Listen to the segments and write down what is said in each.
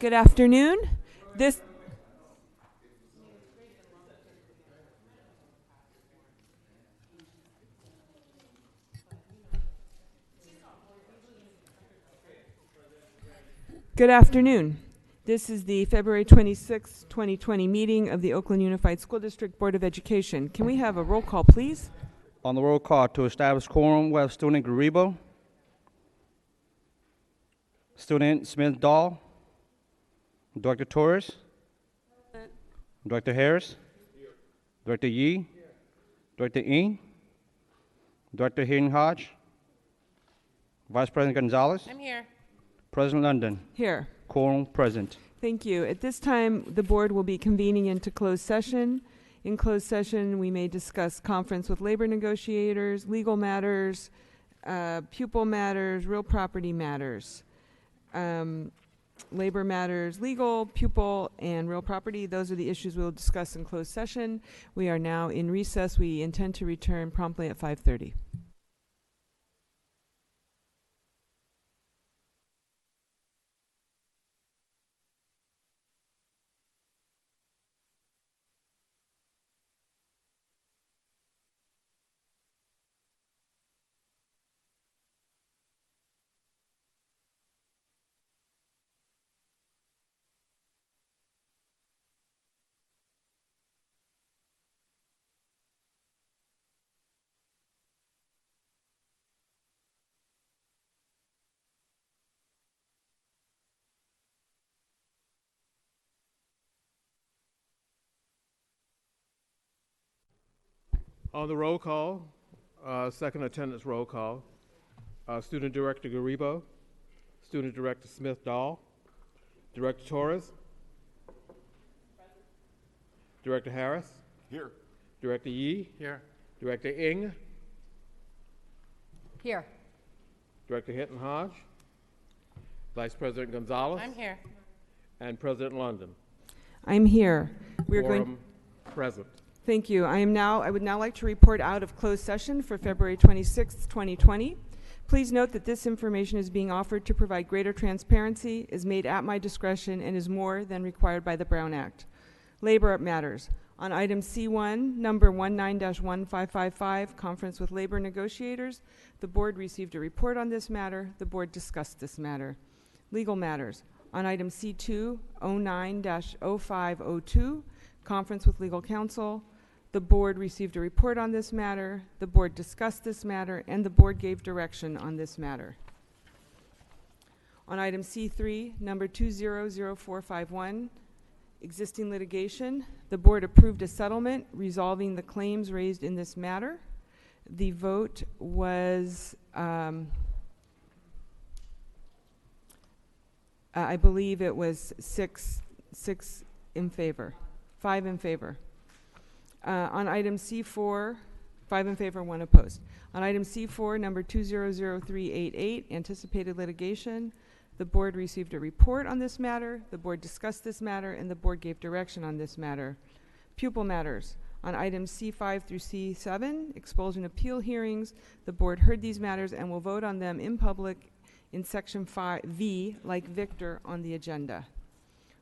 Good afternoon. This Good afternoon. This is the February 26, 2020 meeting of the Oakland Unified School District Board of Education. Can we have a roll call, please? On the roll call to establish quorum, we have student Garibo, student Smith-Dahl, Director Torres, Director Harris, Director Yee, Director Ng, Director Hayden-Hodge, Vice President Gonzalez, I'm here. President London. Here. Quorum present. Thank you. At this time, the board will be convening into closed session. In closed session, we may discuss conference with labor negotiators, legal matters, pupil matters, real property matters. Labor matters, legal, pupil, and real property. Those are the issues we will discuss in closed session. We are now in recess. We intend to return promptly at 5:30. On the roll call, second attendance roll call, Student Director Garibo, Student Director Smith-Dahl, Director Torres, Director Harris, Here. Director Yee, Here. Director Ng, Here. Director Hayden-Hodge, Vice President Gonzalez, I'm here. and President London. I'm here. We're going. Quorum present. Thank you. I would now like to report out of closed session for February 26, 2020. Please note that this information is being offered to provide greater transparency, is made at my discretion, and is more than required by the Brown Act. Labor matters. On item C1, number 19-1555, conference with labor negotiators, the board received a report on this matter. The board discussed this matter. Legal matters. On item C2, 09-0502, conference with legal counsel, the board received a report on this matter, the board discussed this matter, and the board gave direction on this matter. On item C3, number 200451, existing litigation, the board approved a settlement resolving the claims raised in this matter. The vote was, I believe it was six in favor, 5 in favor. On item C4, 5 in favor, 1 opposed. On item C4, number 200388, anticipated litigation, the board received a report on this matter, the board discussed this matter, and the board gave direction on this matter. Pupil matters. On items C5 through C7, expulsion appeal hearings, the board heard these matters and will vote on them in public in section 5V, like Victor, on the agenda.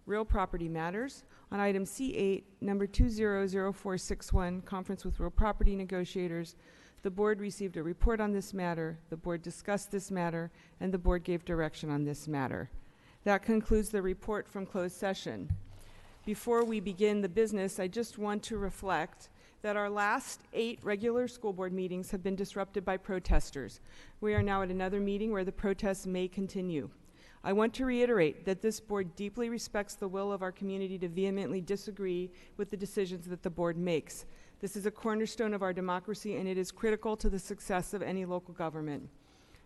Real property matters. On item C8, number 200461, conference with real property negotiators, the board received a report on this matter, the board discussed this matter, and the board gave direction on this matter. That concludes the report from closed session. Before we begin the business, I just want to reflect that our last 8 regular school board meetings have been disrupted by protesters. We are now at another meeting where the protests may continue. I want to reiterate that this board deeply respects the will of our community to vehemently disagree with the decisions that the board makes. This is a cornerstone of our democracy, and it is critical to the success of any local government.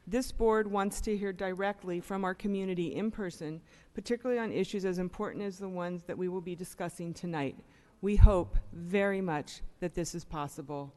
This board wants to hear directly from our community in person, particularly on issues as important as the ones that we will be discussing tonight. We hope very much that this is possible.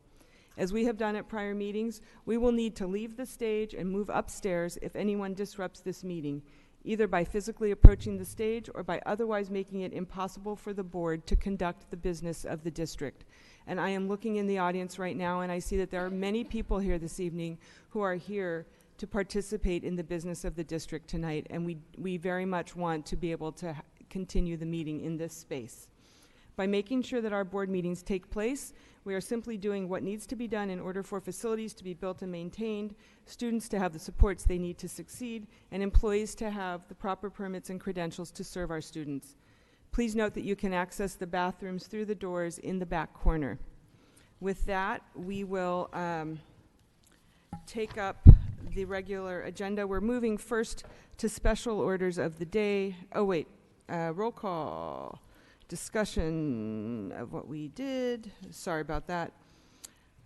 As we have done at prior meetings, we will need to leave the stage and move upstairs if anyone disrupts this meeting, either by physically approaching the stage or by otherwise making it impossible for the board to conduct the business of the district. And I am looking in the audience right now, and I see that there are many people here this evening who are here to participate in the business of the district tonight, and we very much want to be able to continue the meeting in this space. By making sure that our board meetings take place, we are simply doing what needs to be done in order for facilities to be built and maintained, students to have the supports they need to succeed, and employees to have the proper permits and credentials to serve our students. Please note that you can access the bathrooms through the doors in the back corner. With that, we will take up the regular agenda. We're moving first to special orders of the day. Oh, wait, roll call. Discussion of what we did. Sorry about that.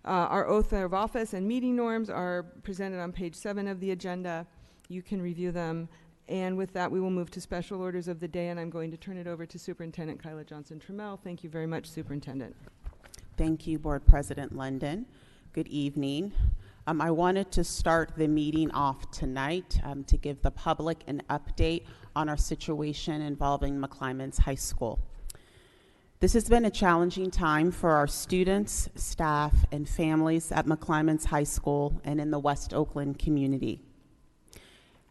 Our oath of office and meeting norms are presented on page 7 of the agenda. You can review them. And with that, we will move to special orders of the day, and I'm going to turn it over to Superintendent Kyla Johnson-Trammell. Thank you very much, Superintendent. Thank you, Board President London. Good evening. I wanted to start the meeting off tonight to give the public an update on our situation involving McClymonds High School. This has been a challenging time for our students, staff, and families at McClymonds High School and in the West Oakland community.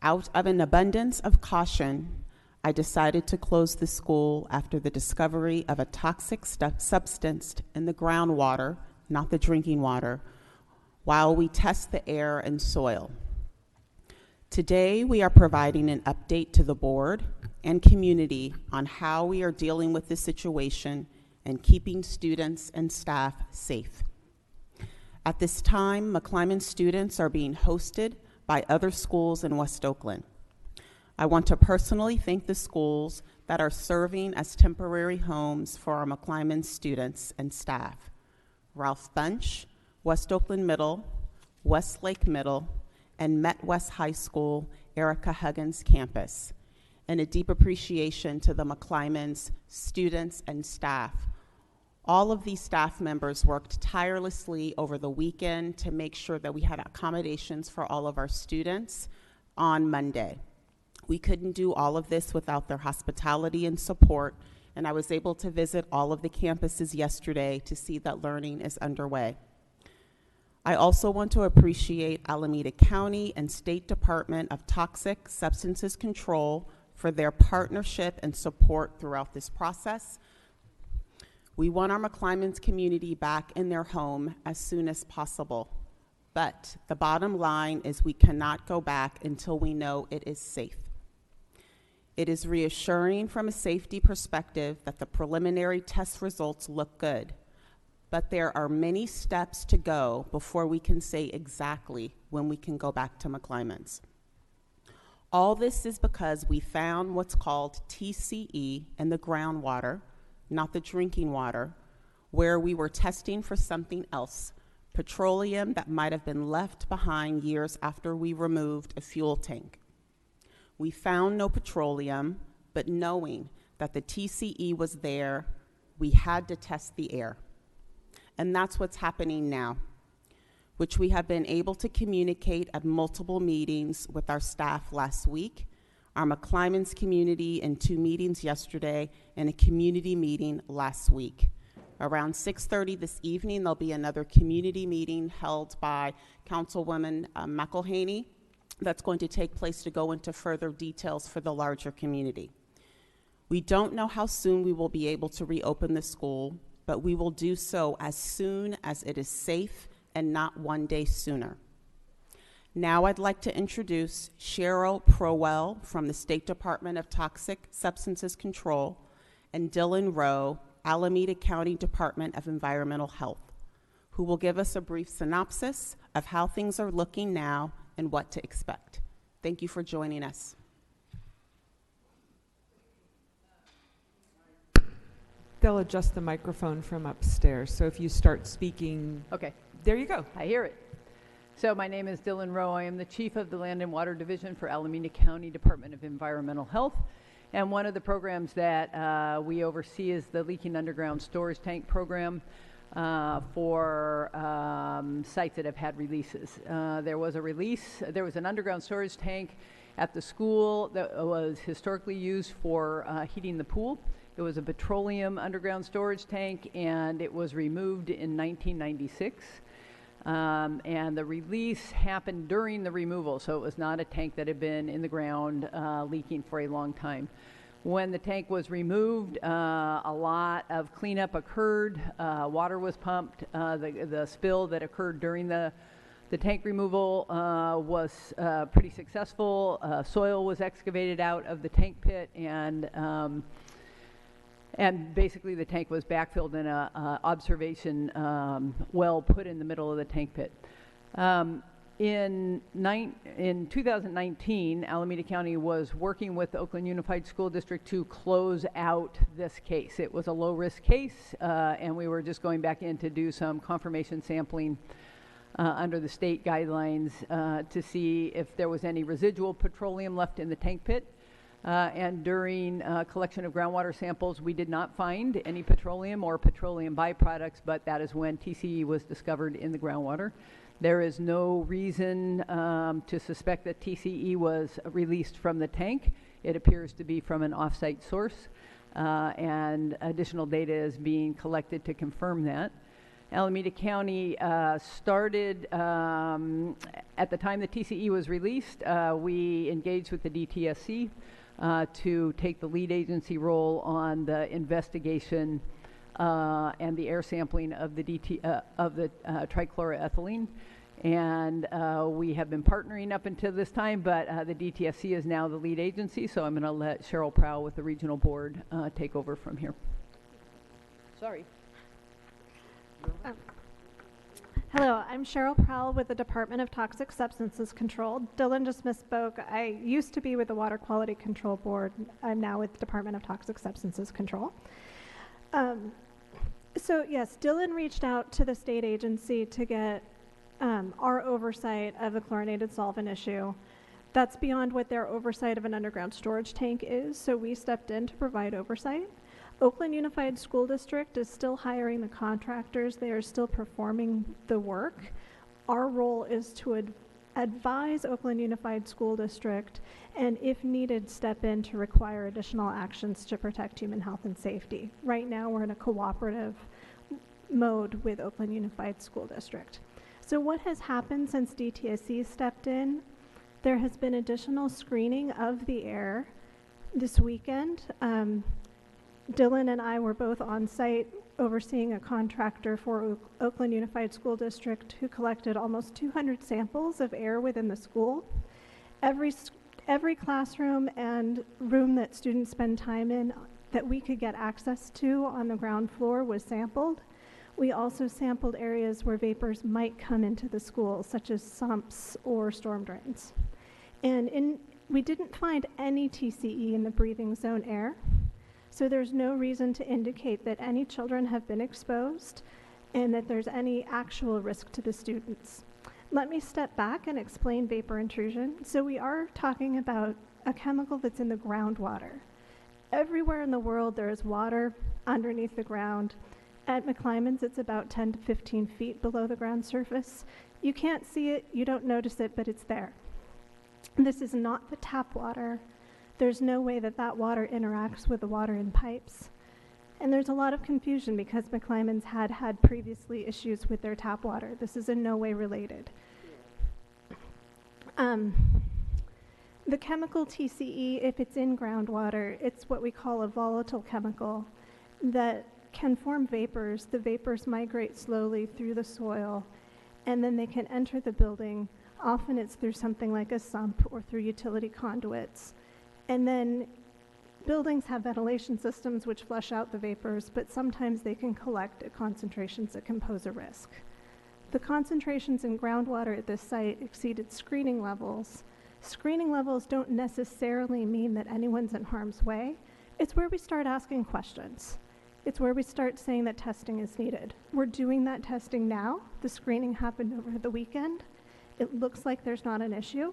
Out of an abundance of caution, I decided to close the school after the discovery of a toxic substance in the groundwater, not the drinking water, while we test the air and soil. Today, we are providing an update to the board and community on how we are dealing with this situation and keeping students and staff safe. At this time, McClymonds students are being hosted by other schools in West Oakland. I want to personally thank the schools that are serving as temporary homes for our McClymonds students and staff: Ralph Bunch, West Oakland Middle, Westlake Middle, and Met West High School, Erica Huggins campus, and a deep appreciation to the McClymonds students and staff. All of these staff members worked tirelessly over the weekend to make sure that we had accommodations for all of our students on Monday. We couldn't do all of this without their hospitality and support, and I was able to visit all of the campuses yesterday to see that learning is underway. I also want to appreciate Alameda County and State Department of Toxic Substances Control for their partnership and support throughout this process. We want our McClymonds community back in their home as soon as possible, but the bottom line is we cannot go back until we know it is safe. It is reassuring from a safety perspective that the preliminary test results look good, but there are many steps to go before we can say exactly when we can go back to McClymonds. All this is because we found what's called TCE in the groundwater, not the drinking water, where we were testing for something else, petroleum that might have been left behind years after we removed a fuel tank. We found no petroleum, but knowing that the TCE was there, we had to test the air. And that's what's happening now, which we have been able to communicate at multiple meetings with our staff last week, our McClymonds community in 2 meetings yesterday, and a community meeting last week. Around 6:30 this evening, there'll be another community meeting held by Councilwoman McElhaney that's going to take place to go into further details for the larger community. We don't know how soon we will be able to reopen the school, but we will do so as soon as it is safe and not one day sooner. Now I'd like to introduce Cheryl Prowell from the State Department of Toxic Substances Control and Dylan Rowe, Alameda County Department of Environmental Health, who will give us a brief synopsis of how things are looking now and what to expect. Thank you for joining us. They'll adjust the microphone from upstairs, so if you start speaking, Okay, there you go. I hear it. So my name is Dylan Rowe. I am the Chief of the Land and Water Division for Alameda County Department of Environmental Health. And one of the programs that we oversee is the Leaking Underground Storage Tank Program for sites that have had releases. There was an underground storage tank at the school that was historically used for heating the pool. It was a petroleum underground storage tank, and it was removed in 1996. And the release happened during the removal, so it was not a tank that had been in the ground leaking for a long time. When the tank was removed, a lot of cleanup occurred. Water was pumped. The spill that occurred during the tank removal was pretty successful. Soil was excavated out of the tank pit, and basically the tank was backfilled in a observation well put in the middle of the tank pit. In 2019, Alameda County was working with the Oakland Unified School District to close out this case. It was a low-risk case, and we were just going back in to do some confirmation sampling under the state guidelines to see if there was any residual petroleum left in the tank pit. And during collection of groundwater samples, we did not find any petroleum or petroleum byproducts, but that is when TCE was discovered in the groundwater. There is no reason to suspect that TCE was released from the tank. It appears to be from an off-site source, and additional data is being collected to confirm that. Alameda County started, at the time the TCE was released, we engaged with the DTSC to take the lead agency role on the investigation and the air sampling of the trichloroethylene. And we have been partnering up until this time, but the DTSC is now the lead agency, so I'm going to let Cheryl Prow with the regional board take over from here. Sorry. Hello, I'm Cheryl Prowl with the Department of Toxic Substances Control. Dylan just misspoke. I used to be with the Water Quality Control Board. I'm now with the Department of Toxic Substances Control. So yes, Dylan reached out to the state agency to get our oversight of the chlorinated solvent issue. That's beyond what their oversight of an underground storage tank is, so we stepped in to provide oversight. Oakland Unified School District is still hiring the contractors. They are still performing the work. Our role is to advise Oakland Unified School District, and if needed, step in to require additional actions to protect human health and safety. Right now, we're in a cooperative mode with Oakland Unified School District. So what has happened since DTSC stepped in? There has been additional screening of the air this weekend. Dylan and I were both on site overseeing a contractor for Oakland Unified School District who collected almost 200 samples of air within the school. Every classroom and room that students spend time in that we could get access to on the ground floor was sampled. We also sampled areas where vapors might come into the school, such as sumps or storm drains. And we didn't find any TCE in the breathing zone air. So there's no reason to indicate that any children have been exposed and that there's any actual risk to the students. Let me step back and explain vapor intrusion. So we are talking about a chemical that's in the groundwater. Everywhere in the world there is water underneath the ground. At McClymonds it's about 10 to 15 feet below the ground surface. You can't see it, you don't notice it, but it's there. This is not the tap water. There's no way that that water interacts with the water in pipes. And there's a lot of confusion because McClymonds had previously issues with their tap water. This is in no way related. The chemical TCE, if it's in groundwater, it's what we call a volatile chemical that can form vapors. The vapors migrate slowly through the soil, and then they can enter the building. Often it's through something like a sump or through utility conduits. And then buildings have ventilation systems which flush out the vapors, but sometimes they can collect at concentrations that can pose a risk. The concentrations in groundwater at this site exceeded screening levels. Screening levels don't necessarily mean that anyone's in harm's way. It's where we start asking questions. It's where we start saying that testing is needed. We're doing that testing now. The screening happened over the weekend. It looks like there's not an issue.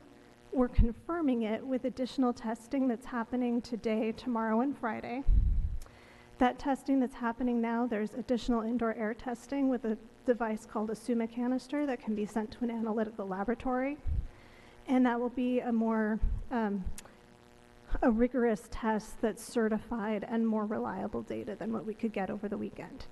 We're confirming it with additional testing that's happening today, tomorrow, and Friday. That testing that's happening now, there's additional indoor air testing with a device called a SUMA canister that can be sent to an analytical laboratory. And that will be a more a rigorous test that's certified and more reliable data than what we could get over the weekend.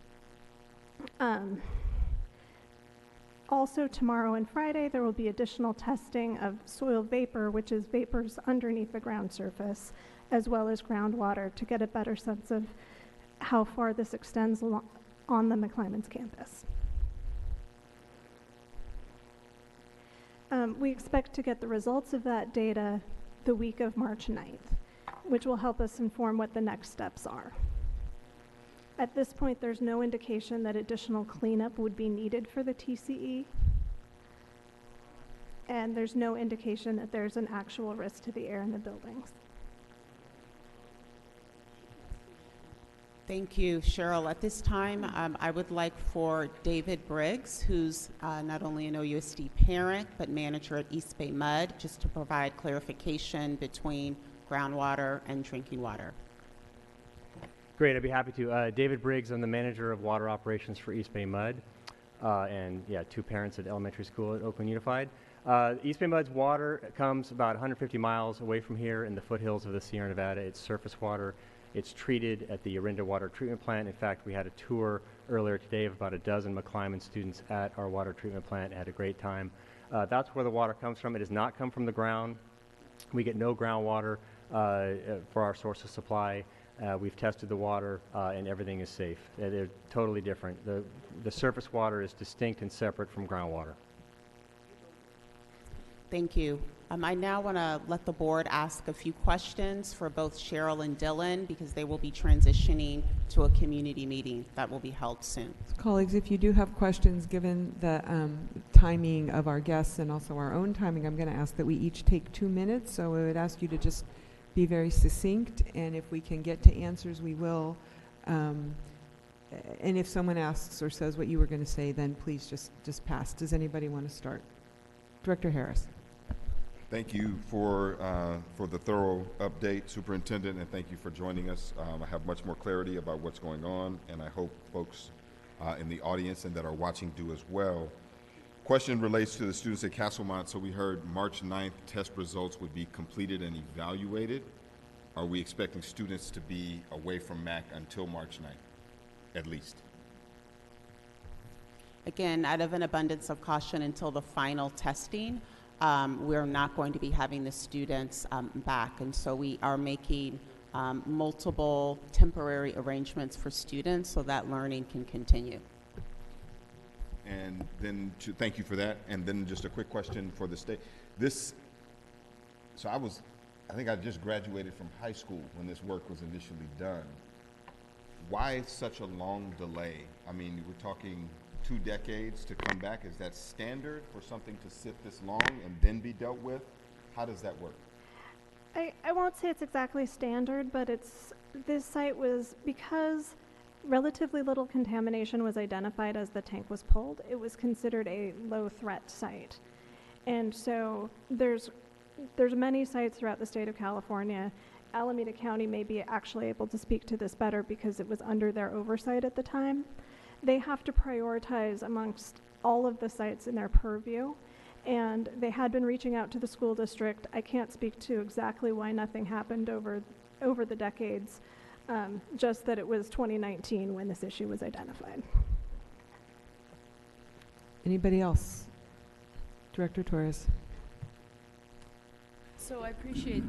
Also, tomorrow and Friday, there will be additional testing of soil vapor, which is vapors underneath the ground surface, as well as groundwater, to get a better sense of how far this extends on the McClymonds campus. We expect to get the results of that data the week of March 9th, which will help us inform what the next steps are. At this point, there's no indication that additional cleanup would be needed for the TCE, and there's no indication that there's an actual risk to the air in the buildings. Thank you, Cheryl. At this time, I would like for David Briggs, who's not only an OUSD parent, but manager at East Bay Mud, just to provide clarification between groundwater and drinking water. Great, I'd be happy to. David Briggs, I'm the manager of water operations for East Bay Mud, and yeah, 2 parents at elementary school at Oakland Unified. East Bay Mud's water comes about 150 miles away from here in the foothills of the Sierra Nevada. It's surface water. It's treated at the Orinda Water Treatment Plant. In fact, we had a tour earlier today of about a dozen McClymonds students at our water treatment plant. Had a great time. That's where the water comes from. It does not come from the ground. We get no groundwater for our source of supply. We've tested the water, and everything is safe. They're totally different. The surface water is distinct and separate from groundwater. Thank you. I now want to let the board ask a few questions for both Cheryl and Dylan, because they will be transitioning to a community meeting that will be held soon. Colleagues, if you do have questions, given the timing of our guests and also our own timing, I'm going to ask that we each take 2 minutes. So I would ask you to just be very succinct, and if we can get to answers, we will. And if someone asks or says what you were going to say, then please just pass. Does anybody want to start? Director Harris. Thank you for the thorough update, Superintendent, and thank you for joining us. I have much more clarity about what's going on, and I hope folks in the audience and that are watching do as well. Question relates to the students at Castlemont. So we heard March 9th test results would be completed and evaluated. Are we expecting students to be away from MAC until March 9th, at least? Again, out of an abundance of caution until the final testing, we're not going to be having the students back. And so we are making multiple temporary arrangements for students so that learning can continue. And then thank you for that. And then just a quick question for the state. So I think I just graduated from high school when this work was initially done. Why such a long delay? I mean, we're talking 2 decades to come back. Is that standard for something to sit this long and then be dealt with? How does that work? I won't say it's exactly standard, but this site was, because relatively little contamination was identified as the tank was pulled, it was considered a low threat site. And so there's many sites throughout the state of California. Alameda County may be actually able to speak to this better because it was under their oversight at the time. They have to prioritize amongst all of the sites in their purview, and they had been reaching out to the school district. I can't speak to exactly why nothing happened over the decades, just that it was 2019 when this issue was identified. Anybody else? Director Torres. So I appreciate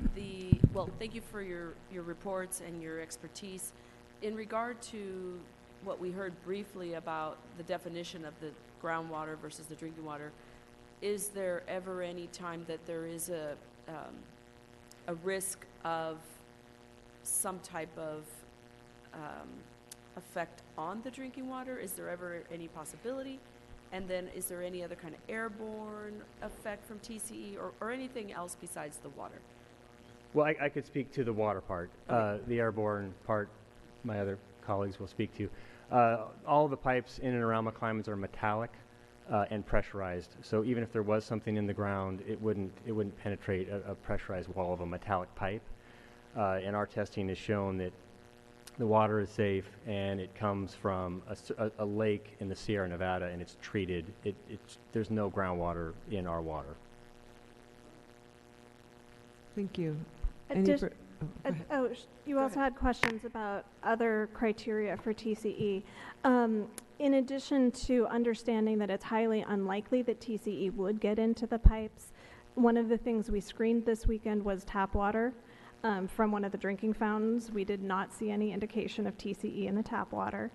thank you for your reports and your expertise. In regard to what we heard briefly about the definition of the groundwater versus the drinking water, is there ever any time that there is a risk of some type of effect on the drinking water? Is there ever any possibility? And then is there any other kind of airborne effect from TCE or anything else besides the water? Well, I could speak to the water part. Okay. The airborne part, my other colleagues will speak to. All the pipes in and around McClymonds are metallic and pressurized. So even if there was something in the ground, it wouldn't penetrate a pressurized wall of a metallic pipe. And our testing has shown that the water is safe, and it comes from a lake in the Sierra Nevada, and it's treated. There's no groundwater in our water. Thank you. You also had questions about other criteria for TCE. In addition to understanding that it's highly unlikely that TCE would get into the pipes, one of the things we screened this weekend was tap water from one of the drinking fountains. We did not see any indication of TCE in the tap water.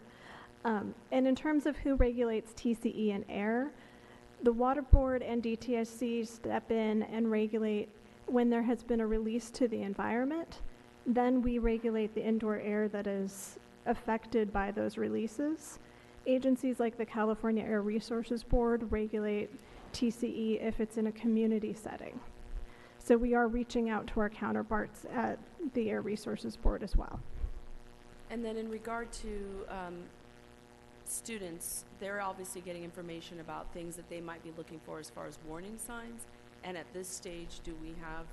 And in terms of who regulates TCE in air, the Water Board and DTSC step in and regulate when there has been a release to the environment. Then we regulate the indoor air that is affected by those releases. Agencies like the California Air Resources Board regulate TCE if it's in a community setting. So we are reaching out to our counterparts at the Air Resources Board as well. And then in regard to students, they're obviously getting information about things that they might be looking for as far as warning signs. And at this stage, do we have,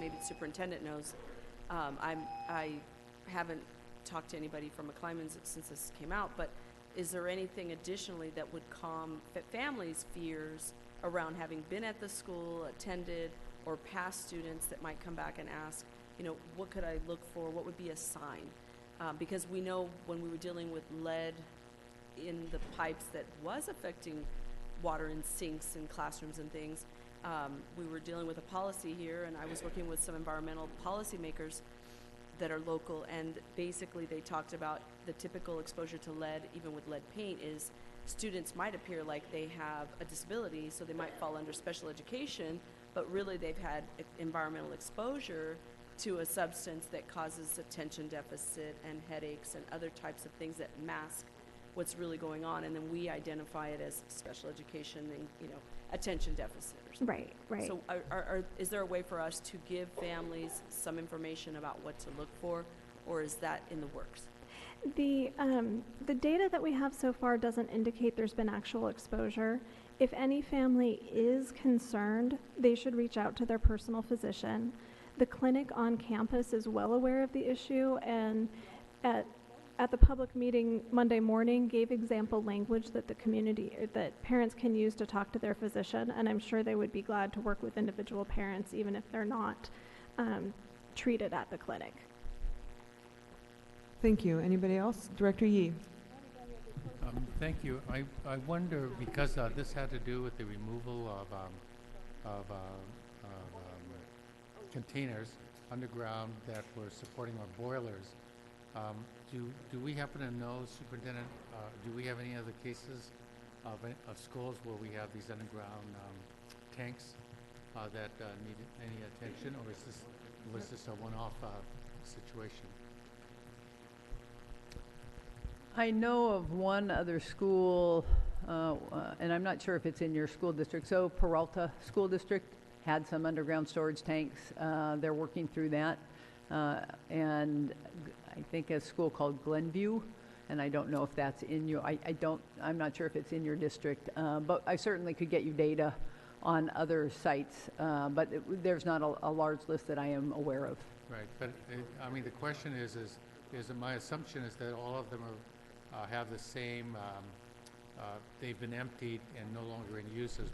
maybe the superintendent knows, I haven't talked to anybody from McClymonds since this came out, but is there anything additionally that would calm families' fears around having been at the school, attended, or past students that might come back and ask, you know, what could I look for? What would be a sign? Because we know when we were dealing with lead in the pipes that was affecting water in sinks and classrooms and things, we were dealing with a policy here, and I was working with some environmental policymakers that are local, and basically they talked about the typical exposure to lead, even with lead paint, is students might appear like they have a disability, so they might fall under special education, but really they've had environmental exposure to a substance that causes attention deficit and headaches and other types of things that mask what's really going on, and then we identify it as special education and, you know, attention deficit or something. Right. So is there a way for us to give families some information about what to look for, or is that in the works? The data that we have so far doesn't indicate there's been actual exposure. If any family is concerned, they should reach out to their personal physician. The clinic on campus is well aware of the issue, and at the public meeting Monday morning gave example language that that parents can use to talk to their physician, and I'm sure they would be glad to work with individual parents even if they're not treated at the clinic. Thank you. Anybody else? Director Yee. Thank you. I wonder, because this had to do with the removal of containers underground that were supporting our boilers. Do we happen to know, Superintendent, do we have any other cases of schools where we have these underground tanks that need any attention, or was this a one-off situation? I know of one other school, and I'm not sure if it's in your school district. So Peralta School District had some underground storage tanks. They're working through that. And I think a school called Glenview, and I don't know if that's in your, I'm not sure if it's in your district, but I certainly could get you data on other sites, but there's not a large list that I am aware of. Right, but I mean, the question is my assumption is that all of them have the same, they've been emptied and no longer in use as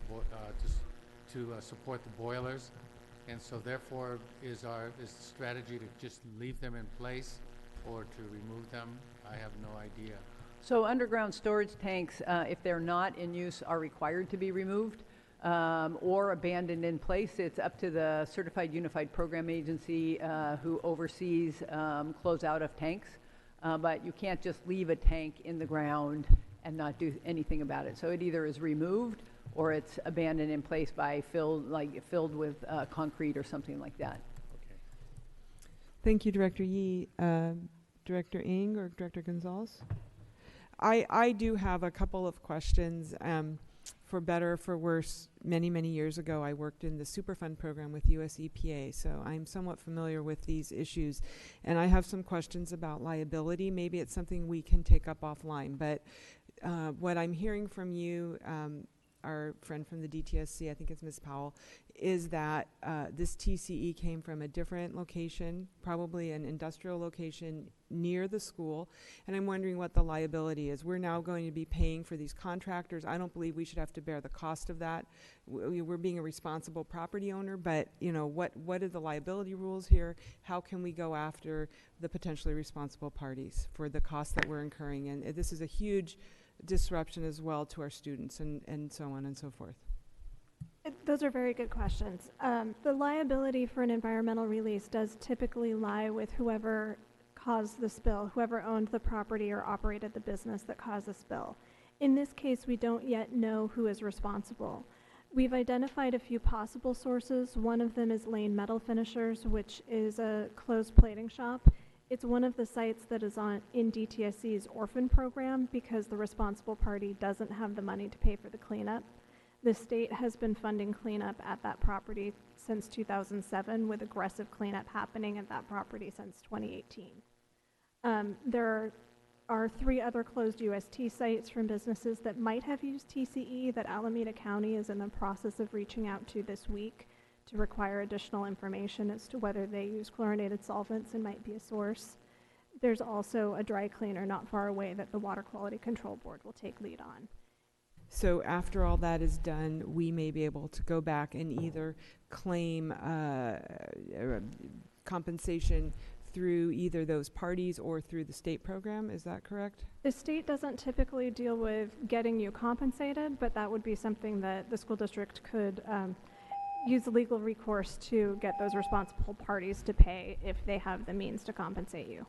to support the boilers, and so therefore is the strategy to just leave them in place or to remove them? I have no idea. So underground storage tanks, if they're not in use, are required to be removed or abandoned in place. It's up to the Certified Unified Program Agency who oversees closeout of tanks. But you can't just leave a tank in the ground and not do anything about it. So it either is removed or it's abandoned in place by filled with concrete or something like that. Okay. Thank you, Director Yee. Director Ng or Director Gonzalez? I do have a couple of questions. For better or for worse, many, many years ago, I worked in the Superfund program with US EPA, so I'm somewhat familiar with these issues. And I have some questions about liability. Maybe it's something we can take up offline. But what I'm hearing from you, our friend from the DTSC, I think it's Ms. Powell, is that this TCE came from a different location, probably an industrial location near the school, and I'm wondering what the liability is. We're now going to be paying for these contractors. I don't believe we should have to bear the cost of that. We're being a responsible property owner, but you know, what are the liability rules here? How can we go after the potentially responsible parties for the costs that we're incurring? And this is a huge disruption as well to our students and so on and so forth? Those are very good questions. The liability for an environmental release does typically lie with whoever caused the spill, whoever owned the property or operated the business that caused the spill. In this case, we don't yet know who is responsible. We've identified a few possible sources. One of them is Lane Metal Finishers, which is a closed plating shop. It's one of the sites that is in DTSC's orphan program because the responsible party doesn't have the money to pay for the cleanup. The state has been funding cleanup at that property since 2007, with aggressive cleanup happening at that property since 2018. There are 3 other closed UST sites from businesses that might have used TCE that Alameda County is in the process of reaching out to this week to require additional information as to whether they use chlorinated solvents and might be a source. There's also a dry cleaner not far away that the Water Quality Control Board will take lead on. So after all that is done, we may be able to go back and either claim compensation through either those parties or through the state program. Is that correct? The state doesn't typically deal with getting you compensated, but that would be something that the school district could use legal recourse to get those responsible parties to pay if they have the means to compensate you.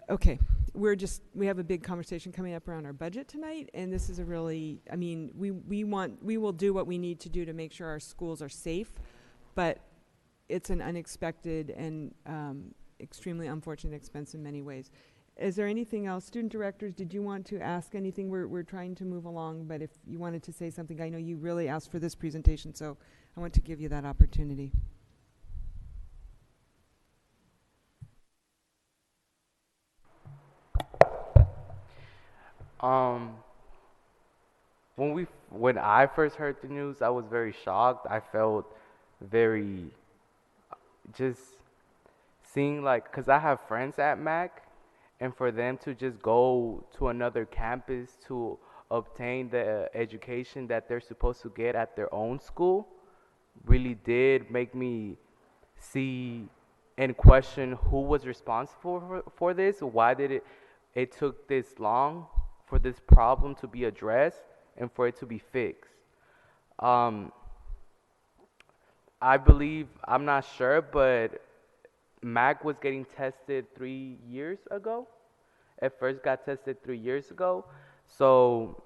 Okay, we have a big conversation coming up around our budget tonight, and this is a really, I mean, we will do what we need to do to make sure our schools are safe, but it's an unexpected and extremely unfortunate expense in many ways. Is there anything else? Student directors, did you want to ask anything? We're trying to move along, but if you wanted to say something, I know you really asked for this presentation, so I want to give you that opportunity. When I first heard the news, I was very shocked. I felt very just seeing because I have friends at Mac, and for them to just go to another campus to obtain the education that they're supposed to get at their own school really did make me see and question who was responsible for this. Why did it took this long for this problem to be addressed and for it to be fixed. I believe, I'm not sure, but Mac was getting tested 3 years ago. It first got tested 3 years ago. So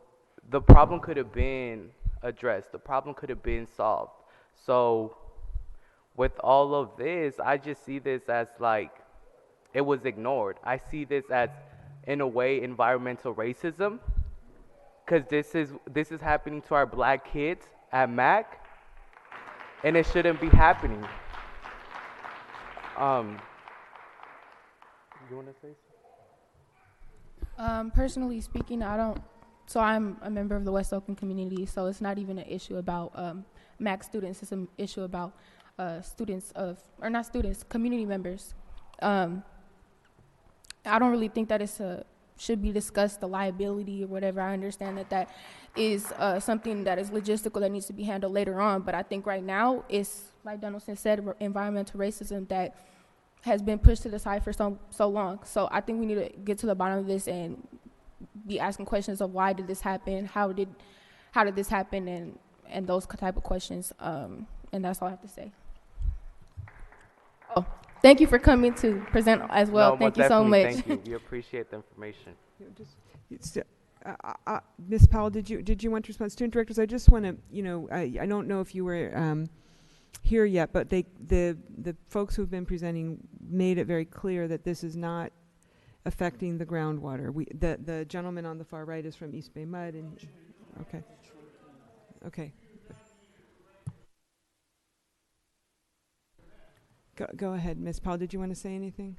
the problem could have been addressed. The problem could have been solved. So with all of this, I just see this as it was ignored. I see this as, in a way, environmental racism, because this is happening to our black kids at Mac, and it shouldn't be happening. You want to say something? Personally speaking, I'm a member of the West Oakland community, so it's not even an issue about Mac students. It's an issue about community members. I don't really think that should be discussed, the liability or whatever. I understand that is something that is logistical that needs to be handled later on, but I think right now it's, like Donaldson said, environmental racism that has been pushed to the side for so long. So I think we need to get to the bottom of this and be asking questions of why did this happen, how did this happen, and those type of questions. And that's all I have to say. Oh, thank you for coming to present as well. No, thank you so much. Thank you. We appreciate the information. Ms. Powell, did you want to respond? Student directors, I just want to, I don't know if you were here yet, but the folks who've been presenting made it very clear that this is not affecting the groundwater. The gentleman on the far right is from East Bay Mud, and okay. Go ahead, Ms. Powell. Did you want to say anything?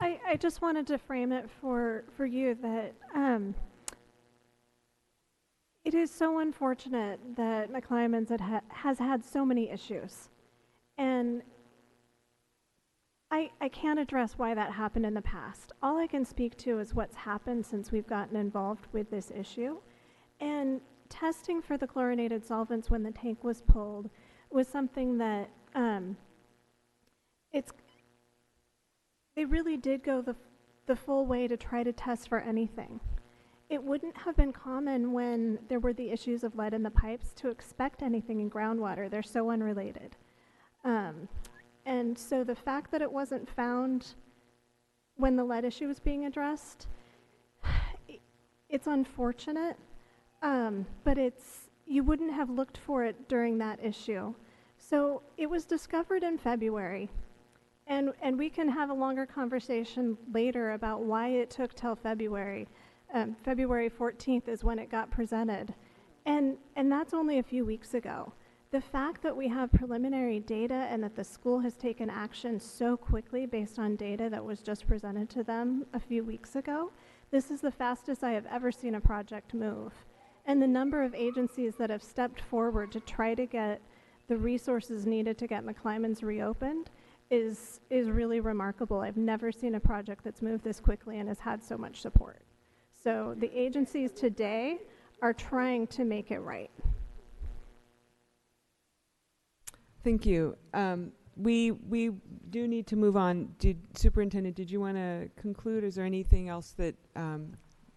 I just wanted to frame it for you that it is so unfortunate that McClymonds has had so many issues. And I can't address why that happened in the past. All I can speak to is what's happened since we've gotten involved with this issue. And testing for the chlorinated solvents when the tank was pulled was something that they really did go the full way to try to test for anything. it wouldn't have been common when there were the issues of lead in the pipes to expect anything in groundwater. They're so unrelated. And so the fact that it wasn't found when the lead issue was being addressed, it's unfortunate, but you wouldn't have looked for it during that issue. So it was discovered in February, and we can have a longer conversation later about why it took till February. February 14th is when it got presented, and that's only a few weeks ago. The fact that we have preliminary data and that the school has taken action so quickly based on data that was just presented to them a few weeks ago, this is the fastest I have ever seen a project move. And the number of agencies that have stepped forward to try to get the resources needed to get McClymonds reopened is really remarkable. I've never seen a project that's moved this quickly and has had so much support. So the agencies today are trying to make it right. Thank you. We do need to move on. Superintendent, did you want to conclude? Is there anything else that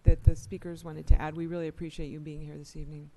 that the speakers wanted to add? We really appreciate you being here this evening.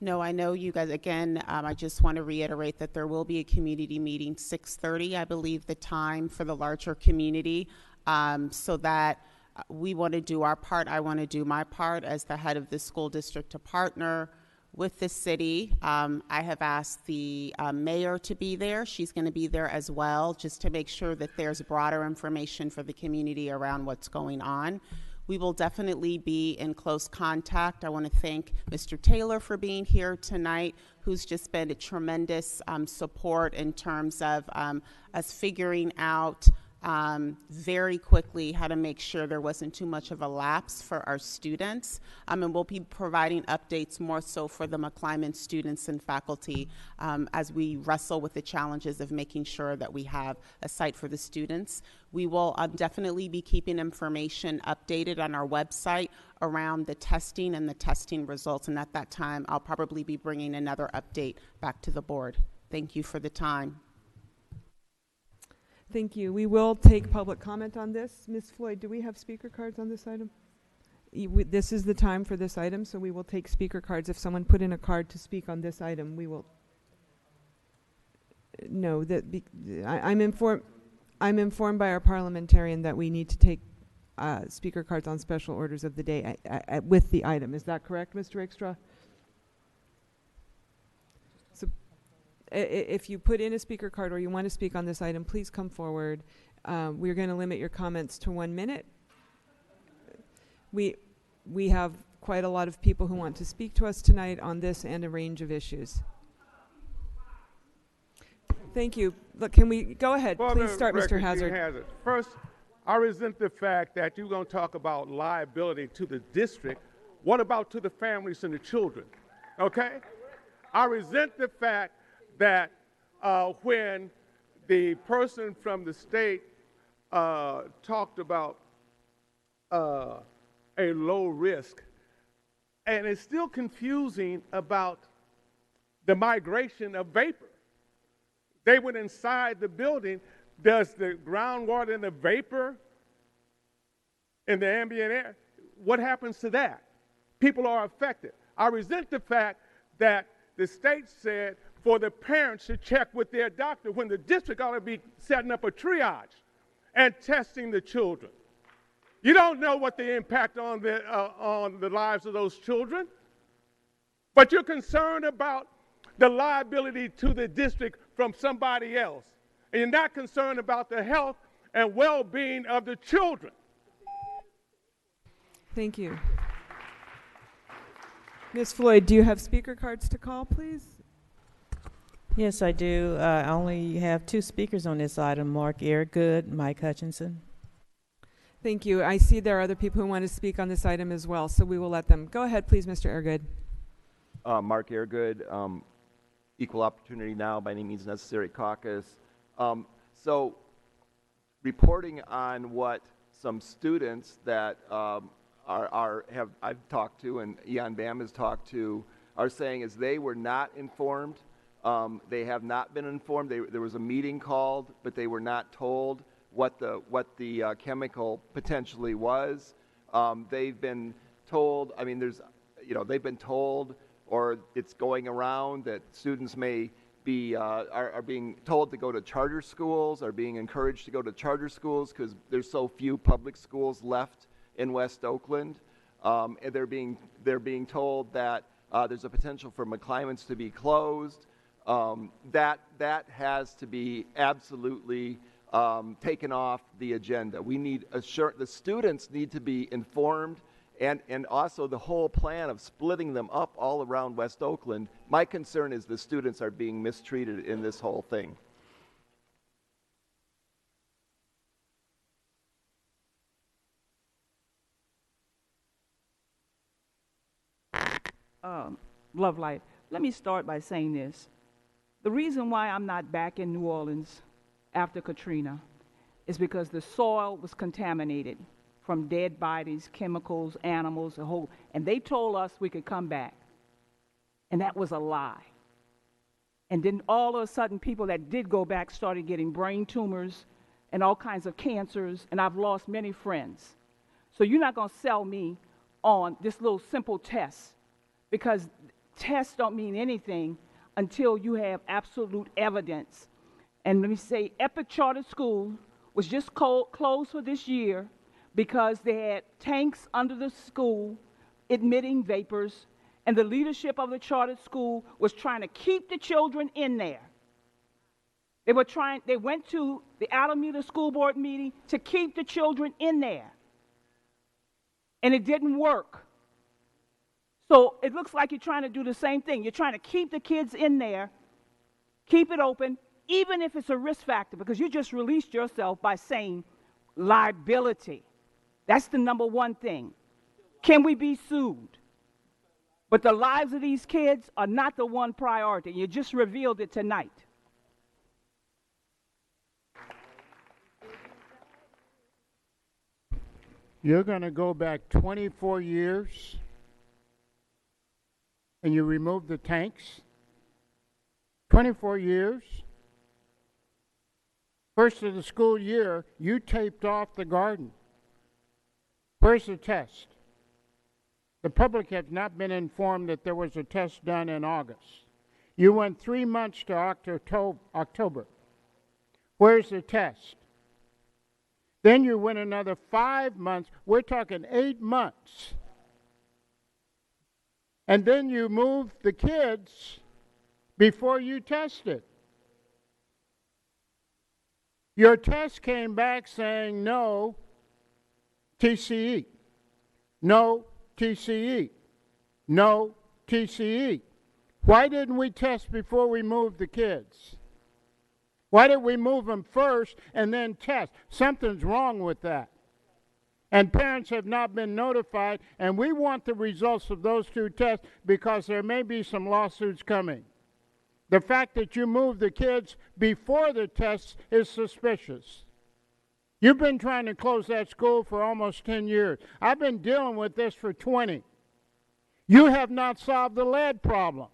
No, I know you guys, again, I just want to reiterate that there will be a community meeting, 6:30, I believe the time for the larger community, so that we want to do our part. I want to do my part as the head of the school district to partner with the city. I have asked the mayor to be there. She's going to be there as well, just to make sure that there's broader information for the community around what's going on. We will definitely be in close contact. I want to thank Mr. Taylor for being here tonight, who's just been a tremendous support in terms of us figuring out very quickly how to make sure there wasn't too much of a lapse for our students. And we'll be providing updates more so for the McClymonds students and faculty as we wrestle with the challenges of making sure that we have a site for the students. We will definitely be keeping information updated on our website around the testing and the testing results. And at that time, I'll probably be bringing another update back to the board. Thank you for the time. Thank you. We will take public comment on this. Ms. Floyd, do we have speaker cards on this item? This is the time for this item, so we will take speaker cards. If someone put in a card to speak on this item, we will. No, I'm informed by our parliamentarian that we need to take speaker cards on special orders of the day with the item. Is that correct, Mr. Extra? So if you put in a speaker card or you want to speak on this item, please come forward. We're going to limit your comments to 1 minute. We have quite a lot of people who want to speak to us tonight on this and a range of issues. Thank you. Look, can we go ahead? Please start, Mr. Hazard. First, I resent the fact that you're going to talk about liability to the district. What about to the families and the children? Okay? I resent the fact that when the person from the state talked about a low risk, and it's still confusing about the migration of vapor. They went inside the building. Does the groundwater and the vapor in the ambient air, what happens to that? People are affected. I resent the fact that the state said for the parents to check with their doctor when the district ought to be setting up a triage and testing the children. You don't know what the impact on the lives of those children, but you're concerned about the liability to the district from somebody else. And you're not concerned about the health and well-being of the children. Thank you. Ms. Floyd, do you have speaker cards to call, please? Yes, I do. I only have 2 speakers on this item, Mark Airgood, Mike Hutchinson. Thank you. I see there are other people who want to speak on this item as well, so we will let them. Go ahead, please, Mr. Airgood. Mark Airgood, Equal Opportunity Now, by any means necessary caucus. So reporting on what some students that I've talked to and Eon Bam has talked to are saying is they were not informed. They have not been informed. There was a meeting called, but they were not told what the chemical potentially was. They've been told, I mean, there's, you know, they've been told, or it's going around that students may be, are being told to go to charter schools, are being encouraged to go to charter schools because there's so few public schools left in West Oakland. And they're being told that there's a potential for McClymonds to be closed. That has to be absolutely taken off the agenda. We need the students need to be informed, and also the whole plan of splitting them up all around West Oakland. My concern is the students are being mistreated in this whole thing. Love Life. Let me start by saying this. The reason why I'm not back in New Orleans after Katrina is because the soil was contaminated from dead bodies, chemicals, animals, and they told us we could come back. And that was a lie. And then all of a sudden, people that did go back started getting brain tumors and all kinds of cancers, and I've lost many friends. So you're not going to sell me on this little simple test, because tests don't mean anything until you have absolute evidence. And let me say, Epic Charter School was just closed for this year because they had tanks under the school emitting vapors, and the leadership of the charter school was trying to keep the children in there. They went to the Alameda School Board meeting to keep the children in there. And it didn't work. So it looks like you're trying to do the same thing. You're trying to keep the kids in there, keep it open, even if it's a risk factor, because you just released yourself by saying liability. That's the number one thing. Can we be sued? But the lives of these kids are not the one priority. You just revealed it tonight. You're going to go back 24 years and you remove the tanks? 24 years? First of the school year, you taped off the garden. Where's the test? The public has not been informed that there was a test done in August. You went 3 months to October. Where's the test? Then you went another 5 months. We're talking 8 months. And then you moved the kids before you tested. Your test came back saying no TCE. No TCE. No TCE. Why didn't we test before we moved the kids? Why did we move them first and then test? Something's wrong with that. And parents have not been notified, and we want the results of those 2 tests because there may be some lawsuits coming. The fact that you moved the kids before the tests is suspicious. You've been trying to close that school for almost 10 years. I've been dealing with this for 20. You have not solved the lead problem,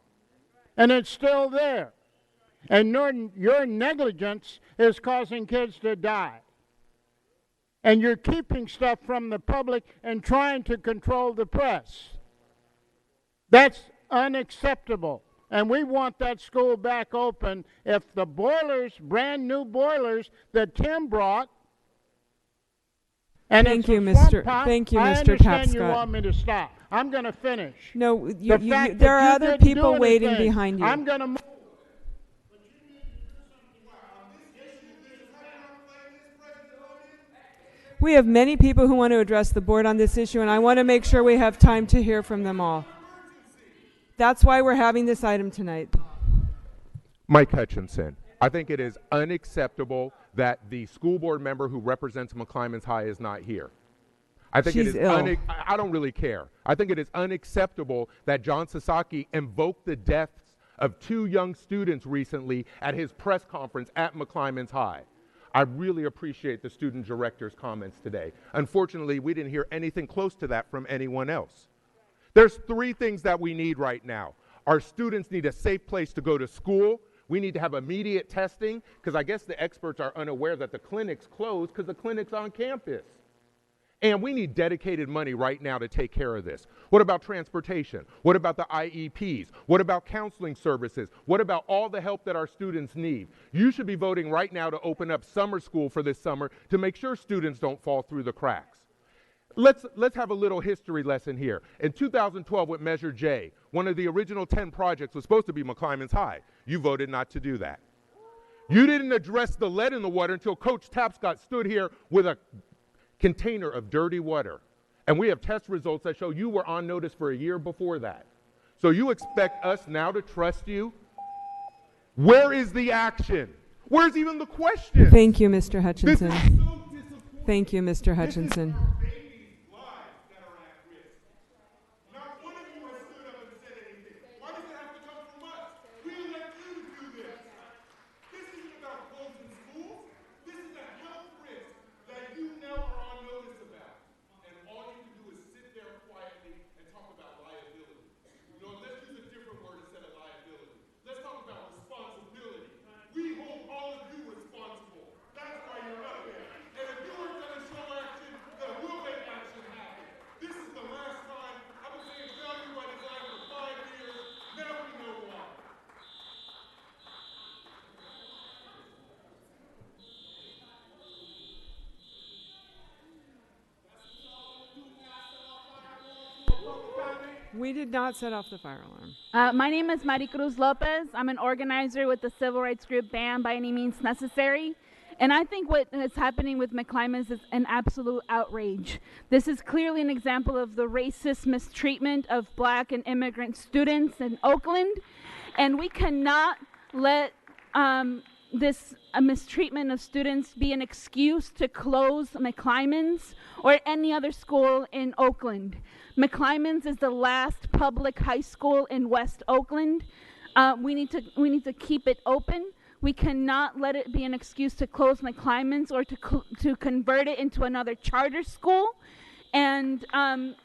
and it's still there. And your negligence is causing kids to die. And you're keeping stuff from the public and trying to control the press. That's unacceptable. And we want that school back open. If the boilers, brand new boilers that Tim brought, and Thank it's a you, swamp Mr. pond, Thank you, I Mr. understand you Tapscott. want me to stop. I'm going to finish. No, The fact there that are you other didn't do people waiting anything, behind you. I'm going to move. We have many people who want to address the board on this issue, and I want to make sure we have time to hear from them all. That's why we're having this item tonight. Mike Hutchinson. I think it is unacceptable that the school board member who represents McClymonds High is not here. I think She's it is ill. I don't really care. I think it is unacceptable that John Sasaki invoked the deaths of 2 young students recently at his press conference at McClymonds High. I really appreciate the student director's comments today. Unfortunately, we didn't hear anything close to that from anyone else. There's 3 things that we need right now. Our students need a safe place to go to school. We need to have immediate testing, because I guess the experts are unaware that the clinic's closed because the clinic's on campus. And we need dedicated money right now to take care of this. What about transportation? What about the IEPs? What about counseling services? What about all the help that our students need? You should be voting right now to open up summer school for this summer to make sure students don't fall through the cracks. Let's have a little history lesson here. In 2012 with Measure J, one of the original 10 projects was supposed to be McClymonds High. You voted not to do that. You didn't address the lead in the water until Coach Tapscott stood here with a container of dirty water. And we have test results that show you were on notice for a year before that. So you expect us now to trust you? Where is the action? Where's even the question? Thank you, Mr. Hutchinson. This is so disappointing. Thank you, Mr. Hutchinson. We did not set off the fire alarm. My name is Maricruz Lopez. I'm an organizer with the civil rights group Ban by Any Means Necessary. And I think what is happening with McClymonds is an absolute outrage. This is clearly an example of the racist mistreatment of black and immigrant students in Oakland. And we cannot let this mistreatment of students be an excuse to close McClymonds or any other school in Oakland. McClymonds is the last public high school in West Oakland. We need to keep it open. We cannot let it be an excuse to close McClymonds or to convert it into another charter school. And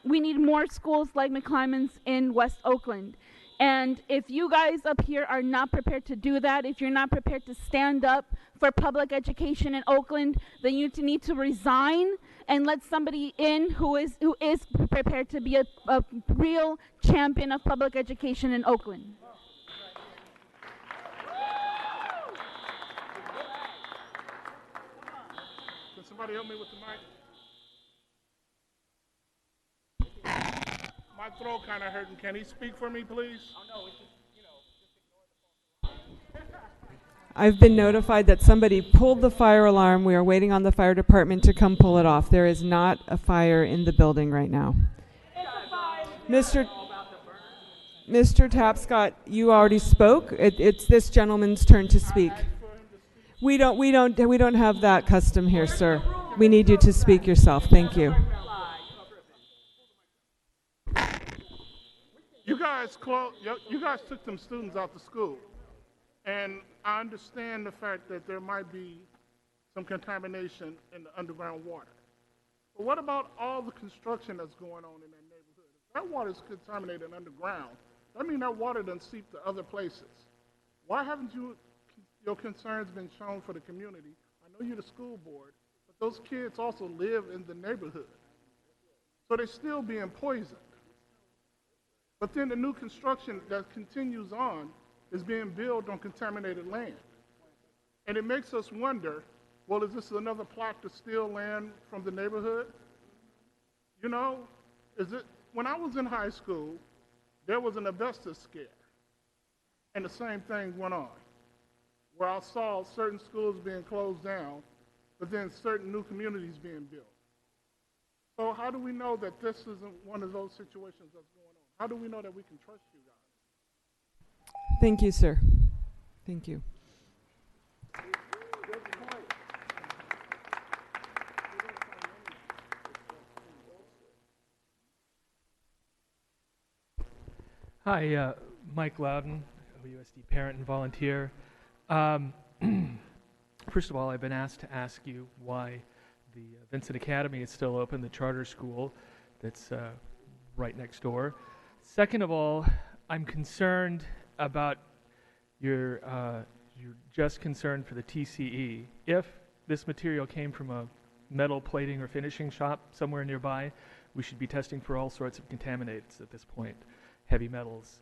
we need more schools like McClymonds in West Oakland. And if you guys up here are not prepared to do that, if you're not prepared to stand up for public education in Oakland, then you need to resign and let somebody in who is prepared to be a real champion of public education in Oakland. Can somebody help me with the mic? My throat kind of hurting. Can he speak for me, please? Oh, no, it's just, I've been notified that somebody pulled the fire alarm. We are waiting on the fire department to come pull it off. There is not a fire in the building right now. Mr. Tapscott, you already spoke. It's this gentleman's turn to speak. We don't have that custom here, sir. We need you to speak yourself. Thank you. You guys took them students out to school, and I understand the fact that there might be some contamination in the underground water. But what about all the construction that's going on in that neighborhood? If that water is contaminated underground, that means that water doesn't seep to other places. Why haven't your concerns been shown for the community? I know you're the school board, but those kids also live in the neighborhood. So they're still being poisoned. But then the new construction that continues on is being built on contaminated land. And it makes us wonder, well, is this another plot to steal land from the neighborhood? You know, when I was in high school, there was an asbestos scare. And the same thing went on, where I saw certain schools being closed down, but then certain new communities being built. So how do we know that this isn't one of those situations that's going on? How do we know that we can trust you guys? Thank you, sir. Thank you. Hi, Mike Loudon, OUSD parent and volunteer. First of all, I've been asked to ask you why the Vincent Academy is still open, the charter school that's right next door. Second of all, I'm concerned about you're just concerned for the TCE. If this material came from a metal plating or finishing shop somewhere nearby, we should be testing for all sorts of contaminants at this point, heavy metals,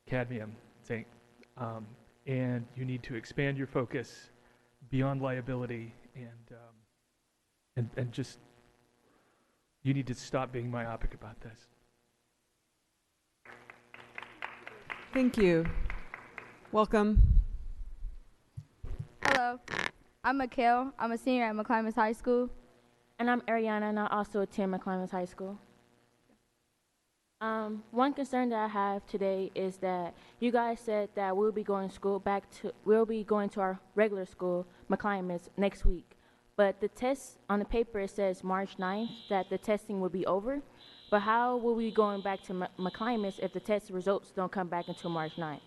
cadmium, zinc. And you need to expand your focus beyond liability and just, you need to stop being myopic about this. Thank you. Welcome. Hello, I'm Mikhail. I'm a senior at McClymonds High School. And I'm Ariana, and I also attend McClymonds High School. One concern that I have today is that you guys said that we'll be going to our regular school, McClymonds, next week. But the test on the paper, it says March 9th that the testing will be over. But how will we be going back to McClymonds if the test results don't come back until March 9th?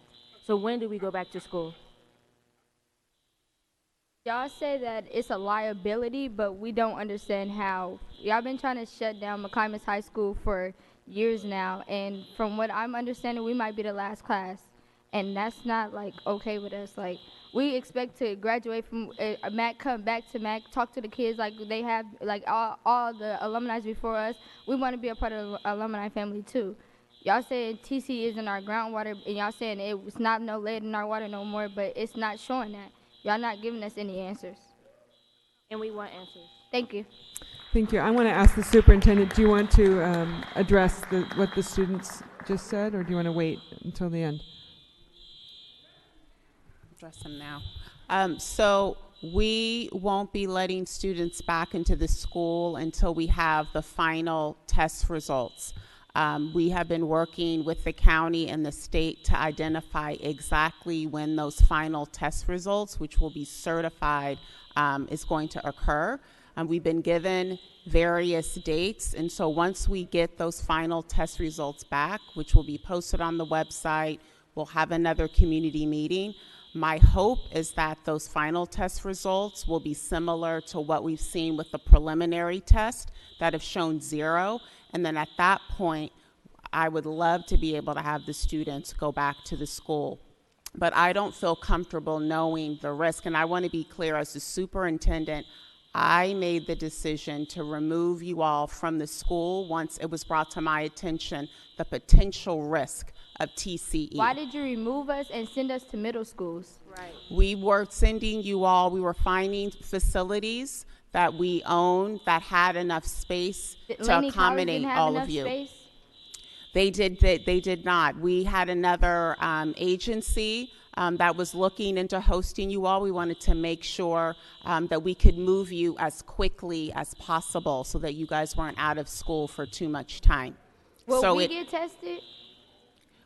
So when do we go back to school? Y'all say that it's a liability, but we don't understand how. Y'all been trying to shut down McClymonds High School for years now, and from what I'm understanding, we might be the last class, and that's not like okay with us. Like, we expect to graduate from MAC, come back to MAC, talk to the kids like they have, like all the alumni before us. We want to be a part of the alumni family too. Y'all saying TC is in our groundwater, and y'all saying it's not no lead in our water no more, but it's not showing that. Y'all not giving us any answers. And we want answers. Thank you. Thank you. I want to ask the superintendent, do you want to address what the students just said, or do you want to wait until the end? Address them now. So we won't be letting students back into the school until we have the final test results. We have been working with the county and the state to identify exactly when those final test results, which will be certified, is going to occur. We've been given various dates, and so once we get those final test results back, which will be posted on the website, we'll have another community meeting. My hope is that those final test results will be similar to what we've seen with the preliminary test that have shown 0. And then at that point, I would love to be able to have the students go back to the school. But I don't feel comfortable knowing the risk. And I want to be clear, as the superintendent, I made the decision to remove you all from the school once it was brought to my attention the potential risk of TCE. Why did you remove us and send us to middle schools? Right. We were sending you all, we were finding facilities that we own that had enough space to accommodate all of you. Space? They did not. We had another agency that was looking into hosting you all. We wanted to make sure that we could move you as quickly as possible so that you guys weren't out of school for too much time. Will we get tested?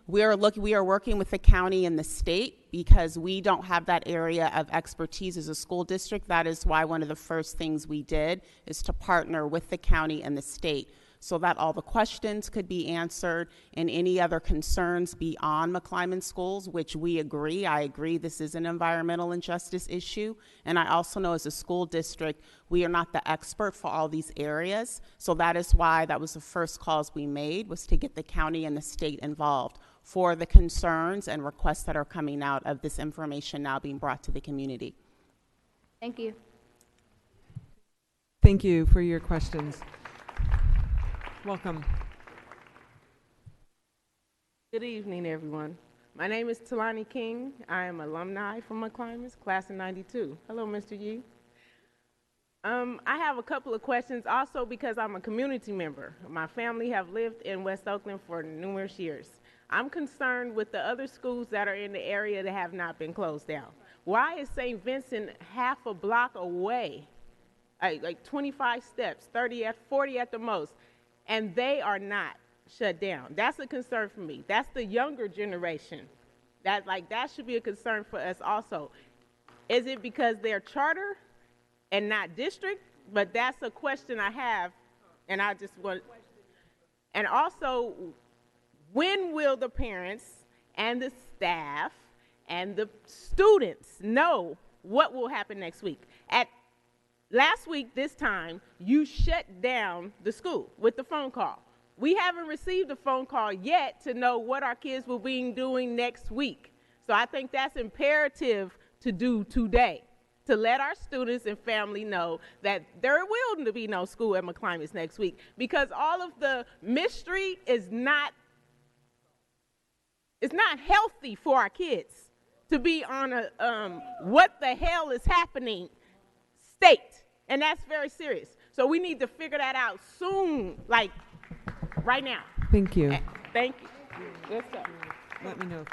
We are working with the county and the state because we don't have that area of expertise as a school district. That is why one of the first things we did is to partner with the county and the state so that all the questions could be answered and any other concerns beyond McClymonds schools, which we agree. I agree this is an environmental injustice issue. And I also know as a school district, we are not the expert for all these areas. So that is why that was the first calls we made, was to get the county and the state involved for the concerns and requests that are coming out of this information now being brought to the community. Thank you. Thank you for your questions. Welcome. Good evening, everyone. My name is Talani King. I am alumni from McClymonds, class of 92. Hello, Mr. Yee. I have a couple of questions also because I'm a community member. My family have lived in West Oakland for numerous years. I'm concerned with the other schools that are in the area that have not been closed down. Why is St. Vincent half a block away, like 25 steps, 30 at 40 at the most, and they are not shut down? That's a concern for me. That's the younger generation. That should be a concern for us also. Is it because they're charter and not district? But that's a question I have, and I just want. And also, when will the parents and the staff and the students know what will happen next week? Last week, this time, you shut down the school with the phone call. We haven't received a phone call yet to know what our kids will be doing next week. So I think that's imperative to do today. to let our students and family know that there will be no school at McClymonds next week, because all of the mystery is not healthy for our kids to be on a what the hell is happening state, and that's very serious. So we need to figure that out soon, like right now. Thank you. Thank you. Yes, sir. Let me know.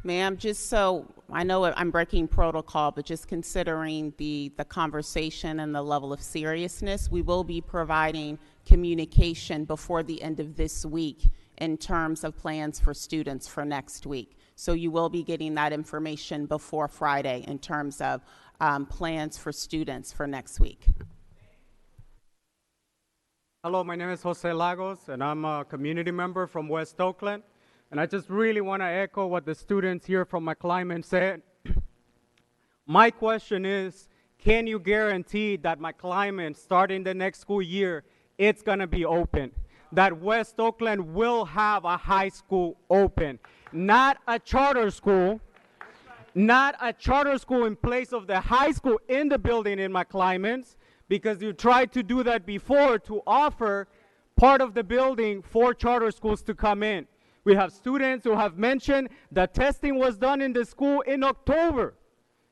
Ma'am, just so I know I'm breaking protocol, but just considering the conversation and the level of seriousness, we will be providing communication before the end of this week in terms of plans for students for next week. So you will be getting that information before Friday in terms of plans for students for next week. Hello, my name is Jose Lagos, and I'm a community member from West Oakland. And I just really want to echo what the students here from McClymonds said. My question is, can you guarantee that McClymonds, starting the next school year, it's going to be open? That West Oakland will have a high school open, not a charter school, not a charter school in place of the high school in the building in McClymonds, because you tried to do that before to offer part of the building for charter schools to come in. We have students who have mentioned that testing was done in the school in October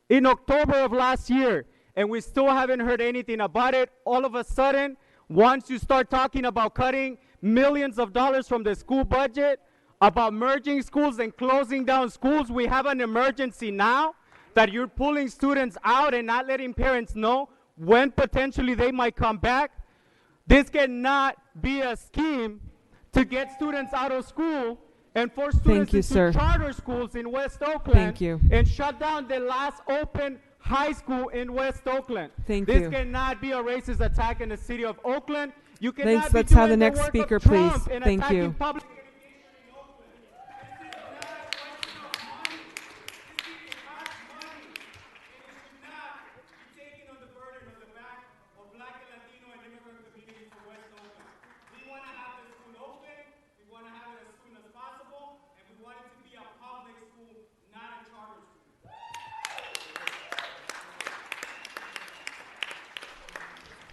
of last year, and we still haven't heard anything about it. All of a sudden, once you start talking about cutting millions of dollars from the school budget, about merging schools and closing down schools, we have an emergency now that you're pulling students out and not letting parents know when potentially they might come back. This cannot be a scheme to get students out of school and force students into charter schools in West Oakland and shut down the last open high school in West Oakland. This cannot be a racist attack in the city of Oakland. You cannot be Let's doing have the next work speaker, of Trump please. and Thank attacking you. public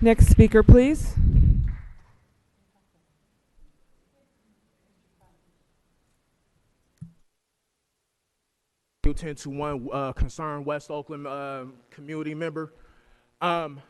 Next speaker, please. U-1021 concerned West Oakland community member. I'm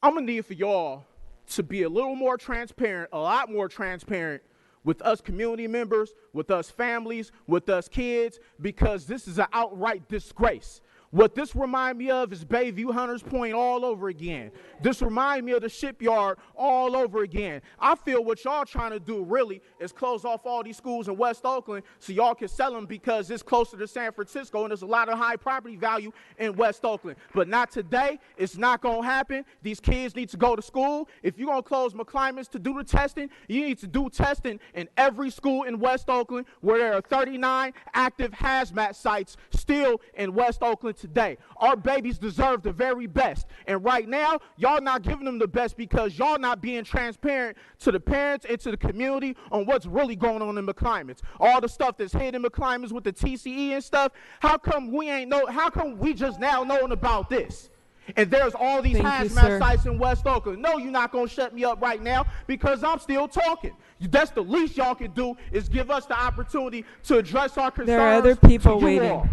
gonna need for y'all to be a little more transparent, a lot more transparent with us community members, with us families, with us kids, because this is an outright disgrace. What this reminds me of is Bayview Hunters Point all over again. This reminds me of the shipyard all over again. I feel what y'all trying to do really is close off all these schools in West Oakland so y'all can sell them because it's closer to San Francisco and there's a lot of high property value in West Oakland. But not today. It's not going to happen. These kids need to go to school. If you're going to close McClymonds to do the testing, you need to do testing in every school in West Oakland where there are 39 active hazmat sites still in West Oakland today. Our babies deserve the very best. And right now, y'all not giving them the best because y'all not being transparent to the parents and to the community on what's really going on in McClymonds. All the stuff that's hidden in McClymonds with the TCE and stuff, how come we just now knowing about this? And there's all these hazmat sites in West Oakland. No, you're not going to shut me up right now because I'm still talking. That's the least y'all can do is give us the opportunity to address our concerns. There are other people to you waiting. all.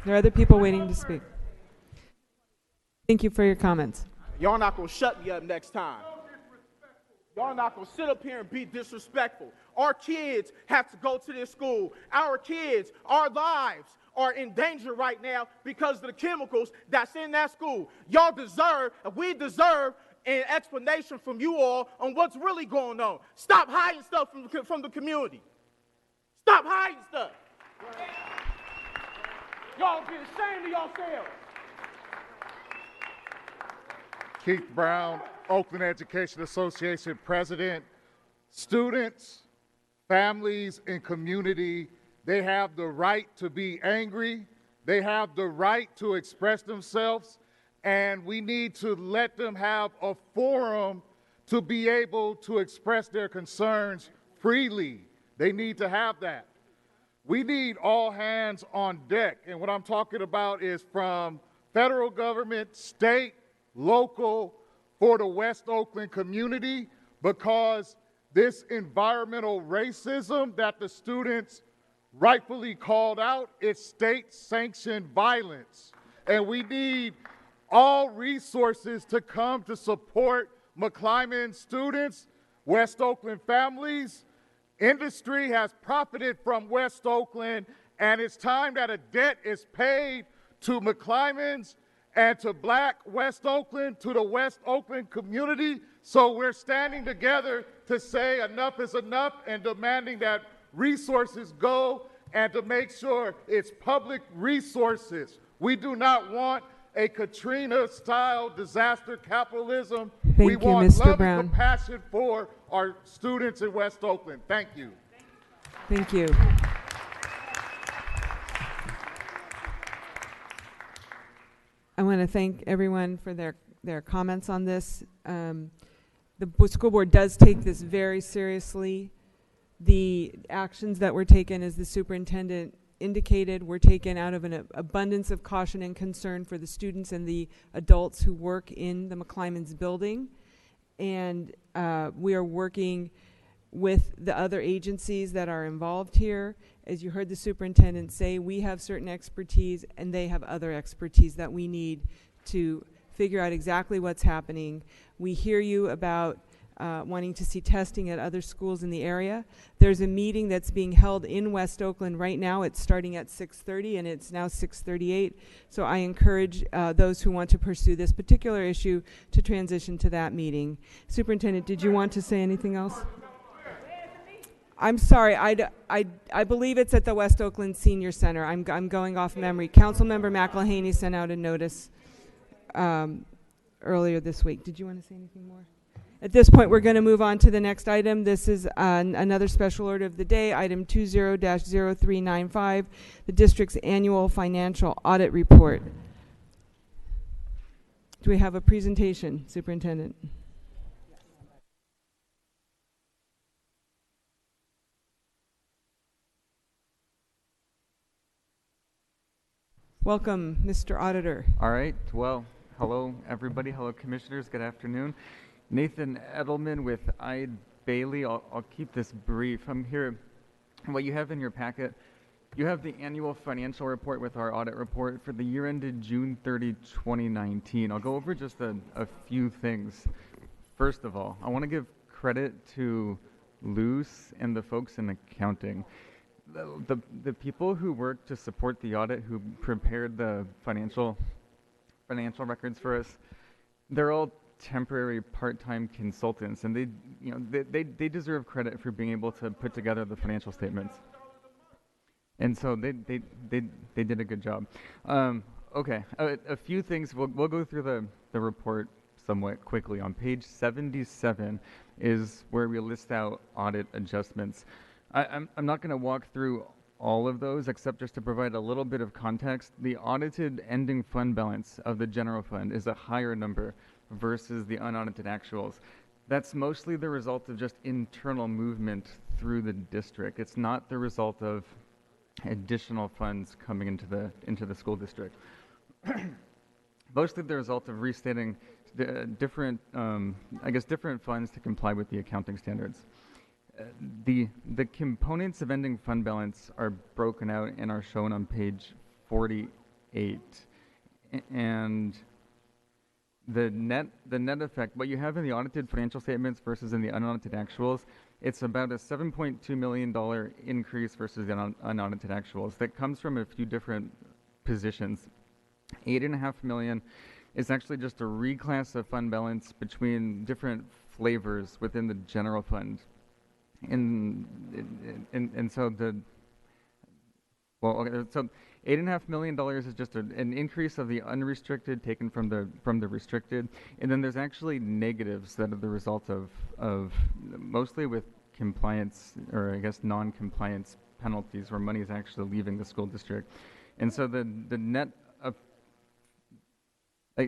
There are other people waiting to speak. Thank you for your comments. Y'all not going to shut me up next time. Y'all not going to sit up here and be disrespectful. Our kids have to go to this school. Our kids, our lives are in danger right now because of the chemicals that's in that school. Y'all deserve, we deserve an explanation from you all on what's really going on. Stop hiding stuff from the community. Stop hiding stuff. Y'all be ashamed of yourselves. Keith Brown, Oakland Education Association President. Students, families, and community, they have the right to be angry. They have the right to express themselves, and we need to let them have a forum to be able to express their concerns freely. They need to have that. We need all hands on deck. And what I'm talking about is from federal government, state, local, for the West Oakland community, because this environmental racism that the students rightfully called out is state-sanctioned violence. And we need all resources to come to support McClymonds students, West Oakland families. Industry has profited from West Oakland, and it's time that a debt is paid to McClymonds and to Black West Oakland, to the West Oakland community. So we're standing together to say enough is enough and demanding that resources go and to make sure it's public resources. We do not want a Katrina-style disaster capitalism. We Thank you, want Mr. love Brown. and compassion for our students in West Oakland. Thank you. Thank you. I want to thank everyone for their comments on this. The school board does take this very seriously. The actions that were taken, as the superintendent indicated, were taken out of an abundance of caution and concern for the students and the adults who work in the McClymonds building. And we are working with the other agencies that are involved here. As you heard the superintendent say, we have certain expertise and they have other expertise that we need to figure out exactly what's happening. We hear you about wanting to see testing at other schools in the area. There's a meeting that's being held in West Oakland right now. It's starting at 6:30 and it's now 6:38. So I encourage those who want to pursue this particular issue to transition to that meeting. Superintendent, did you want to say anything else? I'm sorry, I believe it's at the West Oakland Senior Center. I'm going off memory. Councilmember McElhaney sent out a notice earlier this week. Did you want to say anything more? At this point, we're going to move on to the next item. This is another special order of the day, item 20-0395, the district's annual financial audit report. Do we have a presentation, Superintendent? Welcome, Mr. Auditor. All right. Well, hello, everybody. Hello, commissioners. Good afternoon. Nathan Edelman with Ide Bailey. I'll keep this brief. I'm here. What you have in your packet, you have the annual financial report with our audit report for the year ended June 30, 2019. I'll go over just a few things. First of all, I want to give credit to Luce and the folks in accounting. The people who worked to support the audit, who prepared the financial records for us, they're all temporary part-time consultants, and they deserve credit for being able to put together the financial statements. And so they did a good job. Okay, a few things. We'll go through the report somewhat quickly. On page 77 is where we list out audit adjustments. I'm not going to walk through all of those, except just to provide a little bit of context. The audited ending fund balance of the general fund is a higher number versus the unaudited actuals. That's mostly the result of just internal movement through the district. It's not the result of additional funds coming into the school district. Mostly the result of restating the different funds to comply with the accounting standards. The components of ending fund balance are broken out and are shown on page 48. And the net effect, what you have in the audited financial statements versus in the unaudited actuals, it's about a $7.2 million increase versus the unaudited actuals. That comes from a few different positions. $8.5 million is actually just a reclass of fund balance between different flavors within the general fund. And so so $8.5 million is just an increase of the unrestricted taken from the restricted, and then there's actually negatives that are the result of mostly with compliance, or I guess non-compliance penalties, where money is actually leaving the school district. And so the net of, I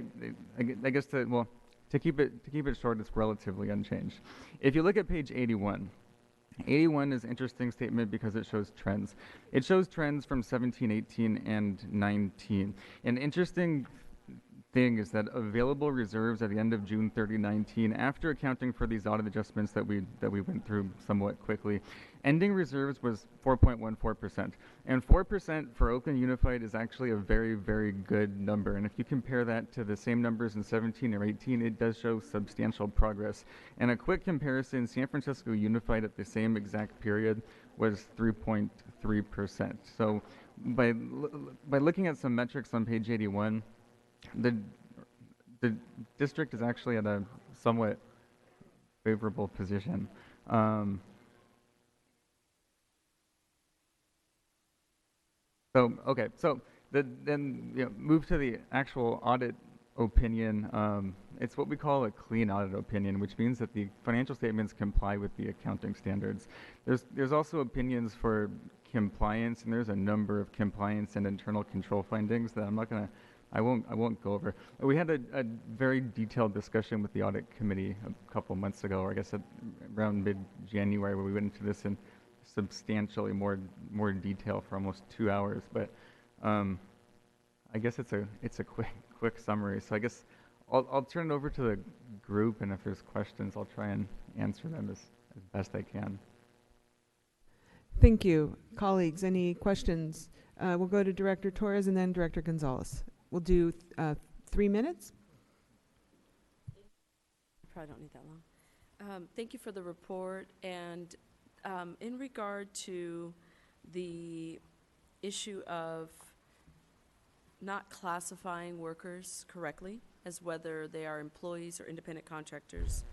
guess to keep it short, it's relatively unchanged. If you look at page 81, 81 is an interesting statement because it shows trends. It shows trends from 17, 18, and 19. An interesting thing is that available reserves at the end of June 30, 19, after accounting for these audit adjustments that we went through somewhat quickly, ending reserves was 4.14%. And 4% for Oakland Unified is actually a very, very good number. And if you compare that to the same numbers in 17 or 18, it does show substantial progress. And a quick comparison, San Francisco Unified at the same exact period was 3.3%. So by looking at some metrics on page 81, the district is actually at a somewhat favorable position. Then move to the actual audit opinion. It's what we call a clean audit opinion, which means that the financial statements comply with the accounting standards. There's also opinions for compliance, and there's a number of compliance and internal control findings that I won't go over. We had a very detailed discussion with the audit committee a couple months ago, or I guess around mid-January, where we went into this in substantially more detail for almost 2 hours. But I guess it's a quick summary. So I guess I'll turn it over to the group, and if there's questions, I'll try and answer them as best I can. Thank you. Colleagues, any questions? We'll go to Director Torres and then Director Gonzalez. We'll do 3 minutes. Probably don't need that long. Thank you for the report. And in regard to the issue of not classifying workers correctly as whether they are employees or independent contractors,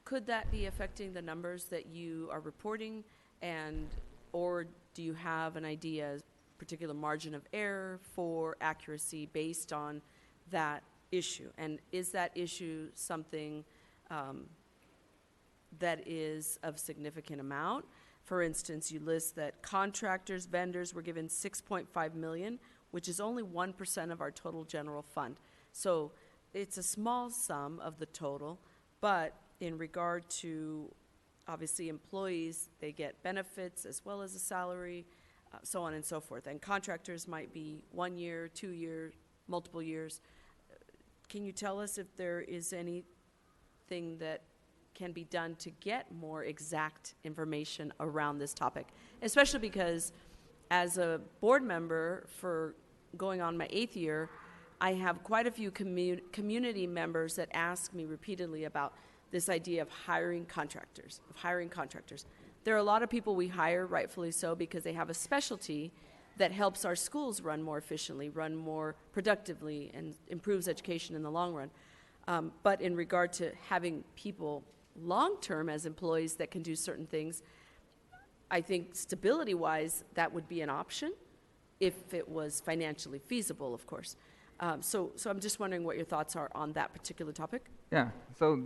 could that be affecting the numbers that you are reporting, or do you have an idea, particular margin of error for accuracy based on that issue? And is that issue something that is of significant amount? For instance, you list that contractors, vendors were given $6.5 million, which is only 1% of our total general fund. So it's a small sum of the total, but in regard to obviously employees, they get benefits as well as a salary, so on and so forth. And contractors might be 1 year, 2 years, multiple years. Can you tell us if there is anything that can be done to get more exact information around this topic? Especially because as a board member for going on my 8th year, I have quite a few community members that ask me repeatedly about this idea of hiring contractors. There are a lot of people we hire, rightfully so, because they have a specialty that helps our schools run more efficiently, run more productively, and improves education in the long run. But in regard to having people long-term as employees that can do certain things, I think stability-wise, that would be an option if it was financially feasible, of course. So I'm just wondering what your thoughts are on that particular topic. Yeah, so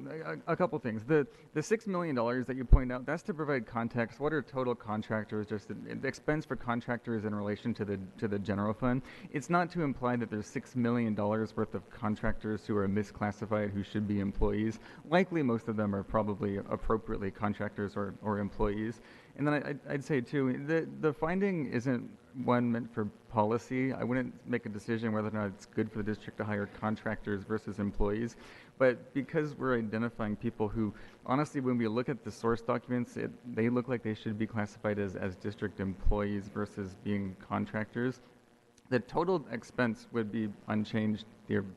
a couple things. The $6 million that you point out, that's to provide context. What are total contractors, just the expense for contractors in relation to the general fund? It's not to imply that there's $6 million worth of contractors who are misclassified who should be employees. Likely most of them are probably appropriately contractors or employees. And then I'd say too, the finding isn't one meant for policy. I wouldn't make a decision whether or not it's good for the district to hire contractors versus employees. But because we're identifying people who, honestly, when we look at the source documents, they look like they should be classified as district employees versus being contractors. The total expense would be unchanged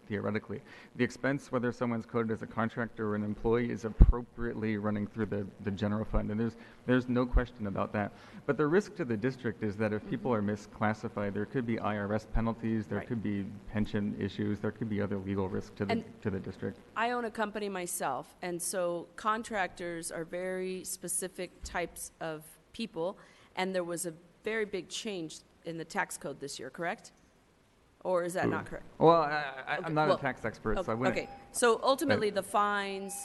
theoretically. The expense, whether someone's coded as a contractor or an employee, is appropriately running through the general fund, and there's no question about that. But the risk to the district is that if people are misclassified, there could be IRS penalties, there could be pension issues, there could be other legal risk to the district. I own a company myself, and so contractors are very specific types of people, and there was a very big change in the tax code this year, correct? Or is that not correct? Well, I'm not a tax expert, so I wouldn't. Okay, so ultimately the fines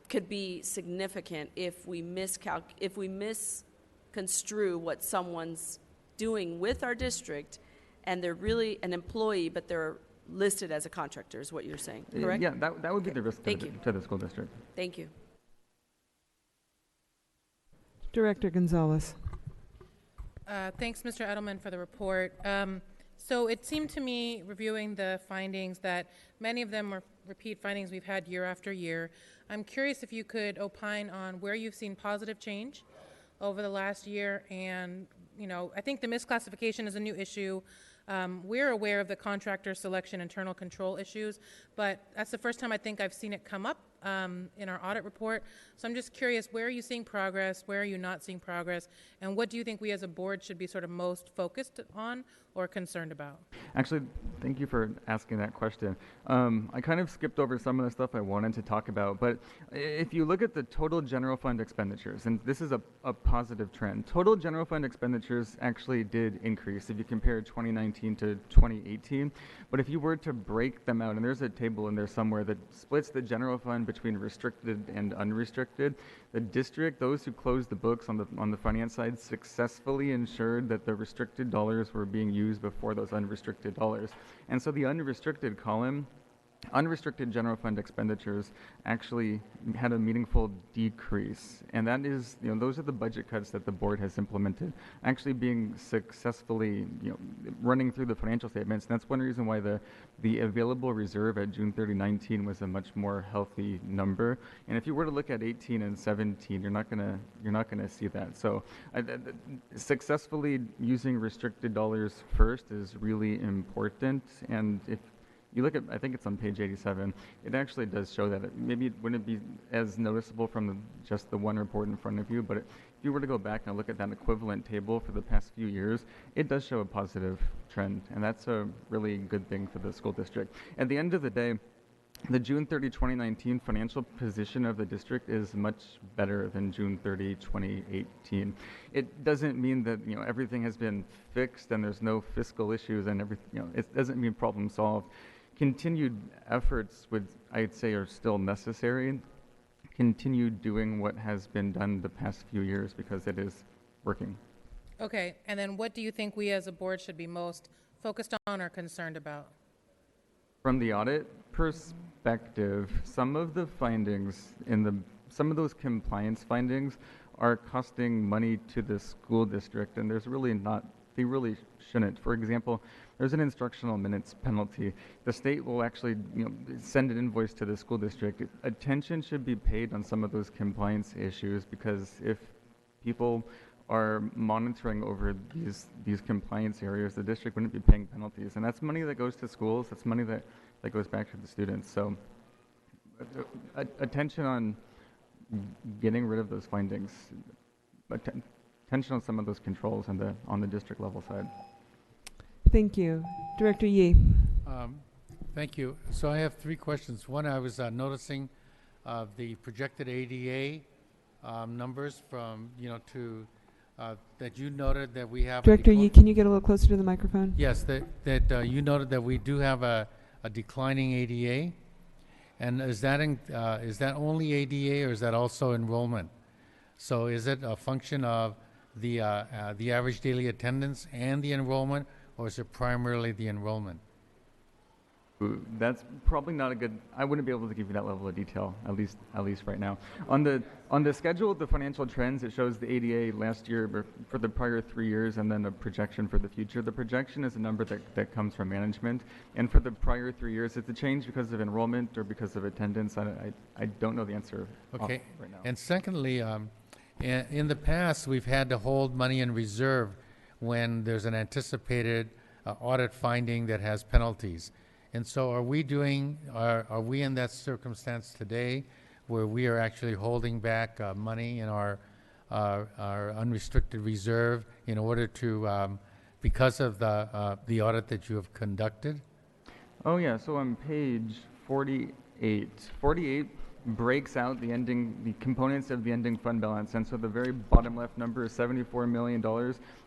could be significant if we misconstrue what someone's doing with our district, and they're really an employee, but they're listed as a contractor, is what you're saying, correct? Yeah, that would be the risk Thank you. to the school district. Thank you. Director Gonzalez. Thanks, Mr. Edelman, for the report. So it seemed to me, reviewing the findings, that many of them were repeat findings we've had year after year. I'm curious if you could opine on where you've seen positive change over the last year. And, you know, I think the misclassification is a new issue. We're aware of the contractor selection internal control issues, but that's the first time I think I've seen it come up in our audit report. So I'm just curious, where are you seeing progress? Where are you not seeing progress? And what do you think we as a board should be sort of most focused on or concerned about? Actually, thank you for asking that question. I kind of skipped over some of the stuff I wanted to talk about, but if you look at the total general fund expenditures, and this is a positive trend, total general fund expenditures actually did increase if you compare 2019 to 2018. But if you were to break them out, and there's a table in there somewhere that splits the general fund between restricted and unrestricted, the district, those who closed the books on the finance side, successfully ensured that the restricted dollars were being used before those unrestricted dollars. And so the unrestricted column, unrestricted general fund expenditures actually had a meaningful decrease. And that is, you know, those are the budget cuts that the board has implemented, actually being successfully, you know, running through the financial statements. And that's one reason why the available reserve at June 30, 19 was a much more healthy number. And if you were to look at 18 and 17, you're not gonna see that. So successfully using restricted dollars first is really important. And if you look at, I think it's on page 87, it actually does show that. Maybe it wouldn't be as noticeable from just the one report in front of you, but if you were to go back and look at that equivalent table for the past few years, it does show a positive trend, and that's a really good thing for the school district. At the end of the day, the June 30, 2019 financial position of the district is much better than June 30, 2018. It doesn't mean that, you know, everything has been fixed and there's no fiscal issues and everything, you know, it doesn't mean problem solved. Continued efforts I'd say are still necessary. Continue doing what has been done the past few years because it is working. Okay, and then what do you think we as a board should be most focused on or concerned about? From the audit perspective, some of the findings some of those compliance findings are costing money to the school district, and they really shouldn't. For example, there's an instructional minutes penalty. The state will actually, you know, send an invoice to the school district. Attention should be paid on some of those compliance issues, because if people are monitoring over these compliance areas, the district wouldn't be paying penalties. And that's money that goes to schools, that's money that goes back to the students. So attention on getting rid of those findings. Attention on some of those controls on the district level side. Thank you. Director Yee. Thank you. So I have three questions. One, I was noticing the projected ADA numbers from, you know, to that you noted that we have. Director Yee, can you get a little closer to the microphone? Yes, that you noted that we do have a declining ADA, and is that only ADA or is that also enrollment? So is it a function of the average daily attendance and the enrollment, or is it primarily the enrollment? That's probably not a good. I wouldn't be able to give you that level of detail, at least right now. On the schedule of the financial trends, it shows the ADA last year for the prior 3 years, and then a projection for the future. The projection is a number that comes from management, and for the prior 3 years, it's a change because of enrollment or because of attendance. I don't know the answer Okay. right now. And secondly, in the past, we've had to hold money in reserve when there's an anticipated audit finding that has penalties. And so are we in that circumstance today where we are actually holding back money in our unrestricted reserve in order to, because of the audit that you have conducted? Oh yeah, so on page 48, 48 breaks out the components of the ending fund balance. And so the very bottom left number is $74 million.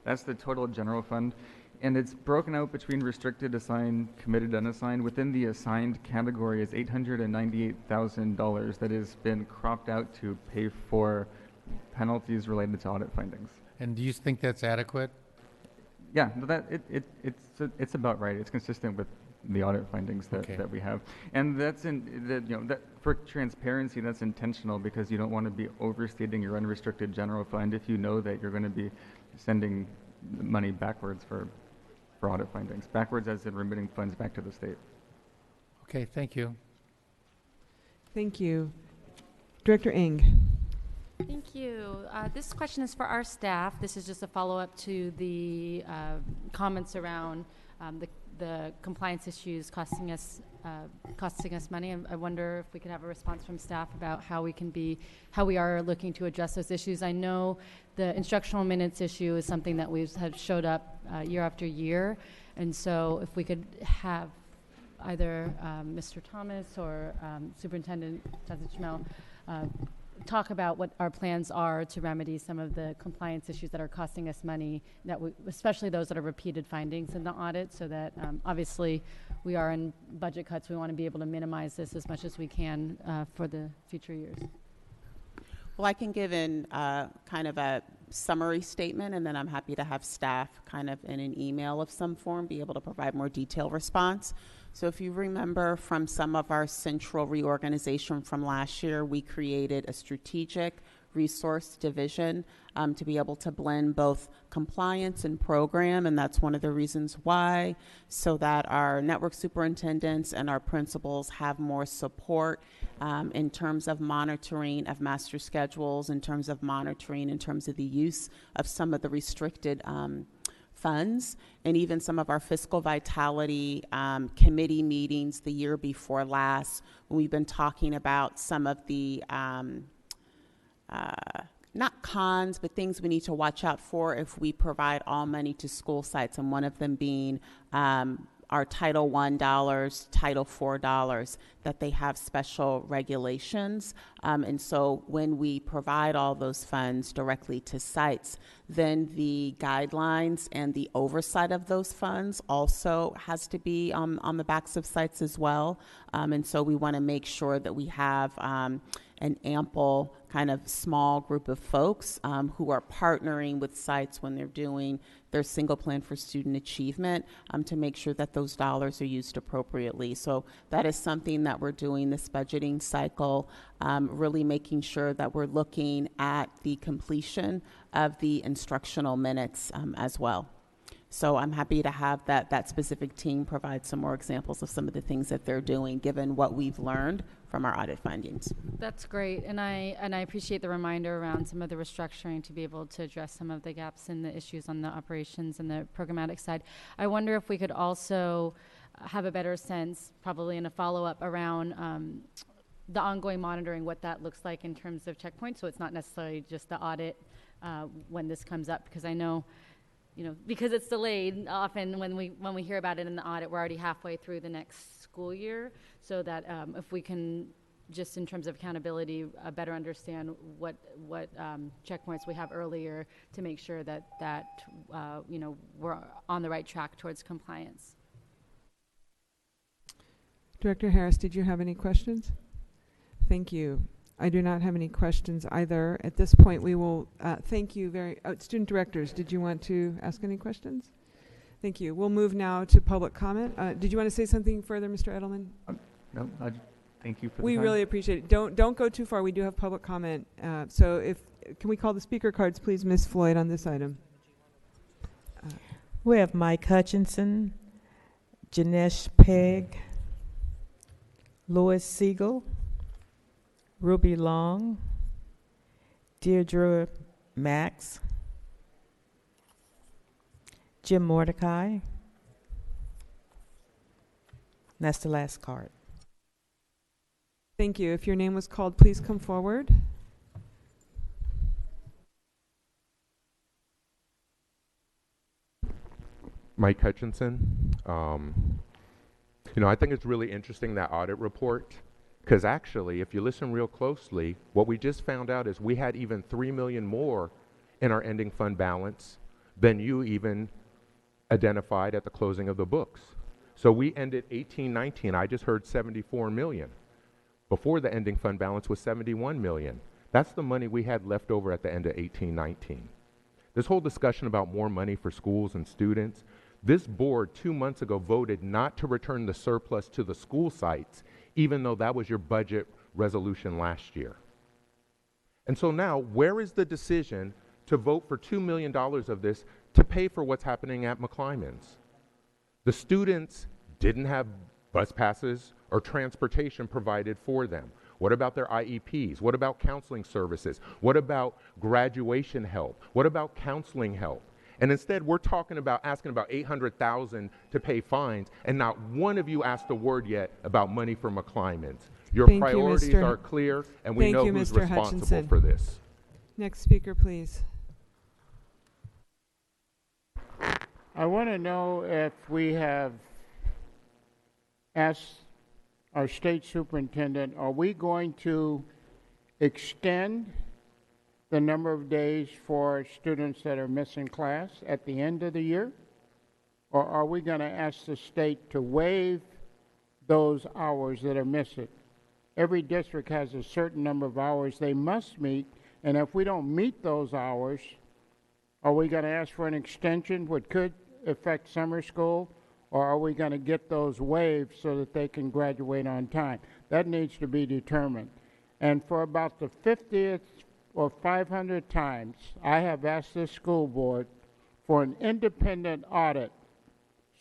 That's the total general fund. And it's broken out between restricted, assigned, committed, unassigned. Within the assigned category is $898,000 that has been cropped out to pay for penalties related to audit findings. And do you think that's adequate? Yeah, it's about right. It's consistent the audit findings that, Okay. that we have. And that's that for transparency, that's intentional because you don't want to be overstating your unrestricted general fund if you know that you're going to be sending money backwards for audit findings. Backwards as in remitting funds back to the state. Okay, thank you. Thank you. Director Ng. Thank you. This question is for our staff. This is just a follow-up to the comments around the compliance issues costing us money. I wonder if we could have a response from staff about how we are looking to address those issues. I know the instructional minutes issue is something that we've had showed up year after year, and so if we could have either Mr. Thomas or Superintendent Jamel talk about what our plans are to remedy some of the compliance issues that are costing us money, especially those that are repeated findings in the audit, so that obviously we are in budget cuts. We want to be able to minimize this as much as we can for the future years. Well, I can give in kind of a summary statement, and then I'm happy to have staff kind of in an email of some form be able to provide more detailed response. So if you remember from some of our central reorganization from last year, we created a strategic resource division to be able to blend both compliance and program, and that's one of the reasons why, so that our network superintendents and our principals have more support in terms of monitoring of master schedules, in terms of monitoring, in terms of the use of some of the restricted funds, and even some of our fiscal vitality committee meetings the year before last, when we've been talking about some of the not cons, but things we need to watch out for if we provide all money to school sites, and one of them being our Title I dollars, Title IV dollars, that they have special regulations. And so when we provide all those funds directly to sites, then the guidelines and the oversight of those funds also has to be on the backs of sites as well. And so we want to make sure that we have an ample kind of small group of folks who are partnering with sites when they're doing their single plan for student achievement to make sure that those dollars are used appropriately. So that is something that we're doing this budgeting cycle, really making sure that we're looking at the completion of the instructional minutes as well. So I'm happy to have that specific team provide some more examples of some of the things that they're doing, given what we've learned from our audit findings. That's great, and I appreciate the reminder around some of the restructuring to be able to address some of the gaps and the issues on the operations and the programmatic side. I wonder if we could also have a better sense, probably in a follow-up, around the ongoing monitoring, what that looks like in terms of checkpoints. So it's not necessarily just the audit when this comes up, because I know, because it's delayed, often when we hear about it in the audit, we're already halfway through the next school year, so that if we can, just in terms of accountability, better understand what checkpoints we have earlier to make sure that we're on the right track towards compliance. Director Harris, did you have any questions? Thank you. I do not have any questions either. At this point, we will thank you student directors, did you want to ask any questions? Thank you. We'll move now to public comment. Did you want to say something further, Mr. Edelman? No, thank you for the We time. really appreciate it. Don't go too far. We do have public comment. So can we call the speaker cards, please, Ms. Floyd, on this item? We have Mike Hutchinson, Janesh Pegg, Lois Siegel, Ruby Long, Deirdre Max, Jim Mordecai. That's the last card. Thank you. If your name was called, please come forward. Mike Hutchinson. I think it's really interesting, that audit report, because actually, if you listen real closely, what we just found out is we had even $3 million more in our ending fund balance than you even identified at the closing of the books. So we ended 18-19. I just heard $74 million. Before, the ending fund balance was $71 million. That's the money we had left over at the end of 18-19. This whole discussion about more money for schools and students, This board 2 months ago voted not to return the surplus to the school sites, even though that was your budget resolution last year. And so now, where is the decision to vote for $2 million of this to pay for what's happening at McClymonds? The students didn't have bus passes or transportation provided for them. What about their IEPs? What about counseling services? What about graduation help? What about counseling help? And instead, we're talking about asking about $800,000 to pay fines, and not one of you asked a word yet about money for McClymonds. Your Thank you, priorities Mr. are clear, and we Thank know you, who's Mr. responsible Hutchinson. for this. Next speaker, please. I want to know if we have asked our state superintendent, are we going to extend the number of days for students that are missing class at the end of the year? Or are we going to ask the state to waive those hours that are missing? Every district has a certain number of hours they must meet, and if we don't meet those hours, are we going to ask for an extension, which could affect summer school, or are we going to get those waived so that they can graduate on time? That needs to be determined. And for about the 50th or 500 times, I have asked this school board for an independent audit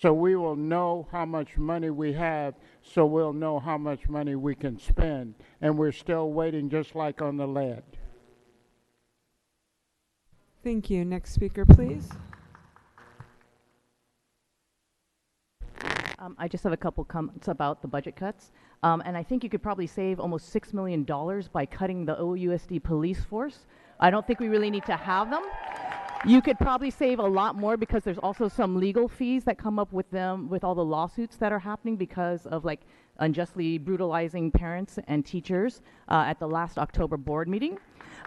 so we will know how much money we have, so we'll know how much money we can spend. And we're still waiting, just like on the lead. Thank you. Next speaker, please. I just have a couple comments about the budget cuts. And I think you could probably save almost $6 million by cutting the OUSD police force. I don't think we really need to have them. You could probably save a lot more because there's also some legal fees that come up with them, with all the lawsuits that are happening because of like unjustly brutalizing parents and teachers at the last October board meeting.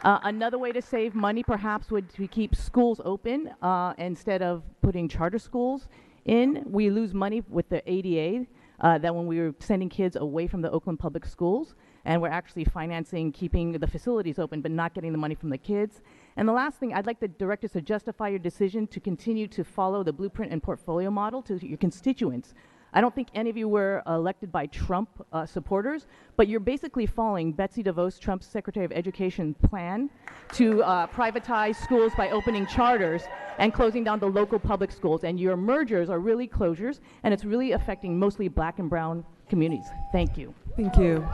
Another way to save money perhaps would be keep schools open instead of putting charter schools in. We lose money with the ADA that when we were sending kids away from the Oakland public schools, and we're actually financing keeping the facilities open but not getting the money from the kids. And the last thing, I'd like the directors to justify your decision to continue to follow the blueprint and portfolio model to your constituents. I don't think any of you were elected by Trump supporters, but you're basically following Betsy DeVos, Trump's Secretary of Education plan to privatize schools by opening charters and closing down the local public schools. And your mergers are really closures, and it's really affecting mostly black and brown communities. Thank you. Thank you.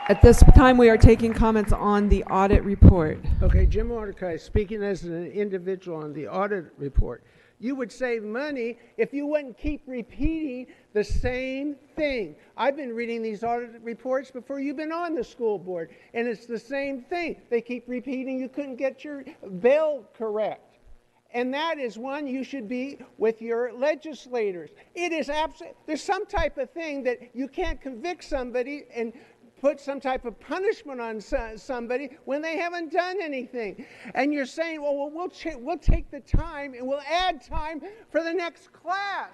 At this time, we are taking comments on the audit report. Okay, Jim Mordecai, speaking as an individual on the audit report. You would save money if you wouldn't keep repeating the same thing. I've been reading these audit reports before you've been on the school board, and it's the same thing. They keep repeating you couldn't get your bill correct. And that is one you should be with your legislators. It is there's some type of thing that you can't convict somebody and put some type of punishment on somebody when they haven't done anything. And you're saying, well, we'll take the time and we'll add time for the next class.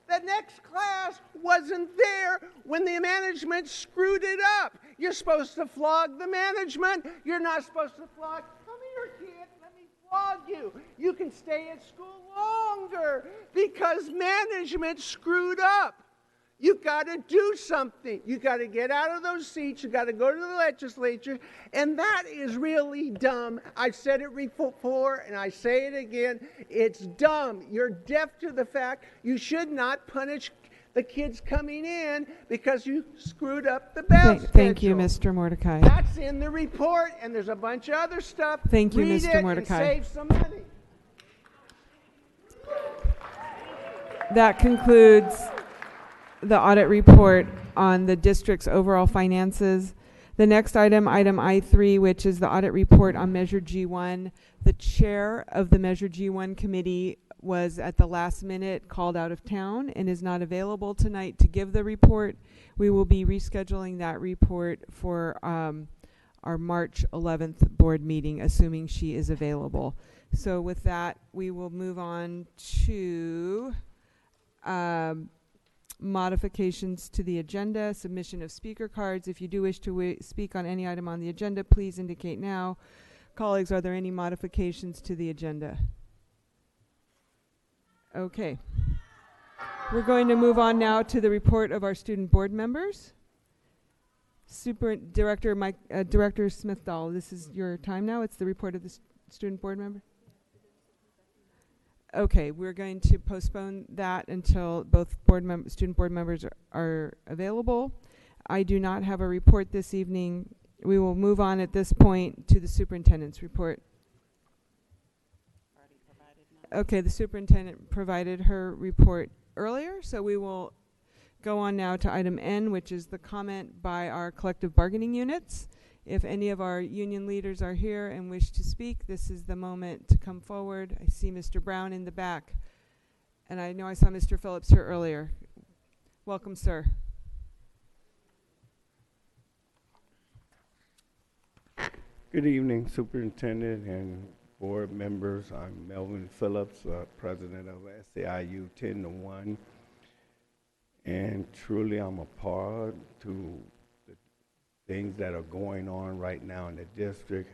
The next class wasn't there when the management screwed it up. You're supposed to flog the management. You're not supposed to flog. Come here, kid. Let me flog you. You can stay at school longer because management screwed up. You've got to do something. You've got to get out of those seats. You've got to go to the legislature. And that is really dumb. I've said it before, and I say it again. It's dumb. You're deaf to the fact you should not punish the kids coming in because you screwed up the bell schedule. Thank you, Mr. Mordecai. That's in the report, and there's a bunch of other stuff. Thank you, Read Mr. it Mordecai. And save some money. That concludes the audit report on the district's overall finances. The next item, item I3, which is the audit report on Measure G1. The chair of the Measure G1 committee was at the last minute called out of town and is not available tonight to give the report. We will be rescheduling that report for our March 11th board meeting, assuming she is available. So with that, we will move on to modifications to the agenda, submission of speaker cards. If you do wish to speak on any item on the agenda, please indicate now. Colleagues, are there any modifications to the agenda? Okay. We're going to move on now to the report of our student board members. Director Smith-Dahl, this is your time now. It's the report of the student board member. Okay, we're going to postpone that until both student board members are available. I do not have a report this evening. We will move on at this point to the superintendent's report. Okay, the superintendent provided her report earlier, so we will go on now to item N, which is the comment by our collective bargaining units. If any of our union leaders are here and wish to speak, this is the moment to come forward. I see Mr. Brown in the back, and I know I saw Mr. Phillips here earlier. Welcome, sir. Good evening, Superintendent and board members. I'm Melvin Phillips, President of SAIU 10-1. And truly, I'm appalled to the things that are going on right now in the district.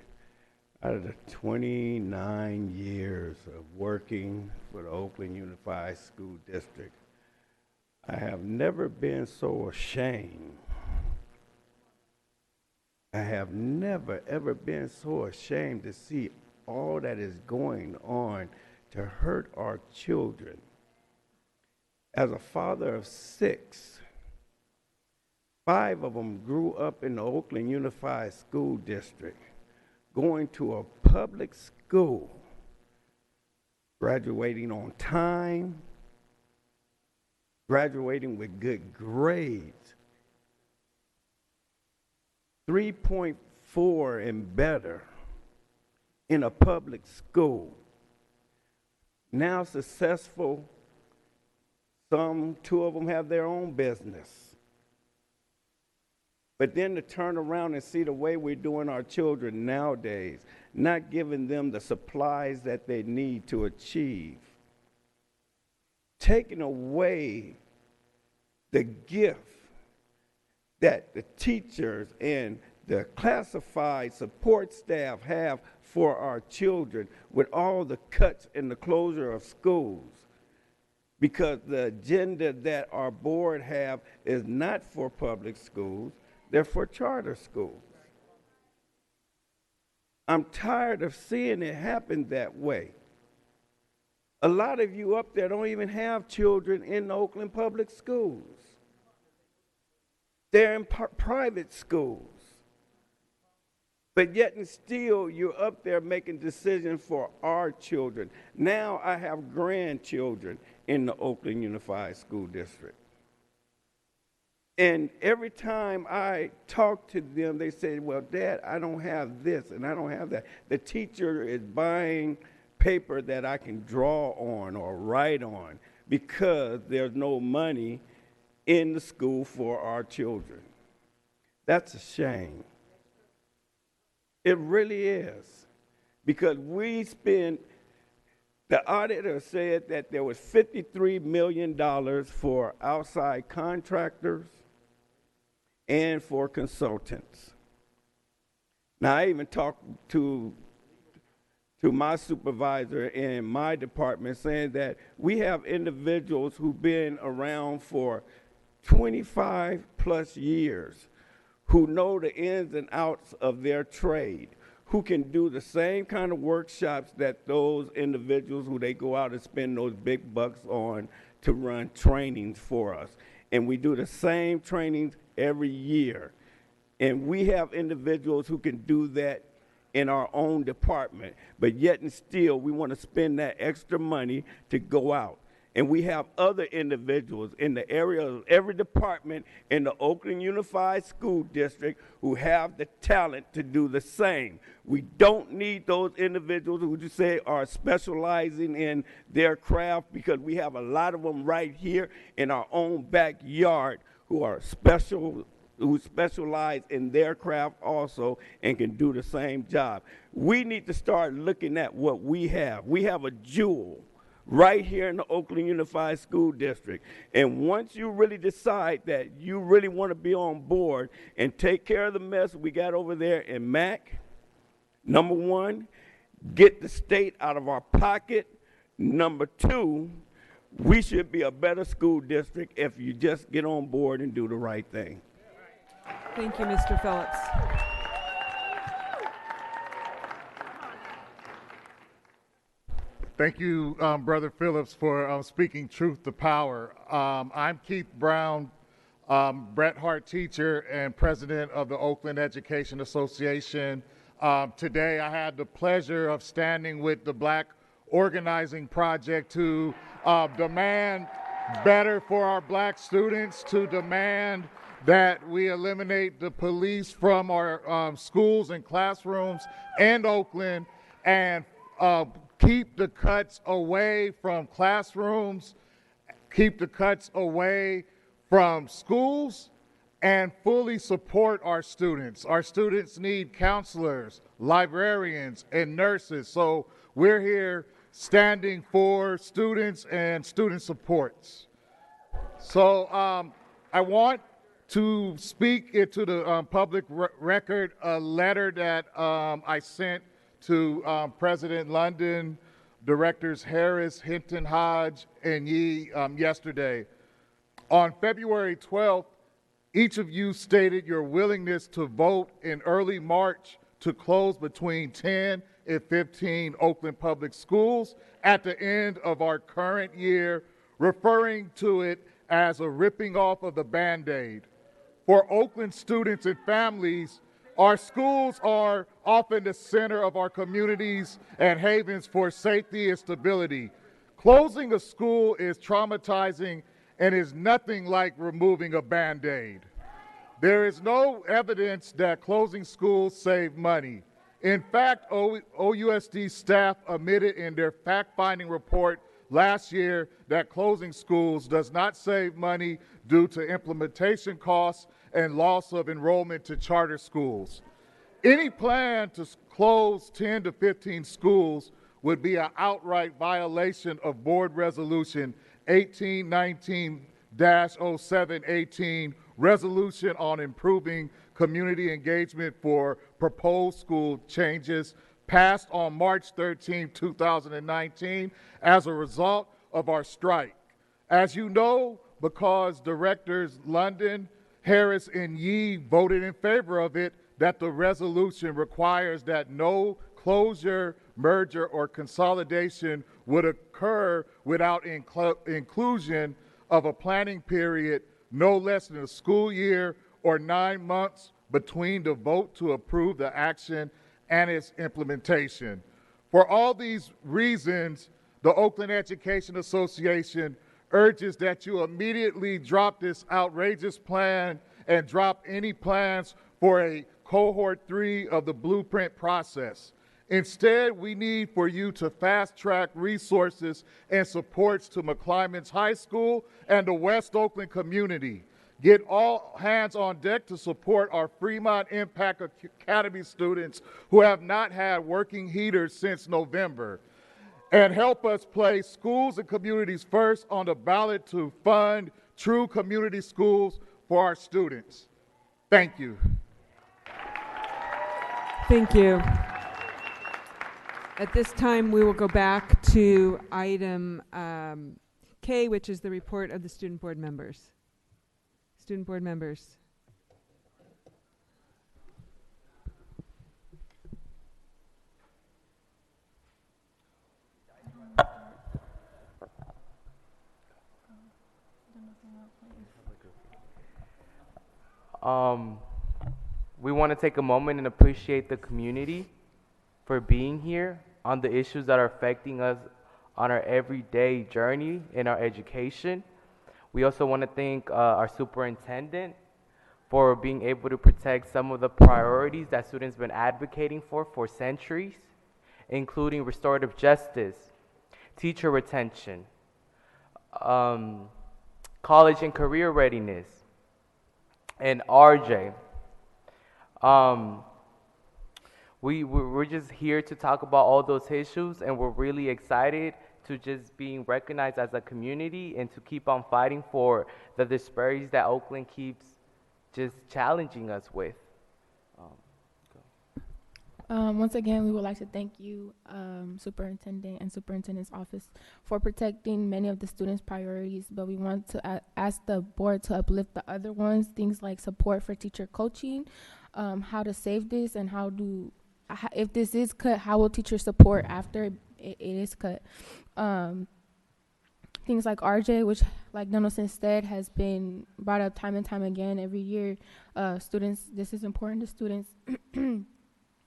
Out of the 29 years of working for the Oakland Unified School District, I have never been so ashamed. I have never, ever been so ashamed to see all that is going on to hurt our children. As a father of 6, 5 of them grew up in the Oakland Unified School District, going to a public school, graduating on time, graduating with good grades, 3.4 and better in a public school. Now successful. Two of them have their own business. But then to turn around and see the way we're doing our children nowadays, not giving them the supplies that they need to achieve, taking away the gift that the teachers and the classified support staff have for our children with all the cuts and the closure of schools. Because the agenda that our board have is not for public schools, they're for charter schools. I'm tired of seeing it happen that way. A lot of you up there don't even have children in the Oakland public schools. They're in private schools. But yet and still, you're up there making decisions for our children. Now I have grandchildren in the Oakland Unified School District. And every time I talk to them, they say, well, Dad, I don't have this and I don't have that. The teacher is buying paper that I can draw on or write on because there's no money in the school for our children. That's a shame. It really is. Because we spend, the auditor said that there was $53 million for outside contractors and for consultants. Now, I even talked to my supervisor in my department saying that we have individuals who've been around for 25 plus years who know the ins and outs of their trade, who can do the same kind of workshops that those individuals who they go out and spend those big bucks on to run trainings for us. And we do the same trainings every year. And we have individuals who can do that in our own department, but yet and still we want to spend that extra money to go out. And we have other individuals in the area of every department in the Oakland Unified School District who have the talent to do the same. We don't need those individuals who just say are specializing in their craft, because we have a lot of them right here in our own backyard who are who specialize in their craft also and can do the same job. We need to start looking at what we have. We have a jewel right here in the Oakland Unified School District. And once you really decide that you really want to be on board and take care of the mess we got over there in Mac, number one, get the state out of our pocket. Number two, We should be a better school district if you just get on board and do the right thing. Thank you, Mr. Phillips. Thank you, Brother Phillips, for speaking truth to power. I'm Keith Brown, Bret Hart teacher and president of the Oakland Education Association. Today I had the pleasure of standing with the Black Organizing Project to demand better for our black students, to demand that we eliminate the police from our schools and classrooms in Oakland, and keep the cuts away from classrooms, keep the cuts away from schools, and fully support our students. Our students need counselors, librarians, and nurses. So we're here standing for students and student supports. So I want to speak into the public record a letter that I sent to President London, Directors Harris, Hinton Hodge, and Yee yesterday. On February 12th, each of you stated your willingness to vote in early March to close between 10 and 15 Oakland public schools at the end of our current year, referring to it as a ripping off of the Band-Aid. For Oakland students and families, our schools are often the center of our communities and havens for safety and stability. Closing a school is traumatizing and is nothing like removing a Band-Aid. There is no evidence that closing schools save money. In fact, OUSD staff admitted in their fact-finding report last year that closing schools does not save money due to implementation costs and loss of enrollment to charter schools. Any plan to close 10 to 15 schools would be an outright violation of Board Resolution 1819-0718, Resolution on Improving Community Engagement for Proposed School Changes, passed on March 13, 2019, as a result of our strike. As you know, because Directors London, Harris, and Yee voted in favor of it, that the resolution requires that no closure, merger, or consolidation would occur without inclusion of a planning period no less than a school year or 9 months between the vote to approve the action and its implementation. For all these reasons, the Oakland Education Association urges that you immediately drop this outrageous plan and drop any plans for a cohort 3 of the blueprint process. Instead, we need for you to fast-track resources and supports to McClymonds High School and the West Oakland community. Get all hands on deck to support our Fremont Impact Academy students who have not had working heaters since November. And help us place schools and communities first on the ballot to fund true community schools for our students. Thank you. Thank you. At this time, we will go back to item K, which is the report of the student board members. Student board members. We want to take a moment and appreciate the community for being here on the issues that are affecting us on our everyday journey in our education. We also want to thank our superintendent for being able to protect some of the priorities that students have been advocating for centuries, including restorative justice, teacher retention, college and career readiness, and RJ. We're just here to talk about all those issues, and we're really excited to just being recognized as a community and to keep on fighting for the disparities that Oakland keeps just challenging us with. Once again, we would like to thank you, Superintendent and Superintendent's Office, for protecting many of the students' priorities, but we want to ask the board to uplift the other ones, things like support for teacher coaching, how to save this, and if this is cut, how will teachers support after it is cut. Things like RJ, which, like Donaldson said, has been brought up time and time again every year. Students, this is important to students.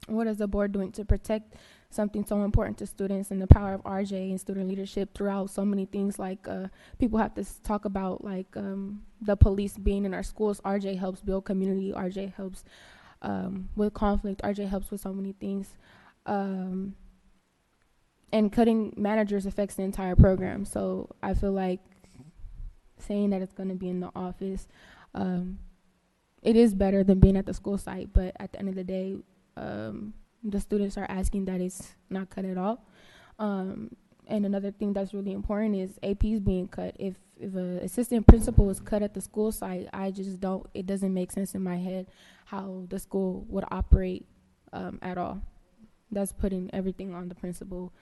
What is the board doing to protect something so important to students, and the power of RJ and student leadership throughout so many things? Like people have to talk about like the police being in our schools. RJ helps build community. RJ helps with conflict. RJ helps with so many things. And cutting managers affects the entire program. So I feel like saying that it's going to be in the office, it is better than being at the school site. But at the end of the day, the students are asking that it's not cut at all. And another thing that's really important is APs being cut. If an assistant principal is cut at the school site, it doesn't make sense in my head how the school would operate at all. That's putting everything on the principal.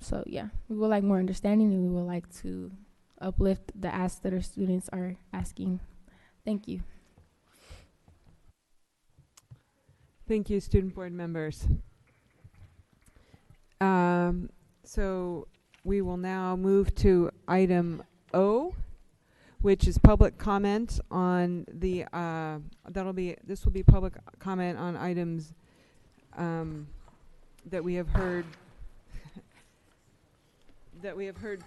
So yeah, we would like more understanding, and we would like to uplift the asks that our students are asking. Thank you. Thank you, student board members. So we will now move to item O, which is public comment on the, this will be public comment on items that we have heard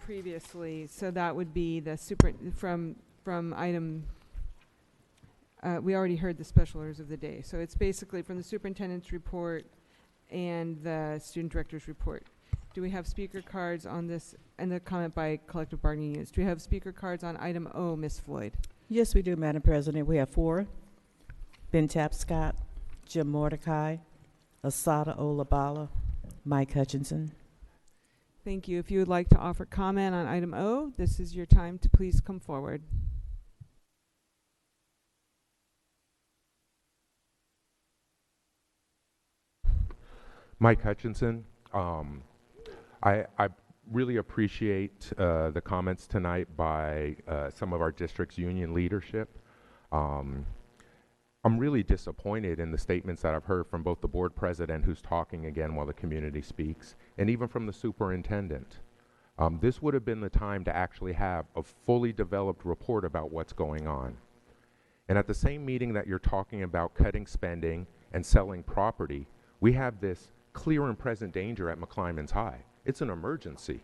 previously. So that would be the from item, we already heard the special orders of the day. So it's basically from the superintendent's report and the student director's report. Do we have speaker cards on this, and the comment by collective bargaining units? Do we have speaker cards on item O, Ms. Floyd? Yes, we do, Madam President. We have 4. Ben Tapscott, Jim Mordecai, Asada Olabala, Mike Hutchinson. Thank you. If you would like to offer comment on item O, this is your time to please come forward. Mike Hutchinson. I really appreciate the comments tonight by some of our district's union leadership. I'm really disappointed in the statements that I've heard from both the board president, who's talking again while the community speaks, and even from the superintendent. This would have been the time to actually have a fully developed report about what's going on. And at the same meeting that you're talking about cutting spending and selling property, we have this clear and present danger at McClymonds High. It's an emergency.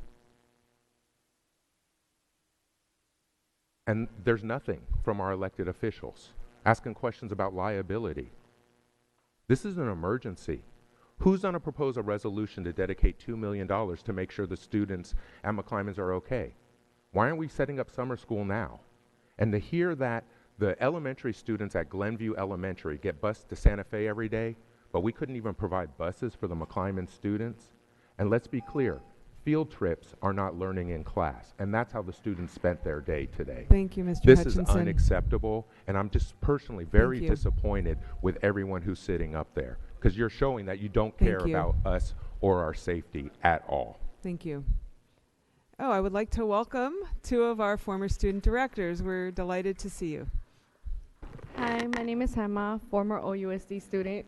And there's nothing from our elected officials asking questions about liability. This is an emergency. Who's going to propose a resolution to dedicate $2 million to make sure the students at McClymonds are okay? Why aren't we setting up summer school now? And to hear that the elementary students at Glenview Elementary get bused to Santa Fe every day, but we couldn't even provide buses for the McClymonds students. And let's be clear, field trips are not learning in class, and that's how the students spent their day today. Thank you, Mr. This Hutchinson. is unacceptable, and I'm just personally very disappointed with everyone who's sitting up there, because you're showing that you don't care about us or our safety at all. Thank you. Oh, I would like to welcome 2 of our former student directors. We're delighted to see you. Hi, my name is Hema, former OUSD student.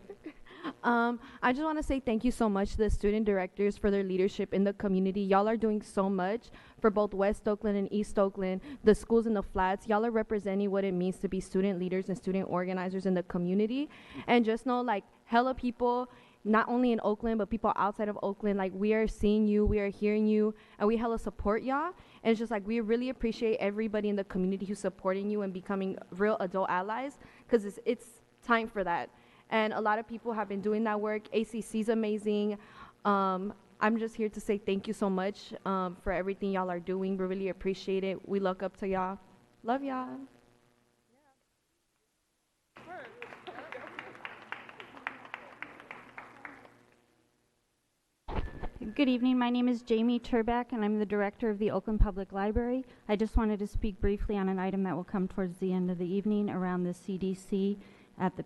I just want to say thank you so much to the student directors for their leadership in the community. Y'all are doing so much for both West Oakland and East Oakland, the schools in the flats. Y'all are representing what it means to be student leaders and student organizers in the community. And just know, like, hella people, not only in Oakland, but people outside of Oakland, like, we are seeing you, we are hearing you, and we hella support y'all. And it's just like, we really appreciate everybody in the community who's supporting you and becoming real adult allies, because it's time for that. And a lot of people have been doing that work. ACC's amazing. I'm just here to say thank you so much for everything y'all are doing. We really appreciate it. We look up to y'all. Love y'all. Good evening. My name is Jamie Turback, and I'm the director of the Oakland Public Library. I just wanted to speak briefly on an item that will come towards the end of the evening around the CDC at the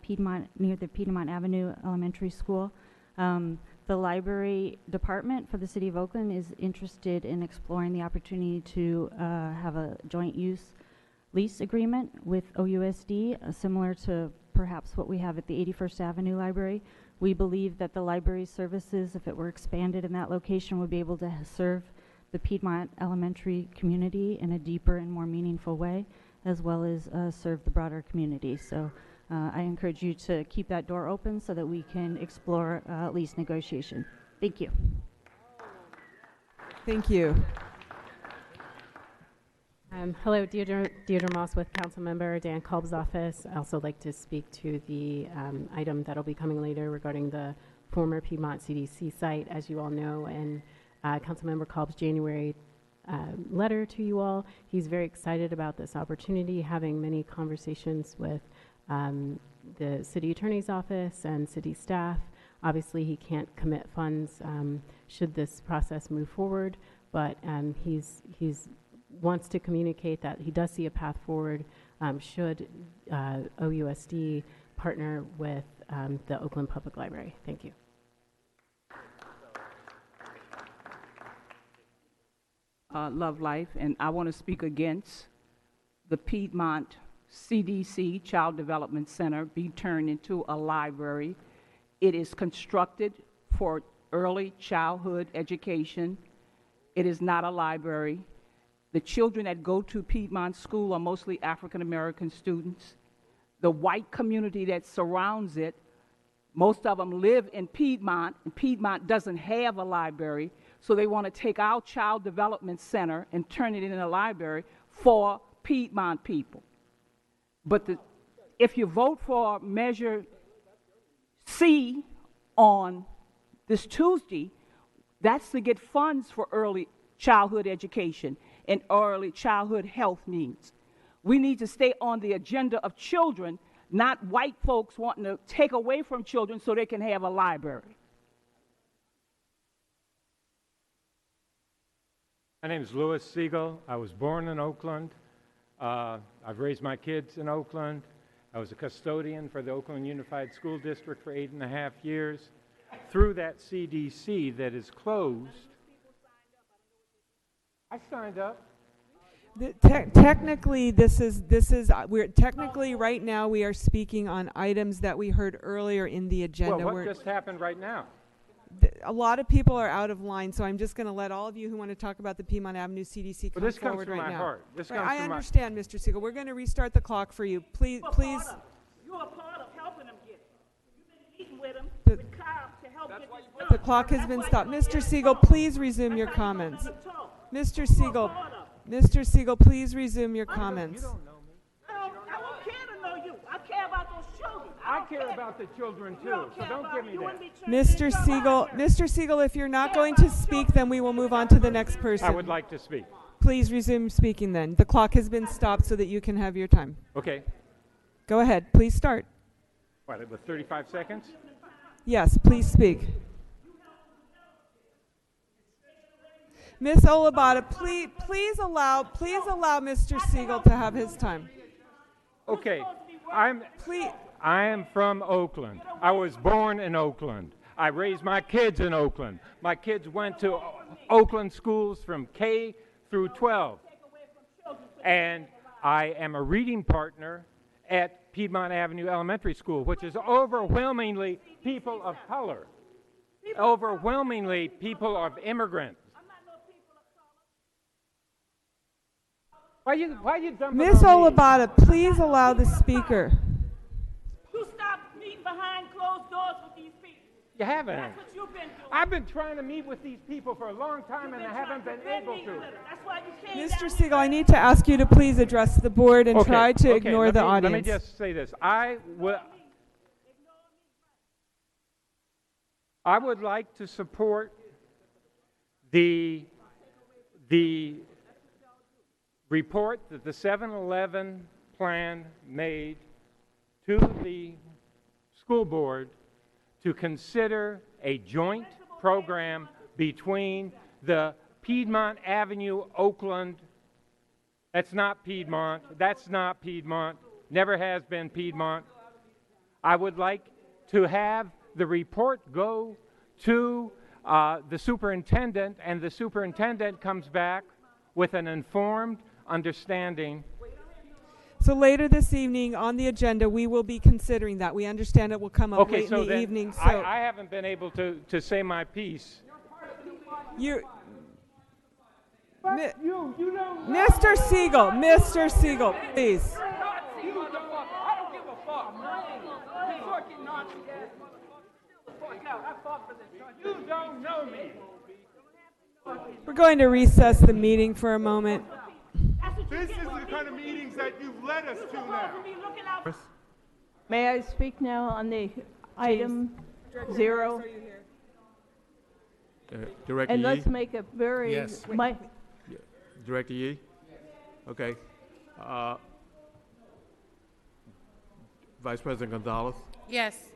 near the Piedmont Avenue Elementary School. The library department for the City of Oakland is interested in exploring the opportunity to have a joint use lease agreement with OUSD, similar to perhaps what we have at the 81st Avenue Library. We believe that the library services, if it were expanded in that location, would be able to serve the Piedmont elementary community in a deeper and more meaningful way, as well as serve the broader community. So I encourage you to keep that door open so that we can explore lease negotiation. Thank you. Thank you. Hello, Deirdre Moss with Councilmember Dan Kolb's office. I also like to speak to the item that'll be coming later regarding the former Piedmont CDC site. As you all know, and Councilmember Kolb's January letter to you all, he's very excited about this opportunity, having many conversations with the city attorney's office and city staff. Obviously, he can't commit funds should this process move forward, but he's wants to communicate that he does see a path forward should OUSD partner with the Oakland Public Library. Thank you. Love Life, and I want to speak against the Piedmont CDC Child Development Center be turned into a library. It is constructed for early childhood education. It is not a library. The children that go to Piedmont School are mostly African American students. The white community that surrounds it, most of them live in Piedmont, and Piedmont doesn't have a library, so they want to take our Child Development Center and turn it into a library for Piedmont people. But if you vote for Measure C on this Tuesday, that's to get funds for early childhood education and early childhood health needs. We need to stay on the agenda of children, not white folks wanting to take away from children so they can have a library. My name is Louis Siegel. I was born in Oakland. I've raised my kids in Oakland. I was a custodian for the Oakland Unified School District for 8.5 years. Through that CDC that is closed, I signed up. Technically, we're technically right now we are speaking on items that we heard earlier in the agenda. Well, what just happened right now? A lot of people are out of line, so I'm just going to let all of you who want to talk about the Piedmont Avenue CDC come Well, this comes forward from right my now. heart. This Right, comes I from my- understand, Mr. Siegel. We're going to restart the clock for you. Please. You're a part of helping them get it. You've been meeting with them, with Cobb, to help get this done. The clock has been stopped. Mr. Siegel, please resume your comments. Mr. Siegel, please resume your comments. I don't care to know you. I care about those children. I care about the children too, so don't give me that. Mr. Siegel, if you're not going to speak, then we will move on to the next person. I would like to speak. Please resume speaking then. The clock has been stopped so that you can have your time. Okay. Go ahead. Please start. What, it was 35 seconds? Yes, please speak. Ms. Olabada, please allow Mr. Siegel to have his time. Okay. I am from Oakland. I was born in Oakland. I raised my kids in Oakland. My kids went to Oakland schools from K through 12. And I am a reading partner at Piedmont Avenue Elementary School, which is overwhelmingly people of color, overwhelmingly people of immigrants. Why you dumping Ms. on me? Olabada, please allow the speaker. You stop meeting behind closed doors with these people. You haven't. That's what you've been doing. I've been trying to meet with these people for a long time and I haven't been able to. That's why you came Mr. Siegel, I need to ask you to please address the board and try to ignore the audience. Let me just say this. I would like to support the report that the 7-Eleven plan made to the school board to consider a joint program between the Piedmont Avenue, Oakland. That's not Piedmont. That's not Piedmont. Never has been Piedmont. I would like to have the report go to the superintendent, and the superintendent comes back with an informed understanding. So later this evening on the agenda, we will be considering that. We understand it will come up late in the evening. So I haven't been able to say my piece. You Mr. Siegel, Mr. Siegel, please. You don't know me. We're going to recess the meeting for a moment. This is the kind of meetings that you've led us to now. May I speak now on the item 0? Director And Yee? let's make a very... Yes. Director Yee? Okay. Vice President Gonzalez Yes.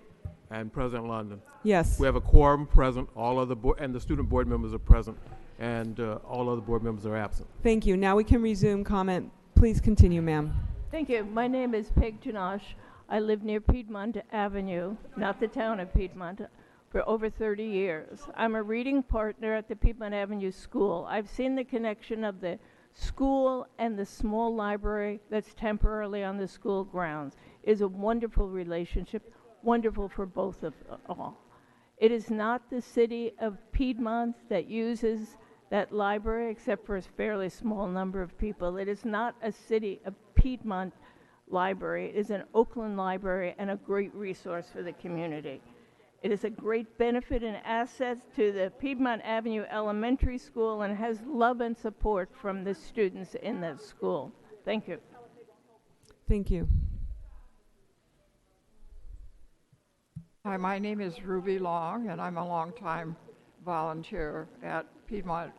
and President London. Yes. We have a quorum present. All of the board and the student board members are present, and all other board members are absent. Thank you. Now we can resume comment. Please continue, ma'am. Thank you. My name is Peg Janosh. I live near Piedmont Avenue, not the town of Piedmont, for over 30 years. I'm a reading partner at the Piedmont Avenue School. I've seen the connection of the school and the small library that's temporarily on the school grounds. It is a wonderful relationship, wonderful for both of all. It is not the city of Piedmont that uses that library, except for a fairly small number of people. It is not a city of Piedmont library. It is an Oakland library and a great resource for the community. It is a great benefit and asset to the Piedmont Avenue Elementary School and has love and support from the students in that school. Thank you. Thank you. Hi, my name is Ruby Long, and I'm a longtime volunteer at Piedmont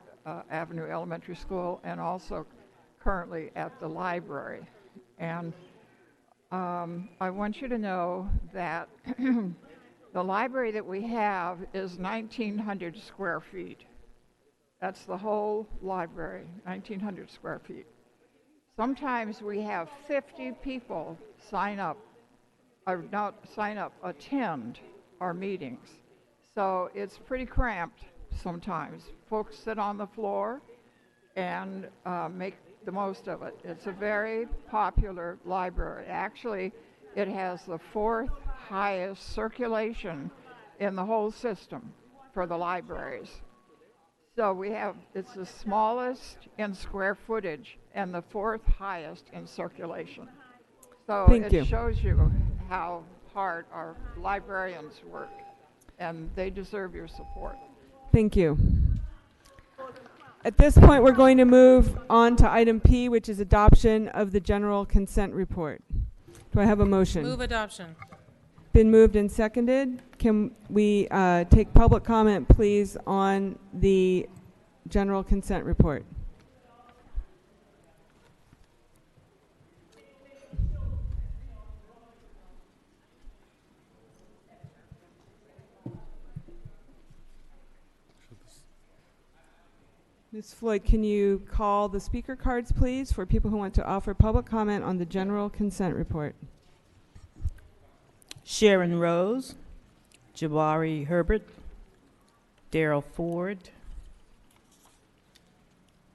Avenue Elementary School and also currently at the library. And I want you to know that the library that we have is 1,900 square feet. That's the whole library, 1,900 square feet. Sometimes we have 50 people attend our meetings. So it's pretty cramped sometimes. Folks sit on the floor and make the most of it. It's a very popular library. Actually, it has the 4th highest circulation in the whole system for the libraries. So it's the smallest in square footage and the 4th highest in circulation. So it shows you how hard our librarians work, and they deserve your support. Thank you. At this point, we're going to move on to item P, which is adoption of the general consent report. Do I have a motion? Move adoption. Been moved and seconded. Can we take public comment, please, on the general consent report? Ms. Floyd, can you call the speaker cards, please, for people who want to offer public comment on the general consent report? Sharon Rose, Jabari Herbert, Daryl Ford,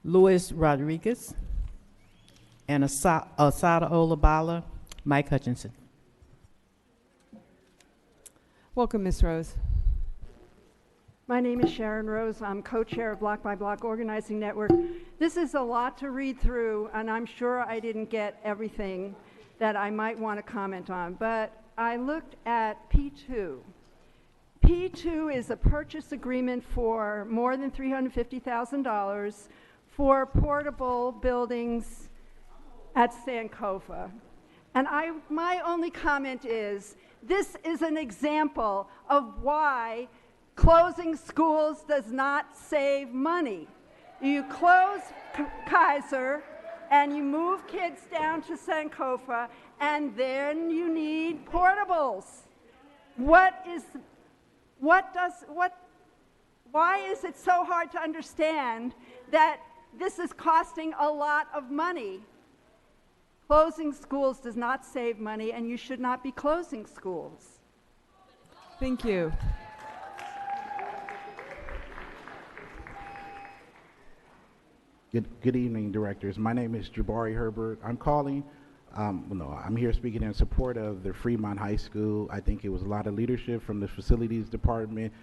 Luis Rodriguez, and Asada Olabala, Mike Hutchinson. Welcome, Ms. Rose. My name is Sharon Rose. I'm co-chair of Block by Block Organizing Network. This is a lot to read through, and I'm sure I didn't get everything that I might want to comment on, but I looked at P2. P2 is a purchase agreement for more than $350,000 for portable buildings at Sankofa. And my only comment is, this is an example of why closing schools does not save money. You close Kaiser and you move kids down to Sankofa, and then you need portables. Why is it so hard to understand that this is costing a lot of money? Closing schools does not save money, and you should not be closing schools. Thank you. Good evening, directors. My name is Jabari Herbert. I'm calling. I'm here speaking in support of the Fremont High School. I think it was a lot of leadership from the facilities department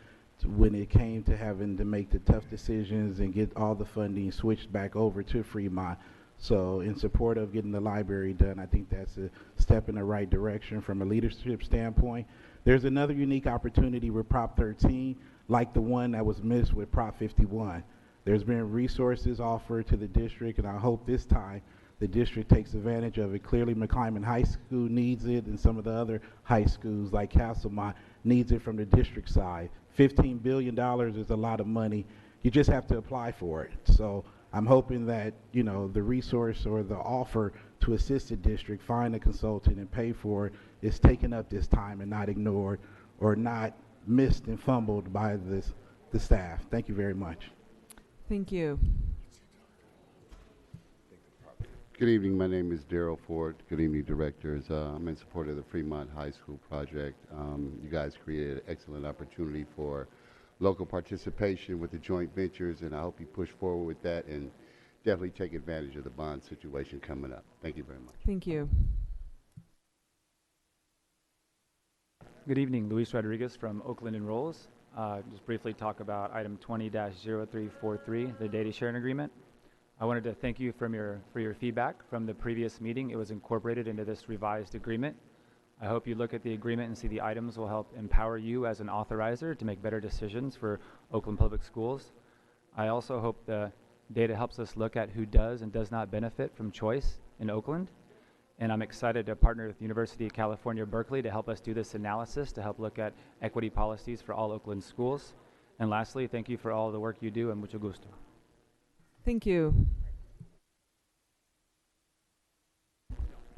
when it came to having to make the tough decisions and get all the funding switched back over to Fremont. So in support of getting the library done, I think that's a step in the right direction from a leadership standpoint. There's another unique opportunity with Prop 13, like the one that was missed with Prop 51. There's been resources offered to the district, and I hope this time the district takes advantage of it. Clearly, McClymonds High School needs it, and some of the other high schools like Castlemont needs it from the district side. $15 billion is a lot of money. You just have to apply for it. So I'm hoping that, you know, the resource or the offer to assist the district, find a consultant and pay for it is taken up this time and not ignored or not missed and fumbled by the staff. Thank you very much. Thank you. Good evening. My name is Daryl Ford. Good evening, directors. I'm in support of the Fremont High School project. You guys created an excellent opportunity for local participation with the joint ventures, and I hope you push forward with that and definitely take advantage of the bond situation coming up. Thank you very much. Thank you. Good evening, Luis Rodriguez from Oakland Enrolls. Just briefly talk about item 20-0343, the data sharing agreement. I wanted to thank you for your feedback from the previous meeting. It was incorporated into this revised agreement. I hope you look at the agreement and see the items will help empower you as an authorizer to make better decisions for Oakland Public Schools. I also hope the data helps us look at who does and does not benefit from choice in Oakland. And I'm excited to partner with University of California, Berkeley to help us do this analysis to help look at equity policies for all Oakland schools. And lastly, thank you for all the work you do, and mucho gusto. Thank you.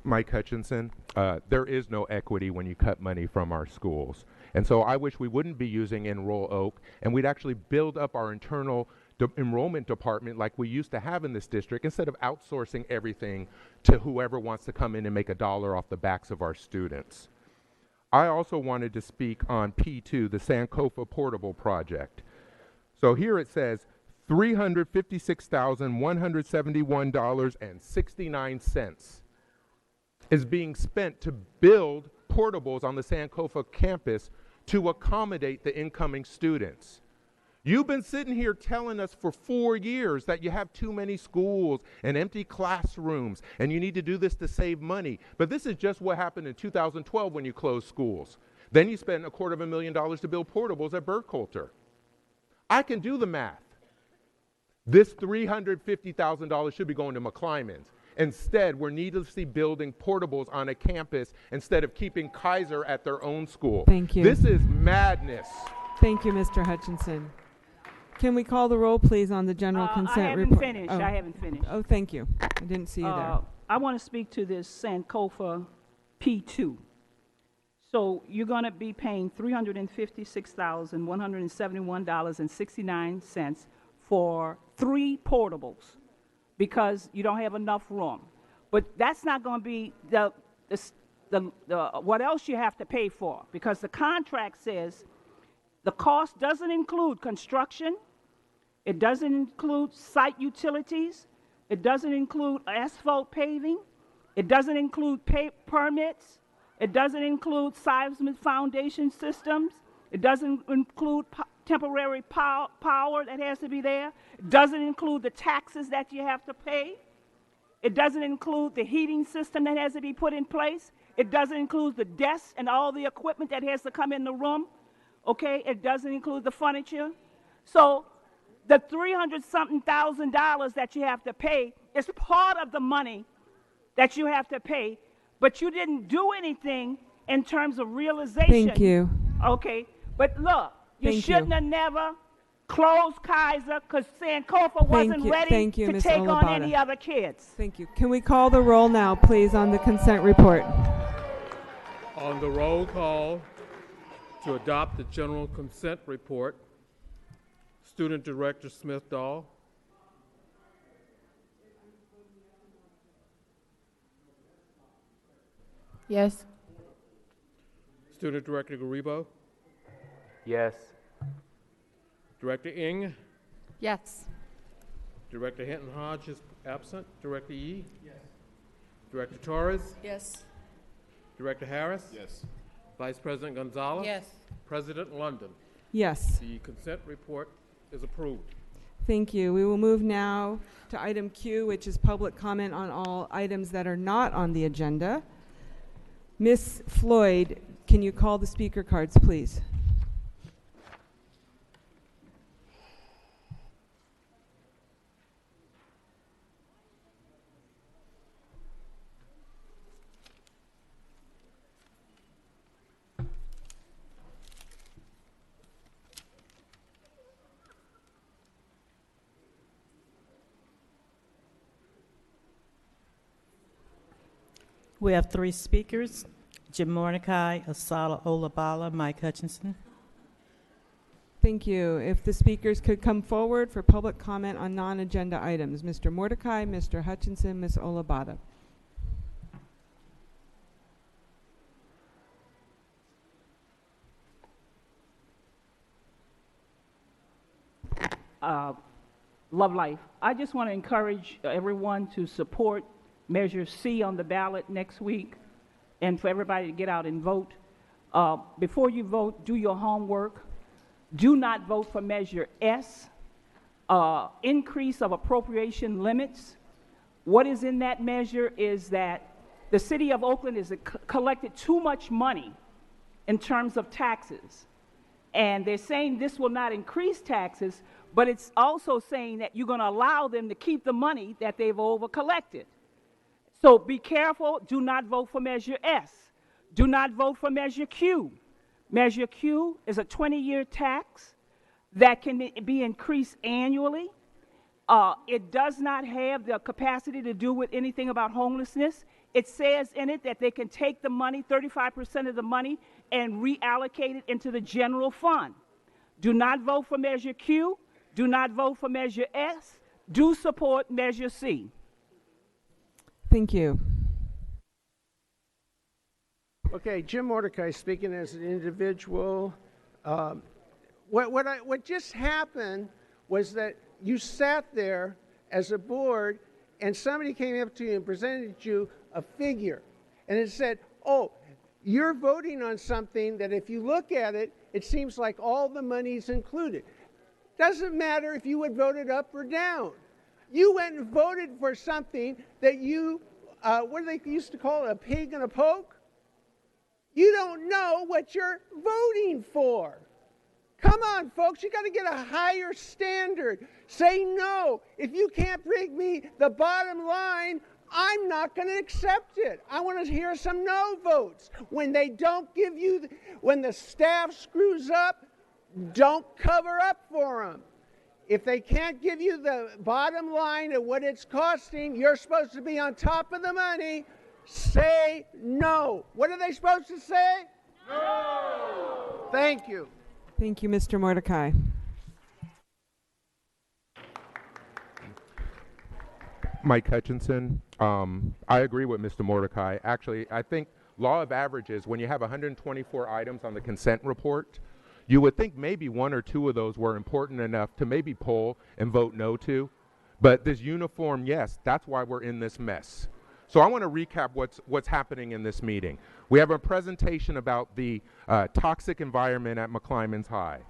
Mike Hutchinson, there is no equity when you cut money from our schools. And so I wish we wouldn't be using Enroll Oak, and we'd actually build up our internal enrollment department like we used to have in this district instead of outsourcing everything to whoever wants to come in and make a dollar off the backs of our students. I also wanted to speak on P2, the Sankofa Portable Project. So here it says $356,171.69 is being spent to build portables on the Sankofa campus to accommodate the incoming students. You've been sitting here telling us for 4 years that you have too many schools and empty classrooms and you need to do this to save money. But this is just what happened in 2012 when you closed schools. Then you spent $250,000 to build portables at Burkholder. I can do the math. This $350,000 should be going to McClymonds. Instead, we're needlessly building portables on a campus instead of keeping Kaiser at their own school. Thank you. This is madness. Thank you, Mr. Hutchinson. Can we call the roll, please, on the general consent report? I haven't finished. Oh, thank you. I didn't see you there. I want to speak to this Sankofa P2. So you're going to be paying $356,171.69 for 3 portables because you don't have enough room. But that's not going to be the what else you have to pay for, because the contract says the cost doesn't include construction, it doesn't include site utilities, it doesn't include asphalt paving, it doesn't include permits, it doesn't include seismic foundation systems, it doesn't include temporary power that has to be there, it doesn't include the taxes that you have to pay, it doesn't include the heating system that has to be put in place, it doesn't include the desks and all the equipment that has to come in the room. Okay, it doesn't include the furniture. So the $300-something thousand that you have to pay is part of the money that you have to pay, but you didn't do anything in terms of realization. Thank you. Okay, but look, you shouldn't have never closed Kaiser because Sankofa wasn't ready to Ms. take on Olabada. any other kids. Thank you. Can we call the roll now, please, on the consent report? On the roll call to adopt the general consent report, Student Director Smith-Dahl. Yes. Student Director Garibo, Yes. Director Ng, Yes. Director Hinton Hodge is absent, Director Yee? Yes. Director Torres, Yes. Director Harris? Yes. Vice President Gonzalez? Yes. President London? Yes. The consent report is approved. Thank you. We will move now to item Q, which is public comment on all items that are not on the agenda. Ms. Floyd, can you call the speaker cards, please? We have 3 speakers: Jim Mordecai, Asala Olabala, Mike Hutchinson. Thank you. If the speakers could come forward for public comment on non-agenda items. Mr. Mordecai, Mr. Hutchinson, Ms. Olabada. Love Life. I just want to encourage everyone to support Measure C on the ballot next week, and for everybody to get out and vote. Before you vote, do your homework. Do not vote for Measure S, increase of appropriation limits. What is in that measure is that the city of Oakland has collected too much money in terms of taxes. And they're saying this will not increase taxes, but it's also saying that you're going to allow them to keep the money that they've over-collected. So be careful. Do not vote for Measure S. Do not vote for Measure Q. Measure Q is a 20-year tax that can be increased annually. It does not have the capacity to do with anything about homelessness. It says in it that they can take the money, 35% of the money, and reallocate it into the general fund. Do not vote for Measure Q. Do not vote for Measure S. Do support Measure C. Thank you. Okay, Jim Mordecai speaking as an individual. What just happened was that you sat there as a board and somebody came up to you and presented you a figure. And it said, oh, you're voting on something that if you look at it, it seems like all the money's included. Doesn't matter if you would vote it up or down. You went and voted for something that you, what do they used to call it, a pig and a poke? You don't know what you're voting for. Come on, folks, you got to get a higher standard. Say no. If you can't bring me the bottom line, I'm not going to accept it. I want to hear some no votes. When they don't give you, when the staff screws up, don't cover up for them. If they can't give you the bottom line of what it's costing, you're supposed to be on top of the money. Say no. What are they supposed to say? No. Thank you. Thank you, Mr. Mordecai. Mike Hutchinson. I agree with Mr. Mordecai. Actually, I think law of averages, when you have 124 items on the consent report, you would think maybe 1 or 2 of those were important enough to maybe poll and vote no to. But this uniform yes, that's why we're in this mess. So I want to recap what's happening in this meeting. We have a presentation about the toxic environment at McClymonds High.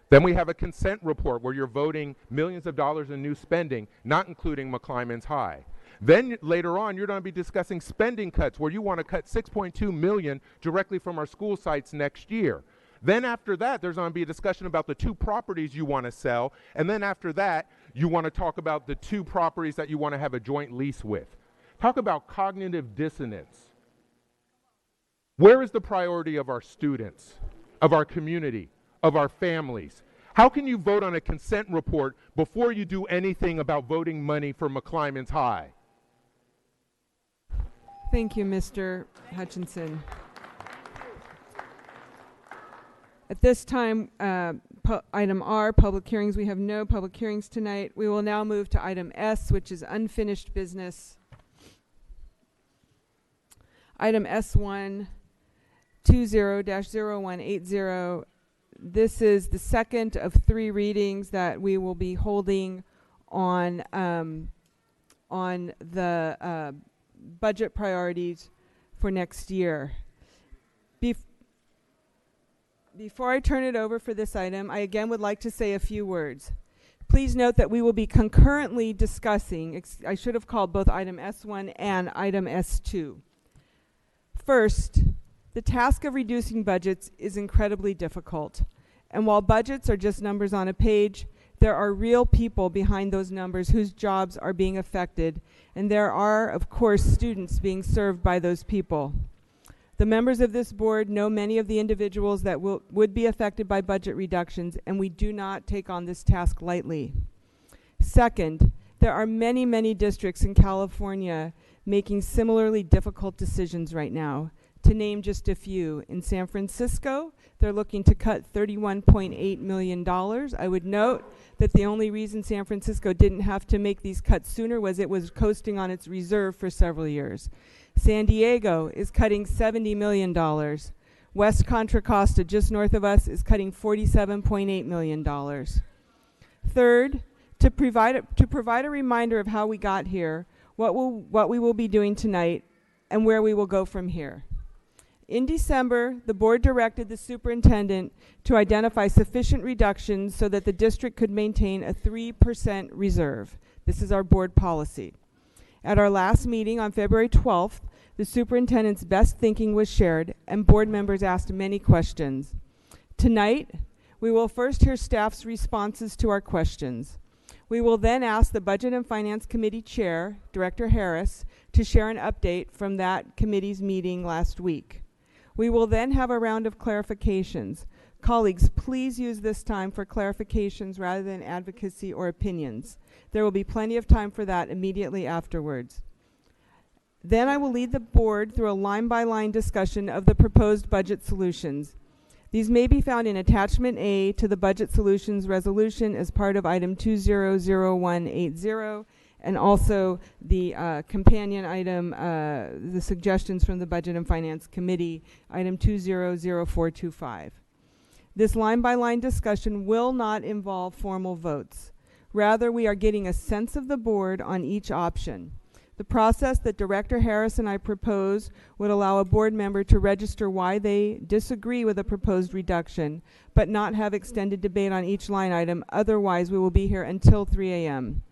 Then we have a consent report where you're voting millions of dollars in new spending, not including McClymonds High. Then later on, you're going to be discussing spending cuts where you want to cut $6.2 million directly from our school sites next year. Then after that, there's going to be a discussion about the 2 properties you want to sell. And then after that, you want to talk about the 2 properties that you want to have a joint lease with. Talk about cognitive dissonance. Where is the priority of our students, of our community, of our families? How can you vote on a consent report before you do anything about voting money for McClymonds High? Thank you, Mr. Hutchinson. At this time, item R, public hearings. We have no public hearings tonight. We will now move to item S, which is unfinished business. Item S1 20-0180. This is the second of 3 readings that we will be holding on the budget priorities for next year. Before I turn it over for this item, I again would like to say a few words. Please note that we will be concurrently discussing, I should have called both item S1 and item S2. First, the task of reducing budgets is incredibly difficult. And while budgets are just numbers on a page, there are real people behind those numbers whose jobs are being affected, and there are, of course, students being served by those people. The members of this board know many of the individuals that would be affected by budget reductions, and we do not take on this task lightly. Second, there are many, many districts in California making similarly difficult decisions right now. To name just a few, in San Francisco, they're looking to cut $31.8 million. I would note that the only reason San Francisco didn't have to make these cuts sooner was it was coasting on its reserve for several years. San Diego is cutting $70 million. West Contra Costa, just north of us, is cutting $47.8 million. Third, to provide a reminder of how we got here, what we will be doing tonight, and where we will go from here. In December, the board directed the superintendent to identify sufficient reductions so that the district could maintain a 3% reserve. This is our board policy. At our last meeting on February 12th, the superintendent's best thinking was shared and board members asked many questions. Tonight, we will first hear staff's responses to our questions. We will then ask the Budget and Finance Committee Chair, Director Harris, to share an update from that committee's meeting last week. We will then have a round of clarifications. Colleagues, please use this time for clarifications rather than advocacy or opinions. There will be plenty of time for that immediately afterwards. Then I will lead the board through a line-by-line discussion of the proposed budget solutions. These may be found in Attachment A to the Budget Solutions Resolution as part of Item 200180, and also the companion item, the suggestions from the Budget and Finance Committee, Item 200425. This line-by-line discussion will not involve formal votes. Rather, we are getting a sense of the board on each option. The process that Director Harris and I propose would allow a board member to register why they disagree with a proposed reduction, but not have extended debate on each line item. Otherwise, we will be here until 3 a.m.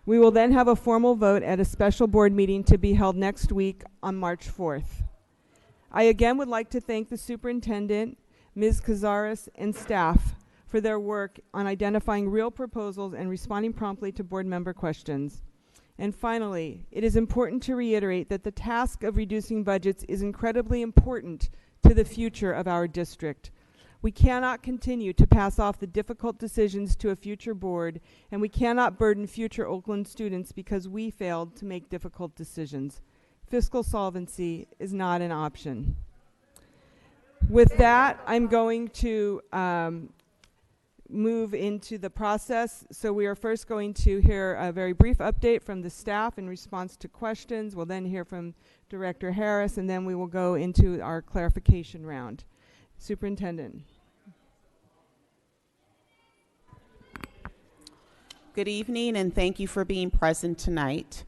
We will then have a formal vote at a special board meeting to be held next week on March 4th. I again would like to thank the superintendent, Ms. Cazares, and staff for their work on identifying real proposals and responding promptly to board member questions. And finally, it is important to reiterate that the task of reducing budgets is incredibly important to the future of our district. We cannot continue to pass off the difficult decisions to a future board, and we cannot burden future Oakland students because we failed to make difficult decisions. Fiscal solvency is not an option. With that, I'm going to move into the process. So we are first going to hear a very brief update from the staff in response to questions. We'll then hear from Director Harris, and then we will go into our clarification round. Superintendent. Good evening, and thank you for being present tonight.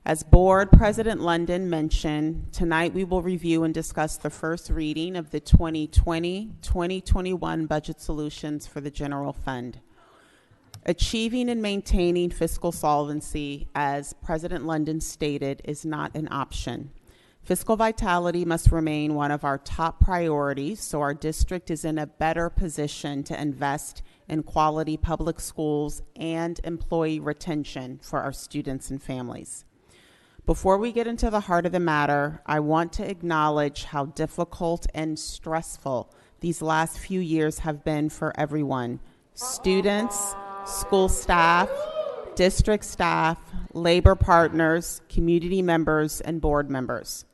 As Board President London mentioned, tonight we will review and discuss the first reading of the 2020-2021 budget solutions for the general fund. Achieving and maintaining fiscal solvency, as President London stated, is not an option. Fiscal vitality must remain one of our top priorities, so our district is in a better position to invest in quality public schools and employee retention for our students and families. Before we get into the heart of the matter, I want to acknowledge how difficult and stressful these last few years have been for everyone: students, school staff, district staff, labor partners, community members, and board members.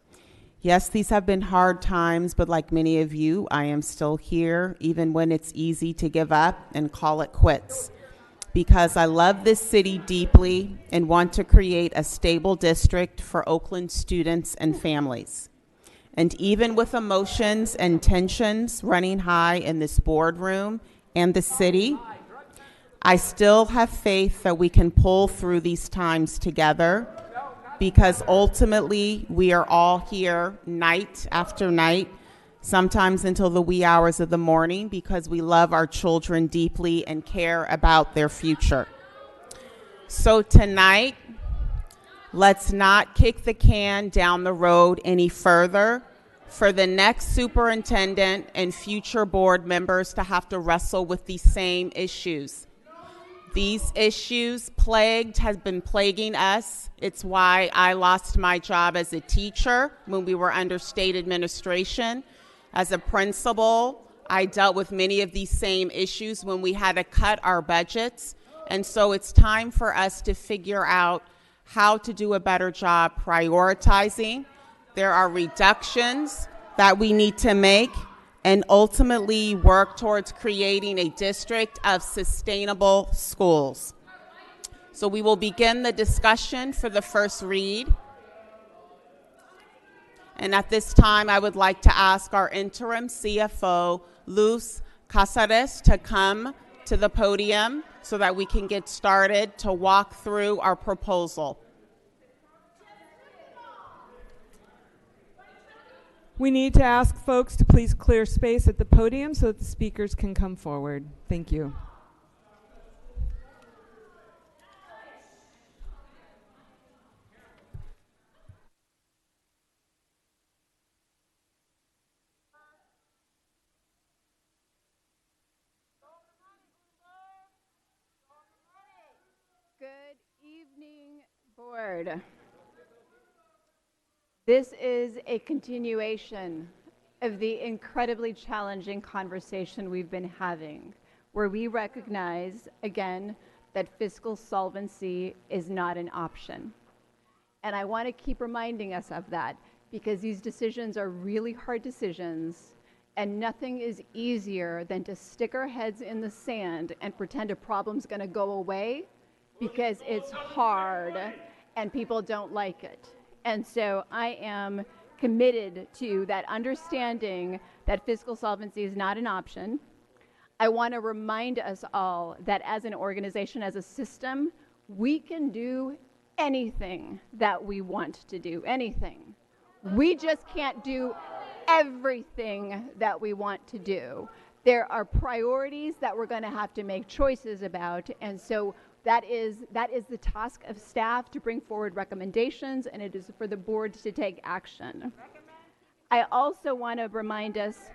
Yes, these have been hard times, but like many of you, I am still here, even when it's easy to give up and call it quits. Because I love this city deeply and want to create a stable district for Oakland students and families. And even with emotions and tensions running high in this boardroom and the city, I still have faith that we can pull through these times together, because ultimately we are all here night after night, sometimes until the wee hours of the morning, because we love our children deeply and care about their future. So tonight, let's not kick the can down the road any further for the next superintendent and future board members to have to wrestle with these same issues. These issues have been plaguing us. It's why I lost my job as a teacher when we were under state administration. As a principal, I dealt with many of these same issues when we had to cut our budgets. And so it's time for us to figure out how to do a better job prioritizing. There are reductions that we need to make, and ultimately work towards creating a district of sustainable schools. So we will begin the discussion for the first read. And at this time, I would like to ask our interim CFO, Luz Casares, to come to the podium so that we can get started to walk through our proposal. We need to ask folks to please clear space at the podium so that the speakers can come forward. Thank you. Good evening, board. This is a continuation of the incredibly challenging conversation we've been having, where we recognize, again, that fiscal solvency is not an option. And I want to keep reminding us of that, because these decisions are really hard decisions, and nothing is easier than to stick our heads in the sand and pretend a problem's going to go away, because it's hard and people don't like it. And so I am committed to that understanding that fiscal solvency is not an option. I want to remind us all that as an organization, as a system, we can do anything that we want to do, anything. We just can't do everything that we want to do. There are priorities that we're going to have to make choices about, and so that is the task of staff to bring forward recommendations, and it is for the board to take action. I also want to remind us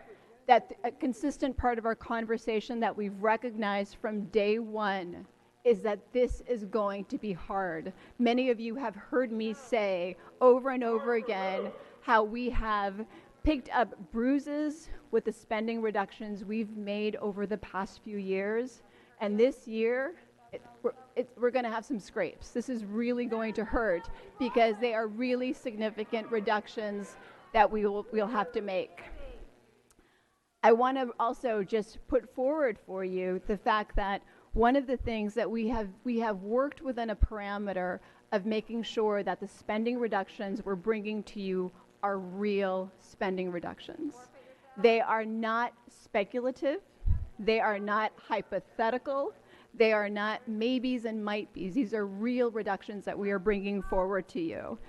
that a consistent part of our conversation that we've recognized from day one is that this is going to be hard. Many of you have heard me say over and over again how we have picked up bruises with the spending reductions we've made over the past few years, and this year, we're going to have some scrapes. This is really going to hurt, because they are really significant reductions that we'll have to make. I want to also just put forward for you the fact that one of the things that we have worked within a parameter of making sure that the spending reductions we're bringing to you are real spending reductions. They are not speculative. They are not hypothetical. They are not maybes and might be's. These are real reductions that we are bringing forward to you.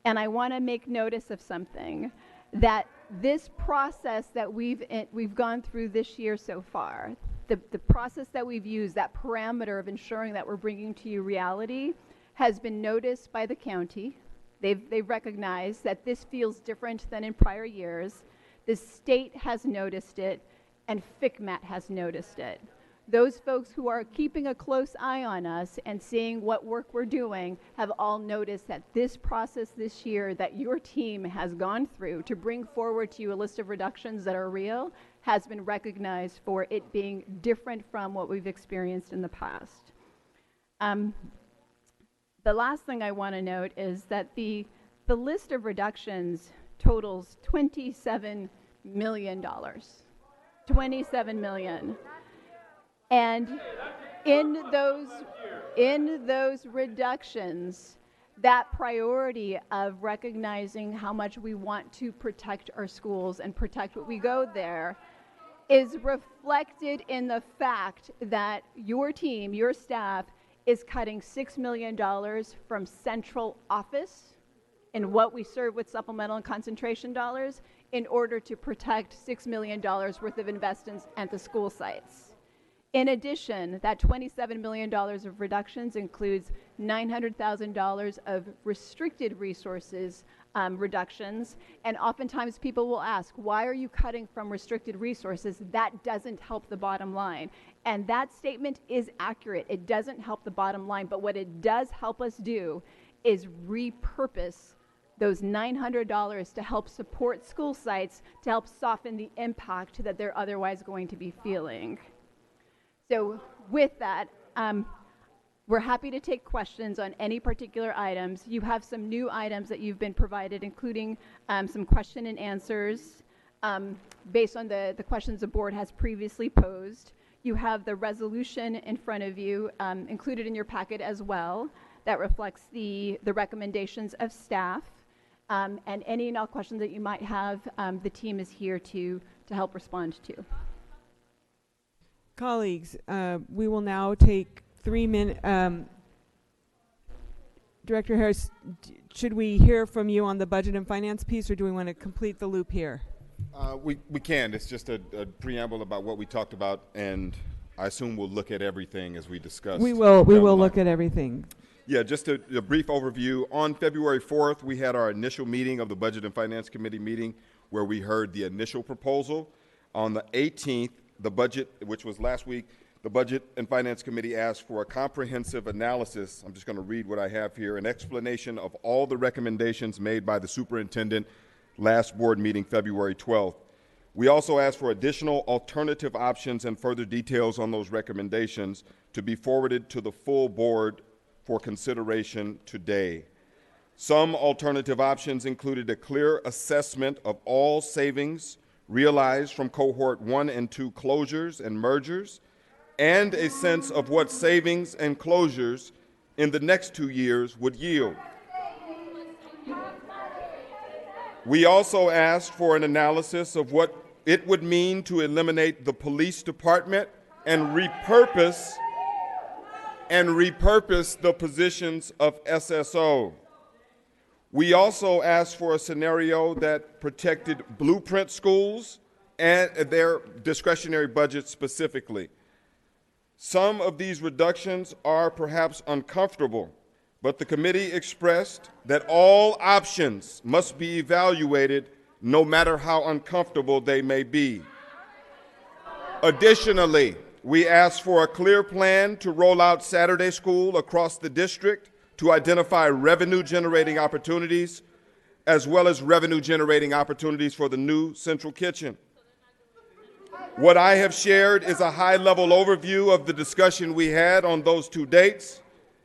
And I want to make notice of something, that this process that we've gone through this year so far, the process that we've used, that parameter of ensuring that we're bringing to you reality, has been noticed by the county. They've recognized that this feels different than in prior years. The state has noticed it, and FCMAT has noticed it. Those folks who are keeping a close eye on us and seeing what work we're doing have all noticed that this process this year that your team has gone through to bring forward to you a list of reductions that are real has been recognized for it being different from what we've experienced in the past. The last thing I want to note is that the list of reductions totals $27 million. $27 million. And in those reductions, that priority of recognizing how much we want to protect our schools and protect what we go there is reflected in the fact that your team, your staff, is cutting $6 million from central office in what we serve with supplemental and concentration dollars in order to protect $6 million worth of investments at the school sites. In addition, that $27 million of reductions includes $900,000 of restricted resources reductions. And oftentimes people will ask, why are you cutting from restricted resources? That doesn't help the bottom line. And that statement is accurate. It doesn't help the bottom line. But what it does help us do is repurpose those $900 to help support school sites, to help soften the impact that they're otherwise going to be feeling. So with that, we're happy to take questions on any particular items. You have some new items that you've been provided, including some question and answers based on the questions the board has previously posed. You have the resolution in front of you, included in your packet as well, that reflects the recommendations of staff. And any and all questions that you might have, the team is here to help respond to. Colleagues, we will now take 3 minutes. Director Harris, should we hear from you on the budget and finance piece, or do we want to complete the loop here? We can. It's just a preamble about what we talked about, and I assume we'll look at everything as we discussed. We will look at everything. Yeah, just a brief overview. On February 4th, we had our initial meeting of the Budget and Finance Committee meeting where we heard the initial proposal. On the 18th, the budget, which was last week, the Budget and Finance Committee asked for a comprehensive analysis. I'm just going to read what I have here, an explanation of all the recommendations made by the superintendent last board meeting, February 12th. We also asked for additional alternative options and further details on those recommendations to be forwarded to the full board for consideration today. Some alternative options included a clear assessment of all savings realized from cohort 1 and 2 closures and mergers, and a sense of what savings and closures in the next 2 years would yield. We also asked for an analysis of what it would mean to eliminate the police department and repurpose the positions of SSO. We also asked for a scenario that protected blueprint schools and their discretionary budgets specifically. Some of these reductions are perhaps uncomfortable, but the committee expressed that all options must be evaluated no matter how uncomfortable they may be. Additionally, we asked for a clear plan to roll out Saturday school across the district to identify revenue-generating opportunities, as well as revenue-generating opportunities for the new central kitchen. What I have shared is a high-level overview of the discussion we had on those 2 dates,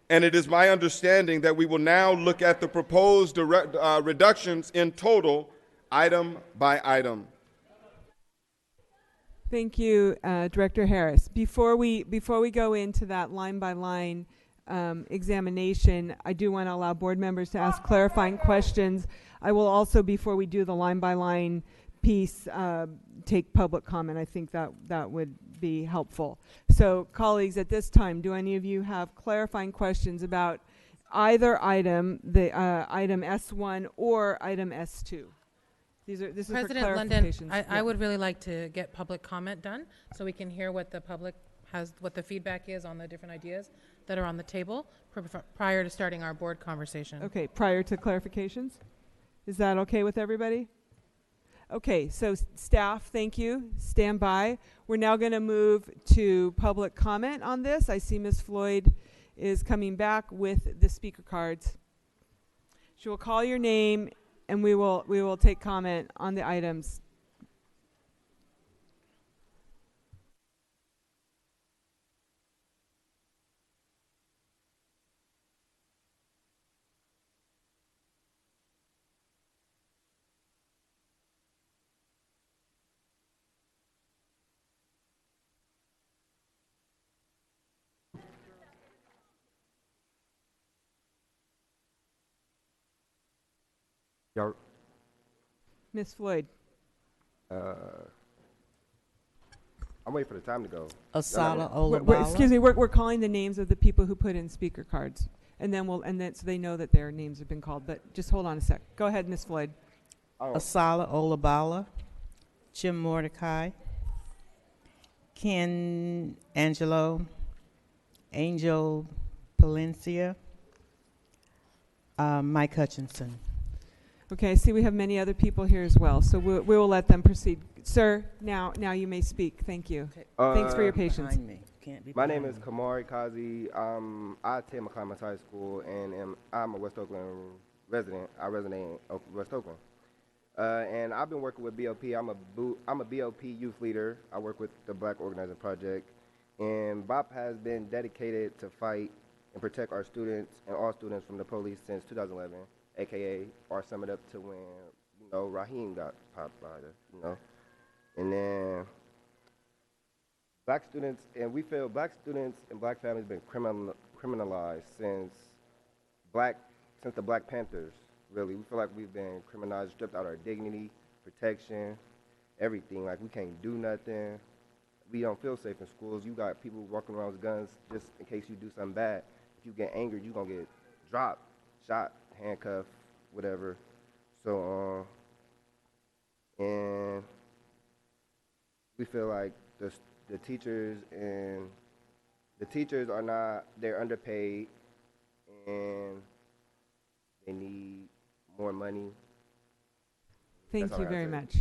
and it is my understanding that we will now look at the proposed reductions in total, item by item. Thank you, Director Harris. Before we go into that line-by-line examination, I do want to allow board members to ask clarifying questions. I will also, before we do the line-by-line piece, take public comment. I think that would be helpful. So, colleagues, at this time, do any of you have clarifying questions about either item, the item S1 or item S2? This is President for London, clarifications. I would really like to get public comment done so we can hear what the public has, what the feedback is on the different ideas that are on the table prior to starting our board conversation. Okay, prior to clarifications? Is that okay with everybody? Okay, so staff, thank you. Stand by. We're now going to move to public comment on this. I see Ms. Floyd is coming back with the speaker cards. She will call your name and we will take comment on the items. Y'all, Ms. Floyd. I'm waiting for the time to go. Asada Excuse me, we're calling the names of the people who put in speaker cards. And then so they know that their names have been called. But just hold on a sec. Go ahead, Ms. Floyd. Asala Olabala, Jim Mordecai, Ken Angelo, Angel Palencia, Mike Hutchinson. Okay, I see we have many other people here as well, so we will let them proceed. Sir, now you may speak. Thank you. Thanks for your patience. My name is Kamari Kazi. I attend McClymonds High School, and I'm a West Oakland resident. I resonate in West Oakland. And I've been working with BOP. I'm a BOP youth leader. I work with the Black Organizing Project. And BOP has been dedicated to fight and protect our students and all students from the police since 2011, AKA, or sum it up to when, Raheem got popped by and then black students, and we feel black students and black families been criminalized since the Black Panthers, really. We feel like we've been criminalized, stripped out our dignity, protection, everything. Like, we can't do nothing. We don't feel safe in schools. You got people walking around with guns just in case you do something bad. If you get angry, you're going to get dropped, shot, handcuffed, whatever. So, and we feel like the teachers are not, they're underpaid, and they need more money. Thank you very much.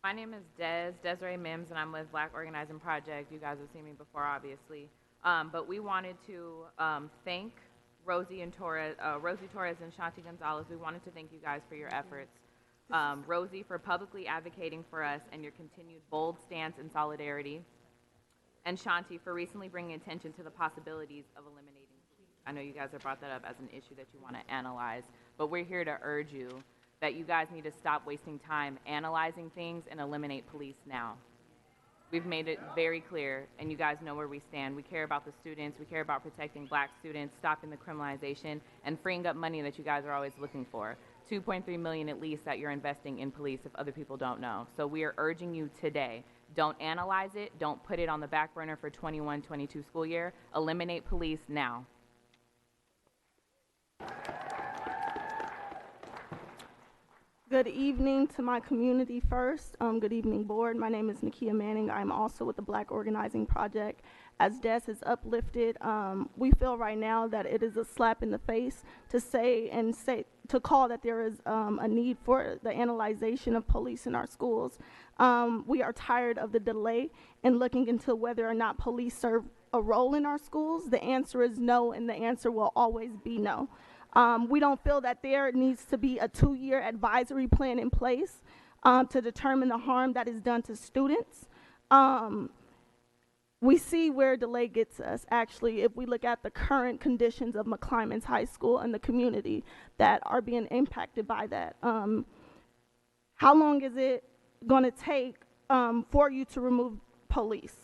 My name is Desiree Mims, and I'm with Black Organizing Project. You guys have seen me before, obviously. But we wanted to thank Rosie Torres and Shanti Gonzalez. We wanted to thank you guys for your efforts. Rosie for publicly advocating for us and your continued bold stance and solidarity. And Shanti for recently bringing attention to the possibilities of eliminating police. I know you guys have brought that up as an issue that you want to analyze, but we're here to urge you that you guys need to stop wasting time analyzing things and eliminate police now. We've made it very clear, and you guys know where we stand. We care about the students. We care about protecting black students, stopping the criminalization, and freeing up money that you guys are always looking for. $2.3 million at least that you're investing in police if other people don't know. So we are urging you today, don't analyze it. Don't put it on the back burner for 21-22 school year. Eliminate police now. Good evening to my community first. Good evening, board. My name is Nakia Manning. I'm also with the Black Organizing Project. As Des has uplifted, we feel right now that it is a slap in the face to call that there is a need for the analyzation of police in our schools. We are tired of the delay in looking into whether or not police serve a role in our schools. The answer is no, and the answer will always be no. We don't feel that there needs to be a 2-year advisory plan in place to determine the harm that is done to students. We see where delay gets us, actually, if we look at the current conditions of McClymonds High School and the community that are being impacted by that. How long is it going to take for you to remove police?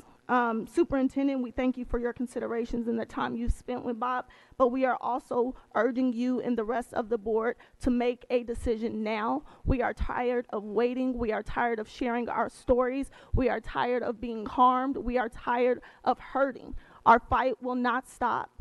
Superintendent, we thank you for your considerations and the time you've spent with Bob, but we are also urging you and the rest of the board to make a decision now. We are tired of waiting. We are tired of sharing our stories. We are tired of being harmed. We are tired of hurting. Our fight will not stop.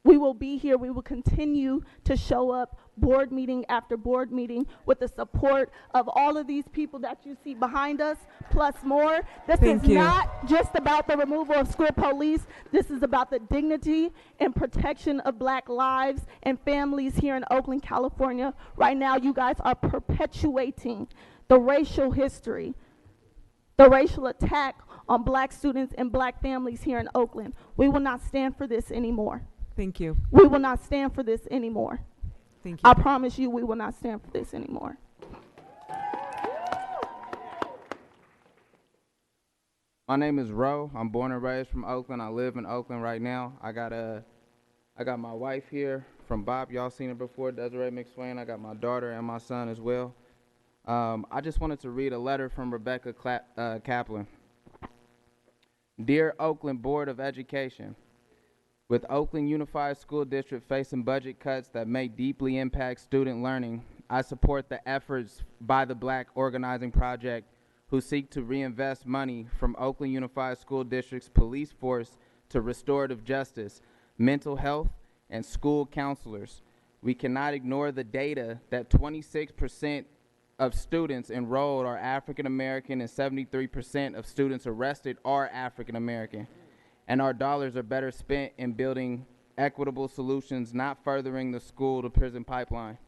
We will be here. We will continue to show up board meeting after board meeting with the support of all of these people that you see behind us, plus more. This is not just about the removal of school police. This is about the dignity and protection of black lives and families here in Oakland, California. Right now, you guys are perpetuating the racial history, the racial attack on black students and black families here in Oakland. We will not stand for this anymore. Thank you. We will not stand for this anymore. Thank you. I promise you we will not stand for this anymore. My name is Ro. I'm born and raised from Oakland. I live in Oakland right now. I got my wife here from Bob. Y'all seen her before, Desiree McSwain. I got my daughter and my son as well. I just wanted to read a letter from Rebecca Kaplan. Dear Oakland Board of Education, with Oakland Unified School District facing budget cuts that may deeply impact student learning, I support the efforts by the Black Organizing Project who seek to reinvest money from Oakland Unified School District's police force to restorative justice, mental health, and school counselors. We cannot ignore the data that 26% of students enrolled are African American and 73% of students arrested are African American. And our dollars are better spent in building equitable solutions, not furthering the school to prison pipeline.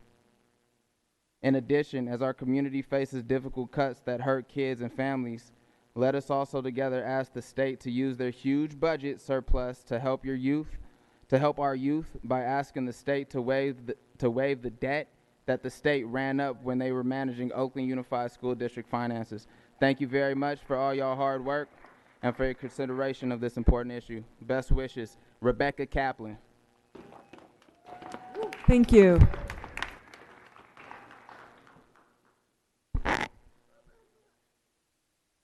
In addition, as our community faces difficult cuts that hurt kids and families, let us also together ask the state to use their huge budget surplus to help our youth by asking the state to waive the debt that the state ran up when they were managing Oakland Unified School District finances. Thank you very much for all y'all hard work and for your consideration of this important issue. Best wishes, Rebecca Kaplan. Thank you.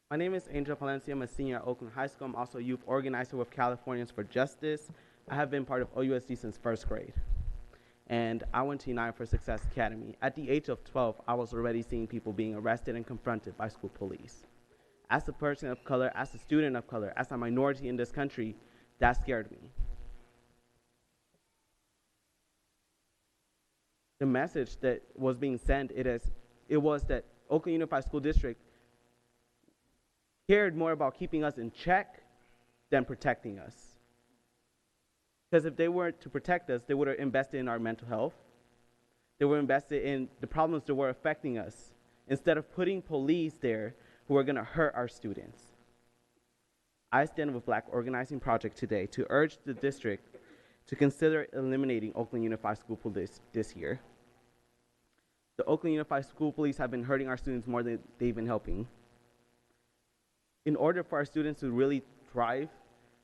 My name is Angel Palencia. I'm a senior at Oakland High School. I'm also a youth organizer with Californians for Justice. I have been part of OUSD since first grade. And I went to United for Success Academy. At the age of 12, I was already seeing people being arrested and confronted by school police. As a person of color, as a student of color, as a minority in this country, that scared me. The message that was being sent, it was that Oakland Unified School District cared more about keeping us in check than protecting us. Because if they were to protect us, they would have invested in our mental health. They were invested in the problems that were affecting us, instead of putting police there who are going to hurt our students. I stand with Black Organizing Project today to urge the district to consider eliminating Oakland Unified School Police this year. The Oakland Unified School Police have been hurting our students more than they've been helping. In order for our students to really thrive,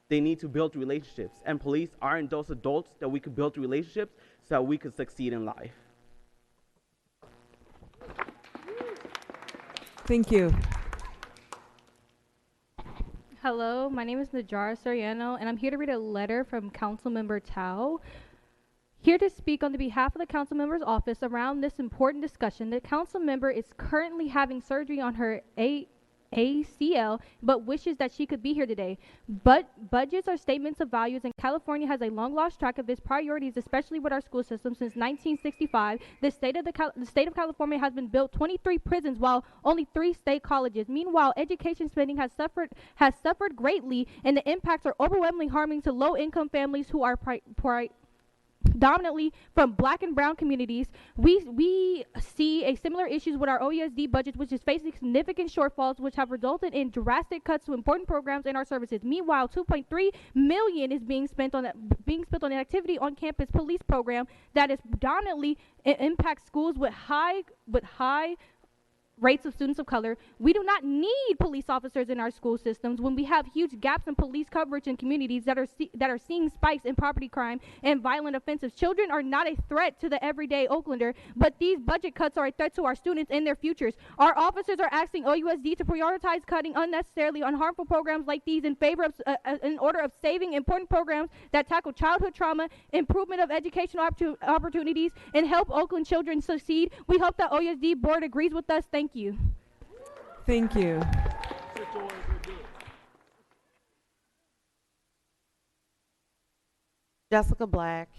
they need to build relationships, and police aren't those adults that we could build relationships so that we could succeed in life. Thank you. Hello, my name is Najara Soriano, and I'm here to read a letter from Councilmember Tao. Here to speak on the behalf of the council member's office around this important discussion. The council member is currently having surgery on her ACL, but wishes that she could be here today. But budgets are statements of values, and California has a long lost track of its priorities, especially with our school system. Since 1965, the state of California has been built 23 prisons while only 3 state colleges. Meanwhile, education spending has suffered greatly, and the impacts are overwhelmingly harming to low-income families who are predominantly from Black and brown communities. We see a similar issues with our OUSD budget, which is facing significant shortfalls, which have resulted in drastic cuts to important programs in our services. Meanwhile, $2.3 million is being spent on an activity on campus police program that is predominantly impacts schools with high rates of students of color. We do not need police officers in our school systems when we have huge gaps in police coverage in communities that are seeing spikes in property crime and violent offenses. Children are not a threat to the everyday Oaklander, but these budget cuts are a threat to our students and their futures. Our officers are asking OUSD to prioritize cutting unnecessarily on harmful programs like these in favor of in order of saving important programs that tackle childhood trauma, improvement of educational opportunities, and help Oakland children succeed. We hope the OUSD board agrees with us. Thank you. Thank you. Jessica Black.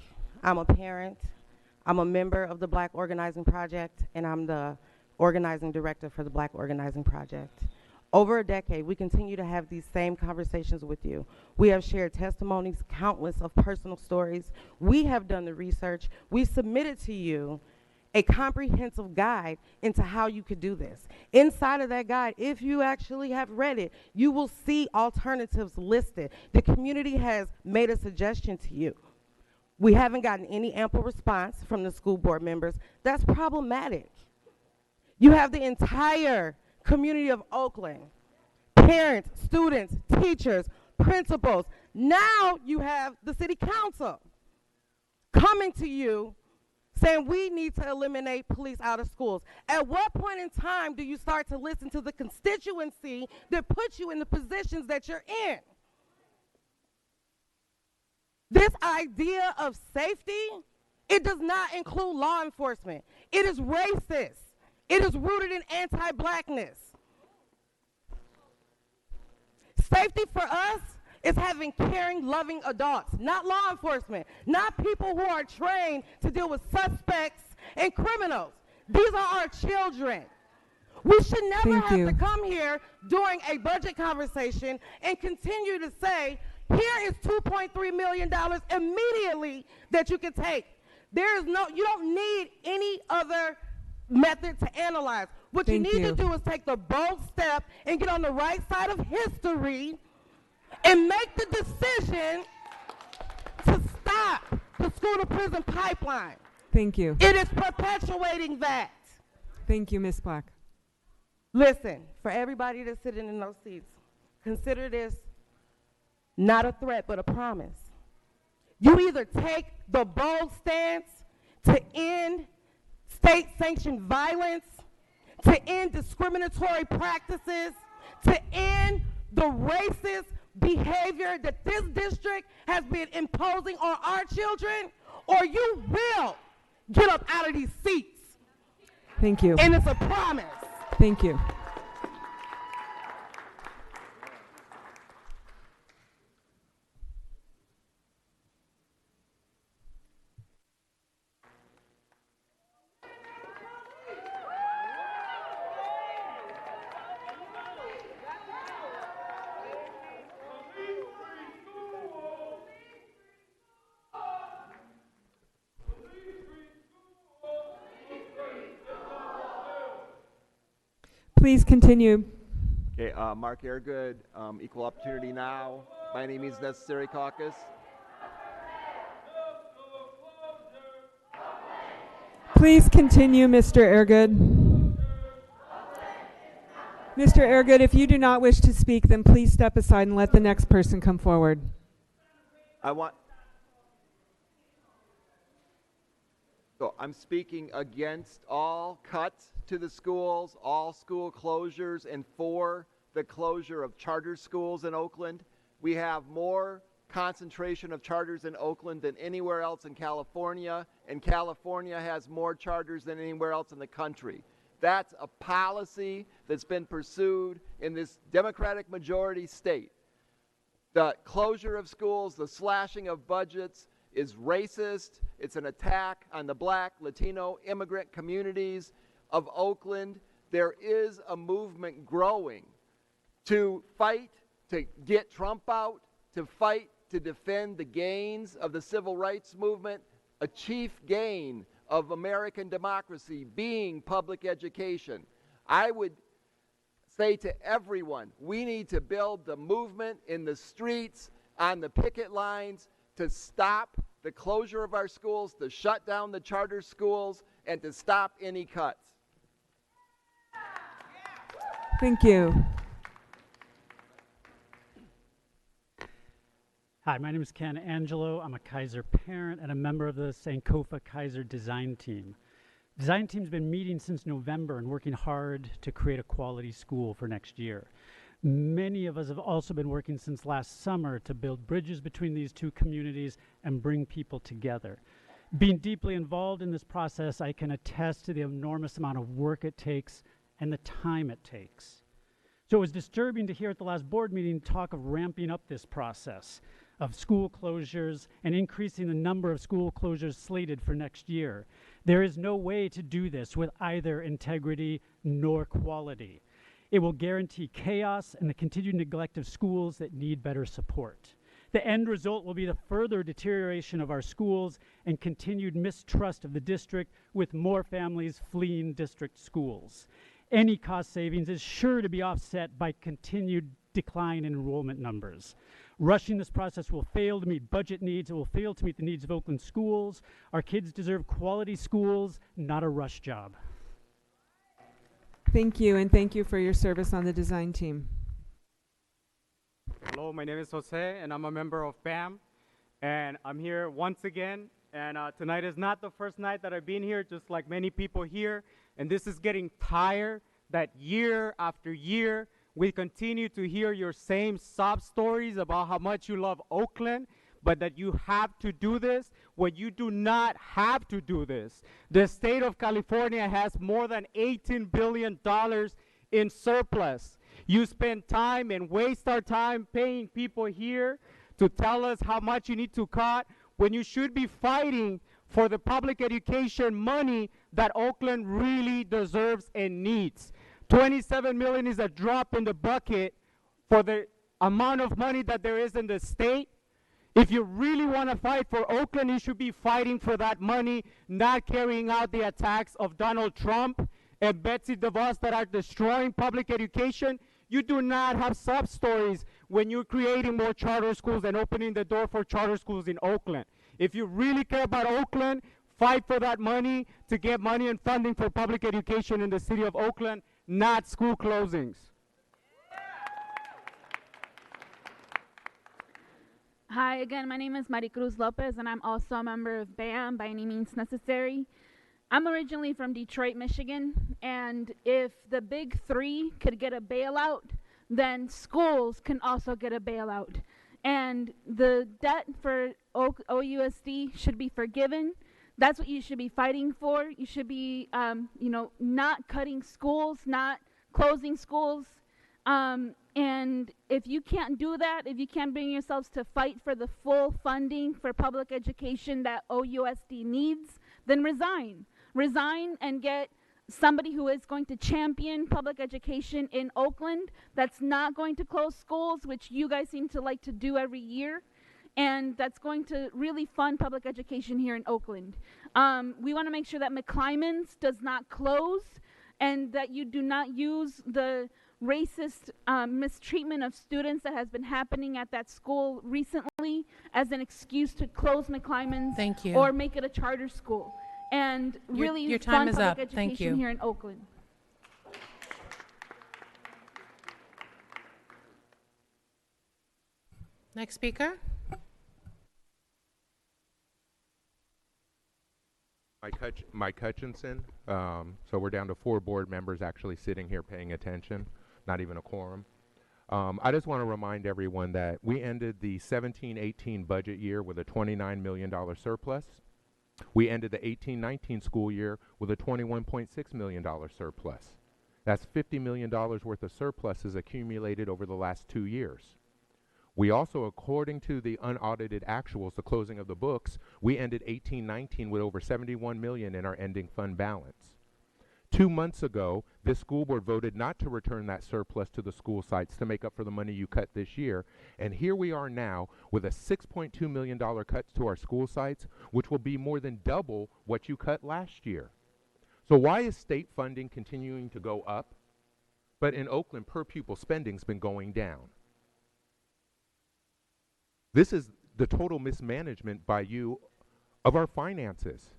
I'm a parent. I'm a member of the Black Organizing Project, and I'm the organizing director for the Black Organizing Project. Over a decade, we continue to have these same conversations with you. We have shared testimonies, countless of personal stories. We have done the research. We submitted to you a comprehensive guide into how you could do this. Inside of that guide, if you actually have read it, you will see alternatives listed. The community has made a suggestion to you. We haven't gotten any ample response from the school board members. That's problematic. You have the entire community of Oakland, parents, students, teachers, principals. Now you have the city council coming to you saying we need to eliminate police out of schools. At what point in time do you start to listen to the constituency that puts you in the positions that you're in? This idea of safety, it does not include law enforcement. It is racist. It is rooted in anti-blackness. Safety for us is having caring, loving adults, not law enforcement, not people who are trained to deal with suspects and criminals. These are our children. We should never have to come here during a budget conversation and continue to say, here is $2.3 million immediately that you can take. There is no, you don't need any other method to analyze. What you need to do is take the bold step and get on the right side of history and make the decision to stop the school to prison pipeline. Thank you. It is perpetuating that. Thank you, Ms. Black. Listen, for everybody that's sitting in those seats, consider this not a threat, but a promise. You either take the bold stance to end state-sanctioned violence, to end discriminatory practices, to end the racist behavior that this district has been imposing on our children, or you will get up out of these seats. Thank you. And it's a promise. Thank you. Please continue. Okay, Mark Airgood, Equal Opportunity Now. By any means necessary caucus. Please continue, Mr. Airgood. Mr. Airgood, if you do not wish to speak, then please step aside and let the next person come forward. So I'm speaking against all cuts to the schools, all school closures, and for the closure of charter schools in Oakland. We have more concentration of charters in Oakland than anywhere else in California, and California has more charters than anywhere else in the country. That's a policy that's been pursued in this Democratic majority state. The closure of schools, the slashing of budgets is racist. It's an attack on the Black, Latino, immigrant communities of Oakland. There is a movement growing to fight to get Trump out, to fight to defend the gains of the civil rights movement, a chief gain of American democracy being public education. I would say to everyone, we need to build the movement in the streets, on the picket lines, to stop the closure of our schools, to shut down the charter schools, and to stop any cuts. Thank you. Hi, my name is Ken Angelo. I'm a Kaiser parent and a member of the Sankofa Kaiser design team. Design team's been meeting since November and working hard to create a quality school for next year. Many of us have also been working since last summer to build bridges between these two communities and bring people together. Being deeply involved in this process, I can attest to the enormous amount of work it takes and the time it takes. So it was disturbing to hear at the last board meeting talk of ramping up this process of school closures and increasing the number of school closures slated for next year. There is no way to do this with either integrity nor quality. It will guarantee chaos and the continued neglect of schools that need better support. The end result will be the further deterioration of our schools and continued mistrust of the district, with more families fleeing district schools. Any cost savings is sure to be offset by continued decline in enrollment numbers. Rushing this process will fail to meet budget needs. It will fail to meet the needs of Oakland schools. Our kids deserve quality schools, not a rush job. Thank you, and thank you for your service on the design team. Hello, my name is Jose, and I'm a member of PAM. And I'm here once again. And tonight is not the first night that I've been here, just like many people here. And this is getting tired that year after year, we continue to hear your same sob stories about how much you love Oakland, but that you have to do this when you do not have to do this. The state of California has more than $18 billion in surplus. You spend time and waste our time paying people here to tell us how much you need to cut when you should be fighting for the public education money that Oakland really deserves and needs. $27 million is a drop in the bucket for the amount of money that there is in the state. If you really want to fight for Oakland, you should be fighting for that money, not carrying out the attacks of Donald Trump and Betsy DeVos that are destroying public education. You do not have sub-stories when you're creating more charter schools and opening the door for charter schools in Oakland. If you really care about Oakland, fight for that money to get money and funding for public education in the city of Oakland, not school closings. Hi, again, my name is Maricruz Lopez, and I'm also a member of BAM, By Any Means Necessary. I'm originally from Detroit, Michigan, and if the big three could get a bailout, then schools can also get a bailout. And the debt for OUSD should be forgiven. That's what you should be fighting for. You should be, not cutting schools, not closing schools. And if you can't do that, if you can't bring yourselves to fight for the full funding for public education that OUSD needs, then resign. Resign and get somebody who is going to champion public education in Oakland, that's not going to close schools, which you guys seem to like to do every year, and that's going to really fund public education here in Oakland. We want to make sure that McClymonds does not close, and that you do not use the racist mistreatment of students that has been happening at that school recently as an excuse to close McClymonds. Thank you. Or make it a charter school. And really your time fund is public up. education Thank you. here in Oakland. Next speaker. Mike Hutchinson. So we're down to 4 board members actually sitting here paying attention, not even a quorum. I just want to remind everyone that we ended the 17-18 budget year with a $29 million surplus. We ended the 18-19 school year with a $21.6 million surplus. That's $50 million worth of surpluses accumulated over the last 2 years. We also, according to the unaudited actuals, the closing of the books, we ended 18-19 with over $71 million in our ending fund balance. 2 months ago, this school board voted not to return that surplus to the school sites to make up for the money you cut this year. And here we are now with a $6.2 million cut to our school sites, which will be more than double what you cut last year. So why is state funding continuing to go up, but in Oakland per pupil spending's been going down? This is the total mismanagement by you of our finances.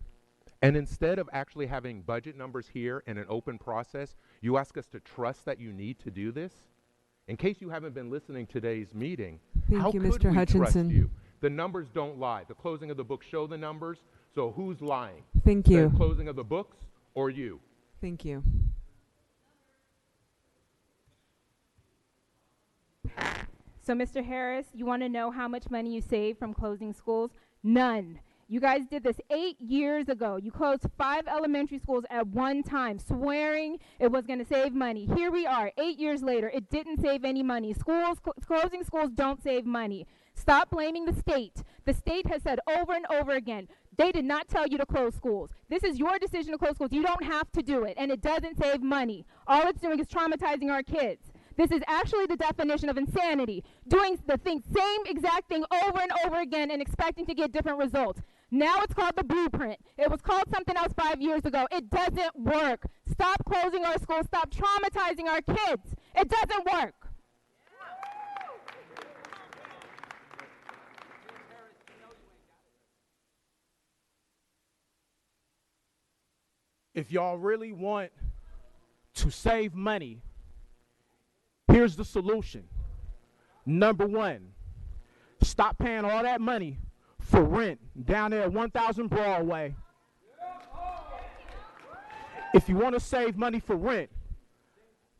And instead of actually having budget numbers here and an open process, you ask us to trust that you need to do this? In case you haven't been listening to today's meeting, how could Mr. we Hutchinson. trust you? The numbers don't lie. The closing of the book show the numbers, so who's lying? Thank you. The closing of the books or you? Thank you. So, Mr. Harris, you want to know how much money you saved from closing schools? None. You guys did this 8 years ago. You closed 5 elementary schools at one time, swearing it was going to save money. Here we are, 8 years later. It didn't save any money. Closing schools don't save money. Stop blaming the state. The state has said over and over again, they did not tell you to close schools. This is your decision to close schools. You don't have to do it, and it doesn't save money. All it's doing is traumatizing our kids. This is actually the definition of insanity, doing the same exact thing over and over again and expecting to get different results. Now it's called the blueprint. It was called something else 5 years ago. It doesn't work. Stop closing our schools. Stop traumatizing our kids. It doesn't work. If y'all really want to save money, here's the solution. Number 1, stop paying all that money for rent down there at 1000 Broadway. If you want to save money for rent,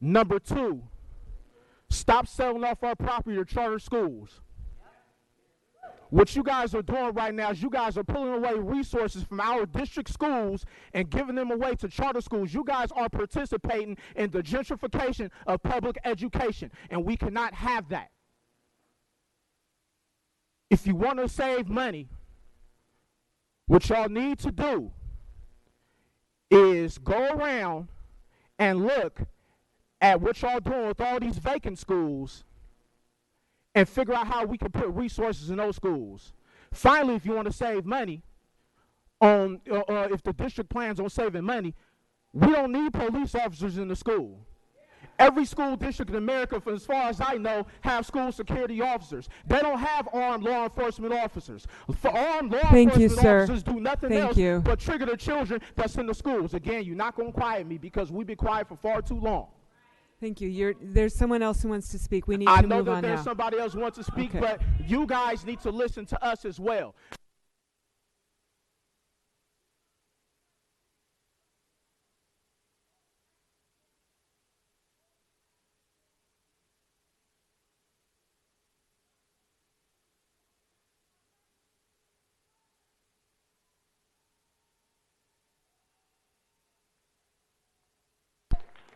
number 2, stop selling off our property to charter schools. What you guys are doing right now is you guys are pulling away resources from our district schools and giving them away to charter schools. You guys are participating in the gentrification of public education, and we cannot have that. If you want to save money, what y'all need to do is go around and look at what y'all doing with all these vacant schools and figure out how we can put resources in those schools. Finally, if you want to save money, if the district plans on saving money, we don't need police officers in the school. Every school district in America, for as far as I know, have school security officers. They don't have armed law enforcement officers. For armed law enforcement officers do nothing else but trigger the children that's in the schools. Again, you're not going to quiet me because we've been quiet for far too long. Thank you. There's someone else who wants to speak. We need to move on now. I know that there's somebody else who wants to speak, but you guys need to listen to us as well.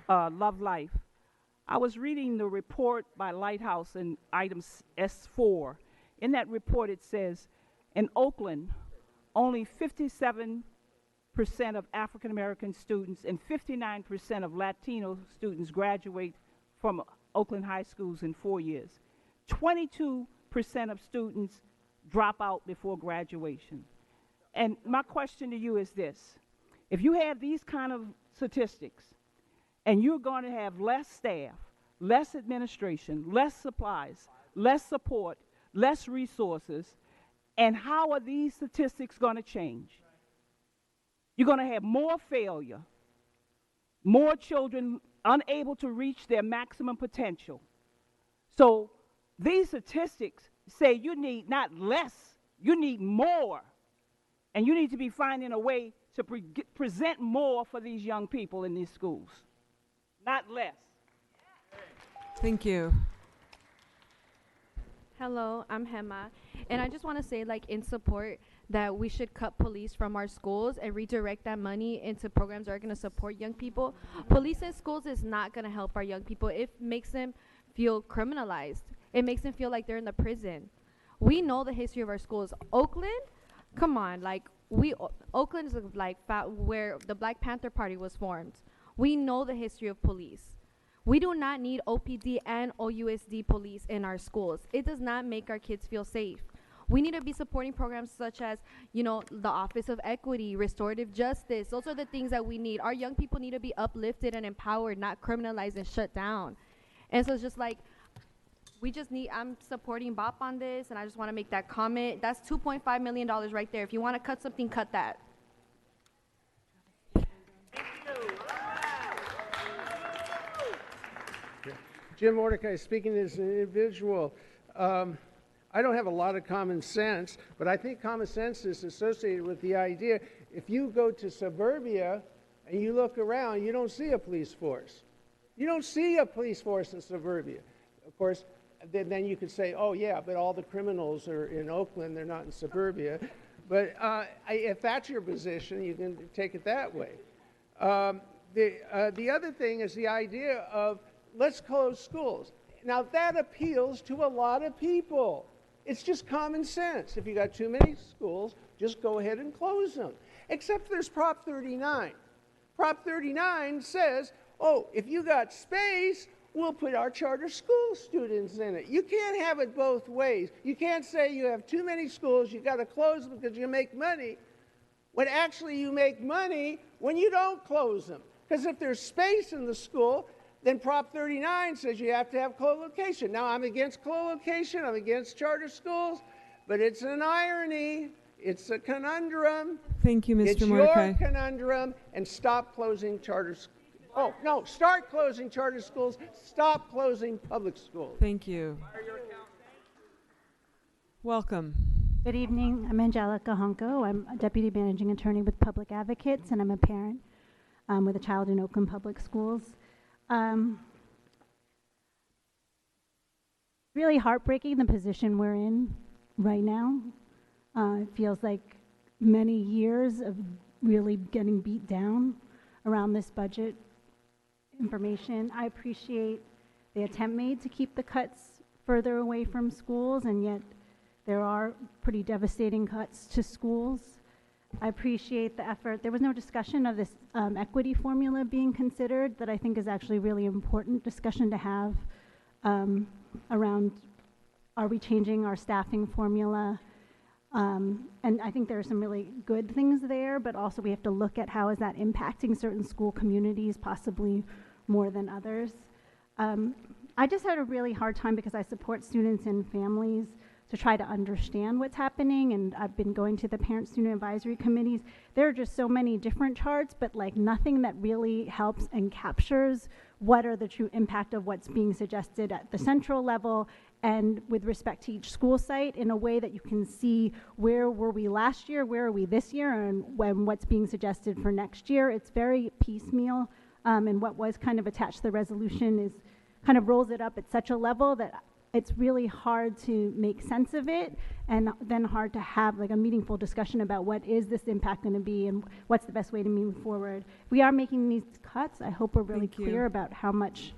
Love Life. I was reading the report by Lighthouse in item S4. In that report it says, in Oakland, only 57% of African American students and 59% of Latino students graduate from Oakland high schools in 4 years. 22% of students drop out before graduation. And my question to you is this: if you have these kind of statistics, and you're going to have less staff, less administration, less supplies, less support, less resources, and how are these statistics going to change? You're going to have more failure, more children unable to reach their maximum potential. So these statistics say you need not less, you need more. And you need to be finding a way to present more for these young people in these schools. Not less. Thank you. Hello, I'm Hema, and I just want to say, like, in support that we should cut police from our schools and redirect that money into programs that are going to support young people. Police in schools is not going to help our young people. It makes them feel criminalized. It makes them feel like they're in the prison. We know the history of our schools. Oakland, come on, like, Oakland is like where the Black Panther Party was formed. We know the history of police. We do not need OPD and OUSD police in our schools. It does not make our kids feel safe. We need to be supporting programs such as, you know, the Office of Equity, Restorative Justice. Those are the things that we need. Our young people need to be uplifted and empowered, not criminalized and shut down. And so it's just like, I'm supporting BOP on this, and I just want to make that comment. That's $2.5 million right there. If you want to cut something, cut that. Jim Mordecai, speaking as an individual, I don't have a lot of common sense, but I think common sense is associated with the idea if you go to suburbia and you look around, you don't see a police force. You don't see a police force in suburbia. Of course, then you could say, oh yeah, but all the criminals are in Oakland, they're not in suburbia. But if that's your position, you can take it that way. The other thing is the idea of let's close schools. Now that appeals to a lot of people. It's just common sense. If you got too many schools, just go ahead and close them. Except there's Prop 39. Prop 39 says, oh, if you got space, we'll put our charter school students in it. You can't have it both ways. You can't say you have too many schools, you got to close them because you make money, when actually you make money when you don't close them. Because if there's space in the school, then Prop 39 says you have to have co-location. Now, I'm against co-location, I'm against charter schools, but it's an irony, it's a conundrum. Thank you, Mr. It's Mordecai. your conundrum, and stop closing charter schools. Oh, no, start closing charter schools, stop closing public schools. Thank you. Welcome. Good evening, I'm Angelica Honko. I'm a Deputy Managing Attorney with Public Advocates, and I'm a parent with a child in Oakland Public Schools. Really heartbreaking, the position we're in. right now. It feels like many years of really getting beat down around this budget information. I appreciate the attempt made to keep the cuts further away from schools, and yet there are pretty devastating cuts to schools. I appreciate the effort. There was no discussion of this equity formula being considered that I think is actually really important discussion to have around, are we changing our staffing formula? And I think there are some really good things there, but also we have to look at how is that impacting certain school communities, possibly more than others. I just had a really hard time because I support students and families to try to understand what's happening, and I've been going to the parent-student advisory committees. There are just so many different charts, but like nothing that really helps and captures what are the true impact of what's being suggested at the central level and with respect to each school site in a way that you can see where were we last year, where are we this year, and what's being suggested for next year. It's very piecemeal, and what was kind of attached to the resolution is kind of rolls it up at such a level that it's really hard to make sense of it, and then hard to have like a meaningful discussion about what is this impact going to be and what's the best way to move forward. We are making these cuts. I hope we're really clear about how much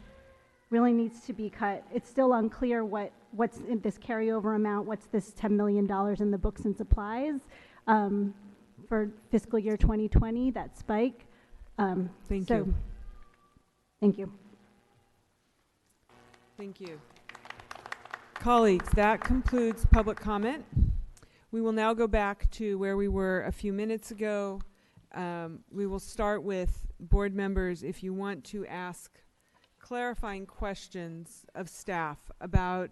really needs to be cut. It's still unclear what's in this carryover amount, what's this $10 million in the books and supplies for fiscal year 2020, that spike. Thank you. Thank you. Thank you. Colleagues, that concludes public comment. We will now go back to where we were a few minutes ago. We will start with board members. If you want to ask clarifying questions of staff about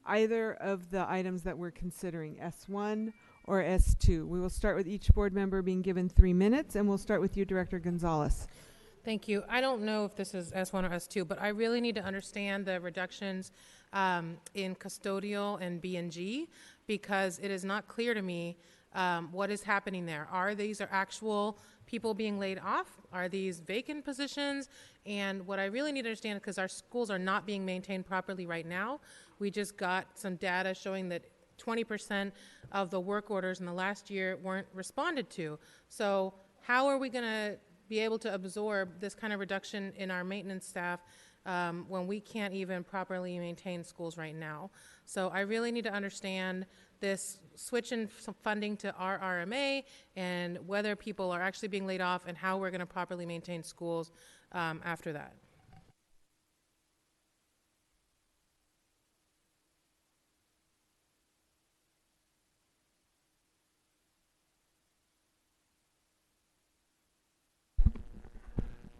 either of the items that we're considering, S1 or S2. We will start with each board member being given 3 minutes, and we'll start with you, Director Gonzalez. Thank you. I don't know if this is S1 or S2, but I really need to understand the reductions in custodial and B&G, because it is not clear to me what is happening there. Are these actual people being laid off? Are these vacant positions? And what I really need to understand, because our schools are not being maintained properly right now. We just got some data showing that 20% of the work orders in the last year weren't responded to. So how are we going to be able to absorb this kind of reduction in our maintenance staff when we can't even properly maintain schools right now? So I really need to understand this switch in funding to RRMA and whether people are actually being laid off and how we're going to properly maintain schools after that.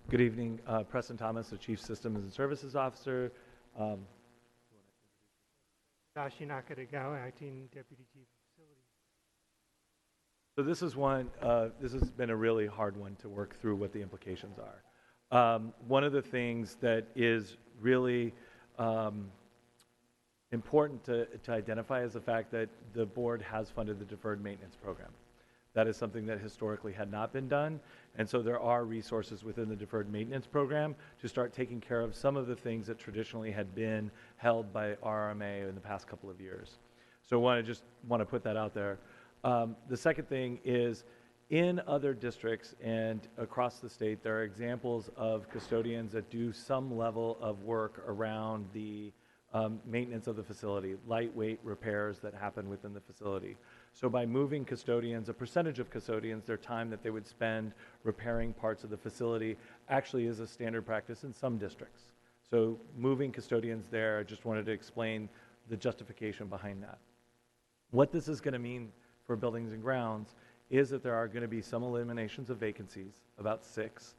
Good evening, Preston Thomas, the Chief Systems and Services Officer. Josh Nakatagawa, Acting Deputy Chief of Facilities. So this is one, this has been a really hard one to work through what the implications are. One of the things that is really important to identify is the fact that the board has funded the deferred maintenance program. That is something that historically had not been done, and so there are resources within the deferred maintenance program to start taking care of some of the things that traditionally had been held by RMA in the past couple of years. So I just want to put that out there. The second thing is, in other districts and across the state, there are examples of custodians that do some level of work around the maintenance of the facility, lightweight repairs that happen within the facility. So by moving custodians, a percentage of custodians, their time that they would spend repairing parts of the facility actually is a standard practice in some districts. So moving custodians there, I just wanted to explain the justification behind that. What this is going to mean for buildings and grounds is that there are going to be some eliminations of vacancies, about 6,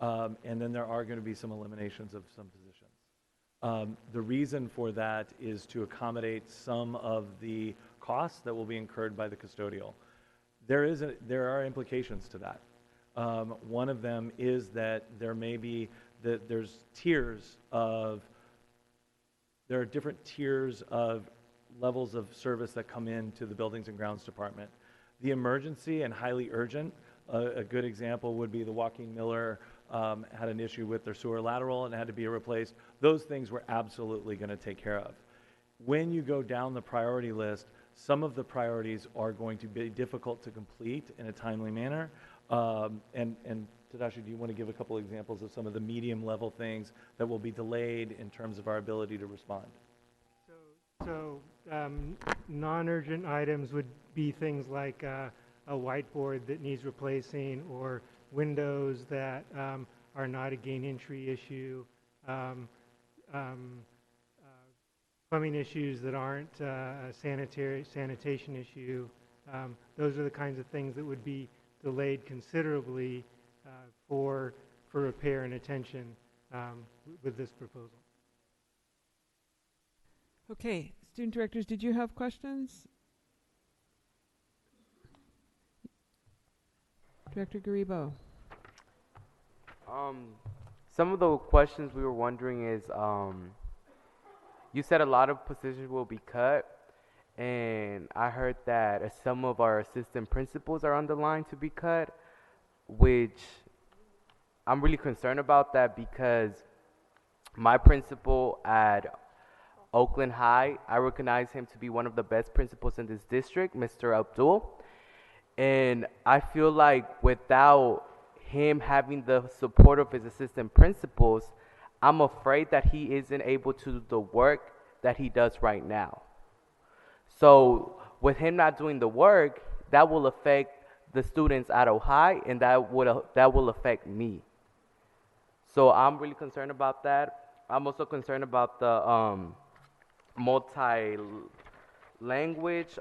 and then there are going to be some eliminations of some positions. The reason for that is to accommodate some of the costs that will be incurred by the custodial. There are implications to that. One of them is that there may be there are different tiers of levels of service that come into the Buildings and Grounds Department. The emergency and highly urgent, a good example would be the Joaquin Miller had an issue with their sewer lateral and had to be replaced. Those things we're absolutely going to take care of. When you go down the priority list, some of the priorities are going to be difficult to complete in a timely manner. And Tadashi, do you want to give a couple examples of some of the medium level things that will be delayed in terms of our ability to respond? So non-urgent items would be things like a whiteboard that needs replacing, or windows that are not a gain entry issue, plumbing issues that aren't a sanitation issue. Those are the kinds of things that would be delayed considerably for repair and attention with this proposal. Okay, student directors, did you have questions? Director Garibo. Some of the questions we were wondering is, you said a lot of positions will be cut, and I heard that some of our assistant principals are on the line to be cut, which I'm really concerned about that because my principal at Oakland High, I recognize him to be one of the best principals in this district, Mr. Abdul. And I feel like without him having the support of his assistant principals, I'm afraid that he isn't able to do the work that he does right now. So with him not doing the work, that will affect the students at Ohio, and that will affect me. So I'm really concerned about that. I'm also concerned about the multi-language,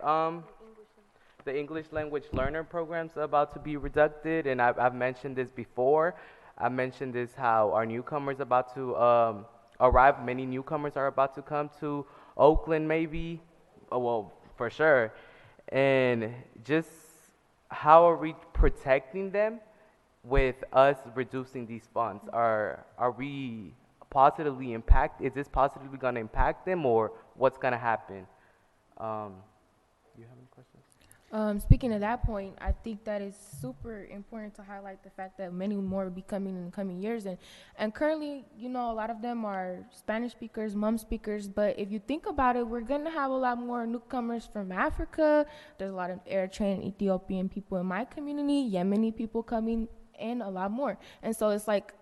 the English language learner programs about to be reducted, and I've mentioned this before. I mentioned this how our newcomers about to arrive. Many newcomers are about to come to Oakland, maybe. Oh, well, for sure. And just how are we protecting them with us reducing these funds? Are we positively impact? Is this positively going to impact them, or what's going to happen? You have any questions? Speaking of that point, I think that is super important to highlight the fact that many more will be coming in the coming years. And currently, you know, a lot of them are Spanish speakers, Hmong speakers. But if you think about it, we're going to have a lot more newcomers from Africa. There's a lot of Eritrean, Ethiopian people in my community, Yemeni people coming in, a lot more. And so it's like,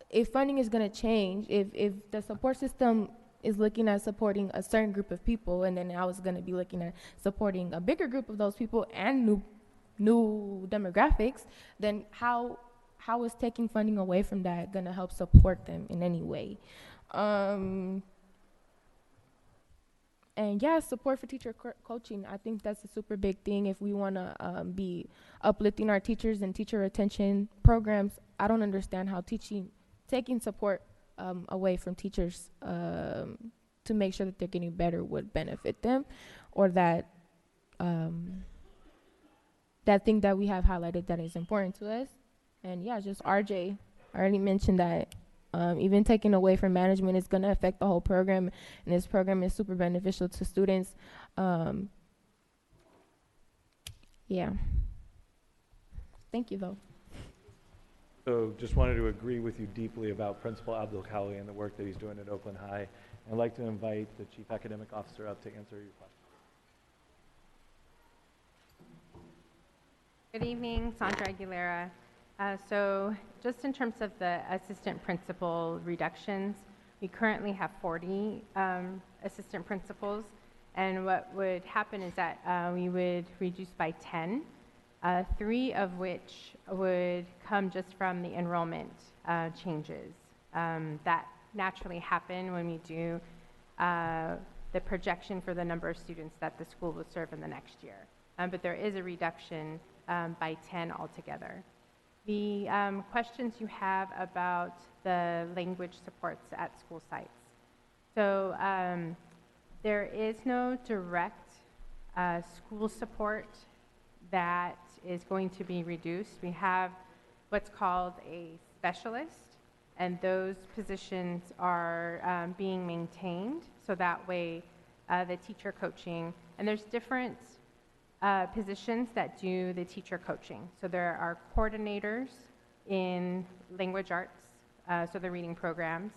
if funding is going to change, if the support system is looking at supporting a certain group of people, and then now it's going to be looking at supporting a bigger group of those people and new demographics, then how is taking funding away from that going to help support them in any way? And yeah, support for teacher coaching. I think that's a super big thing if we want to be uplifting our teachers and teacher retention programs. I don't understand how taking support away from teachers to make sure that they're getting better would benefit them, or that that thing that we have highlighted that is important to us. And yeah, just RJ already mentioned that even taking away from management is going to affect the whole program, and this program is super beneficial to students. Yeah. Thank you, though. So just wanted to agree with you deeply about Principal Abdul Khali and the work that he's doing at Oakland High. And I'd like to invite the Chief Academic Officer up to answer your question. Good evening, Sandra Aguilera. So just in terms of the assistant principal reductions, we currently have 40 assistant principals, and what would happen is that we would reduce by 10, 3 of which would come just from the enrollment changes that naturally happen when we do the projection for the number of students that the school will serve in the next year. But there is a reduction by 10 altogether. The questions you have about the language supports at school sites. So there is no direct school support that is going to be reduced. We have what's called a specialist, and those positions are being maintained, so that way the teacher coaching, and there's different positions that do the teacher coaching. So there are coordinators in language arts, so the reading programs.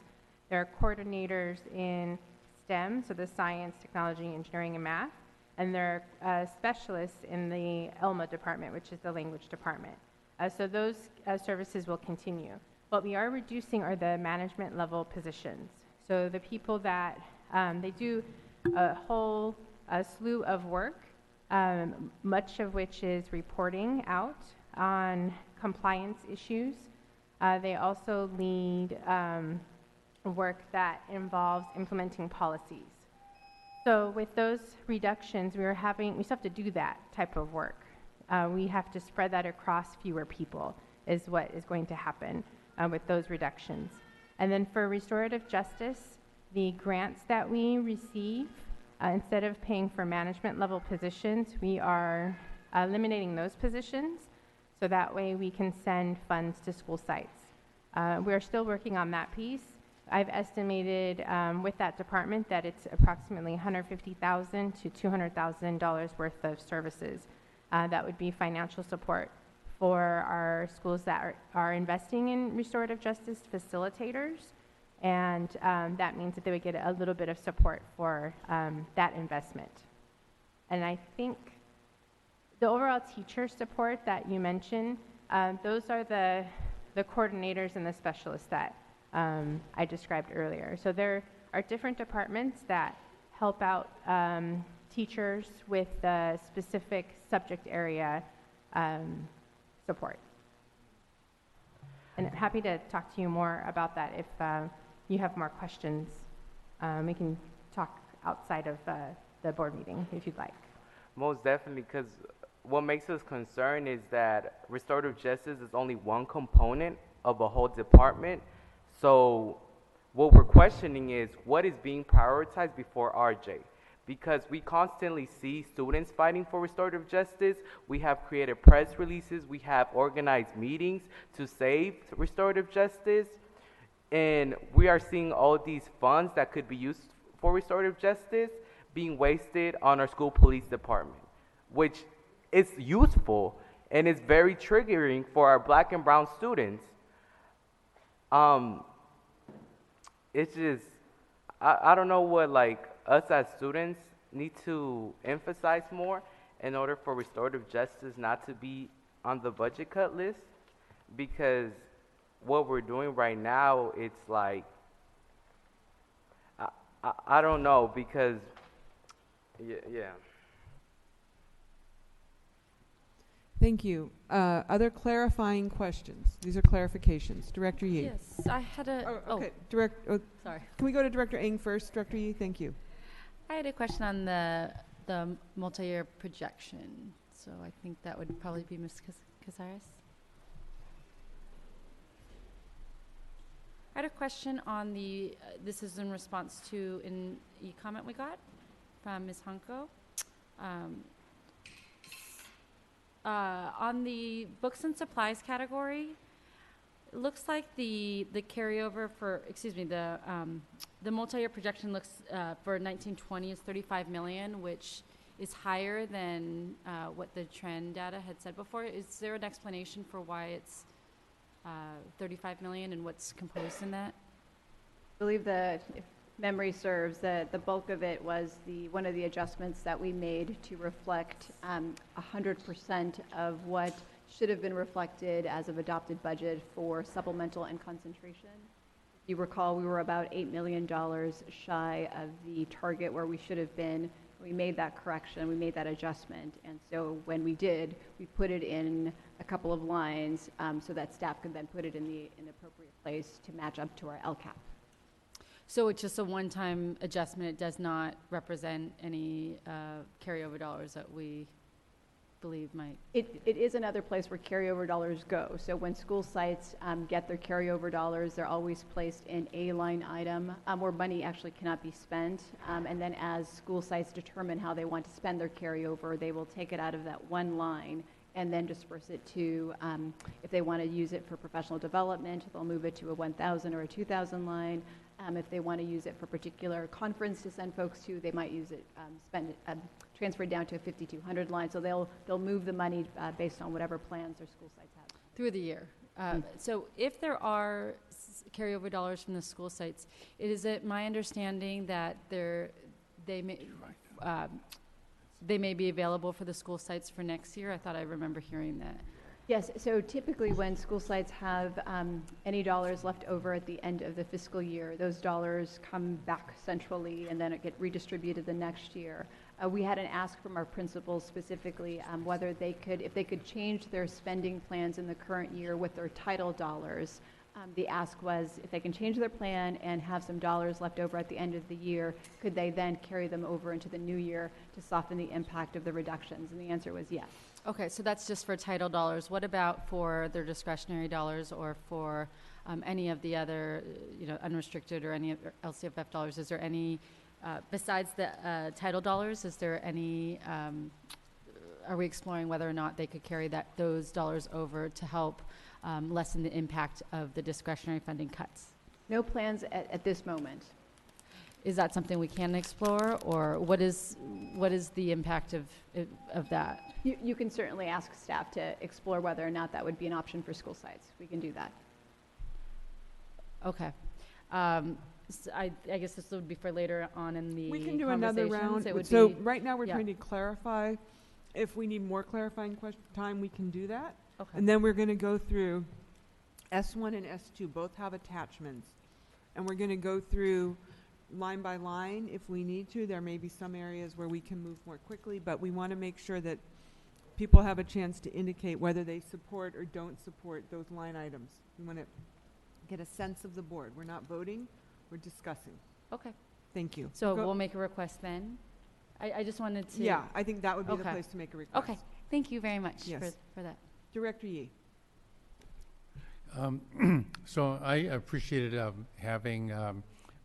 There are coordinators in STEM, so the science, technology, engineering, and math. and they're specialists in the ELMA department, which is the language department. So those services will continue. What we are reducing are the management level positions. So the people that, they do a whole slew of work, much of which is reporting out on compliance issues. They also lead work that involves implementing policies. So with those reductions, we still have to do that type of work. We have to spread that across fewer people is what is going to happen with those reductions. And then for restorative justice, the grants that we receive, instead of paying for management level positions, we are eliminating those positions so that way we can send funds to school sites. We're still working on that piece. I've estimated with that department that it's approximately $150,000 to $200,000 worth of services. That would be financial support for our schools that are investing in restorative justice facilitators, and that means that they would get a little bit of support for that investment. And I think the overall teacher support that you mentioned, those are the coordinators and the specialists that I described earlier. So there are different departments that help out teachers with the specific subject area support. And I'm happy to talk to you more about that if you have more questions. We can talk outside of the board meeting if you'd like. Most definitely, because what makes us concerned is that restorative justice is only one component of a whole department. So what we're questioning is what is being prioritized before RJ? Because we constantly see students fighting for restorative justice. We have created press releases. We have organized meetings to save restorative justice. And we are seeing all these funds that could be used for restorative justice being wasted on our school police department, which is useful and is very triggering for our black and brown students. It's just, I don't know what like us as students need to emphasize more in order for restorative justice not to be on the budget cut list, because what we're doing right now, it's like, I don't know, because, yeah. Thank you. Other clarifying questions? These are clarifications. Director Yee. Yes, I had a. Okay. Sorry. Can we go to Director Ng first? Director Yee, thank you. I had a question on the multi-year projection. So I think that would probably be Ms. Cazares. I had a question on the. This is in response to a comment we got from Ms. Hunko. On the books and supplies category, it looks like the carryover for, the multi-year projection looks for 1920 is 35 million, which is higher than what the trend data had said before. Is there an explanation for why it's 35 million and what's composed in that? I believe that, if memory serves, that the bulk of it was one of the adjustments that we made to reflect 100% of what should have been reflected as of adopted budget for supplemental and concentration. If you recall, we were about $8 million shy of the target where we should have been. We made that correction, we made that adjustment, and so when we did, we put it in a couple of lines so that staff could then put it in the appropriate place to match up to our LCAP. So it's just a one-time adjustment. It does not represent any carryover dollars that we believe might. It is another place where carryover dollars go. So when school sites get their carryover dollars, they're always placed in a line item where money actually cannot be spent. And then as school sites determine how they want to spend their carryover, they will take it out of that one line and then disperse it to, if they want to use it for professional development, they'll move it to a 1,000 or a 2,000 line. If they want to use it for a particular conference to send folks to, they might use it, transfer it down to a 5,200 line. So they'll move the money based on whatever plans their school sites have. Through the year. So if there are carryover dollars from the school sites, is it my understanding that they may, they may be available for the school sites for next year? I thought I remember hearing that. Yes, so typically when school sites have any dollars left over at the end of the fiscal year, those dollars come back centrally and then it get redistributed the next year. We had an ask from our principals specifically whether they could, if they could change their spending plans in the current year with their title dollars. The ask was if they can change their plan and have some dollars left over at the end of the year, could they then carry them over into the new year to soften the impact of the reductions? And the answer was yes. Okay, so that's just for title dollars. What about for their discretionary dollars or for any of the other, unrestricted or any LCFF dollars? Is there any, besides the title dollars, is there any, are we exploring whether or not they could carry those dollars over to help lessen the impact of the discretionary funding cuts? No plans at this moment. Is that something we can explore, or what is the impact of that? You can certainly ask staff to explore whether or not that would be an option for school sites. We can do that. Okay. So I guess this would be for later on in the We can do another round. It would So be, right now we're yeah. trying to clarify. If we need more clarifying time, we can do that. Okay. And then we're going to go through S1 and S2, both have attachments. And we're going to go through line by line if we need to. There may be some areas where we can move more quickly, but we want to make sure that people have a chance to indicate whether they support or don't support those line items. We want to get a sense of the board. We're not voting, we're discussing. Okay. Thank you. So we'll make a request then? I just wanted to... Yeah, I think that would be the Okay. place to make a request. Okay. Thank you very much Yes. for that. Director Yee. So I appreciated having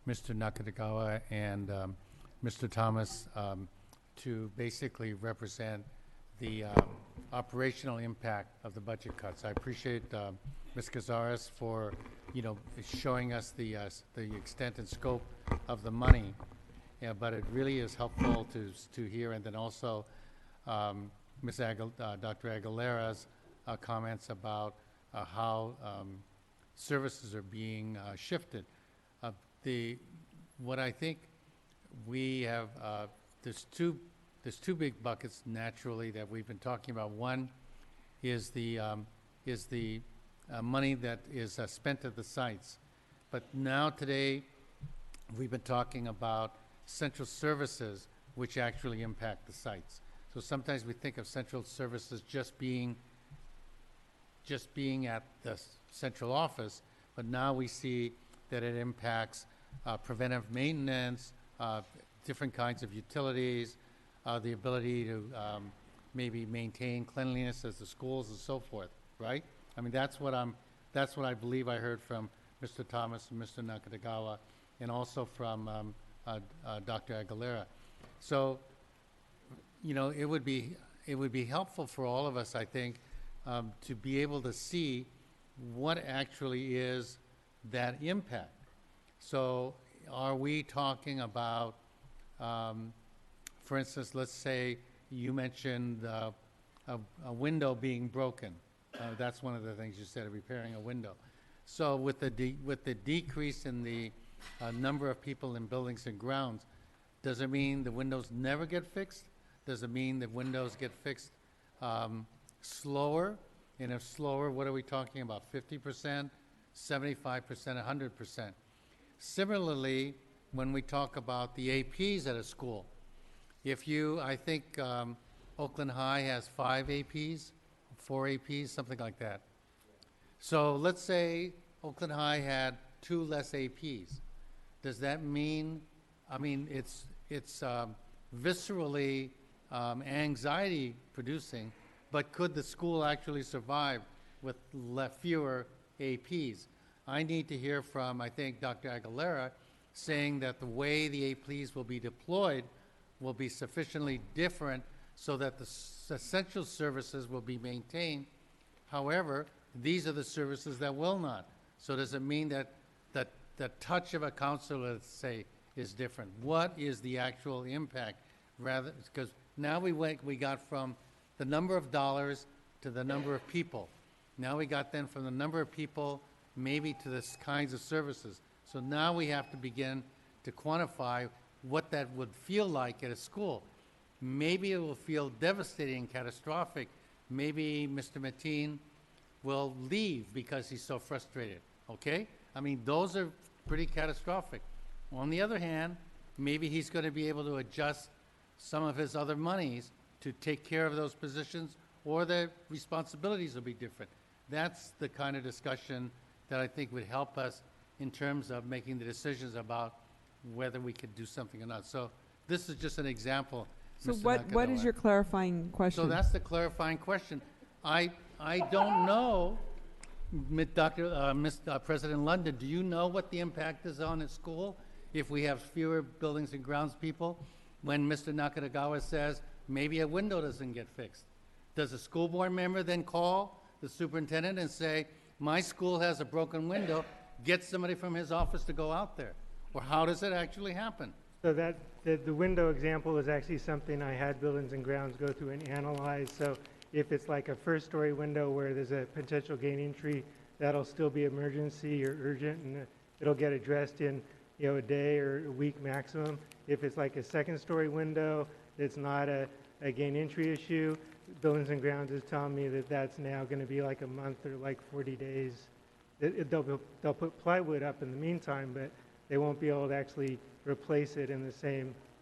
Mr. Nakatagawa and Mr. Thomas to basically represent the operational impact of the budget cuts. I appreciate Ms. Cazares for, showing us the extent and scope of the money. Yeah, but it really is helpful to hear, and then also Dr. Aguilera's comments about how services are being shifted. What I think we have, there's two big buckets naturally that we've been talking about. One is the money that is spent at the sites, but now today we've been talking about central services which actually impact the sites. So sometimes we think of central services just being at the central office, but now we see that it impacts preventive maintenance, different kinds of utilities, the ability to maybe maintain cleanliness as the schools and so forth, right? I mean, that's what I believe I heard from Mr. Thomas and Mr. Nakatagawa, and also from Dr. Aguilera. So, it would be helpful for all of us, I think, to be able to see what actually is that impact. So are we talking about, for instance, let's say you mentioned a window being broken. That's one of the things you said, repairing a window. So with the decrease in the number of people in buildings and grounds, does it mean the windows never get fixed? Does it mean that windows get fixed slower? And if slower, what are we talking about? 50%, 75%, 100%. Similarly, when we talk about the APs at a school, I think Oakland High has 5 APs, 4 APs, something like that. So let's say Oakland High had 2 less APs. Does that mean, it's viscerally anxiety producing, but could the school actually survive with fewer APs? I need to hear from, I think, Dr. Aguilera saying that the way the APs will be deployed will be sufficiently different so that the essential services will be maintained. However, these are the services that will not. So does it mean that the touch of a counselor, let's say, is different? What is the actual impact? Rather, because now we got from the number of dollars to the number of people. Now we got then from the number of people maybe to the kinds of services. So now we have to begin to quantify what that would feel like at a school. maybe it will feel devastating and catastrophic. Maybe Mr. Mateen will leave because he's so frustrated, okay? I mean, those are pretty catastrophic. On the other hand, maybe he's going to be able to adjust some of his other monies to take care of those positions, or the responsibilities will be different. That's the kind of discussion that I think would help us in terms of making the decisions about whether we could do something or not. So this is just an example. So Mr. what is Nakagawa. your clarifying question? So that's the clarifying question. I don't know, President London, do you know what the impact is on a school if we have fewer buildings and grounds people? When Mr. Nakagawa says maybe a window doesn't get fixed, does a school board member then call the superintendent and say, my school has a broken window, get somebody from his office to go out there? Or how does it actually happen? So the window example is actually something I had Buildings and Grounds go through and analyze. So if it's like a first-story window where there's a potential gain entry, that'll still be emergency or urgent, and it'll get addressed in a day or a week maximum. If it's like a second-story window, it's not a gain entry issue. Buildings and Grounds is telling me that that's now going to be like a month or like 40 days. They'll put plywood up in the meantime, but they won't be able to actually replace it in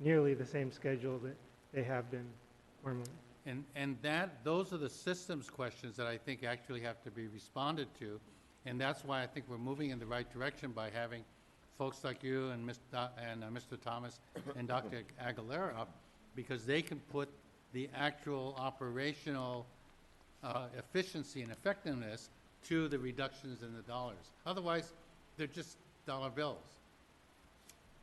nearly the same schedule that they have been formerly. And those are the systems questions that I think actually have to be responded to, and that's why I think we're moving in the right direction by having folks like you and Mr. Thomas and Dr. Aguilera up, because they can put the actual operational efficiency and effectiveness to the reductions in the dollars. Otherwise, they're just dollar bills.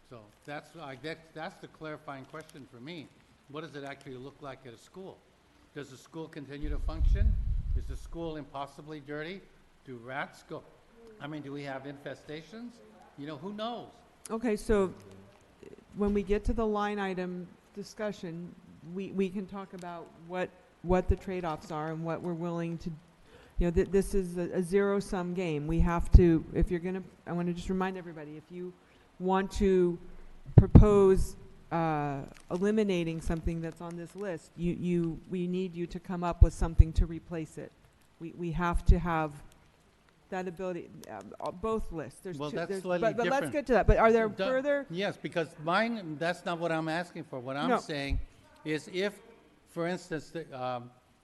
So that's the clarifying question for me. What does it actually look like at a school? Does the school continue to function? Is the school impossibly dirty? Do rats go? I mean, do we have infestations? Who knows? Okay, so when we get to the line item discussion, we can talk about what the trade-offs are and what we're willing to, this is a zero-sum game. We have to, if you're going to, I want to just remind everybody, if you want to propose eliminating something that's on this list, we need you to come up with something to replace it. We have to have that ability, both lists. Well, that's there's, slightly but different. let's get to that. But are there further? Yes, because that's not what I'm asking for. What I'm No. saying is if, for instance,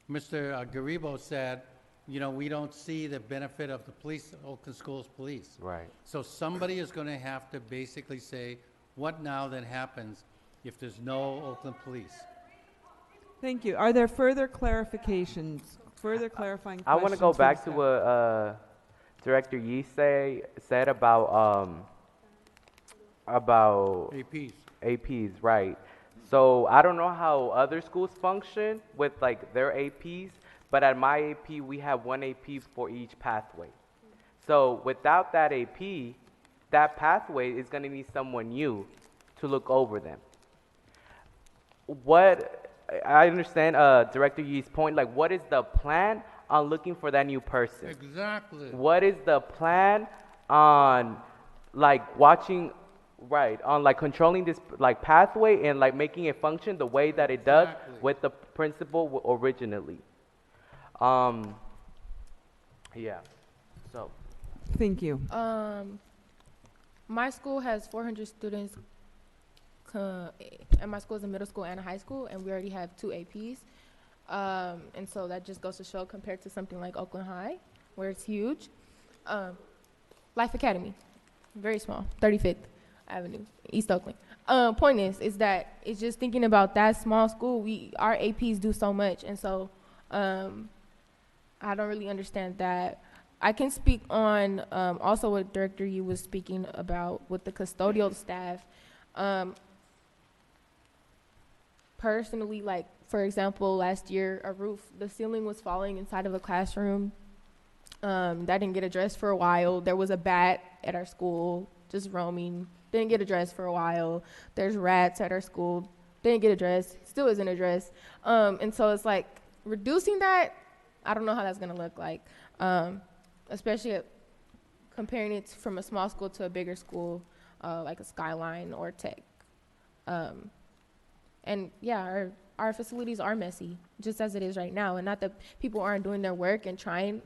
Mr. Garibo said, we don't see the benefit of the police, Oakland Schools Police. Right. So somebody is going to have to basically say, what now then happens if there's no Oakland Police? Thank you. Are there further clarifications, further clarifying I questions? want to go for back to staff? what Director Yee said about APs. APs, right? So I don't know how other schools function with like their APs, but at my AP we have one AP for each pathway. So without that AP, that pathway is going to need someone new to look over them. What I understand Director Yee's point, like what is the plan on looking for that new person? Exactly. What is the plan on like watching, right, on like controlling this like pathway and like making it function the way that it does with the principal originally? Yeah, so. Thank you. My school has 400 students, and my school is a middle school and a high school, and we already have 2 APs. And so that just goes to show compared to something like Oakland High, where it's huge. Life Academy, very small, 35th Avenue, East Oakland. Point is that it's just thinking about that small school, our APs do so much, and so I don't really understand that. I can speak on also what Director Yu was speaking about with the custodial staff. Personally, like, for example, last year, the ceiling was falling inside of a classroom. That didn't get addressed for a while. There was a bat at our school just roaming. Didn't get addressed for a while. There's rats at our school. Didn't get addressed. Still isn't addressed. And so it's like reducing that, I don't know how that's going to look like, especially comparing it from a small school to a bigger school, like a Skyline or Tech. And yeah, our facilities are messy, just as it is right now. And not that people aren't doing their work and trying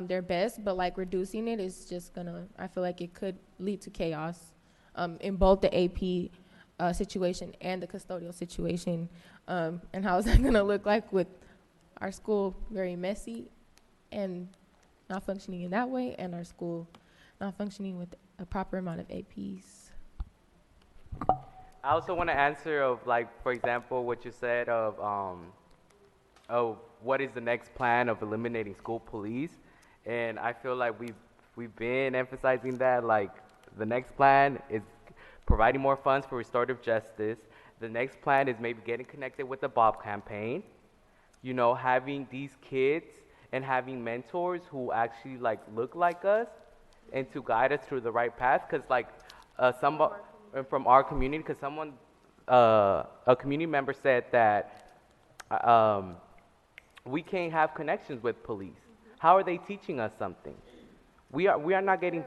their best, but like reducing it is just gonna, I feel like it could lead to chaos in both the AP situation and the custodial situation. And how is that gonna look like with our school very messy and not functioning in that way, and our school not functioning with a proper amount of APs? I also want to answer of, like, for example, what you said of what is the next plan of eliminating school police, and I feel like we've been emphasizing that, like, the next plan is providing more funds for restorative justice. The next plan is maybe getting connected with the Bob campaign, you know, having these kids and having mentors who actually like look like us and to guide us through the right path. Because like from our community, because someone, a community member said that we can't have connections with police. How are they teaching us something? We are not getting,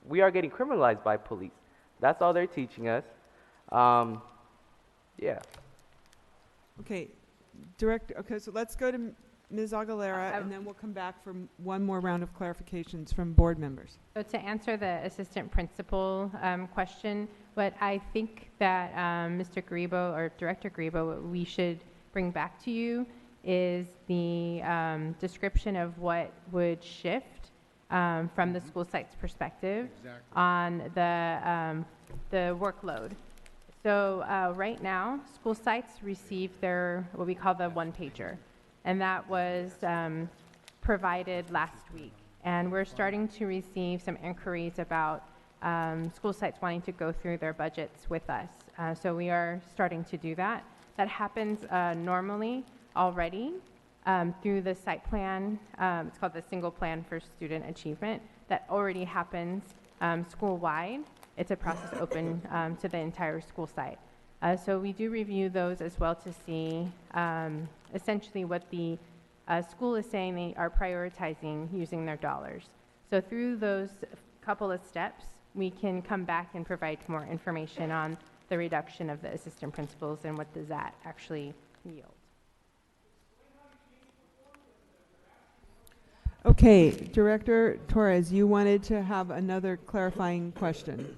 we are getting criminalized by police. That's all they're teaching us. Yeah. Okay, okay, so let's go to Ms. Aguilera, and then we'll come back for one more round of clarifications from board members. So to answer the assistant principal question, what I think that Mr. Garibo or Director Garibo, what we should bring back to you is the description of what would shift from the school site's perspective on the workload. So right now, school sites receive their, what we call the one-pager, and that was provided last week. And we're starting to receive some inquiries about school sites wanting to go through their budgets with us. So we are starting to do that. That happens normally already through the site plan. It's called the single plan for student achievement. That already happens school-wide. It's a process open to the entire school site. So we do review those as well to see essentially what the school is saying they are prioritizing using their dollars. So through those couple of steps, we can come back and provide more information on the reduction of the assistant principals and what does that actually yield. Okay, Director Torres, you wanted to have another clarifying question.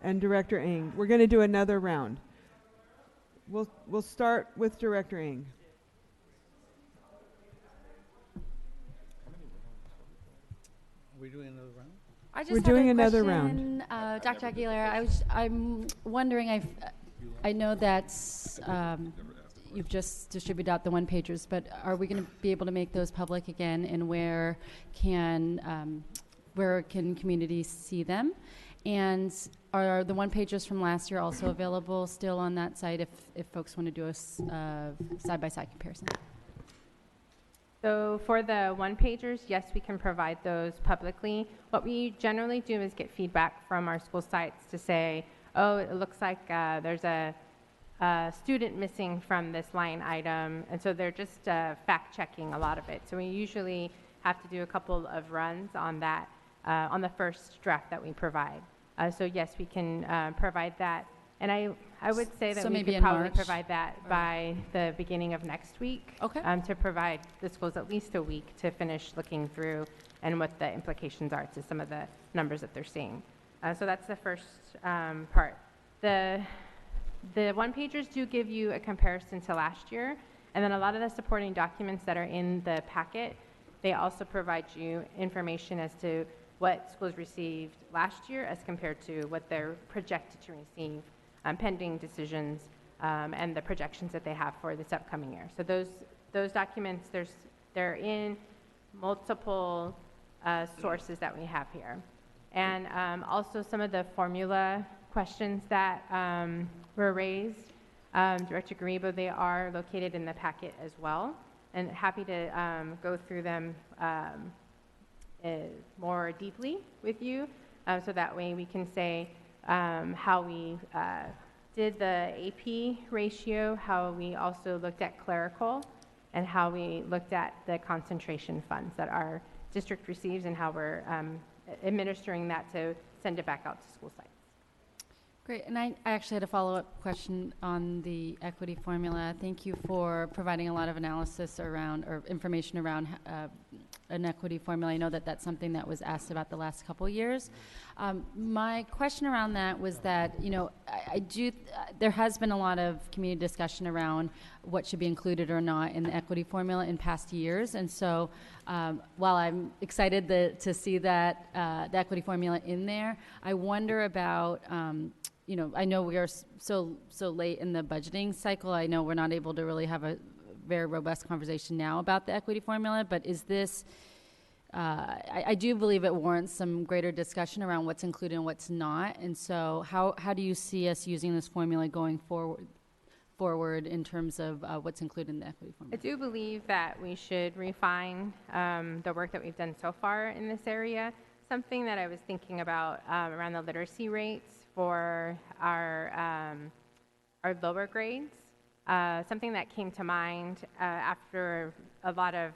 And Director Ng, we're going to do another round. We'll start with Director Ng. Are we doing another round? We're doing another round. Dr. Aguilera, I'm wondering, I know that you've just distributed out the one-pagers, but are we going to be able to make those public again, and where can communities see them? And are the one-pagers from last year also available still on that site if folks want to do a side-by-side comparison? So for the one-pagers, yes, we can provide those publicly. What we generally do is get feedback from our school sites to say, oh, it looks like there's a student missing from this line item, and so they're just fact-checking a lot of it. So we usually have to do a couple of runs on that, on the first draft that we provide. So yes, we can provide that. And I would say that we could probably provide that by the beginning of next week. Okay. To provide the schools at least a week to finish looking through and what the implications are to some of the numbers that they're seeing. So that's the first part. The one-pagers do give you a comparison to last year, and then a lot of the supporting documents that are in the packet, they also provide you information as to what schools received last year as compared to what they're projected to receive, pending decisions, and the projections that they have for this upcoming year. So those documents, they're in multiple sources that we have here. And also some of the formula questions that were raised, Director Garibo, they are located in the packet as well, and happy to go through them more deeply with you, so that way we can say how we did the AP ratio, how we also looked at clerical, and how we looked at the concentration funds that our district receives and how we're administering that to send it back out to school sites. Great, and I actually had a follow-up question on the equity formula. Thank you for providing a lot of analysis around, or information around an equity formula. I know that that's something that was asked about the last couple years. My question around that was that, you know, there has been a lot of community discussion around what should be included or not in the equity formula in past years. And so while I'm excited to see that the equity formula in there, I wonder about, you know, I know we are so late in the budgeting cycle. I know we're not able to really have a very robust conversation now about the equity formula, but is this, I do believe it warrants some greater discussion around what's included and what's not. And so how do you see us using this formula going forward in terms of what's included in the equity formula? I do believe that we should refine the work that we've done so far in this area. Something that I was thinking about around the literacy rates for our lower grades. Something that came to mind after a lot of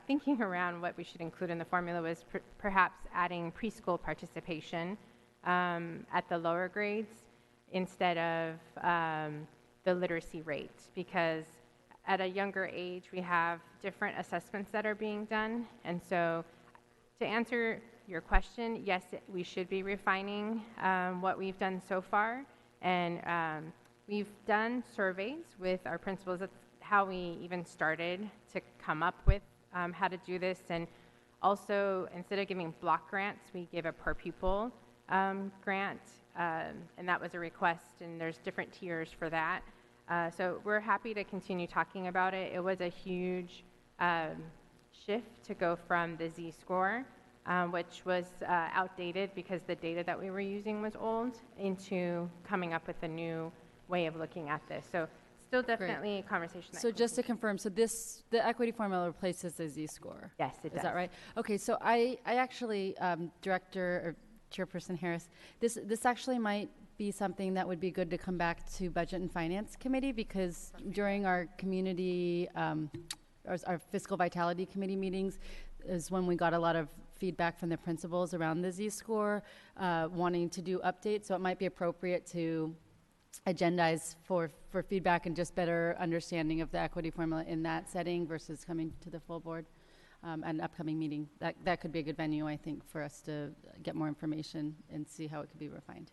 thinking around what we should include in the formula was perhaps adding preschool participation at the lower grades instead of the literacy rate, because at a younger age we have different assessments that are being done. And so to answer your question, yes, we should be refining what we've done so far. And we've done surveys with our principals. That's how we even started to come up with how to do this. And also, instead of giving block grants, we give a per pupil grant. And that was a request, and there's different tiers for that. So we're happy to continue talking about it. It was a huge shift to go from the Z-score, which was outdated because the data that we were using was old, into coming up with a new way of looking at this. So still definitely a conversation. So just to confirm, so the equity formula replaces the Z-score? Yes, it does. Is that right? Okay, so I actually, Director or Chairperson Harris, this actually might be something that would be good to come back to Budget and Finance Committee, because during our community, our Fiscal Vitality Committee meetings is when we got a lot of feedback from the principals around the Z-score, wanting to do updates. So it might be appropriate to agendize for feedback and just better understanding of the equity formula in that setting versus coming to the full board an upcoming meeting. That could be a good venue, I think, for us to get more information and see how it could be refined.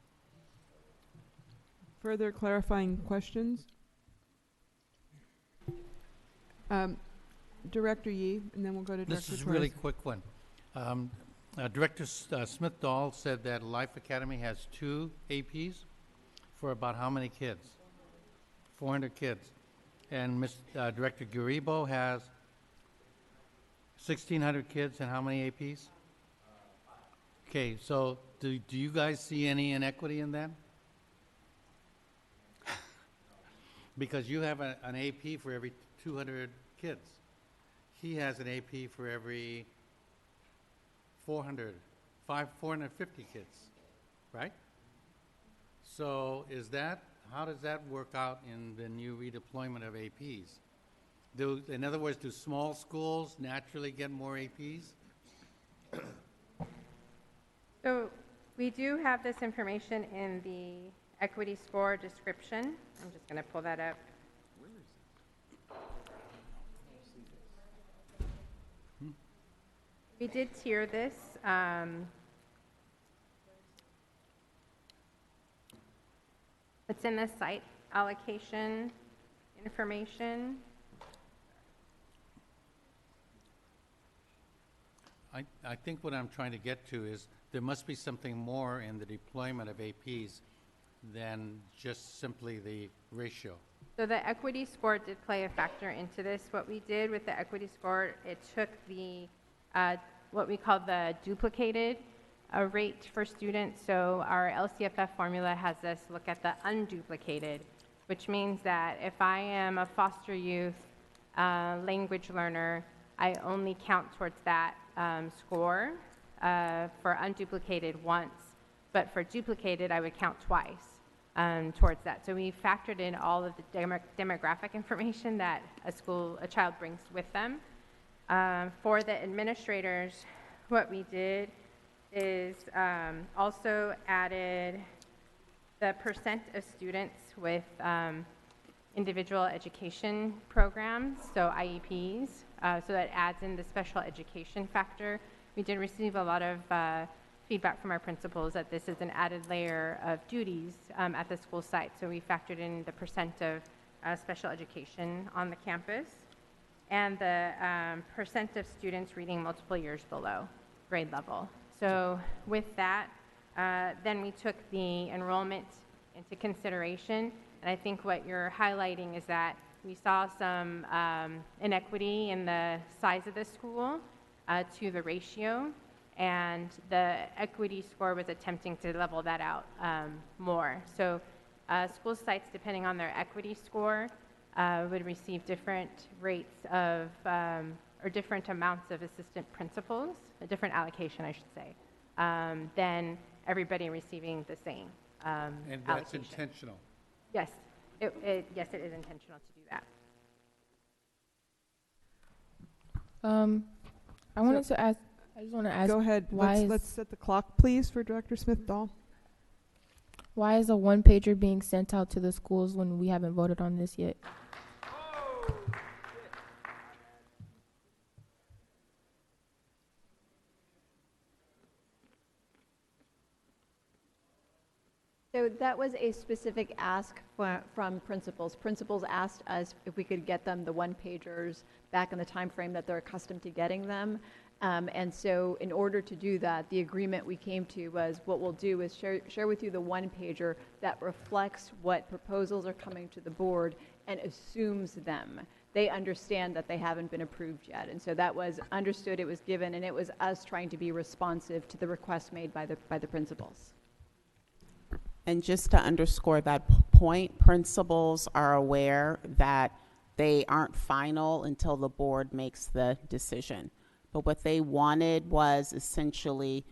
Further clarifying questions? Director Yee, and then we'll go to Director This is a Torres. really quick one. Director Smith-Dahl said that Life Academy has 2 APs for about how many kids? 400 kids. And Director Garibo has 1,600 kids and how many APs? Okay, so do you guys see any inequity in that? Because you have an AP for every 200 kids. He has an AP for every 450 kids, right? So how does that work out in the new redeployment of APs? In other words, do small schools naturally get more APs? So we do have this information in the equity score description. I'm just going to pull that up. We did tier this. It's in the site allocation information. I think what I'm trying to get to is there must be something more in the deployment of APs than just simply the ratio. So the equity score did play a factor into this. What we did with the equity score, it took the what we call the duplicated rate for students. So our LCFF formula has us look at the unduplicated, which means that if I am a foster youth language learner, I only count towards that score for unduplicated once, but for duplicated, I would count twice towards that. So we factored in all of the demographic information that a child brings with them. For the administrators, what we did is also added the percent of students with individual education programs, so IEPs, so that adds in the special education factor. We did receive a lot of feedback from our principals that this is an added layer of duties at the school site. So we factored in the percent of special education on the campus and the percent of students reading multiple years below grade level. So with that, then we took the enrollment into consideration. And I think what you're highlighting is that we saw some inequity in the size of the school to the ratio, and the equity score was attempting to level that out more. So school sites, depending on their equity score, would receive different rates of, or different amounts of assistant principals, a different allocation, I should say, than everybody receiving the same And that's allocation. intentional. Yes, yes, it is intentional to do that. I wanted to ask. I just want to ask. Go ahead. Let's set the clock, please, for Director Smith-Dahl. Why is a one-pager being sent out to the schools when we haven't voted on this yet? So that was a specific ask from principals. Principals asked us if we could get them the one-pagers back in the time frame that they're accustomed to getting them. And so in order to do that, the agreement we came to was what we'll do is share with you the one-pager that reflects what proposals are coming to the board and assumes them. They understand that they haven't been approved yet. And so that was understood, it was given, and it was us trying to be responsive to the request made by the principals. And just to underscore that point, principals are aware that they aren't final until the board makes the decision. But what they wanted was essentially,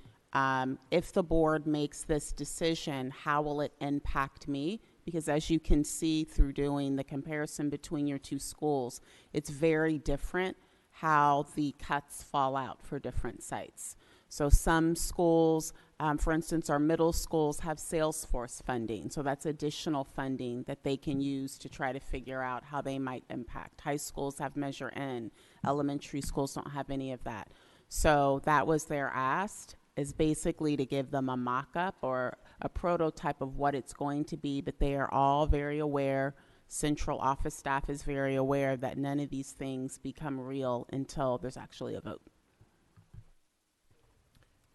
if the board makes this decision, how will it impact me? Because as you can see through doing the comparison between your two schools, it's very different how the cuts fall out for different sites. So some schools, for instance, our middle schools have Salesforce funding. So that's additional funding that they can use to try to figure out how they might impact. High schools have Measure N. Elementary schools don't have any of that. So that was their ask, is basically to give them a mock-up or a prototype of what it's going to be, but they are all very aware. Central office staff is very aware that none of these things become real until there's actually a vote.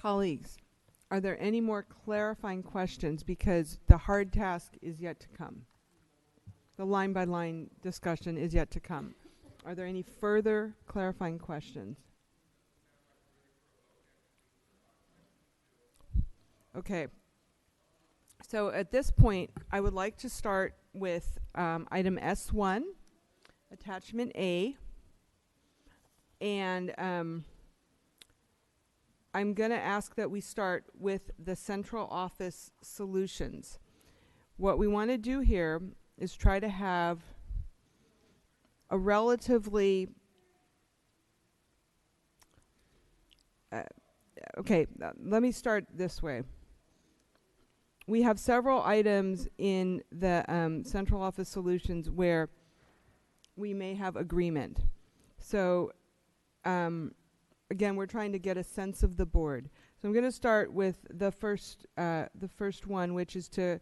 Colleagues, are there any more clarifying questions? Because the hard task is yet to come. The line-by-line discussion is yet to come. Are there any further clarifying questions? Okay. So at this point, I would like to start with item S1, attachment A. And I'm going to ask that we start with the central office solutions. What we want to do here is try to have a relatively let me start this way. We have several items in the central office solutions where we may have agreement. So again, we're trying to get a sense of the board. So I'm going to start with the first one, which is to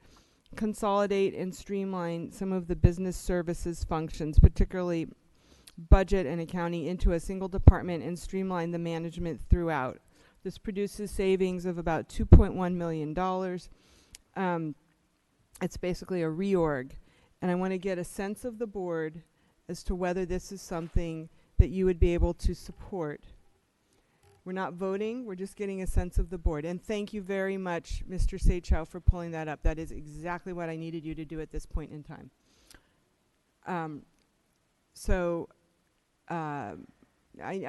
consolidate and streamline some of the business services functions, particularly budget and accounting, into a single department and streamline the management throughout. This produces savings of about $2.1 million. It's basically a reorg. And I want to get a sense of the board as to whether this is something that you would be able to support. We're not voting, we're just getting a sense of the board. And thank you very much, Mr. Seychow, for pulling that up. That is exactly what I needed you to do at this point in time. I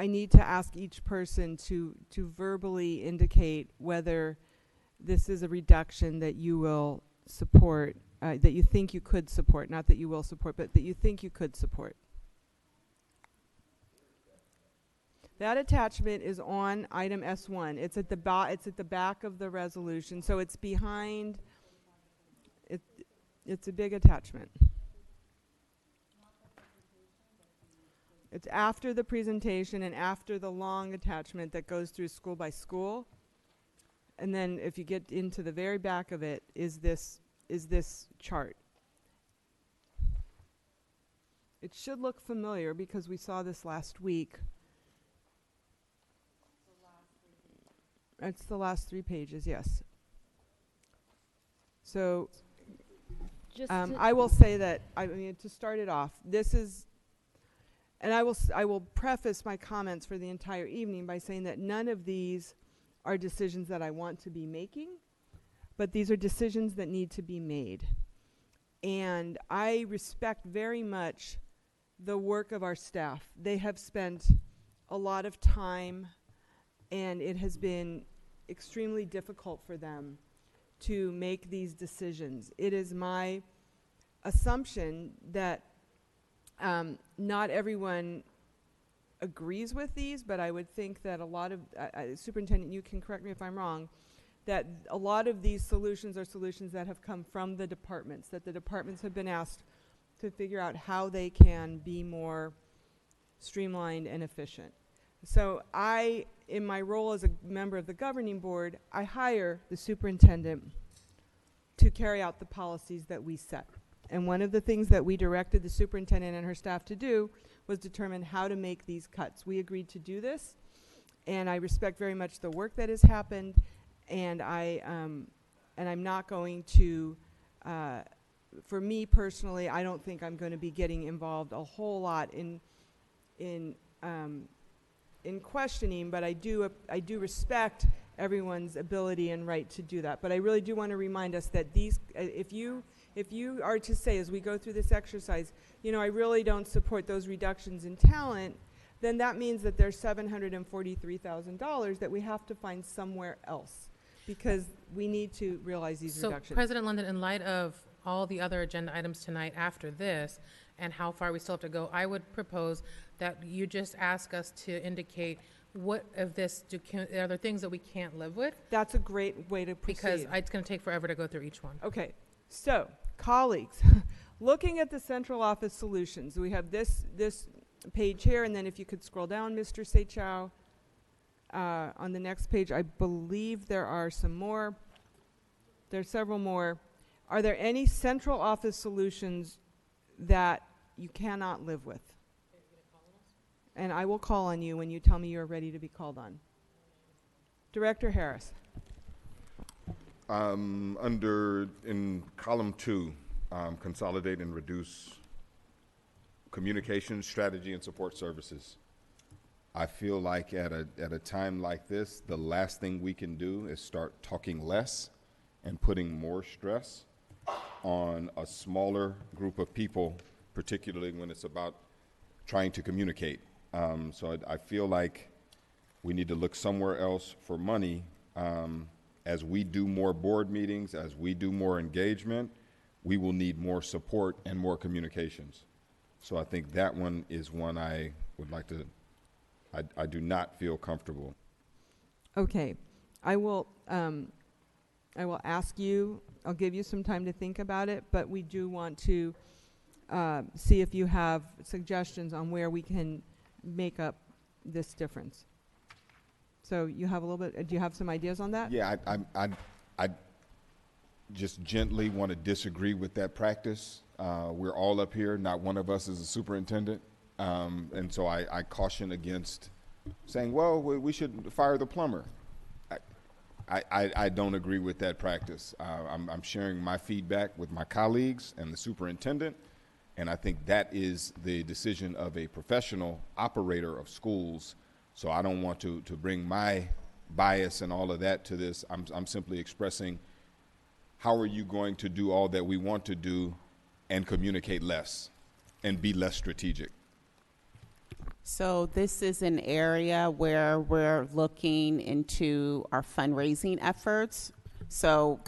need to ask each person to verbally indicate whether this is a reduction that you will support, that you think you could support, not that you will support, but that you think you could support. That attachment is on item S1. It's at the back of the resolution, so it's behind. It's a big attachment. It's after the presentation and after the long attachment that goes through school by school. And then if you get into the very back of it is this chart. It should look familiar because we saw this last week. It's the last 3 pages, yes. So I will say that, I mean, to start it off, this is, and I will preface my comments for the entire evening by saying that none of these are decisions that I want to be making, but these are decisions that need to be made. And I respect very much the work of our staff. They have spent a lot of time, and it has been extremely difficult for them to make these decisions. It is my assumption that not everyone agrees with these, but I would think that a lot of, Superintendent, you can correct me if I'm wrong, that a lot of these solutions are solutions that have come from the departments, that the departments have been asked to figure out how they can be more streamlined and efficient. So I, in my role as a member of the governing board, I hire the superintendent to carry out the policies that we set. And one of the things that we directed the superintendent and her staff to do was determine how to make these cuts. We agreed to do this, and I respect very much the work that has happened, and I'm not going to, for me personally, I don't think I'm going to be getting involved a whole lot in questioning, but I do respect everyone's ability and right to do that. But I really do want to remind us that these, if you are to say as we go through this exercise, you know, I really don't support those reductions in talent, then that means that there's $743,000 that we have to find somewhere else, because we need to realize these reductions. So, President London, in light of all the other agenda items tonight after this and how far we still have to go, I would propose that you just ask us to indicate what of this are there things that we can't live with? That's a great way to proceed. Because it's going to take forever to go through each one. Okay. So, colleagues, looking at the central office solutions, we have this page here, and then if you could scroll down, Mr. Seychow, on the next page, I believe there are some more. There's several more. Are there any central office solutions that you cannot live with? And I will call on you when you tell me you're ready to be called on. Director Harris. In column 2, consolidate and reduce communication, strategy, and support services. I feel like at a time like this, the last thing we can do is start talking less and putting more stress on a smaller group of people, particularly when it's about trying to communicate. So I feel like we need to look somewhere else for money. As we do more board meetings, as we do more engagement, we will need more support and more communications. So I think that one is one I would like to, I do not feel comfortable. Okay, I will ask you, I'll give you some time to think about it, but we do want to see if you have suggestions on where we can make up this difference. So you have a little bit, do you have some ideas on that? Yeah, I just gently want to disagree with that practice. We're all up here, not one of us is a superintendent. And so I caution against saying, well, we should fire the plumber. I don't agree with that practice. I'm sharing my feedback with my colleagues and the superintendent, and I think that is the decision of a professional operator of schools. So I don't want to bring my bias and all of that to this. I'm simply expressing how are you going to do all that we want to do and communicate less and be less strategic. So this is an area where we're looking into our fundraising efforts. So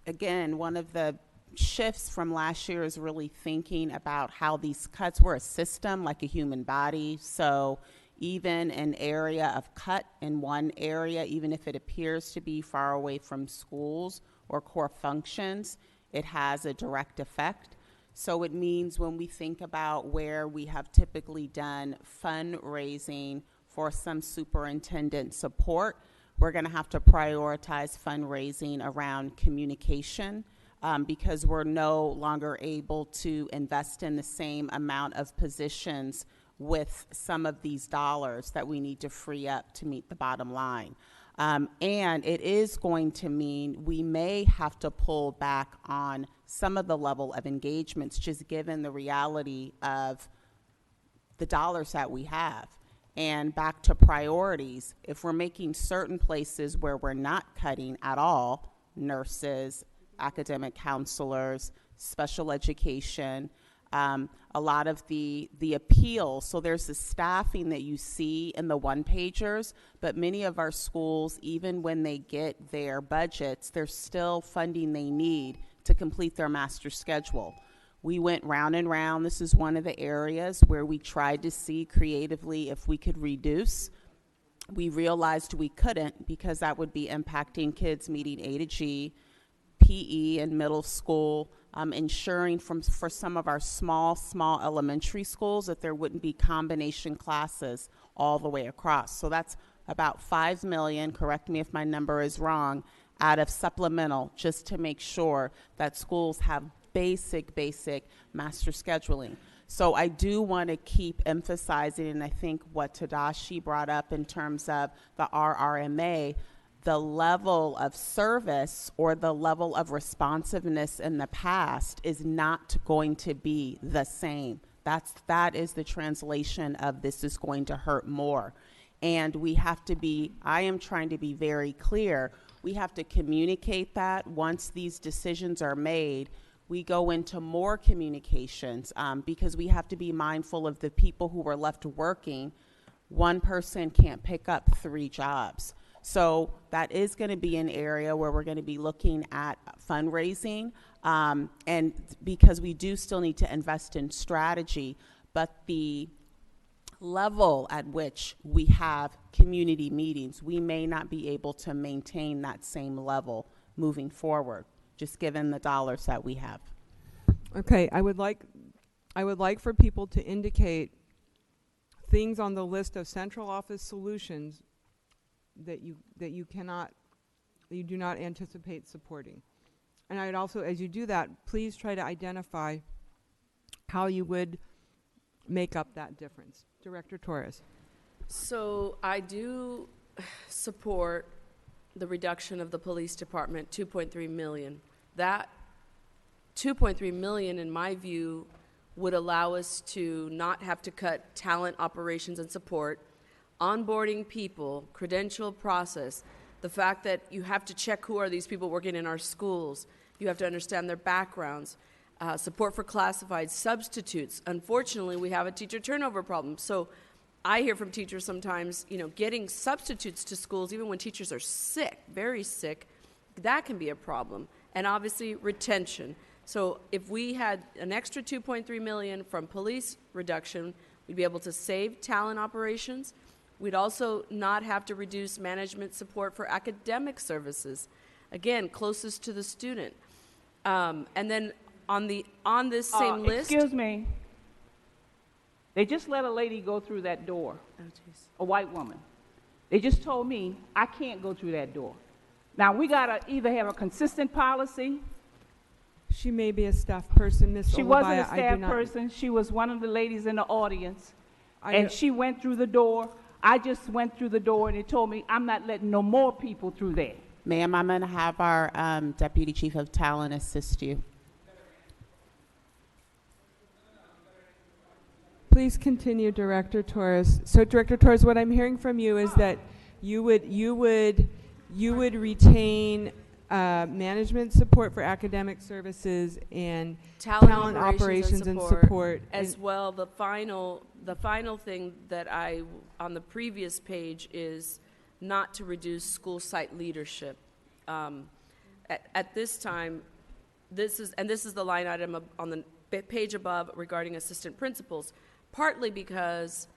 again, one of the shifts from last year is really thinking about how these cuts were a system, like a human body. So even an area of cut in one area, even if it appears to be far away from schools or core functions, it has a direct effect. So it means when we think about where we have typically done fundraising for some superintendent support, we're going to have to prioritize fundraising around communication because we're no longer able to invest in the same amount of positions with some of these dollars that we need to free up to meet the bottom line. And it is going to mean we may have to pull back on some of the level of engagements, just given the reality of the dollars that we have. And back to priorities, if we're making certain places where we're not cutting at all, nurses, academic counselors, special education, a lot of the appeals. So there's the staffing that you see in the one-pagers, but many of our schools, even when they get their budgets, there's still funding they need to complete their master schedule. We went round and round. This is one of the areas where we tried to see creatively if we could reduce. We realized we couldn't because that would be impacting kids meeting A to G, PE in middle school, ensuring for some of our small elementary schools that there wouldn't be combination classes all the way across. So that's about $5 million, correct me if my number is wrong, out of supplemental just to make sure that schools have basic master scheduling. So I do want to keep emphasizing, and I think what Tadashi brought up in terms of the RRMA, the level of service or the level of responsiveness in the past is not going to be the same. That is the translation of this is going to hurt more. And we have to be, I am trying to be very clear, we have to communicate that once these decisions are made. We go into more communications because we have to be mindful of the people who are left working. One person can't pick up 3 jobs. So that is going to be an area where we're going to be looking at fundraising, and because we do still need to invest in strategy, but the level at which we have community meetings, we may not be able to maintain that same level moving forward, just given the dollars that we have. Okay, I would like for people to indicate things on the list of central office solutions that you do not anticipate supporting. And I'd also, as you do that, please try to identify how you would make up that difference. Director Torres. So I do support the reduction of the police department, 2.3 million. That 2.3 million, in my view, would allow us to not have to cut talent, operations, and support, onboarding people, credential process, the fact that you have to check who are these people working in our schools, you have to understand their backgrounds, support for classified substitutes. Unfortunately, we have a teacher turnover problem. So I hear from teachers sometimes, getting substitutes to schools, even when teachers are sick, very sick, that can be a problem. And obviously, retention. So if we had an extra 2.3 million from police reduction, we'd be able to save talent operations. We'd also not have to reduce management support for academic services. Again, closest to the student. And then on this same list. Excuse me. They just let a lady go through that door. Oh, geez. A white woman. They just told me I can't go through that door. Now we gotta either have a consistent policy. She may be a staff person, Ms. She wasn't a staff person. She was one of the ladies in the audience. And she went through the door. I just went through the door and they told me I'm not letting no more people through there. Ma'am, I'm going to have our Deputy Chief of Talent assist you. Please continue, Director Torres. So, Director Torres, what I'm hearing from you is that you would retain management support for academic services and talent operations and support. As well, the final thing that on the previous page is not to reduce school site leadership. At this time, this is the line item on the page above regarding assistant principals, partly because,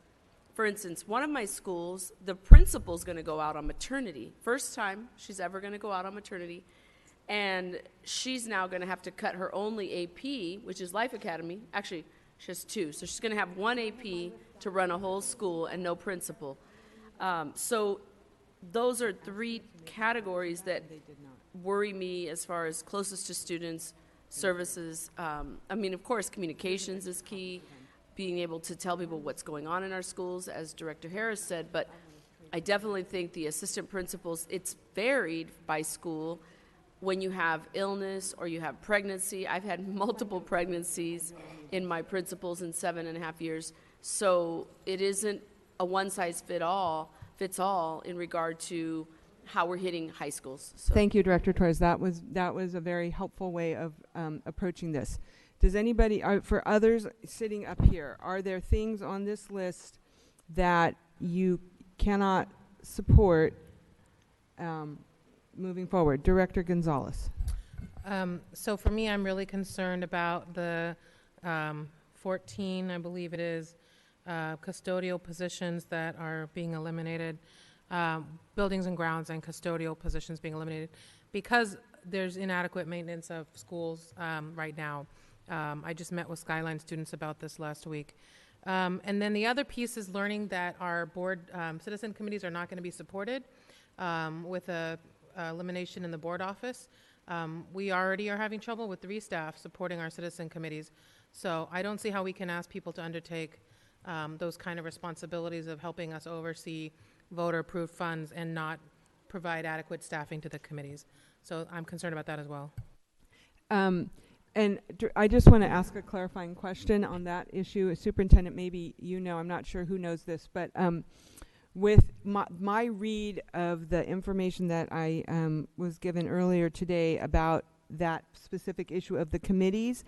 for instance, one of my schools, the principal's going to go out on maternity. First time she's ever going to go out on maternity. And she's now going to have to cut her only AP, which is Life Academy. Actually, she has two. So she's going to have one AP to run a whole school and no principal. So those are three categories that worry me as far as closest to students, services. I mean, of course, communications is key, being able to tell people what's going on in our schools, as Director Harris said, but I definitely think the assistant principals, it's varied by school. When you have illness or you have pregnancy, I've had multiple pregnancies in my principals in 7.5 years, so it isn't a fits all in regard to how we're hitting high schools. So. Thank you, Director Torres. That was a very helpful way of approaching this. Does anybody, for others sitting up here, are there things on this list that you cannot support moving forward? Director Gonzalez. So for me, I'm really concerned about the 14, I believe it is, custodial positions that are being eliminated, buildings and grounds and custodial positions being eliminated, because there's inadequate maintenance of schools right now. I just met with Skyline students about this last week. And then the other piece is learning that our board citizen committees are not going to be supported with a elimination in the board office. We already are having trouble with 3 staff supporting our citizen committees. So I don't see how we can ask people to undertake those kind of responsibilities of helping us oversee voter-approved funds and not provide adequate staffing to the committees. So I'm concerned about that as well. And I just want to ask a clarifying question on that issue. Superintendent, maybe you know, I'm not sure who knows this, but with my read of the information that I was given earlier today about that specific issue of the committees,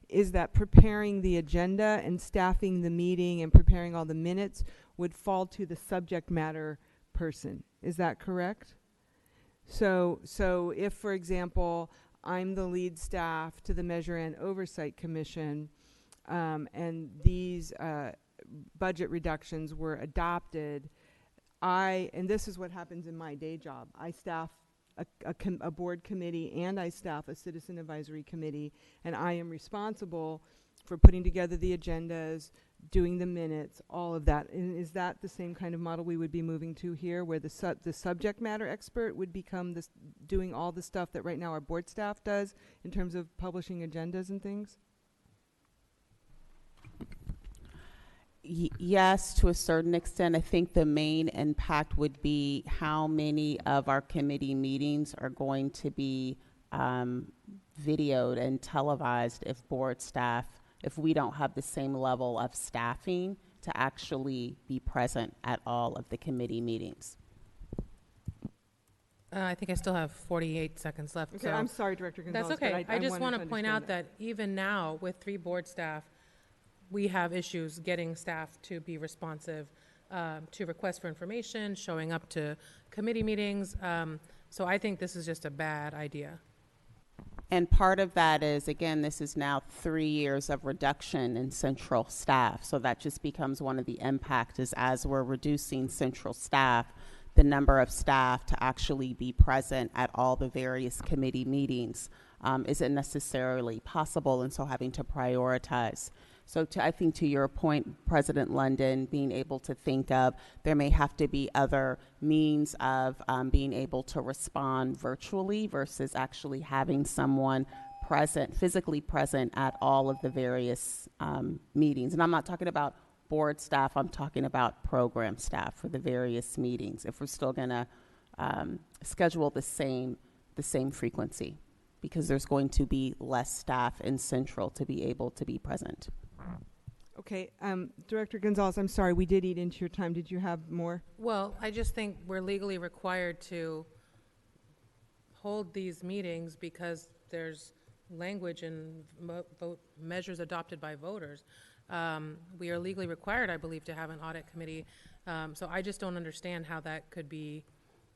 is that preparing the agenda and staffing the meeting and preparing all the minutes would fall to the subject matter person. Is that correct? So if, for example, I'm the lead staff to the Measure and Oversight Commission, and these budget reductions were adopted, and this is what happens in my day job, I staff a board committee and I staff a citizen advisory committee, and I am responsible for putting together the agendas, doing the minutes, all of that. And is that the same kind of model we would be moving to here, where the subject matter expert would become doing all the stuff that right now our board staff does in terms of publishing agendas and things? Yes, to a certain extent. I think the main impact would be how many of our committee meetings are going to be videoed and televised if we don't have the same level of staffing to actually be present at all of the committee meetings. I think I still have 48 seconds left. Okay, so I'm sorry, Director Gonzalez. That's okay. But I just want to point out that even now, with 3 board staff, we have issues getting staff to be responsive to requests for information, showing up to committee meetings. So I think this is just a bad idea. And part of that is, again, this is now 3 years of reduction in central staff. So that just becomes one of the impacts, is as we're reducing central staff, the number of staff to actually be present at all the various committee meetings isn't necessarily possible, and so having to prioritize. So I think to your point, President London, being able to think of, there may have to be other means of being able to respond virtually versus actually having someone present, physically present at all of the various meetings. And I'm not talking about board staff, I'm talking about program staff for the various meetings, if we're still gonna schedule the same frequency, because there's going to be less staff in central to be able to be present. Okay, Director Gonzalez, I'm sorry, we did eat into your time. Did you have more? Well, I just think we're legally required to hold these meetings because there's language and measures adopted by voters. We are legally required, I believe, to have an audit committee. So I just don't understand how that could be,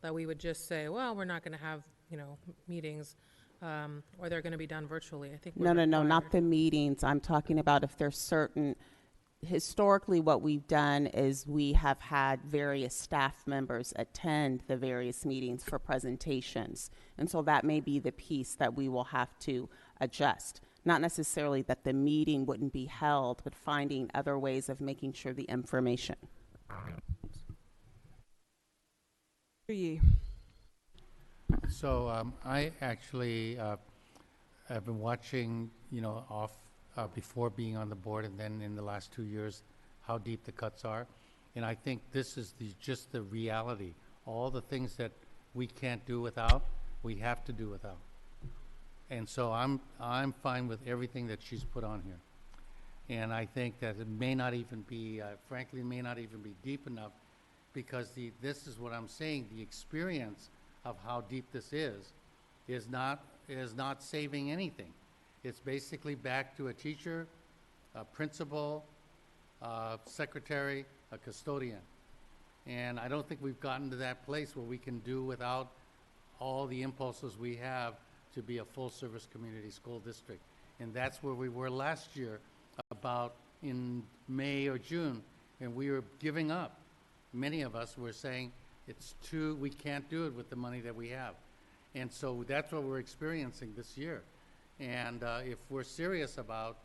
that we would just say, well, we're not going to have, meetings, or they're going to be done virtually. I think No, not the meetings. I'm talking about if there's certain historically what we've done is we have had various staff members attend the various meetings for presentations. And so that may be the piece that we will have to adjust. Not necessarily that the meeting wouldn't be held, but finding other ways of making sure the information. So I actually have been watching, before being on the board, and then in the last 2 years, how deep the cuts are. And I think this is just the reality. All the things that we can't do without, we have to do without. And so I'm fine with everything that she's put on here. And I think that it may not even be, frankly, may not even be deep enough, because this is what I'm saying, the experience of how deep this is not saving anything. It's basically back to a teacher, a principal, a secretary, a custodian. And I don't think we've gotten to that place where we can do without all the impulses we have to be a full-service community school district. And that's where we were last year, about in May or June, and we were giving up. Many of us were saying, we can't do it with the money that we have. And so that's what we're experiencing this year. And if we're serious about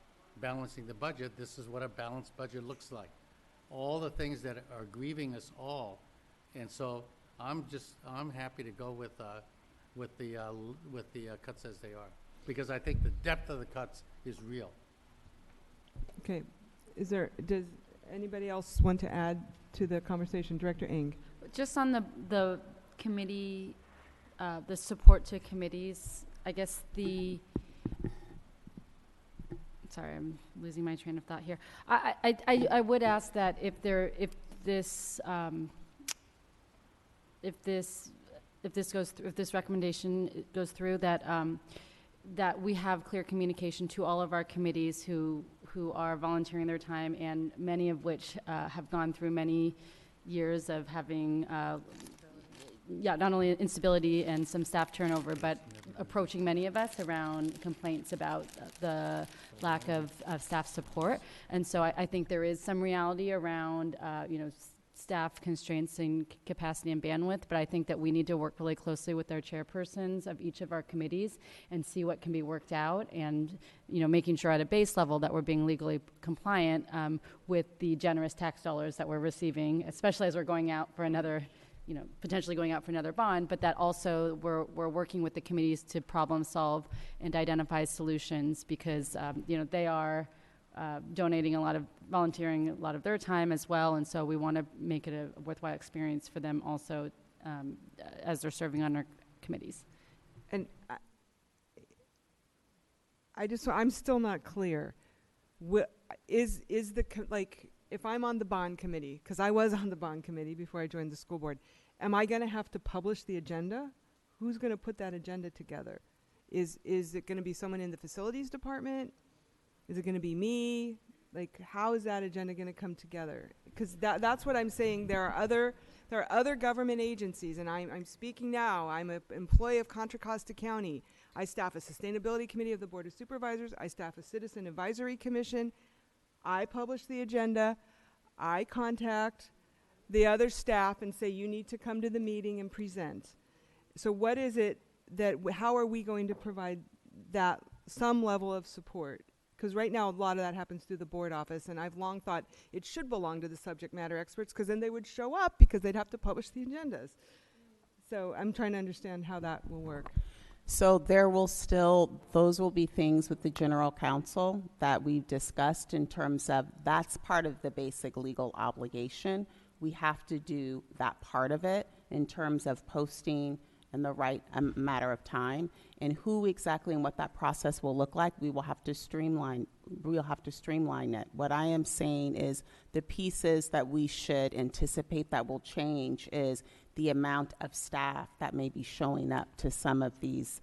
balancing the budget, this is what a balanced budget looks like. All the things that are grieving us all. And so I'm happy to go with the cuts as they are, because I think the depth of the cuts is real. Okay. Does anybody else want to add to the conversation? Director Ng. Just on the committee, the support to committees, I guess sorry, I'm losing my train of thought here. I would ask that if this recommendation goes through, that we have clear communication to all of our committees who are volunteering their time, and many of which have gone through many years of having not only instability and some staff turnover, but approaching many of us around complaints about the lack of staff support. And so I think there is some reality around staff constraints and capacity and bandwidth, but I think that we need to work really closely with our chairpersons of each of our committees and see what can be worked out, and making sure at a base level that we're being legally compliant with the generous tax dollars that we're receiving, especially as we're going out for another, potentially going out for another bond, but that also we're working with the committees to problem solve and identify solutions, because they are volunteering a lot of their time as well, and so we want to make it a worthwhile experience for them also as they're serving on our committees. And I'm still not clear. If I'm on the bond committee, because I was on the bond committee before I joined the school board, am I going to have to publish the agenda? Who's going to put that agenda together? Is it going to be someone in the facilities department? Is it going to be me? How is that agenda going to come together? Because that's what I'm saying. There are other government agencies, and I'm speaking now. I'm an employee of Contra Costa County. I staff a sustainability committee of the Board of Supervisors. I staff a citizen advisory commission. I publish the agenda. I contact the other staff and say, you need to come to the meeting and present. So what is it how are we going to provide that some level of support? Because right now, a lot of that happens through the board office, and I've long thought it should belong to the subject matter experts, because then they would show up, because they'd have to publish the agendas. So I'm trying to understand how that will work. So those will be things with the general counsel that we've discussed in terms of that's part of the basic legal obligation. We have to do that part of it in terms of posting in the right matter of time, and who exactly and what that process will look like, we'll have to streamline it. What I am saying is the pieces that we should anticipate that will change is the amount of staff that may be showing up to some of these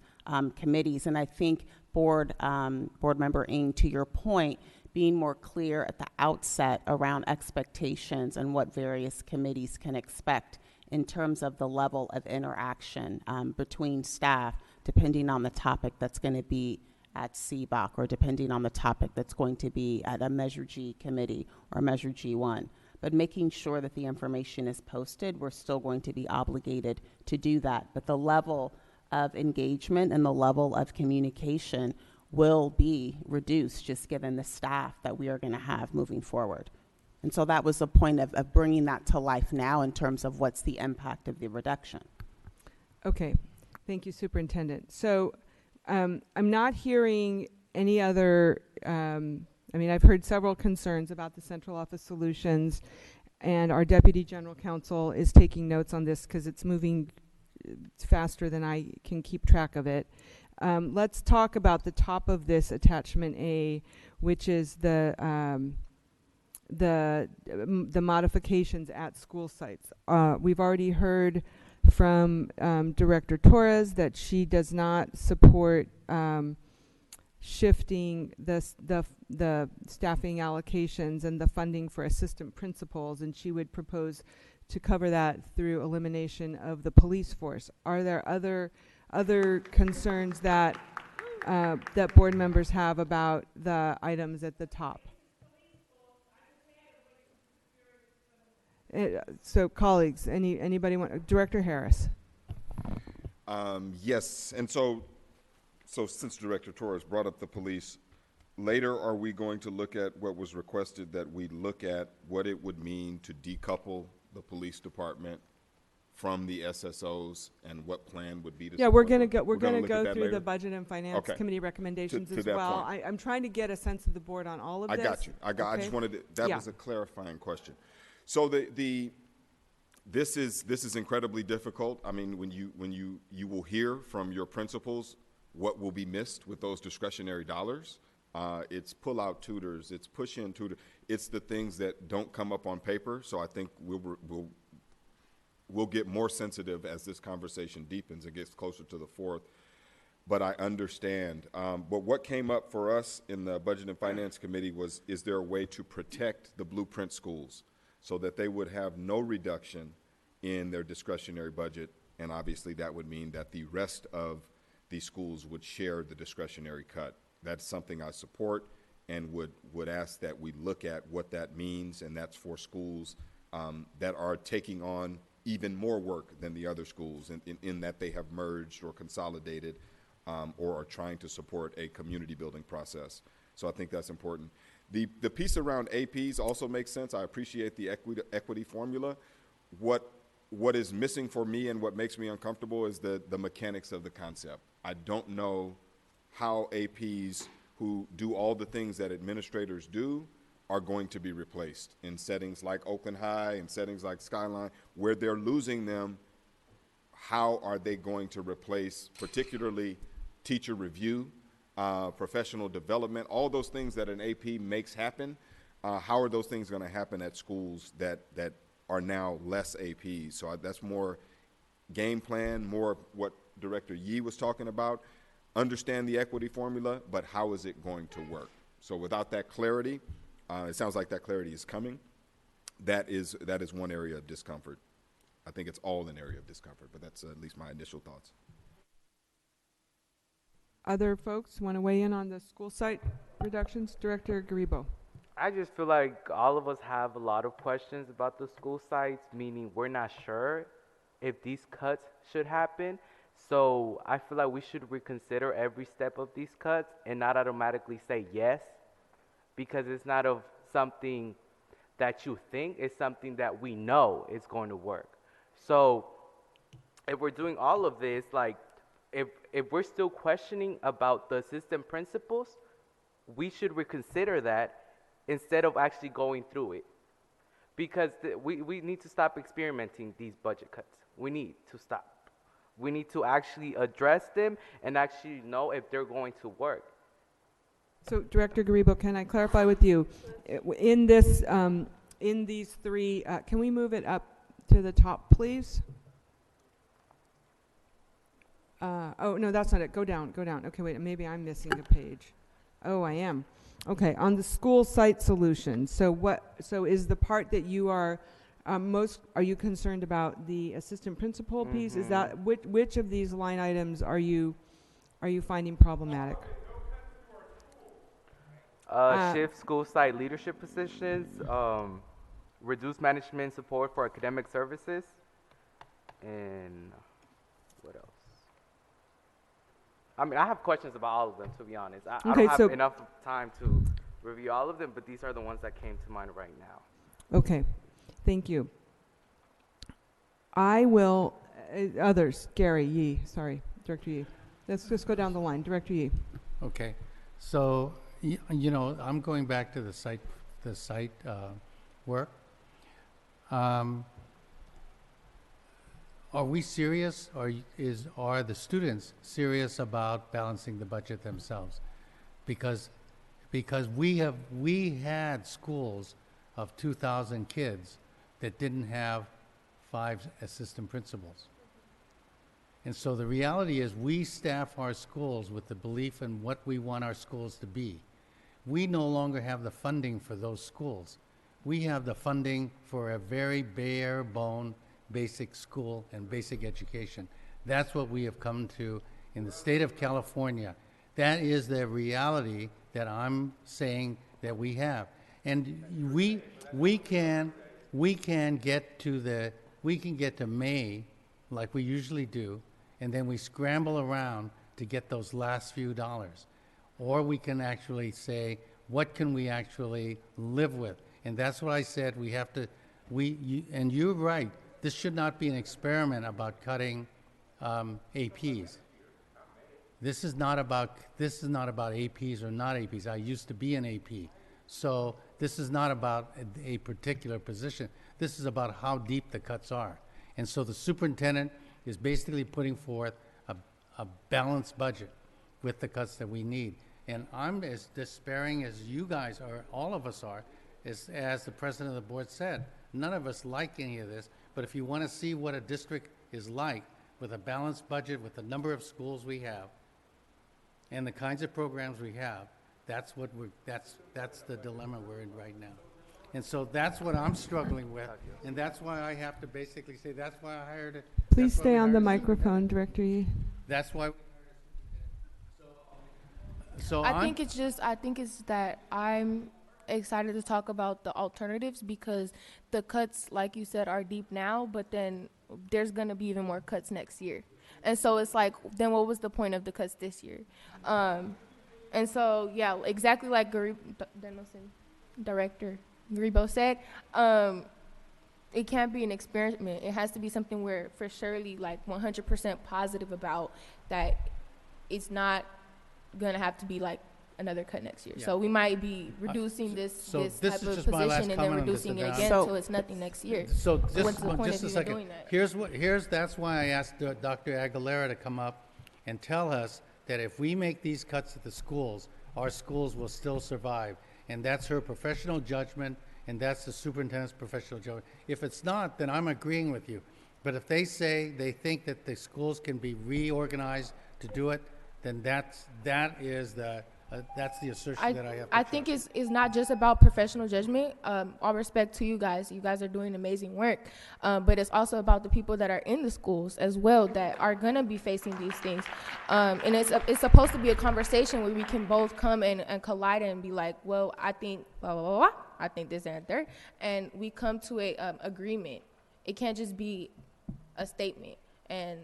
committees. And I think board member Ng, to your point, being more clear at the outset around expectations and what various committees can expect in terms of the level of interaction between staff, depending on the topic that's going to be at CBOC, or depending on the topic that's going to be at a Measure G committee or Measure G1. But making sure that the information is posted, we're still going to be obligated to do that. But the level of engagement and the level of communication will be reduced just given the staff that we are going to have moving forward. And so that was the point of bringing that to life now in terms of what's the impact of the reduction. Okay, thank you, Superintendent. So I'm not hearing any other, I mean, I've heard several concerns about the central office solutions, and our Deputy General Counsel is taking notes on this because it's moving faster than I can keep track of it. Let's talk about the top of this attachment A, which is the modifications at school sites. We've already heard from Director Torres that she does not support shifting the staffing allocations and the funding for assistant principals, and she would propose to cover that through elimination of the police force. Are there other concerns that that board members have about the items at the top? So colleagues, anybody want? Director Harris. Yes, and so since Director Torres brought up the police, later are we going to look at what was requested, that we look at what it would mean to decouple the police department from the SSOs and what plan would be to Yeah, support we're going them? to go through later? the Budget and Finance Okay. Committee recommendations To as that well. point. I'm trying to get a sense of the board on all of I this. got you. I Okay. just wanted to, that Yeah. was a clarifying question. So this is incredibly difficult. I mean, when you will hear from your principals what will be missed with those discretionary dollars. It's pull-out tutors, it's push-in tutors, it's the things that don't come up on paper. So I think we'll get more sensitive as this conversation deepens and gets closer to the 4th. But I understand. But what came up for us in the Budget and Finance Committee was, is there a way to protect the blueprint schools so that they would have no reduction in their discretionary budget? And obviously that would mean that the rest of the schools would share the discretionary cut. That's something I support and would ask that we look at what that means, and that's for schools that are taking on even more work than the other schools in that they have merged or consolidated or are trying to support a community building process. So I think that's important. The piece around APs also makes sense. I appreciate the equity formula. What is missing for me and what makes me uncomfortable is the mechanics of the concept. I don't know how APs who do all the things that administrators do are going to be replaced in settings like Oakland High and settings like Skyline, where they're losing them. How are they going to replace, particularly teacher review, professional development, all those things that an AP makes happen? How are those things going to happen at schools that are now less APs? So that's more game plan, more what Director Yee was talking about. Understand the equity formula, but how is it going to work? So without that clarity, it sounds like that clarity is coming. That is one area of discomfort. I think it's all an area of discomfort, but that's at least my initial thoughts. Other folks want to weigh in on the school site reductions? Director Garibo. I just feel like all of us have a lot of questions about the school sites, meaning we're not sure if these cuts should happen. So I feel like we should reconsider every step of these cuts and not automatically say yes, because it's not of something that you think, it's something that we know is going to work. So if we're doing all of this, like if we're still questioning about the assistant principals, we should reconsider that instead of actually going through it. Because we need to stop experimenting these budget cuts. We need to stop. We need to actually address them and actually know if they're going to work. So, Director Garibo, can I clarify with you? In this, in these three, can we move it up to the top, please? Oh, no, that's not it. Go down, go down. Okay, wait, maybe I'm missing a page. Oh, I am. Okay, on the school site solution. So is the part that you are are you concerned about the assistant principal piece? Is that which of these line items are you finding problematic? Shift school site leadership positions, reduce management support for academic services, and what else? I mean, I have questions about all of them, to be honest. I Okay, don't have so- enough time to review all of them, but these are the ones that came to mind right now. Okay, thank you. I will, others, Gary, Yee, sorry, Director Yee. Let's just go down the line. Director Yee. Okay, so, you know, I'm going back to the site work. Are we serious, or are the students serious about balancing the budget themselves? Because we had schools of 2,000 kids that didn't have 5 assistant principals. And so the reality is we staff our schools with the belief in what we want our schools to be. We no longer have the funding for those schools. We have the funding for a very bare bone basic school and basic education. That's what we have come to in the state of California. That is the reality that I'm saying that we have. And we can get to May like we usually do, and then we scramble around to get those last few dollars. Or we can actually say, what can we actually live with? And that's what I said, we have to, and you're right, this should not be an experiment about cutting APs. This is not about APs or not APs. I used to be an AP. So this is not about a particular position. This is about how deep the cuts are. And so the superintendent is basically putting forth a balanced budget with the cuts that we need. And I'm as despairing as you guys are, all of us are, as the president of the board said. None of us like any of this, but if you want to see what a district is like with a balanced budget, with the number of schools we have, and the kinds of programs we have, that's the dilemma we're in right now. And so that's what I'm struggling with, and that's why I have to basically say, that's why I hired a... Please stay on the microphone, Director Yee. That's why... So I think it's that I'm excited to talk about the alternatives, because the cuts, like you said, are deep now, but then there's going to be even more cuts next year. And so it's like, then what was the point of the cuts this year? And so, yeah, exactly like Director Garibo said, it can't be an experiment. It has to be something we're for surely like 100% positive about, that it's not going to have to be like another cut next year. Yeah. So we might be reducing this type of position and then reducing it again until it's nothing next year. So what's the point just of a even second. doing that? That's why I asked Dr. Aguilera to come up and tell us that if we make these cuts at the schools, our schools will still survive. And that's her professional judgment, and that's the superintendent's professional judgment. If it's not, then I'm agreeing with you. But if they say they think that the schools can be reorganized to do it, then that's the assertion that I have. I think it's not just about professional judgment. All respect to you guys. You guys are doing amazing work. But it's also about the people that are in the schools as well that are going to be facing these things. And it's supposed to be a conversation where we can both come and collide and be like, well, I think blah, blah, blah, blah. I think this and that. And we come to a agreement. It can't just be a statement. And,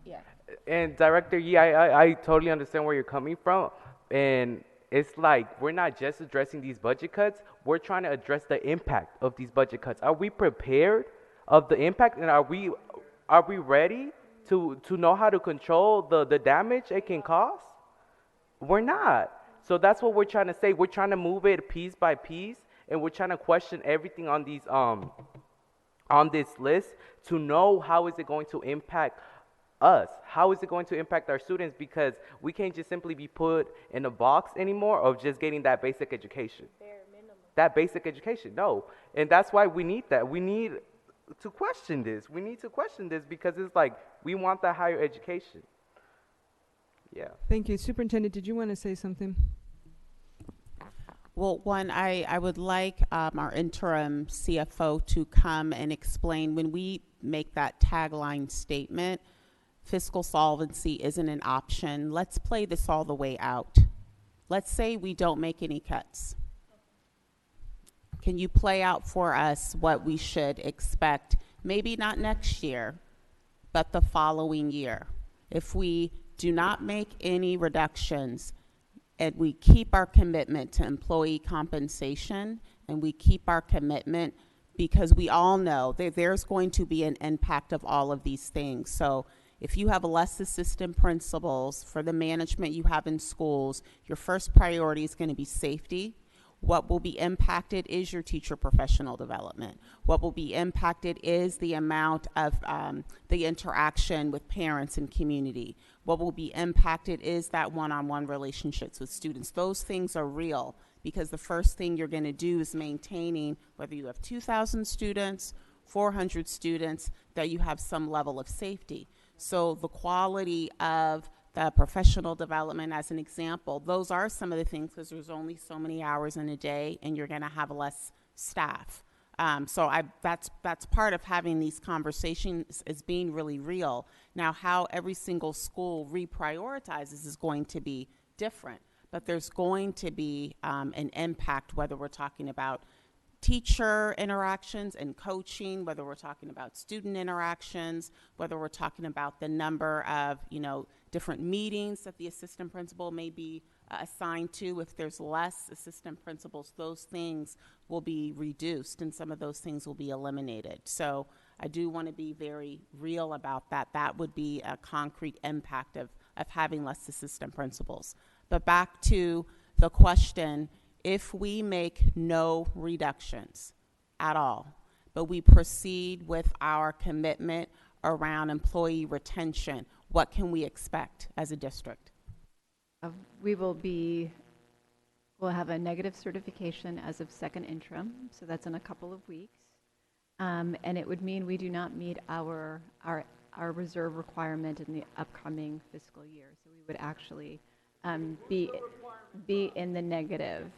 yeah. And Director Yee, I totally understand where you're coming from. And it's like, we're not just addressing these budget cuts, we're trying to address the impact of these budget cuts. Are we prepared of the impact, and are we ready to know how to control the damage it can cause? We're not. So that's what we're trying to say. We're trying to move it piece by piece, and we're trying to question everything on these on this list to know how is it going to impact us. How is it going to impact our students? Because we can't just simply be put in a box anymore of just getting that basic education. Bare minimum. That basic education, no. And that's why we need that. We need to question this. We need to question this because it's like, we want that higher education. Yeah. Thank you. Superintendent, did you want to say something? Well, one, I would like our interim CFO to come and explain when we make that tagline statement, fiscal solvency isn't an option. Let's play this all the way out. Let's say we don't make any cuts. Can you play out for us what we should expect? Maybe not next year, but the following year. If we do not make any reductions and we keep our commitment to employee compensation and we keep our commitment, because we all know that there's going to be an impact of all of these things. So if you have less assistant principals for the management you have in schools, your first priority is going to be safety. What will be impacted is your teacher professional development. What will be impacted is the amount of the interaction with parents and community. What will be impacted is that one-on-one relationships with students. Those things are real, because the first thing you're going to do is maintaining, whether you have 2,000 students, 400 students, that you have some level of safety. So the quality of the professional development, as an example, those are some of the things, because there's only so many hours in a day and you're going to have less staff. That's part of having these conversations, is being really real. Now, how every single school reprioritizes is going to be different, but there's going to be an impact, whether we're talking about teacher interactions and coaching, whether we're talking about student interactions, whether we're talking about the number of, different meetings that the assistant principal may be assigned to. If there's less assistant principals, those things will be reduced and some of those things will be eliminated. So I do want to be very real about that. That would be a concrete impact of having less assistant principals. But back to the question, if we make no reductions at all, but we proceed with our commitment around employee retention, what can we expect as a district? We'll have a negative certification as of second interim, so that's in a couple of weeks. And it would mean we do not meet our reserve requirement in the upcoming fiscal year. So we would actually be in the negative.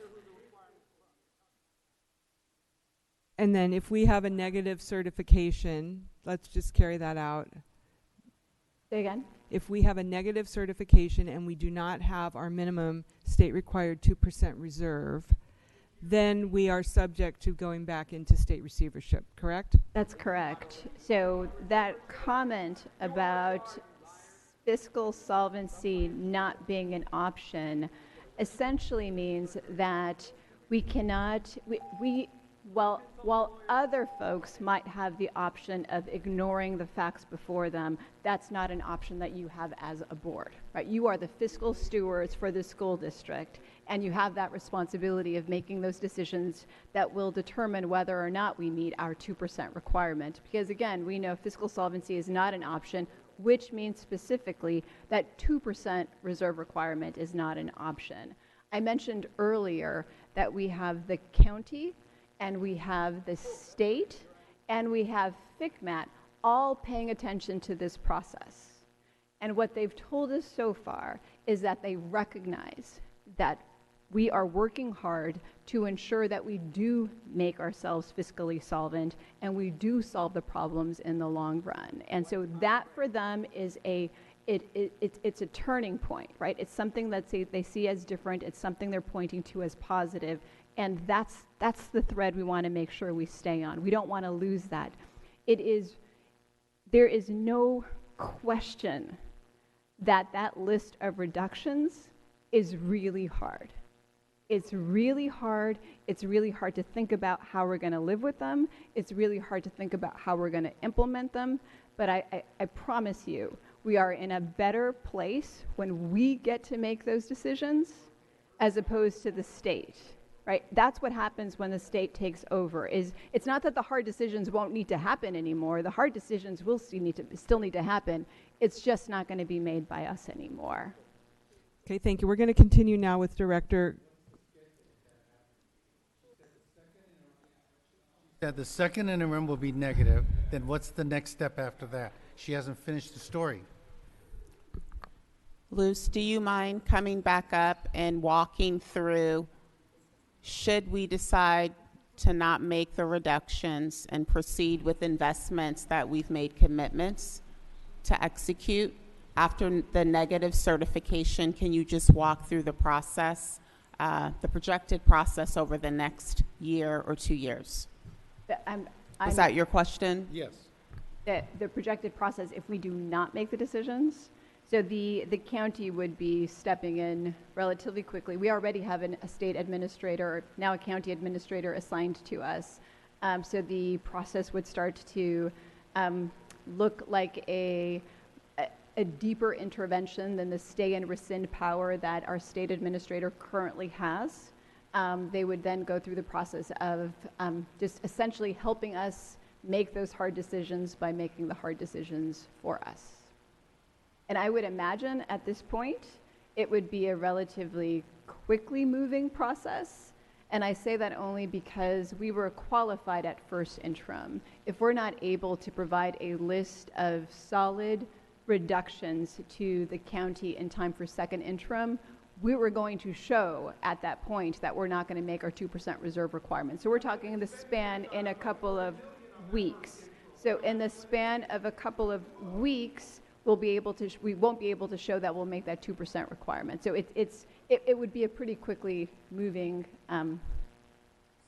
And then if we have a negative certification, let's just carry that out. Say again? If we have a negative certification and we do not have our minimum state required 2% reserve, then we are subject to going back into state receivership, correct? That's correct. So that comment about fiscal solvency not being an option essentially means that we cannot, while other folks might have the option of ignoring the facts before them, that's not an option that you have as a board, right? You are the fiscal stewards for the school district, and you have that responsibility of making those decisions that will determine whether or not we meet our 2% requirement. Because again, we know fiscal solvency is not an option, which means specifically that 2% reserve requirement is not an option. I mentioned earlier that we have the county, and we have the state, and we have FCMAT all paying attention to this process. And what they've told us so far is that they recognize that we are working hard to ensure that we do make ourselves fiscally solvent and we do solve the problems in the long run. And so that for them is it's a turning point, right? It's something that they see as different. It's something they're pointing to as positive. And that's the thread we want to make sure we stay on. We don't want to lose that. There is no question that list of reductions is really hard. It's really hard. It's really hard to think about how we're going to live with them. It's really hard to think about how we're going to implement them. But I promise you, we are in a better place when we get to make those decisions as opposed to the state. Right? That's what happens when the state takes over. It's not that the hard decisions won't need to happen anymore. The hard decisions will still need to happen. It's just not going to be made by us anymore. Okay, thank you. We're going to continue now with Director. Yeah, the second interim will be negative. Then what's the next step after that? She hasn't finished the story. Luce, do you mind coming back up and walking through, should we decide to not make the reductions and proceed with investments that we've made commitments to execute? After the negative certification, can you just walk through the process, the projected process over the next year or 2 years? Was that your question? Yes. The projected process if we do not make the decisions. So the county would be stepping in relatively quickly. We already have a state administrator, now a county administrator assigned to us. So the process would start to look like a deeper intervention than the stay and rescind power that our state administrator currently has. They would then go through the process of just essentially helping us make those hard decisions by making the hard decisions for us. And I would imagine at this point, it would be a relatively quickly moving process. And I say that only because we were qualified at first interim. If we're not able to provide a list of solid reductions to the county in time for second interim, we were going to show at that point that we're not going to make our 2% reserve requirement. So we're talking the span in a couple of weeks. So in the span of a couple of weeks, we won't be able to show that we'll make that 2% requirement. So it would be a pretty quickly moving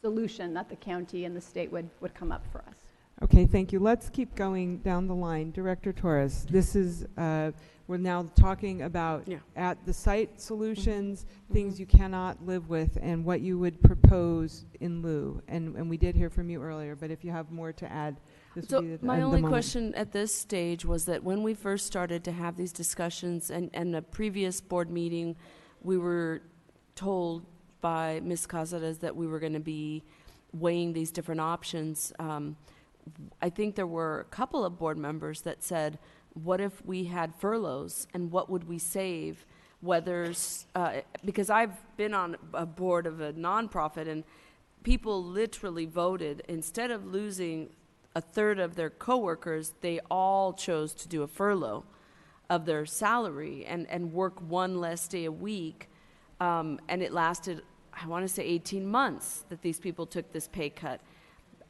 solution that the county and the state would come up for us. Okay, thank you. Let's keep going down the line. Director Torres, this is, we're now talking about at the site solutions, things you cannot live with, and what you would propose in lieu. And we did hear from you earlier, but if you have more to add, this would be the my the only moment. question at this stage was that when we first started to have these discussions, and a previous board meeting, we were told by Ms. Cazares that we were going to be weighing these different options. I think there were a couple of board members that said, what if we had furloughs and what would we save? Because I've been on a board of a nonprofit and people literally voted, instead of losing a third of their coworkers, they all chose to do a furlough of their salary and work one less day a week. And it lasted, I want to say 18 months that these people took this pay cut,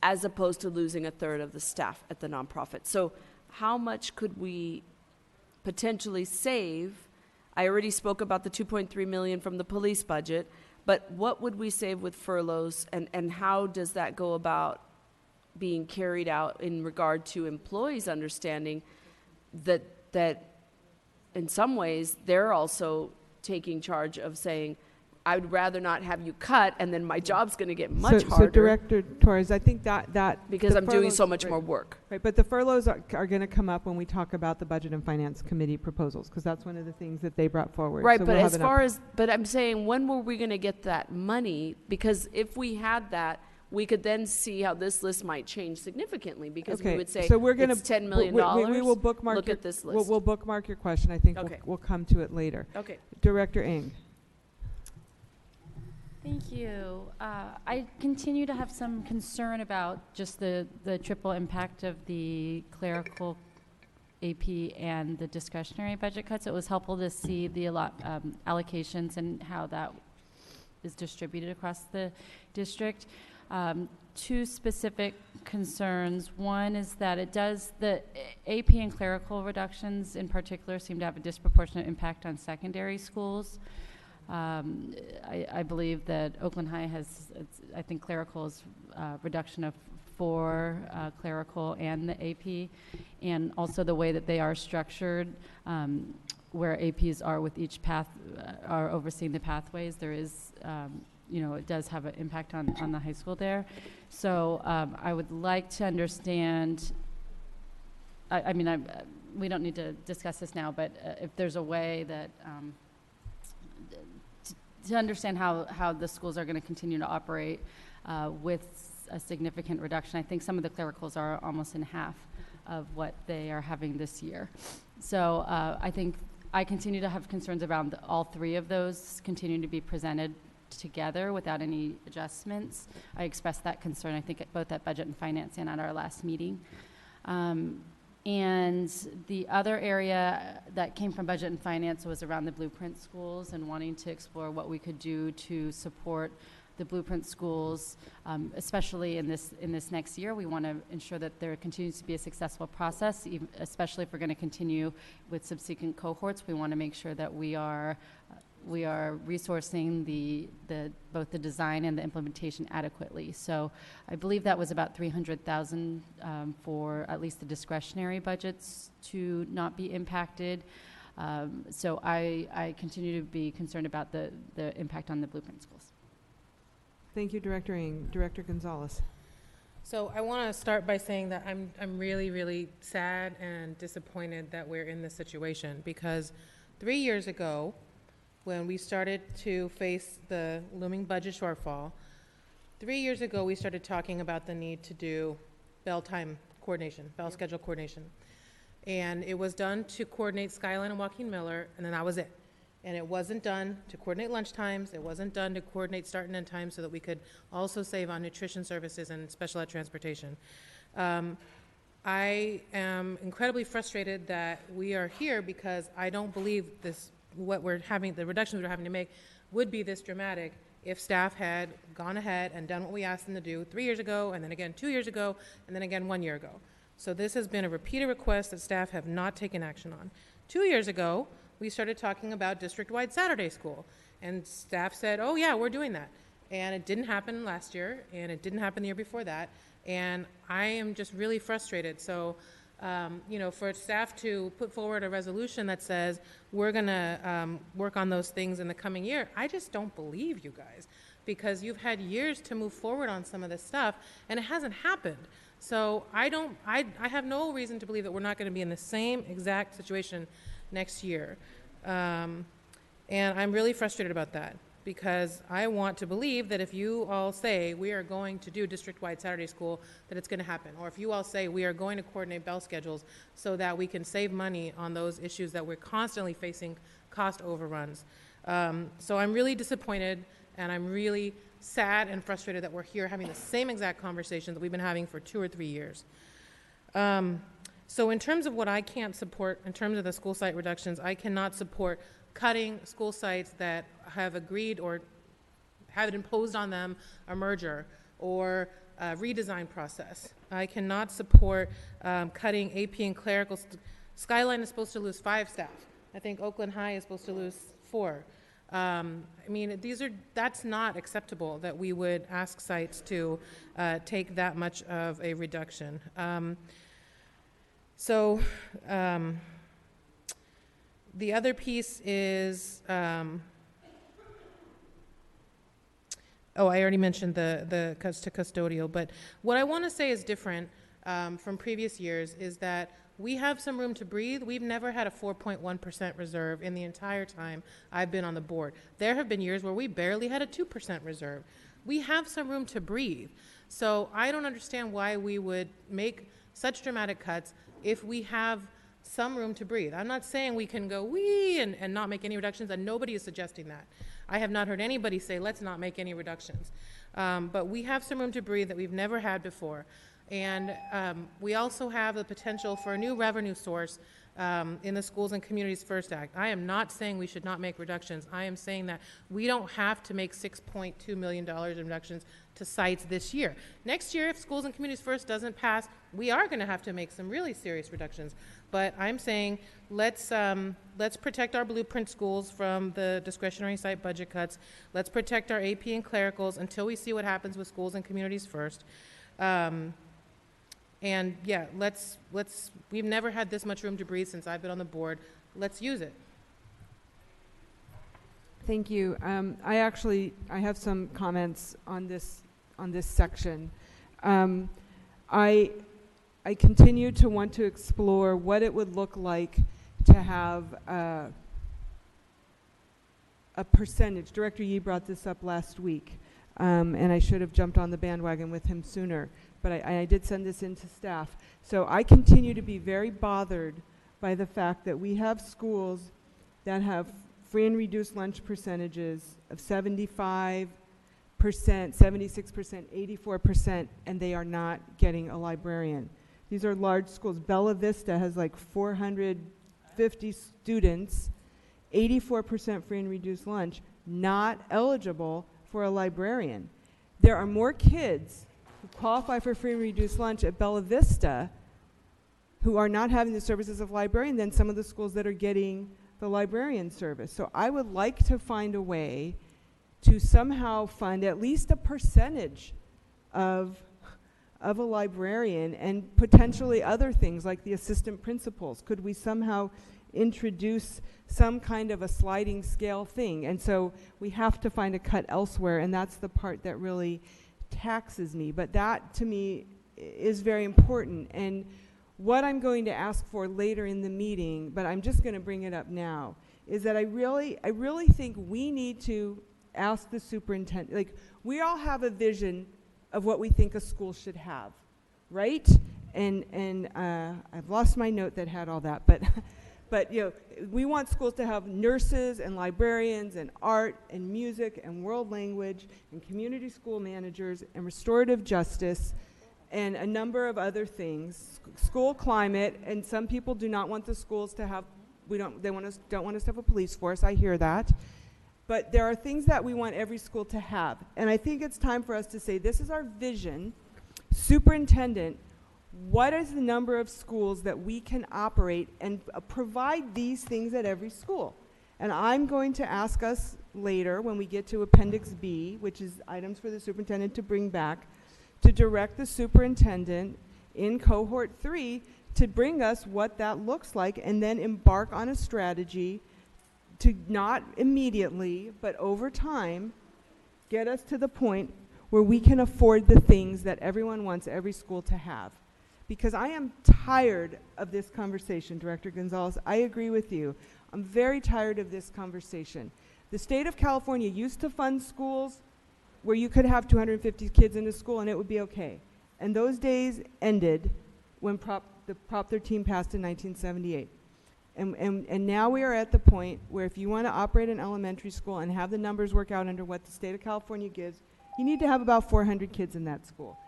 as opposed to losing a third of the staff at the nonprofit. So how much could we potentially save? I already spoke about the 2.3 million from the police budget, but what would we save with furloughs, and how does that go about being carried out in regard to employees understanding that in some ways they're also taking charge of saying, I would rather not have you cut, and then my job's going to get much harder. So Director Torres, I think that because the I'm doing so furloughs- much right, more work. Right, but the furloughs are going to come up when we talk about the Budget and Finance Committee proposals, because that's one of the things that they brought forward. Right, So but we'll as have far as, but I'm saying, when were we going to get that money? Because if we had that, we could then see how this list might change significantly, because we would say, so we're gonna, it's $10 million. we will bookmark Look your, at this list. We'll bookmark your question. I think Okay. we'll come to it later. Okay. Director Ng. Thank you. I continue to have some concern about just the triple impact of the clerical AP and the discretionary budget cuts. It was helpful to see the allocations and how that is distributed across the district. Two specific concerns. One is that the AP and clerical reductions in particular seem to have a disproportionate impact on secondary schools. I believe that Oakland High has, I think clerical is reduction of 4 clerical and the AP, and also the way that they are structured, where APs are with each path, are overseeing the pathways. There is, it does have an impact on the high school there. So I would like to understand, we don't need to discuss this now, but if there's a way that, to understand how the schools are going to continue to operate with a significant reduction. I think some of the clericals are almost in half of what they are having this year. So I think I continue to have concerns around all 3 of those continuing to be presented together without any adjustments. I expressed that concern, I think, both at Budget and Finance and at our last meeting. And the other area that came from Budget and Finance was around the blueprint schools and wanting to explore what we could do to support the Blueprint schools, especially in this next year. We want to ensure that there continues to be a successful process, especially if we're going to continue with subsequent cohorts. We want to make sure that we are resourcing both the design and the implementation adequately. So I believe that was about $300,000 for at least the discretionary budgets to not be impacted. So I continue to be concerned about the impact on the Blueprint schools. Thank you, Director Ng. Director Gonzalez. So I want to start by saying that I'm really, really sad and disappointed that we're in this situation, because 3 years ago, when we started to face the looming budget shortfall, 3 years ago we started talking about the need to do bell time coordination, bell schedule coordination. And it was done to coordinate Skyline and Joaquin Miller, and then that was it. And it wasn't done to coordinate lunch times. It wasn't done to coordinate start and end times so that we could also save on nutrition services and special ed transportation. I am incredibly frustrated that we are here, because I don't believe the reductions we're having to make would be this dramatic if staff had gone ahead and done what we asked them to do 3 years ago, and then again 2 years ago, and then again 1 year ago. So this has been a repeated request that staff have not taken action on. 2 years ago, we started talking about district-wide Saturday school, and staff said, oh yeah, we're doing that. And it didn't happen last year, and it didn't happen the year before that, and I am just really frustrated. So, for staff to put forward a resolution that says we're gonna work on those things in the coming year, I just don't believe you guys, because you've had years to move forward on some of this stuff, and it hasn't happened. So I have no reason to believe that we're not gonna be in the same exact situation next year. And I'm really frustrated about that, because I want to believe that if you all say we are going to do district-wide Saturday school, that it's going to happen. Or if you all say we are going to coordinate bell schedules so that we can save money on those issues that we're constantly facing cost overruns. So I'm really disappointed, and I'm really sad and frustrated that we're here having the same exact conversation that we've been having for 2 or 3 years. So in terms of what I can't support, in terms of the school site reductions, I cannot support cutting school sites that have agreed or have it imposed on them a merger or a redesign process. I cannot support cutting AP and clerical. Skyline is supposed to lose 5 staff. I think Oakland High is supposed to lose 4. I mean, that's not acceptable that we would ask sites to take that much of a reduction. The other piece is, I already mentioned the cuts to custodial, but what I want to say is different from previous years is that we have some room to breathe. We've never had a 4.1% reserve in the entire time I've been on the board. There have been years where we barely had a 2% reserve. We have some room to breathe. So I don't understand why we would make such dramatic cuts if we have some room to breathe. I'm not saying we can go wee and not make any reductions, and nobody is suggesting that. I have not heard anybody say let's not make any reductions. But we have some room to breathe that we've never had before. And we also have the potential for a new revenue source in the Schools and Communities First Act. I am not saying we should not make reductions. I am saying that we don't have to make $6.2 million in reductions to sites this year. Next year, if Schools and Communities First doesn't pass, we are going to have to make some really serious reductions. But I'm saying let's protect our Blueprint schools from the discretionary site budget cuts. Let's protect our AP and clericals until we see what happens with Schools and Communities First. And yeah, we've never had this much room to breathe since I've been on the board. Let's use it. Thank you. I have some comments on this section. I continue to want to explore what it would look like to have a percentage. Director Yee brought this up last week, and I should have jumped on the bandwagon with him sooner, but I did send this in to staff. So I continue to be very bothered by the fact that we have schools that have free and reduced lunch percentages of 75%, 76%, 84%, and they are not getting a librarian. These are large schools. Bella Vista has like 450 students, 84% free and reduced lunch, not eligible for a librarian. There are more kids who qualify for free and reduced lunch at Bella Vista who are not having the services of librarian than some of the schools that are getting the librarian service. So I would like to find a way to somehow fund at least a percentage of a librarian, and potentially other things like the assistant principals. Could we somehow introduce some kind of a sliding scale thing? And so we have to find a cut elsewhere, and that's the part that really taxes me. But that, to me, is very important. And what I'm going to ask for later in the meeting, but I'm just going to bring it up now, is that I really think we need to ask the superintendent. Like, we all have a vision of what we think a school should have, right? And I've lost my note that had all that, but but you know, we want schools to have nurses and librarians and art and music and world language and community school managers and restorative justice and a number of other things, school climate. And some people do not want the schools to have, don't want us to have a police force. I hear that. But there are things that we want every school to have. And I think it's time for us to say, this is our vision. Superintendent, what is the number of schools that we can operate and provide these things at every school? And I'm going to ask us later, when we get to Appendix B, which is items for the superintendent to bring back, to direct the superintendent in Cohort 3 to bring us what that looks like, and then embark on a strategy to not immediately, but over time, get us to the point where we can afford the things that everyone wants every school to have. Because I am tired of this conversation, Director Gonzalez. I agree with you. I'm very tired of this conversation. The state of California used to fund schools where you could have 250 kids in a school and it would be okay. And those days ended when the Prop 13 passed in 1978. And now we are at the point where if you want to operate an elementary school and have the numbers work out under what the state of California gives, you need to have about 400 kids in that school.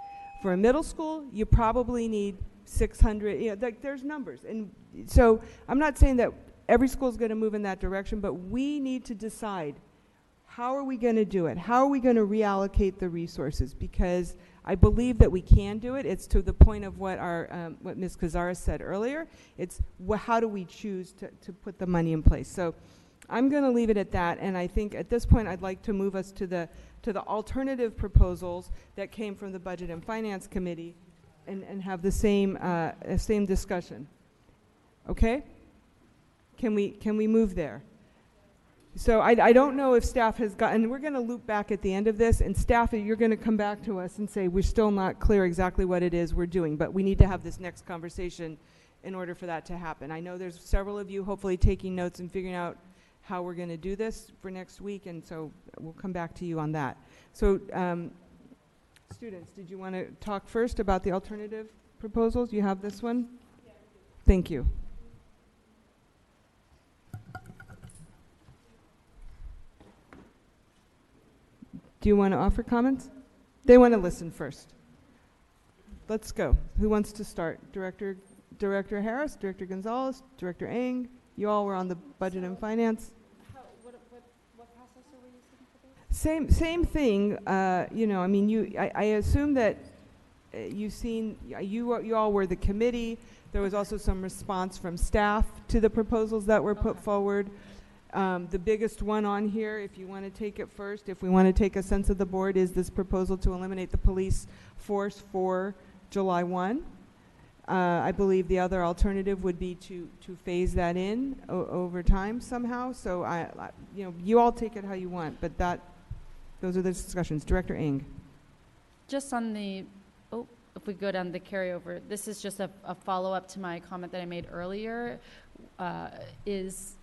For a middle school, you probably need 600, you know, there's numbers. And so I'm not saying that every school is going to move in that direction, but we need to decide, how are we going to do it? How are we going to reallocate the resources? Because I believe that we can do it. It's to the point of what what Ms. Cazares said earlier. It's how do we choose to put the money in place? So I'm going to leave it at that. And I think at this point I'd like to move us to the alternative proposals that came from the Budget and Finance Committee, and have the same discussion. Okay? Can we move there? So I don't know if staff has gotten, we're going to loop back at the end of this, and staff, you're going to come back to us and say, we're still not clear exactly what it is we're doing, but we need to have this next conversation in order for that to happen. I know there's several of you hopefully taking notes and figuring out how we're going to do this for next week, and so we'll come back to you on that. So students, did you want to talk first about the alternative proposals? You have this one? Yeah. Thank you. Do you want to offer comments? They want to listen first. Let's go. Who wants to start? Director Harris, Director Gonzalez, Director Ng. You all were on the Budget and Finance. What process are we using for this? Same thing. You know, I mean, I assume that you've seen. You all were the committee. There was also some response from staff to the proposals that were put forward. The biggest one on here, if you want to take it first, if we want to take a sense of the board, is this proposal to eliminate the police force for July 1. I believe the other alternative would be to phase that in over time somehow. So you know, you all take it how you want, but those are the discussions. Director Ng. Just on the, if we go down the carryover, this is just a follow-up to my comment that I made earlier, is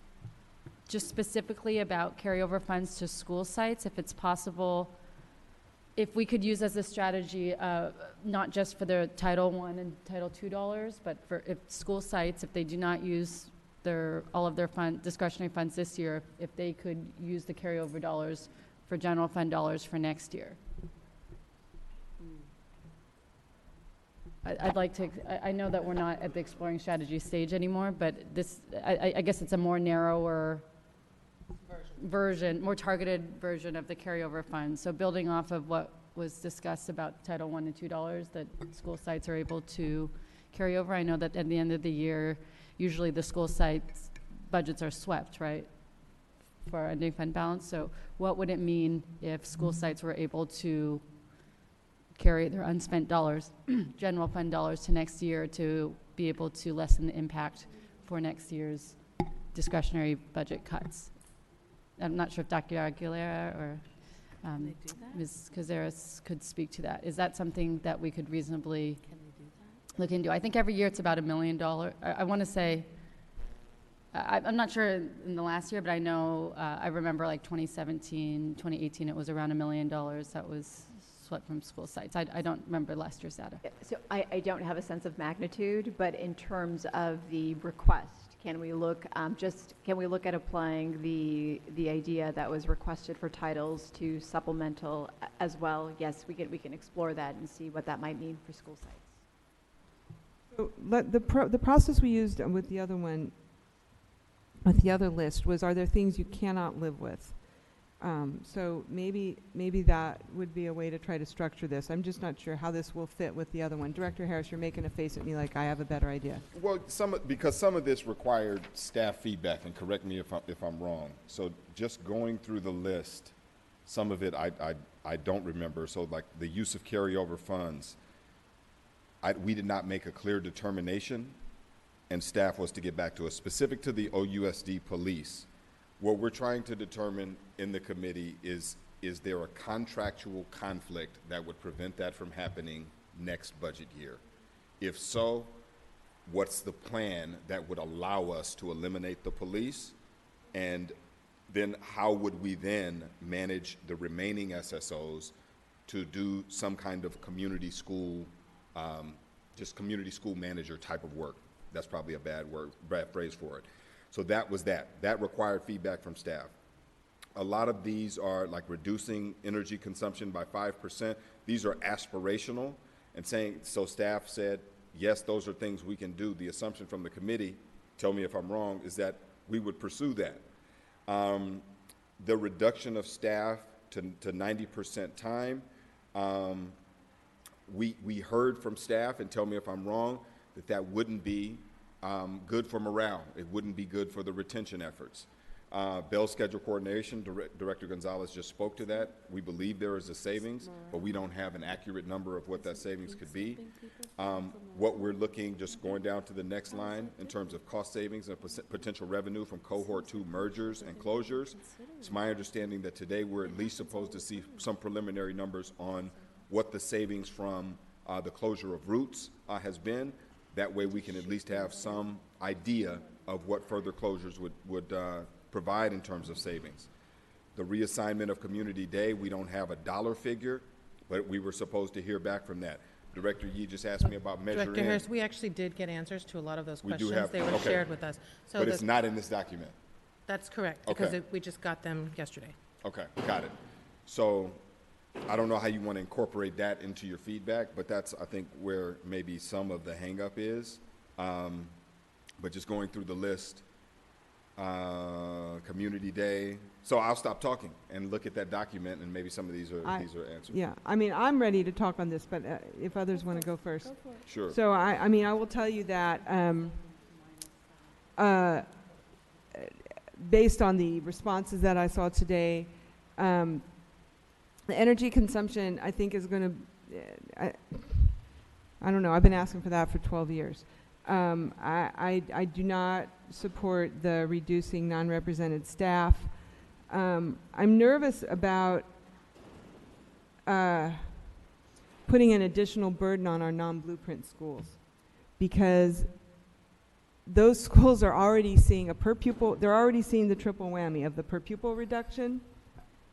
just specifically about carryover funds to school sites, if it's possible, if we could use as a strategy, not just for the Title I and Title II dollars, but for if school sites, if they do not use all of their discretionary funds this year, if they could use the carryover dollars for general fund dollars for next year. I'd like to, I know that we're not at the exploring strategy stage anymore, but this, I guess it's a more narrower version. version, more targeted version of the carryover fund. So building off of what was discussed about Title I and $2 that school sites are able to carry over. I know that at the end of the year, usually the school sites' budgets are swept, right, for our ending fund balance. So what would it mean if school sites were able to carry their unspent dollars, general fund dollars, to next year to be able to lessen the impact for next year's discretionary budget cuts? I'm not sure if Dr. Aguilera or Ms. Cazares could speak to that. Is that something that we could reasonably look into? I think every year it's about $1 million. I want to say, I'm not sure in the last year, but I know, I remember like 2017, 2018, it was around $1 million that was swept from school sites. I don't remember last year's data. So I don't have a sense of magnitude, but in terms of the request, can we look at applying the idea that was requested for titles to supplemental as well? Yes, we can explore that and see what that might mean for school sites. So the process we used with the other one, with the other list, was, are there things you cannot live with? So maybe that would be a way to try to structure this. I'm just not sure how this will fit with the other one. Director Harris, you're making a face at me like I have a better idea. Well, because some of this required staff feedback, and correct me if I'm wrong. So just going through the list, some of it I don't remember. So like the use of carryover funds, we did not make a clear determination, and staff was to get back to us. Specific to the OUSD police, what we're trying to determine in the committee is there a contractual conflict that would prevent that from happening next budget year? If so, what's the plan that would allow us to eliminate the police? And then how would we then manage the remaining SSOs to do some kind of community school, just community school manager type of work? That's probably a bad phrase for it. So that was that. That required feedback from staff. A lot of these are like reducing energy consumption by 5%. These are aspirational, and so staff said, yes, those are things we can do. The assumption from the committee, tell me if I'm wrong, is that we would pursue that. The reduction of staff to 90% time, we heard from staff, and tell me if I'm wrong, that wouldn't be good for morale. It wouldn't be good for the retention efforts. Bell schedule coordination, Director Gonzalez just spoke to that. We believe there is a savings, but we don't have an accurate number of what that savings could be. What we're looking, just going down to the next line, in terms of cost savings and potential revenue from cohort 2 mergers and closures, it's my understanding that today we're at least supposed to see some preliminary numbers on what the savings from the closure of routes has been. That way we can at least have some idea of what further closures would provide in terms of savings. The reassignment of Community Day, we don't have a dollar figure, but we were supposed to hear back from that. Director Yee just asked me about Measure Director In. Harris, we actually did get answers to a lot of those We do questions. have- They were okay. shared with us. So But it's not in this document. That's correct, Okay. because we just got them yesterday. Okay, got it. So I don't know how you want to incorporate that into your feedback, but that's, I think, where maybe some of the hangup is. But just going through the list, Community Day. So I'll stop talking and look at that document, and maybe some of these are answered. Yeah, I mean, I'm ready to talk on this, but if others want to go first. Sure. So I mean, I will tell you that based on the responses that I saw today, the energy consumption, I think, is going to, I don't know, I've been asking for that for 12 years. I do not support the reducing non-represented staff. I'm nervous about putting an additional burden on our non-blueprint schools, because those schools are already seeing they're already seeing the triple whammy of the per pupil reduction,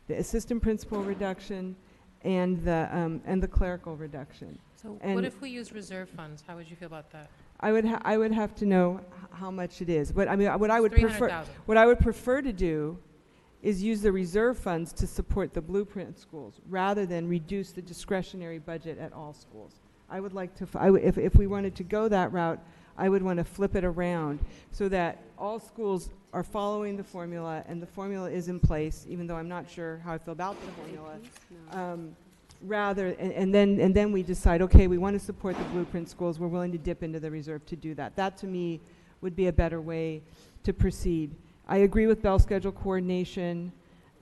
the assistant principal reduction, and the clerical reduction. So And what if we use reserve funds? How would you feel about that? I would have to know how much it is. But I mean, what I would prefer to do is use the reserve funds to support the blueprint schools rather than reduce the discretionary budget at all schools. I would like to, if we wanted to go that route, I would want to flip it around so that all schools are following the formula and the formula is in place, even though I'm not sure how I feel about the formula. And then we decide, okay, we want to support the blueprint schools, we're willing to dip into the reserve to do that. That to me would be a better way to proceed. I agree with bell schedule coordination.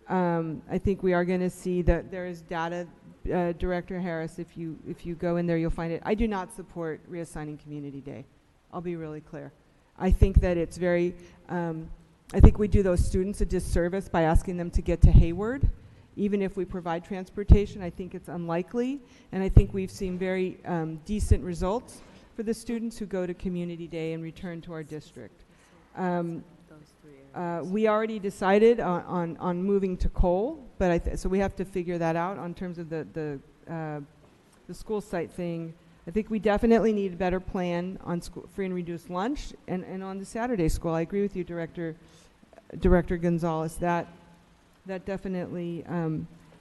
I think we are going to see that there is data, Director Harris, if you go in there, you'll find it. I do not support reassigning Community Day. I'll be really clear. I think that it's very, I think we do those students a disservice by asking them to get to Hayward. Even if we provide transportation, I think it's unlikely. And I think we've seen very decent results for the students who go to Community Day and return to our district. We already decided on moving to Cole, but so we have to figure that out on terms of the school site thing. I think we definitely need a better plan on free and reduced lunch and on the Saturday school. I agree with you, Director Gonzalez. That definitely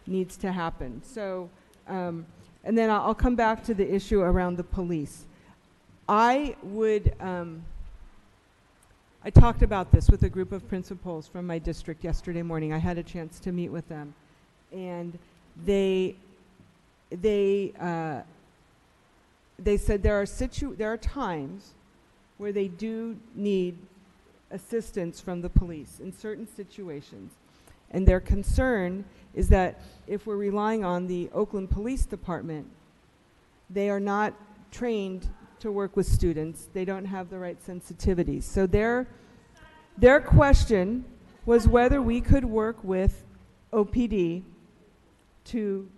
needs to happen. So, and then I'll come back to the issue around the police. I would, I talked about this with a group of principals from my district yesterday morning. I had a chance to meet with them, and they said there are times where they do need assistance from the police in certain situations. And their concern is that if we're relying on the Oakland Police Department, they are not trained to work with students. They don't have the right sensitivities. So their question was whether we could work with OPD to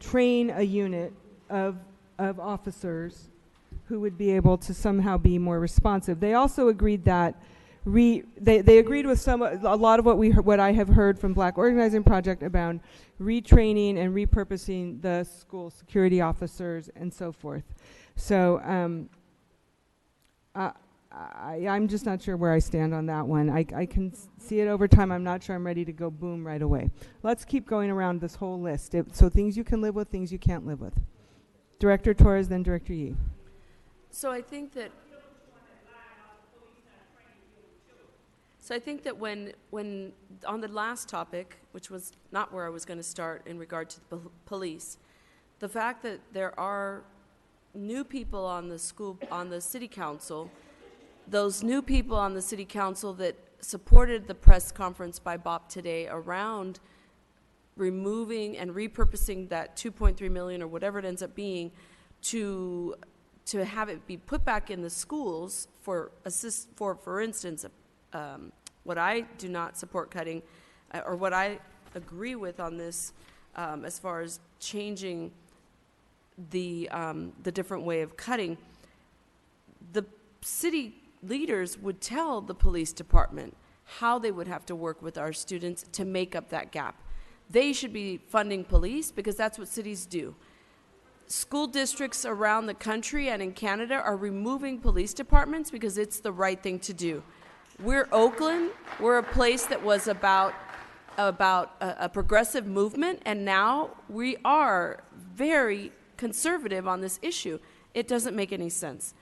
train a unit of officers who would be able to somehow be more responsive. They also agreed that they agreed with a lot of what I have heard from Black Organizing Project about retraining and repurposing the school security officers and so forth. So I'm just not sure where I stand on that one. I can see it over time. I'm not sure I'm ready to go boom right away. Let's keep going around this whole list. So things you can live with, things you can't live with. Director Torres, then Director Yee. So I think that when on the last topic, which was not where I was going to start in regard to the police, the fact that there are new people on the city council, those new people on the city council that supported the press conference by Bob today around removing and repurposing that 2.3 million or whatever it ends up being to have it be put back in the schools for instance, what I do not support cutting, or what I agree with on this, as far as changing the different way of cutting, the city leaders would tell the police department how they would have to work with our students to make up that gap. They should be funding police because that's what cities do. School districts around the country and in Canada are removing police departments because it's the right thing to do. We're Oakland. We're a place that was about a progressive movement, and now we are very conservative on this issue. It doesn't make any sense.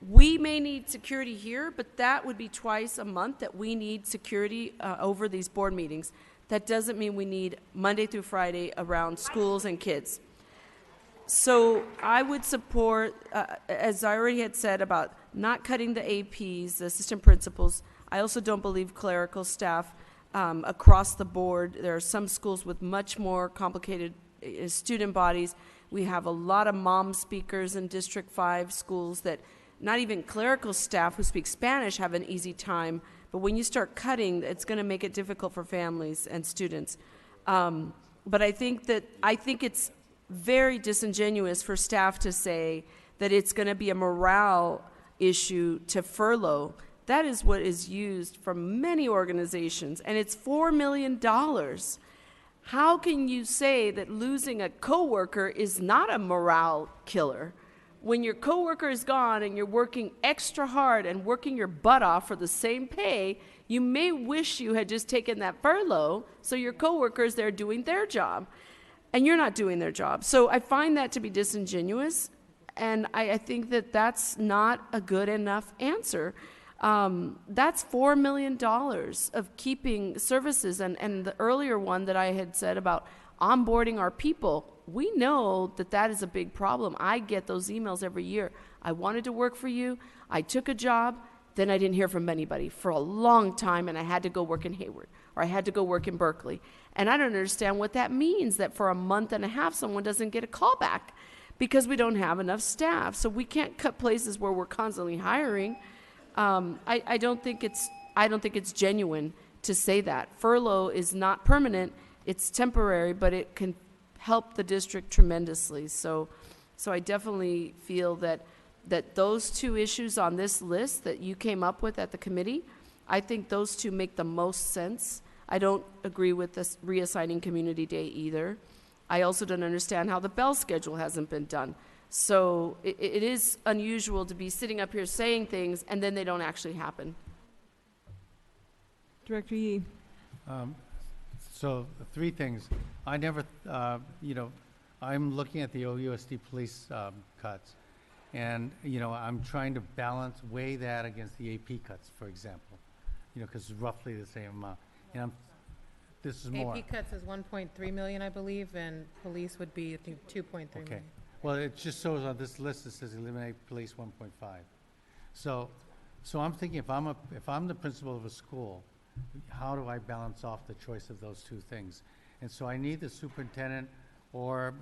We may need security here, but that would be twice a month that we need security over these board meetings. That doesn't mean we need Monday through Friday around schools and kids. So I would support, as I already had said, about not cutting the APs, the assistant principals. I also don't believe clerical staff across the board. There are some schools with much more complicated student bodies. We have a lot of mom speakers in District 5 schools that not even clerical staff who speak Spanish have an easy time. But when you start cutting, it's going to make it difficult for families and students. But I think it's very disingenuous for staff to say that it's going to be a morale issue to furlough. That is what is used from many organizations, and it's $4 million. How can you say that losing a coworker is not a morale killer? When your coworker is gone and you're working extra hard and working your butt off for the same pay, you may wish you had just taken that furlough so your coworker is there doing their job, and you're not doing their job. So I find that to be disingenuous. And I think that that's not a good enough answer. That's $4 million of keeping services. And the earlier one that I had said about onboarding our people, we know that that is a big problem. I get those emails every year. I wanted to work for you. I took a job. Then I didn't hear from anybody for a long time, and I had to go work in Hayward, or I had to go work in Berkeley. And I don't understand what that means, that for a month and a half someone doesn't get a call back because we don't have enough staff. So we can't cut places where we're constantly hiring. I don't think it's genuine to say that. Furlough is not permanent, it's temporary, but it can help the district tremendously. So I definitely feel that those two issues on this list that you came up with at the committee, I think those two make the most sense. I don't agree with this reassigning Community Day either. I also don't understand how the bell schedule hasn't been done. So it is unusual to be sitting up here saying things and then they don't actually happen. Director Yee. So 3 things. I never, I'm looking at the OUSD police cuts. And, I'm trying to weigh that against the AP cuts, for example, because it's roughly the same amount. And this is more. AP cuts is 1.3 million, I believe, and police would be, I think, 2.3 Okay. million. Well, it just shows on this list, it says eliminate police 1.5. So I'm thinking if I'm the principal of a school, how do I balance off the choice of those 2 things? And so I need the superintendent or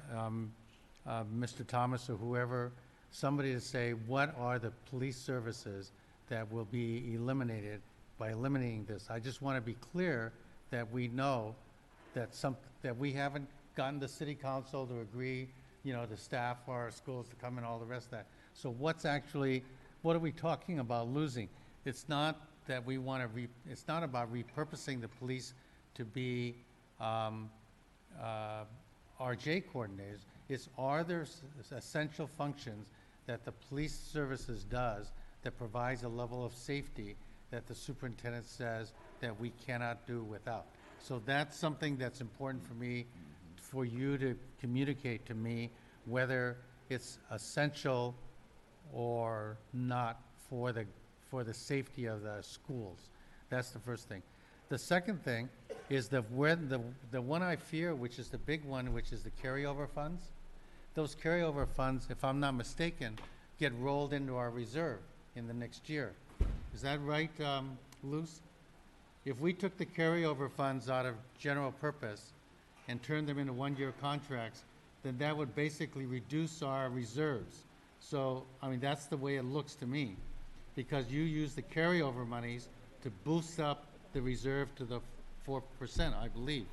Mr. Thomas or whoever, somebody to say what are the police services that will be eliminated by eliminating this. I just want to be clear that we know that we haven't gotten the city council to agree, the staff for our schools to come and all the rest of that. So what are we talking about losing? It's not that we want to, it's not about repurposing the police to be RJ coordinators. Are there essential functions that the police services does that provides a level of safety that the superintendent says that we cannot do without? So that's something that's important for me, for you to communicate to me whether it's essential or not for the safety of the schools. That's the first thing. The second thing is the one I fear, which is the big one, which is the carryover funds. Those carryover funds, if I'm not mistaken, get rolled into our reserve in the next year. Is that right, Luce? If we took the carryover funds out of general purpose and turned them into 1-year contracts, then that would basically reduce our reserves. So, that's the way it looks to me, because you use the carryover monies to boost up the reserve to the 4%, I believe.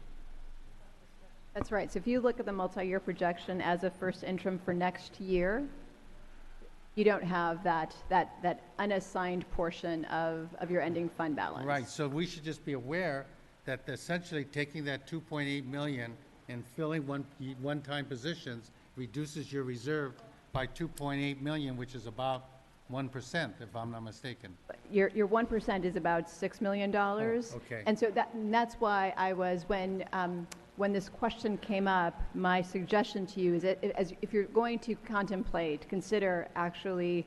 That's right. So if you look at the multi-year projection as a first interim for next year, you don't have that unassigned portion of your ending fund balance. Right. So we should just be aware that essentially taking that 2.8 million and filling one-time positions reduces your reserve by 2.8 million, which is about 1%, if I'm not mistaken. Your 1% is about $6 million. Oh, okay. And so that's why I was, when this question came up, my suggestion to you is that if you're going to consider actually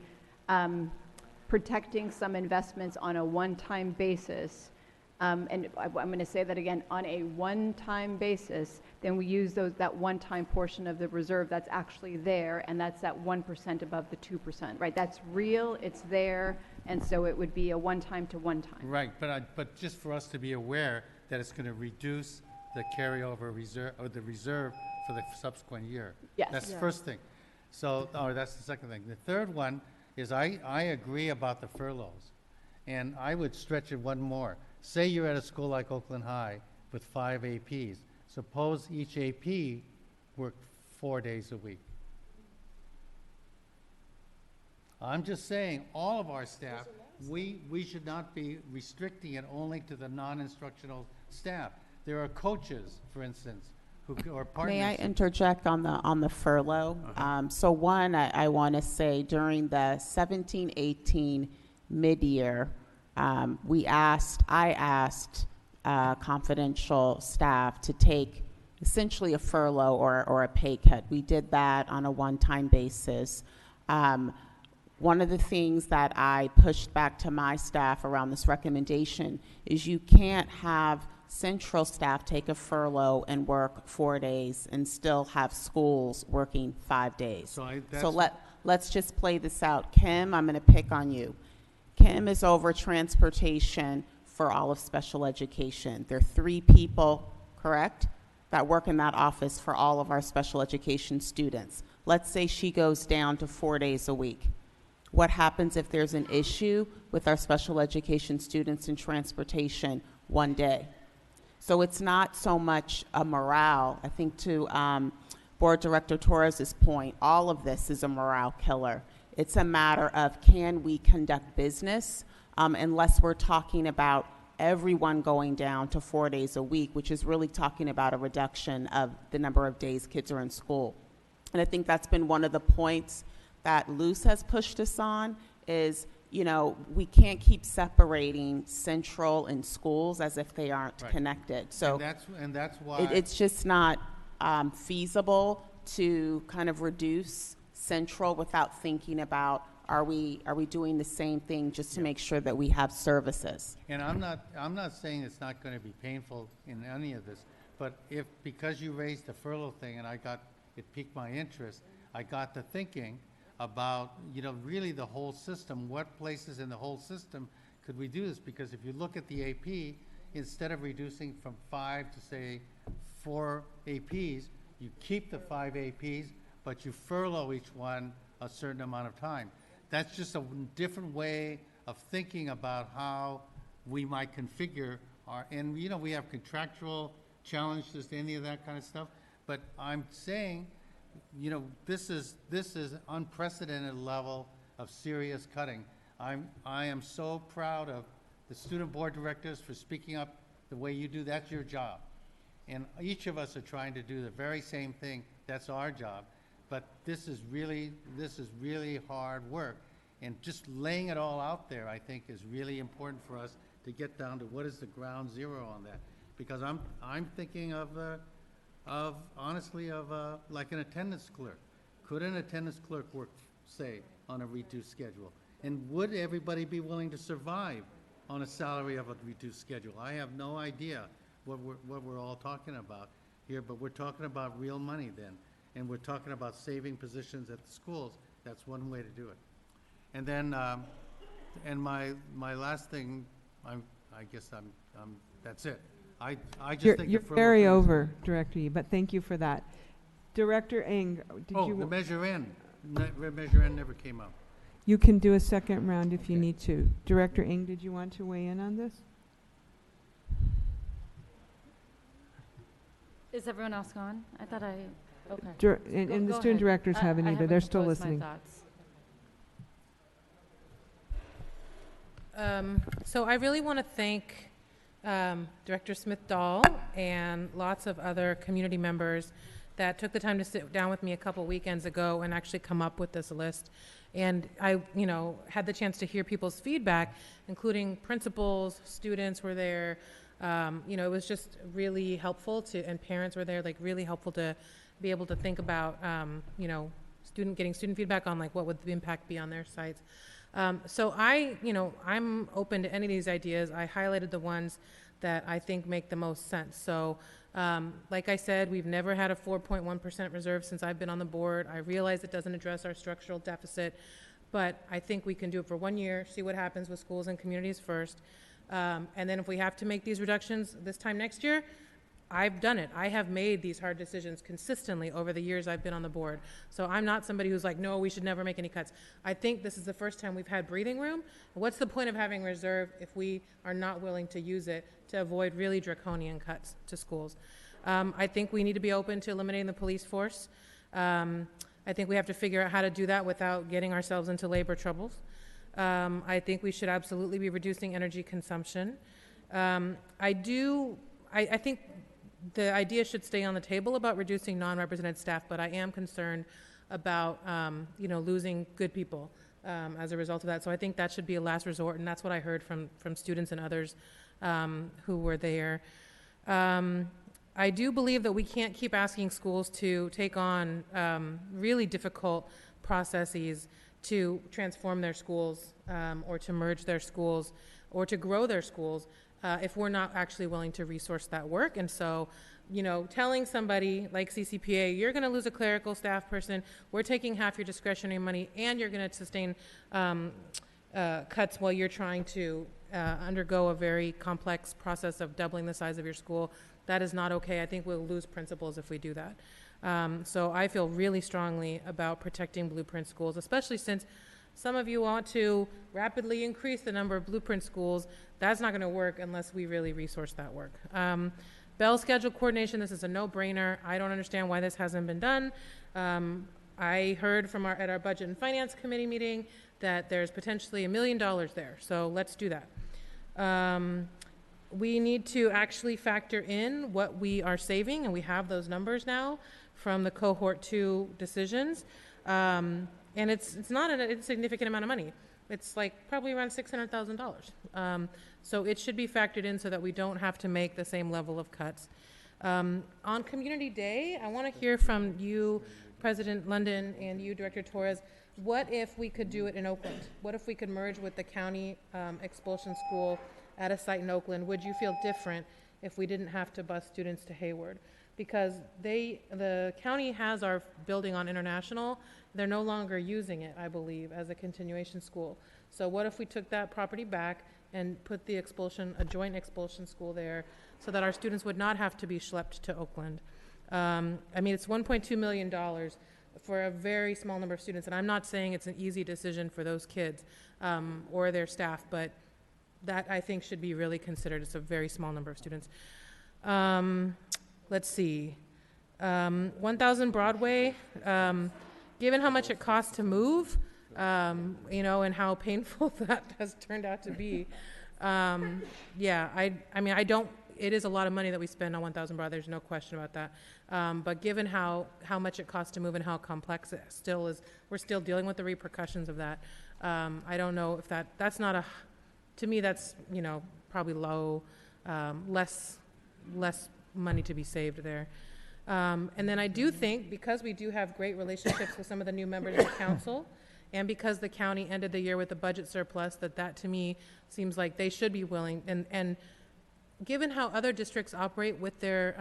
protecting some investments on a one-time basis, and I'm going to say that again, on a one-time basis, then we use that one-time portion of the reserve that's actually there, and that's that 1% above the 2%, right? That's real, it's there, and so it would be a one-time to one-time. Right, but just for us to be aware that it's going to reduce the carryover reserve, or the reserve for the subsequent year. Yes. That's the first thing. So, that's the second thing. The third one is I agree about the furloughs, and I would stretch it one more. Say you're at a school like Oakland High with 5 APs. Suppose each AP worked 4 days a week. I'm just saying, all of our staff, we should not be restricting it only to the non-instructional staff. There are coaches, for instance, who are partners. May I interject on the furlough? So one, I want to say during the 17-18 mid-year, I asked confidential staff to take essentially a furlough or a pay cut. We did that on a one-time basis. One of the things that I pushed back to my staff around this recommendation is you can't have central staff take a furlough and work 4 days and still have schools working 5 days. So let's just play this out. Kim, I'm going to pick on you. Kim is over transportation for all of special education. There are 3 people, correct, that work in that office for all of our special education students. Let's say she goes down to 4 days a week. What happens if there's an issue with our special education students in transportation one day? So it's not so much a morale. I think to Board Director Torres's point, all of this is a morale killer. It's a matter of, can we conduct business unless we're talking about everyone going down to 4 days a week, which is really talking about a reduction of the number of days kids are in school. And I think that's been one of the points that Luce has pushed us on is, you know, we can't keep separating central and schools as if they aren't connected. So and that's why it's just not feasible to kind of reduce central without thinking about, are we doing the same thing just to make sure that we have services? And I'm not saying it's not going to be painful in any of this, but because you raised the furlough thing and it piqued my interest, I got to thinking about, you know, really the whole system. What places in the whole system could we do this? Because if you look at the AP, instead of reducing from 5 to say 4 APs, you keep the 5 APs, but you furlough each one a certain amount of time. That's just a different way of thinking about how we might configure and you know, we have contractual challenges to any of that kind of stuff, but I'm saying, you know, this is unprecedented level of serious cutting. I am so proud of the student board directors for speaking up the way you do. That's your job. And each of us are trying to do the very same thing. That's our job. But this is really hard work. And just laying it all out there, I think, is really important for us to get down to what is the ground zero on that. Because I'm thinking of honestly like an attendance clerk. Could an attendance clerk work, say, on a reduced schedule? And would everybody be willing to survive on a salary of a reduced schedule? I have no idea what we're all talking about here, but we're talking about real money then. And we're talking about saving positions at the schools. That's one way to do it. And then, and my last thing, I guess that's it. I just think you're very over, Director Yi, but thank you for that. Director Ng, the Measure N. Measure N never came up. You can do a second round if you need to. Director Ng, did you want to weigh in on this? Is everyone else gone? I thought okay. And the student directors haven't either. They're still listening. So I really want to thank Director Smith-Dahl and lots of other community members that took the time to sit down with me a couple weekends ago and actually come up with this list. And I, you know, had the chance to hear people's feedback, including principals, students were there. You know, it was just really helpful and parents were there, like really helpful to be able to think about, you know, getting student feedback on like what would the impact be on their sites. So I'm open to any of these ideas. I highlighted the ones that I think make the most sense. So, like I said, we've never had a 4.1% reserve since I've been on the board. I realize it doesn't address our structural deficit, but I think we can do it for 1 year, see what happens with schools and communities first. And then if we have to make these reductions this time next year, I've done it. I have made these hard decisions consistently over the years I've been on the board. So I'm not somebody who's like, no, we should never make any cuts. I think this is the first time we've had breathing room. What's the point of having reserve if we are not willing to use it to avoid really draconian cuts to schools? I think we need to be open to eliminating the police force. I think we have to figure out how to do that without getting ourselves into labor troubles. I think we should absolutely be reducing energy consumption. I think the idea should stay on the table about reducing non-represented staff, but I am concerned about, losing good people as a result of that. So I think that should be a last resort, and that's what I heard from students and others who were there. I do believe that we can't keep asking schools to take on really difficult processes to transform their schools or to merge their schools or to grow their schools if we're not actually willing to resource that work. And so, you know, telling somebody like CCPA, you're going to lose a clerical staff person, we're taking half your discretionary money, and you're going to sustain cuts while you're trying to undergo a very complex process of doubling the size of your school, that is not okay. I think we'll lose principals if we do that. So I feel really strongly about protecting Blueprint schools, especially since some of you want to rapidly increase the number of Blueprint schools. That's not going to work unless we really resource that work. Bell schedule coordination, this is a no-brainer. I don't understand why this hasn't been done. I heard from at our Budget and Finance Committee meeting that there's potentially $1 million there, so let's do that. We need to actually factor in what we are saving, and we have those numbers now from the cohort 2 decisions. And it's not a insignificant amount of money. It's like probably around $600,000. So it should be factored in so that we don't have to make the same level of cuts. On Community Day, I want to hear from you, President London, and you, Director Torres. What if we could do it in Oakland? What if we could merge with the county expulsion school at a site in Oakland? Would you feel different if we didn't have to bus students to Hayward? Because the county has our building on International. They're no longer using it, I believe, as a continuation school. So what if we took that property back and put a joint expulsion school there so that our students would not have to be schlepped to Oakland? I mean, it's $1.2 million for a very small number of students, and I'm not saying it's an easy decision for those kids or their staff, but that I think should be really considered. It's a very small number of students. Let's see, 1000 Broadway, given how much it costs to move, you know, and how painful that has turned out to be. Yeah, I mean, it is a lot of money that we spend on 1000 Broadway, there's no question about that. But given how much it costs to move and how complex it still is, we're still dealing with the repercussions of that. I don't know if that's not to me, that's, you know, probably low, less money to be saved there. And then I do think, because we do have great relationships with some of the new members of the council, and because the county ended the year with a budget surplus, that to me seems like they should be willing, and given how other districts operate with their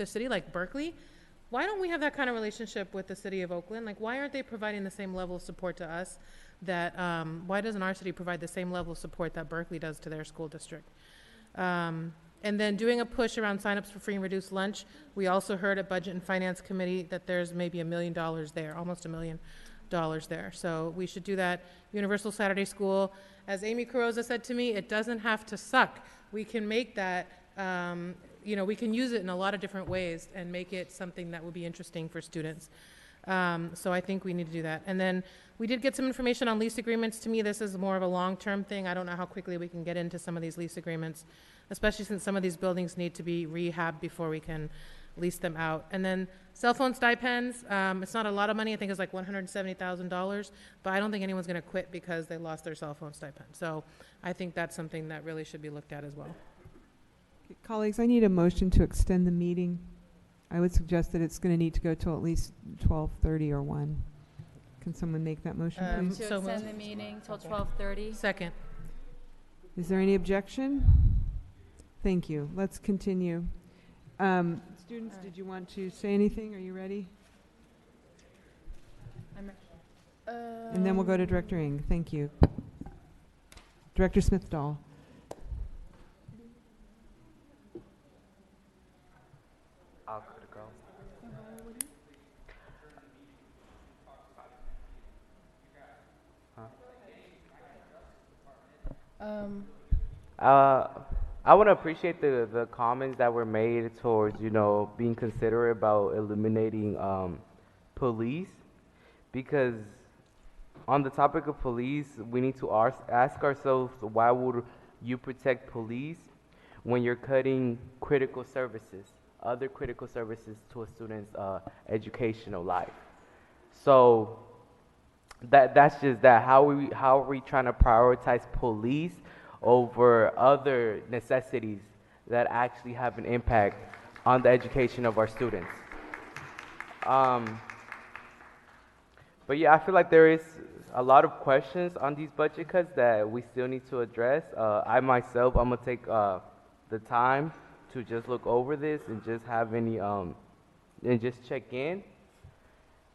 city, like Berkeley, why don't we have that kind of relationship with the city of Oakland? Like, why aren't they providing the same level of support to us why doesn't our city provide the same level of support that Berkeley does to their school district? And then doing a push around signups for free and reduced lunch. We also heard at Budget and Finance Committee that there's maybe $1 million there, almost $1 million there. So we should do that. Universal Saturday School. As Amy Carrozza said to me, it doesn't have to suck. We can make that, you know, we can use it in a lot of different ways and make it something that will be interesting for students. So I think we need to do that. And then we did get some information on lease agreements. To me, this is more of a long-term thing. I don't know how quickly we can get into some of these lease agreements, especially since some of these buildings need to be rehabbed before we can lease them out. And then cell phone stipends, it's not a lot of money. I think it's like $170,000, but I don't think anyone's going to quit because they lost their cell phone stipend. So I think that's something that really should be looked at as well. Colleagues, I need a motion to extend the meeting. I would suggest that it's going to need to go till at least 12:30 or 1. Can someone make that motion, please? To extend the meeting till 12:30. Second. Is there any objection? Thank you. Let's continue. Students, did you want to say anything? Are you ready? And then we'll go to Director Ng. Thank you. Director Smith-Dahl. I want to appreciate the comments that were made towards, you know, being considerate about eliminating police, because on the topic of police, we need to ask ourselves, why would you protect police when you're cutting critical services, other critical services to a student's educational life? So that's just that. How are we trying to prioritize police over other necessities that actually have an impact on the education of our students. Um, but yeah, I feel like there is a lot of questions on these budget cuts that we still need to address. I myself, I'm gonna take the time to just look over this and just have any and just check in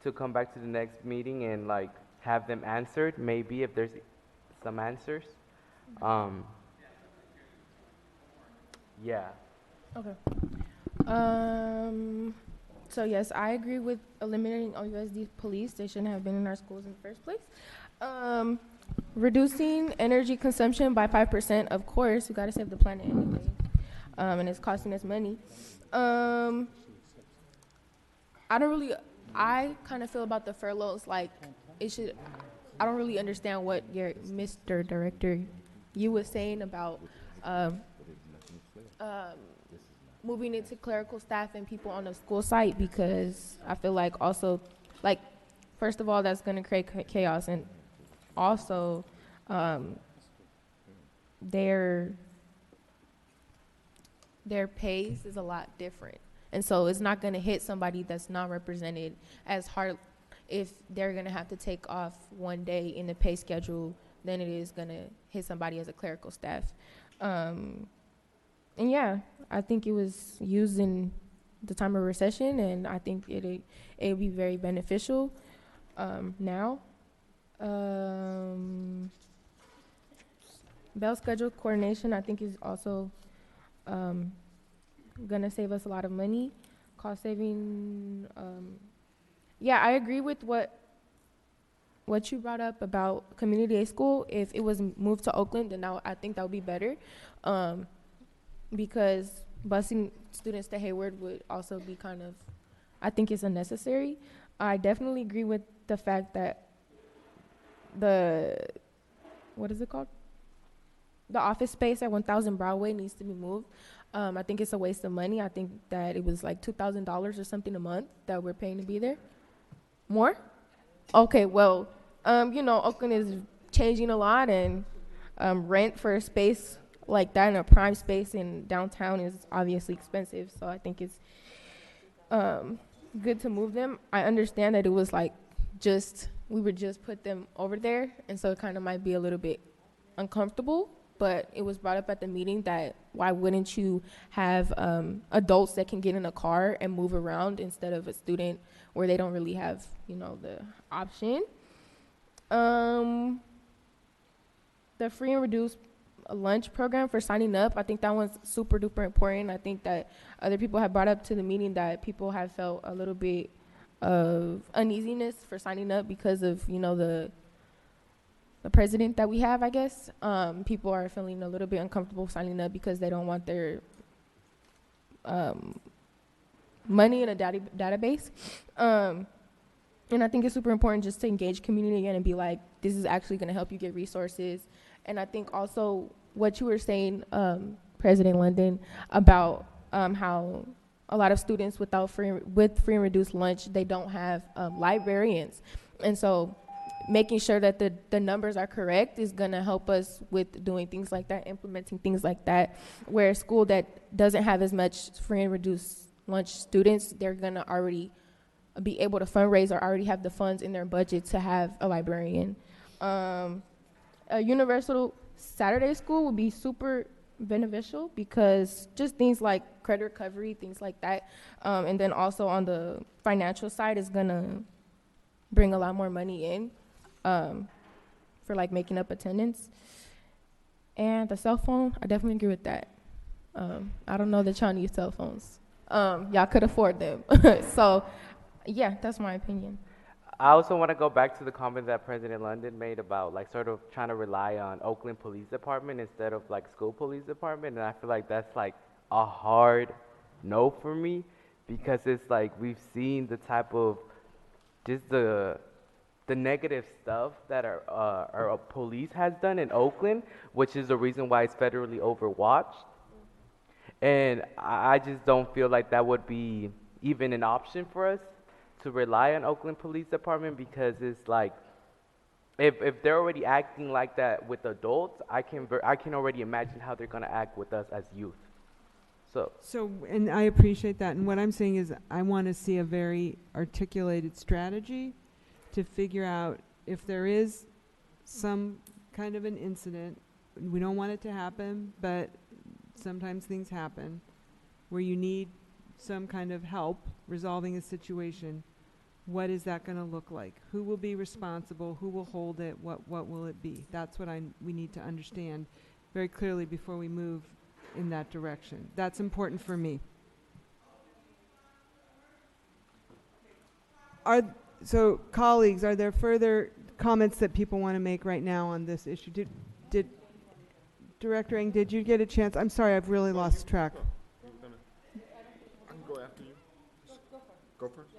to come back to the next meeting and like have them answered, maybe if there's some answers. Yeah. Okay. So yes, I agree with eliminating OUSD police. They shouldn't have been in our schools in the first place. Reducing energy consumption by 5%. Of course, we gotta save the planet anyway, and it's costing us money. I kind of feel about the furloughs like it should. I don't really understand what your Mr. Director, you was saying about moving it to clerical staff and people on the school site, because I feel like also, like, first of all, that's going to create chaos, and also their pays is a lot different. And so it's not going to hit somebody that's not represented as hard if they're going to have to take off one day in the pay schedule than it is going to hit somebody as a clerical staff. And yeah, I think it was used in the time of recession, and I think it'll be very beneficial now. Bell schedule coordination, I think, is also gonna save us a lot of money. Cost saving, yeah, I agree with what you brought up about community day school. If it was moved to Oakland, then I think that would be better, because busing students to Hayward would also be kind of, I think it's unnecessary. I definitely agree with the fact that what is it called? The office space at 1000 Broadway needs to be moved. I think it's a waste of money. I think that it was like $2,000 or something a month that we're paying to be there. More? Okay, well, Oakland is changing a lot, and rent for a space like that in a prime space in downtown is obviously expensive. So I think it's good to move them. I understand that it was like we would just put them over there, and so it kind of might be a little bit uncomfortable. But it was brought up at the meeting that why wouldn't you have adults that can get in a car and move around instead of a student where they don't really have, the option. The free and reduced lunch program for signing up, I think that one's super duper important. I think that other people have brought up to the meeting that people have felt a little bit of uneasiness for signing up because of, the president that we have, I guess. People are feeling a little bit uncomfortable signing up because they don't want their money in a database. And I think it's super important just to engage community again and be like, this is actually going to help you get resources. And I think also what you were saying, President London, about how a lot of students with free and reduced lunch, they don't have librarians. And so making sure that the numbers are correct is going to help us with doing things like that, implementing things like that, where a school that doesn't have as much free and reduced lunch students, they're going to already be able to fundraise or already have the funds in their budget to have a librarian. A universal Saturday school would be super beneficial because just things like credit recovery, things like that, and then also on the financial side is going to bring a lot more money in. For like making up attendance. And the cell phone, I definitely agree with that. I don't know that y'all need cell phones. Y'all could afford them. So yeah, that's my opinion. I also want to go back to the comment that President London made about like sort of trying to rely on Oakland Police Department instead of like school police department. And I feel like that's like a hard no for me, because it's like we've seen the type of just the negative stuff that our police has done in Oakland, which is the reason why it's federally overwatched. And I just don't feel like that would be even an option for us to rely on Oakland Police Department, because it's like if they're already acting like that with adults, I can already imagine how they're gonna act with us as youth. So, and I appreciate that, and what I'm saying is I want to see a very articulated strategy to figure out if there is some kind of an incident, we don't want it to happen, but sometimes things happen, where you need some kind of help resolving a situation. What is that going to look like? Who will be responsible? Who will hold it? What will it be? That's what we need to understand very clearly before we move in that direction. That's important for me. So, colleagues, are there further comments that people want to make right now on this issue? Did Director Ng, did you get a chance? I'm sorry, I've really lost track. I can go after you. Go first.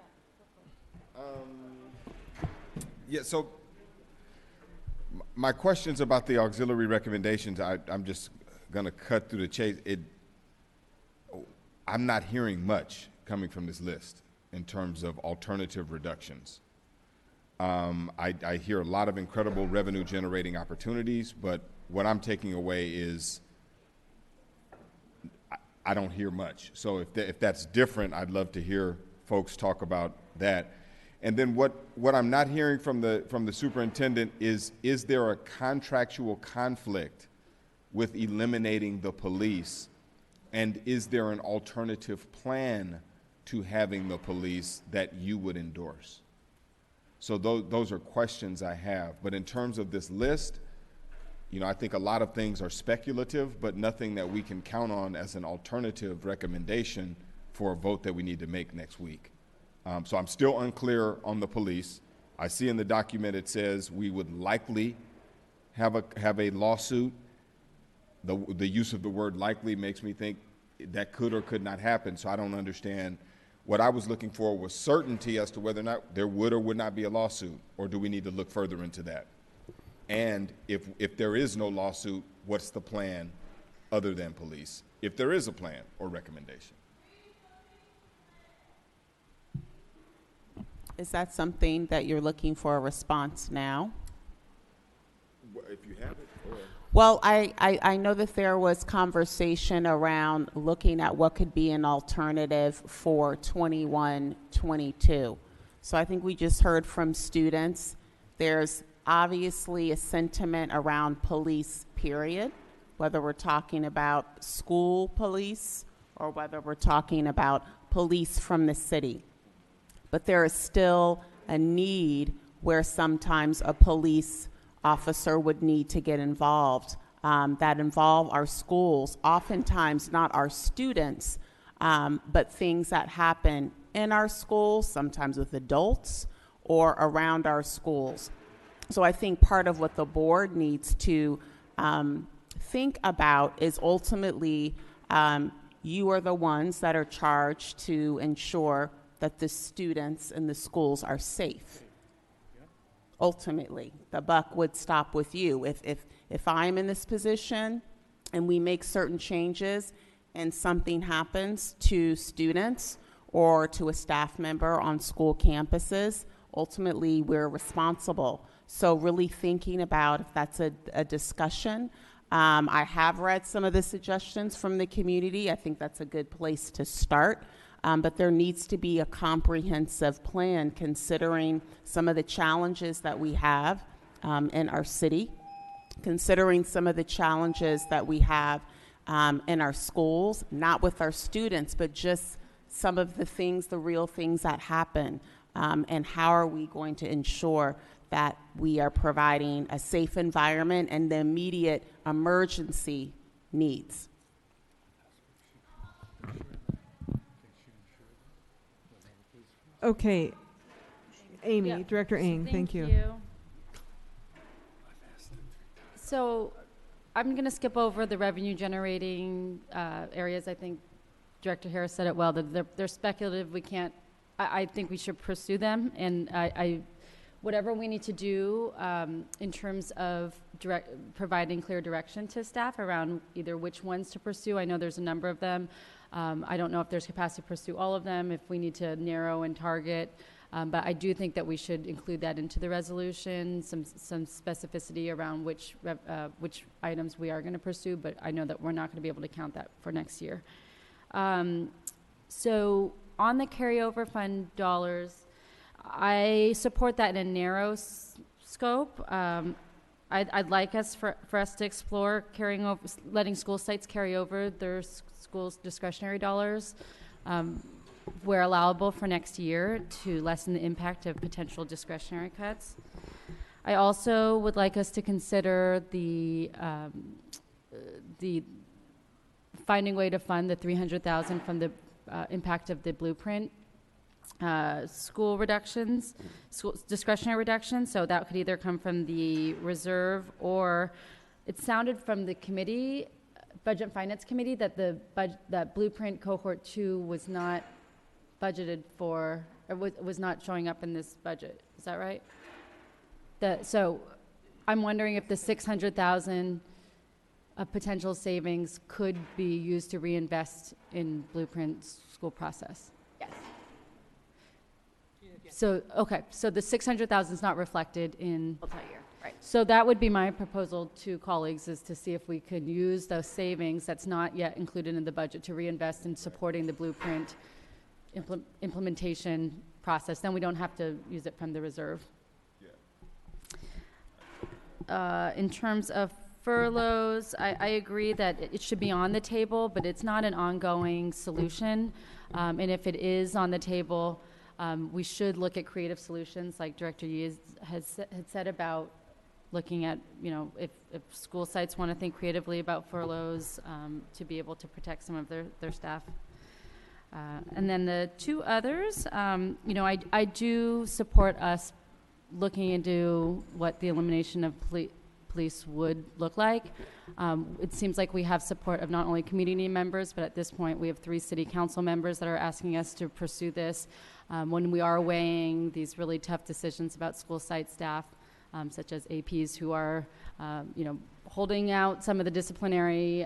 Yeah. So my questions about the auxiliary recommendations, I'm just going to cut through the chase. I'm not hearing much coming from this list in terms of alternative reductions. I hear a lot of incredible revenue generating opportunities, but what I'm taking away is I don't hear much. So if that's different, I'd love to hear folks talk about that. And then what I'm not hearing from the superintendent is there a contractual conflict with eliminating the police? And is there an alternative plan to having the police that you would endorse? So those are questions I have. But in terms of this list, I think a lot of things are speculative, but nothing that we can count on as an alternative recommendation for a vote that we need to make next week. So I'm still unclear on the police. I see in the document it says we would likely have a lawsuit. The use of the word likely makes me think that could or could not happen, so I don't understand. What I was looking for was certainty as to whether or not there would or would not be a lawsuit, or do we need to look further into that? And if there is no lawsuit, what's the plan other than police, if there is a plan or recommendation? Is that something that you're looking for a response now? If you have it. Or Well, I know that there was conversation around looking at what could be an alternative for 21-22. So I think we just heard from students. There's obviously a sentiment around police, period, whether we're talking about school police or whether we're talking about police from the city. But there is still a need where sometimes a police officer would need to get involved, that involve our schools, oftentimes not our students, but things that happen in our schools, sometimes with adults or around our schools. So I think part of what the board needs to think about is ultimately you are the ones that are charged to ensure that the students in the schools are safe. Ultimately, the buck would stop with you. If I'm in this position and we make certain changes and something happens to students or to a staff member on school campuses, ultimately we're responsible. So really thinking about if that's a discussion. I have read some of the suggestions from the community. I think that's a good place to start. But there needs to be a comprehensive plan considering some of the challenges that we have in our city, considering some of the challenges that we have in our schools, not with our students, but just some of the things, the real things that happen, and how are we going to ensure that we are providing a safe environment and the immediate emergency needs. Okay. Amy, Director Ng, thank you. So I'm going to skip over the revenue generating areas. I think Director Harris said it well, that they're speculative. We can't, I think we should pursue them. And whatever we need to do in terms of providing clear direction to staff around either which ones to pursue. I know there's a number of them. I don't know if there's capacity to pursue all of them, if we need to narrow and target. But I do think that we should include that into the resolution, some specificity around which items we are going to pursue, but I know that we're not going to be able to count that for next year. So on the carryover fund dollars, I support that in a narrow scope. I'd like us for us to explore carrying over, letting school sites carry over their schools' discretionary dollars where allowable for next year to lessen the impact of potential discretionary cuts. I also would like us to consider the finding a way to fund the $300,000 from the impact of the blueprint school reductions, school discretionary reductions. So that could either come from the reserve, or it sounded from the committee, Budget and Finance Committee, that that blueprint cohort 2 was not budgeted for, or was not showing up in this budget. Is that right? So I'm wondering if the 600,000 of potential savings could be used to reinvest in blueprint school process. Yes. So, okay, so the 600,000 is not reflected in. Multi-year, right. So that would be my proposal to colleagues, is to see if we could use those savings that's not yet included in the budget to reinvest in supporting the blueprint implementation process. Then we don't have to use it from the reserve. In terms of furloughs, I agree that it should be on the table, but it's not an ongoing solution. And if it is on the table, we should look at creative solutions, like Director Yee had said about looking at, if school sites want to think creatively about furloughs, to be able to protect some of their staff. And then the two others, I do support us looking into what the elimination of police would look like. It seems like we have support of not only community members, but at this point we have 3 city council members that are asking us to pursue this when we are weighing these really tough decisions about school site staff, such as APs who are, holding out some of the disciplinary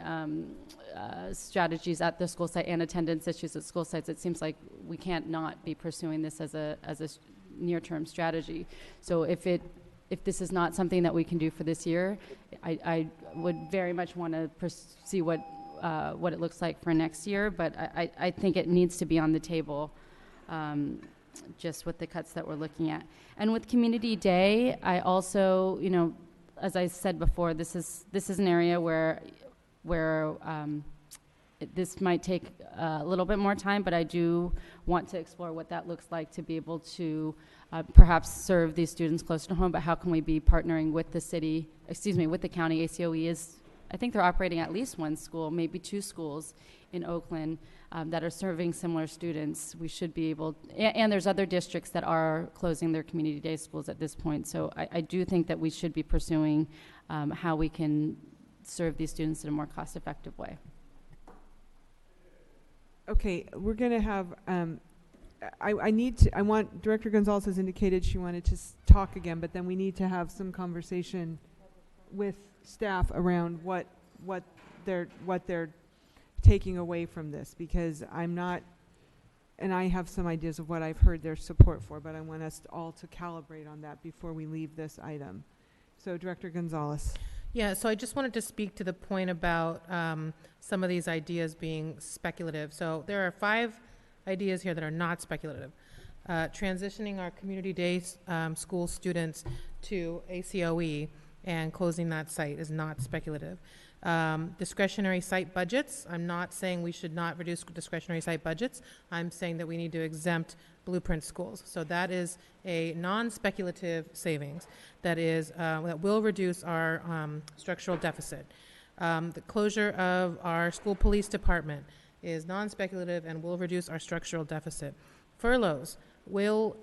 strategies at the school site and attendance issues at school sites. It seems like we can't not be pursuing this as a near-term strategy. So if this is not something that we can do for this year, I would very much want to see what it looks like for next year. But I think it needs to be on the table, just with the cuts that we're looking at. And with Community Day, I also, as I said before, this is an area where this might take a little bit more time, but I do want to explore what that looks like to be able to perhaps serve these students closer to home. But how can we be partnering with the city, with the county? ACOE I think they're operating at least 1 school, maybe 2 schools in Oakland that are serving similar students. We should be able, and there's other districts that are closing their community day schools at this point. So I do think that we should be pursuing how we can serve these students in a more cost-effective way. Okay, we're going to have, I want, Director Gonzalez has indicated she wanted to talk again, but then we need to have some conversation with staff around what they're taking away from this, because I'm not, and I have some ideas of what I've heard their support for, but I want us all to calibrate on that before we leave this item. So Director Gonzalez. Yeah, so I just wanted to speak to the point about some of these ideas being speculative. So there are 5 ideas here that are not speculative. Transitioning our community day school students to ACOE and closing that site is not speculative. Discretionary site budgets, I'm not saying we should not reduce discretionary site budgets. I'm saying that we need to exempt blueprint schools. So that is a non-speculative savings that will reduce our structural deficit. The closure of our school police department is non-speculative and will reduce our structural deficit. Furloughs will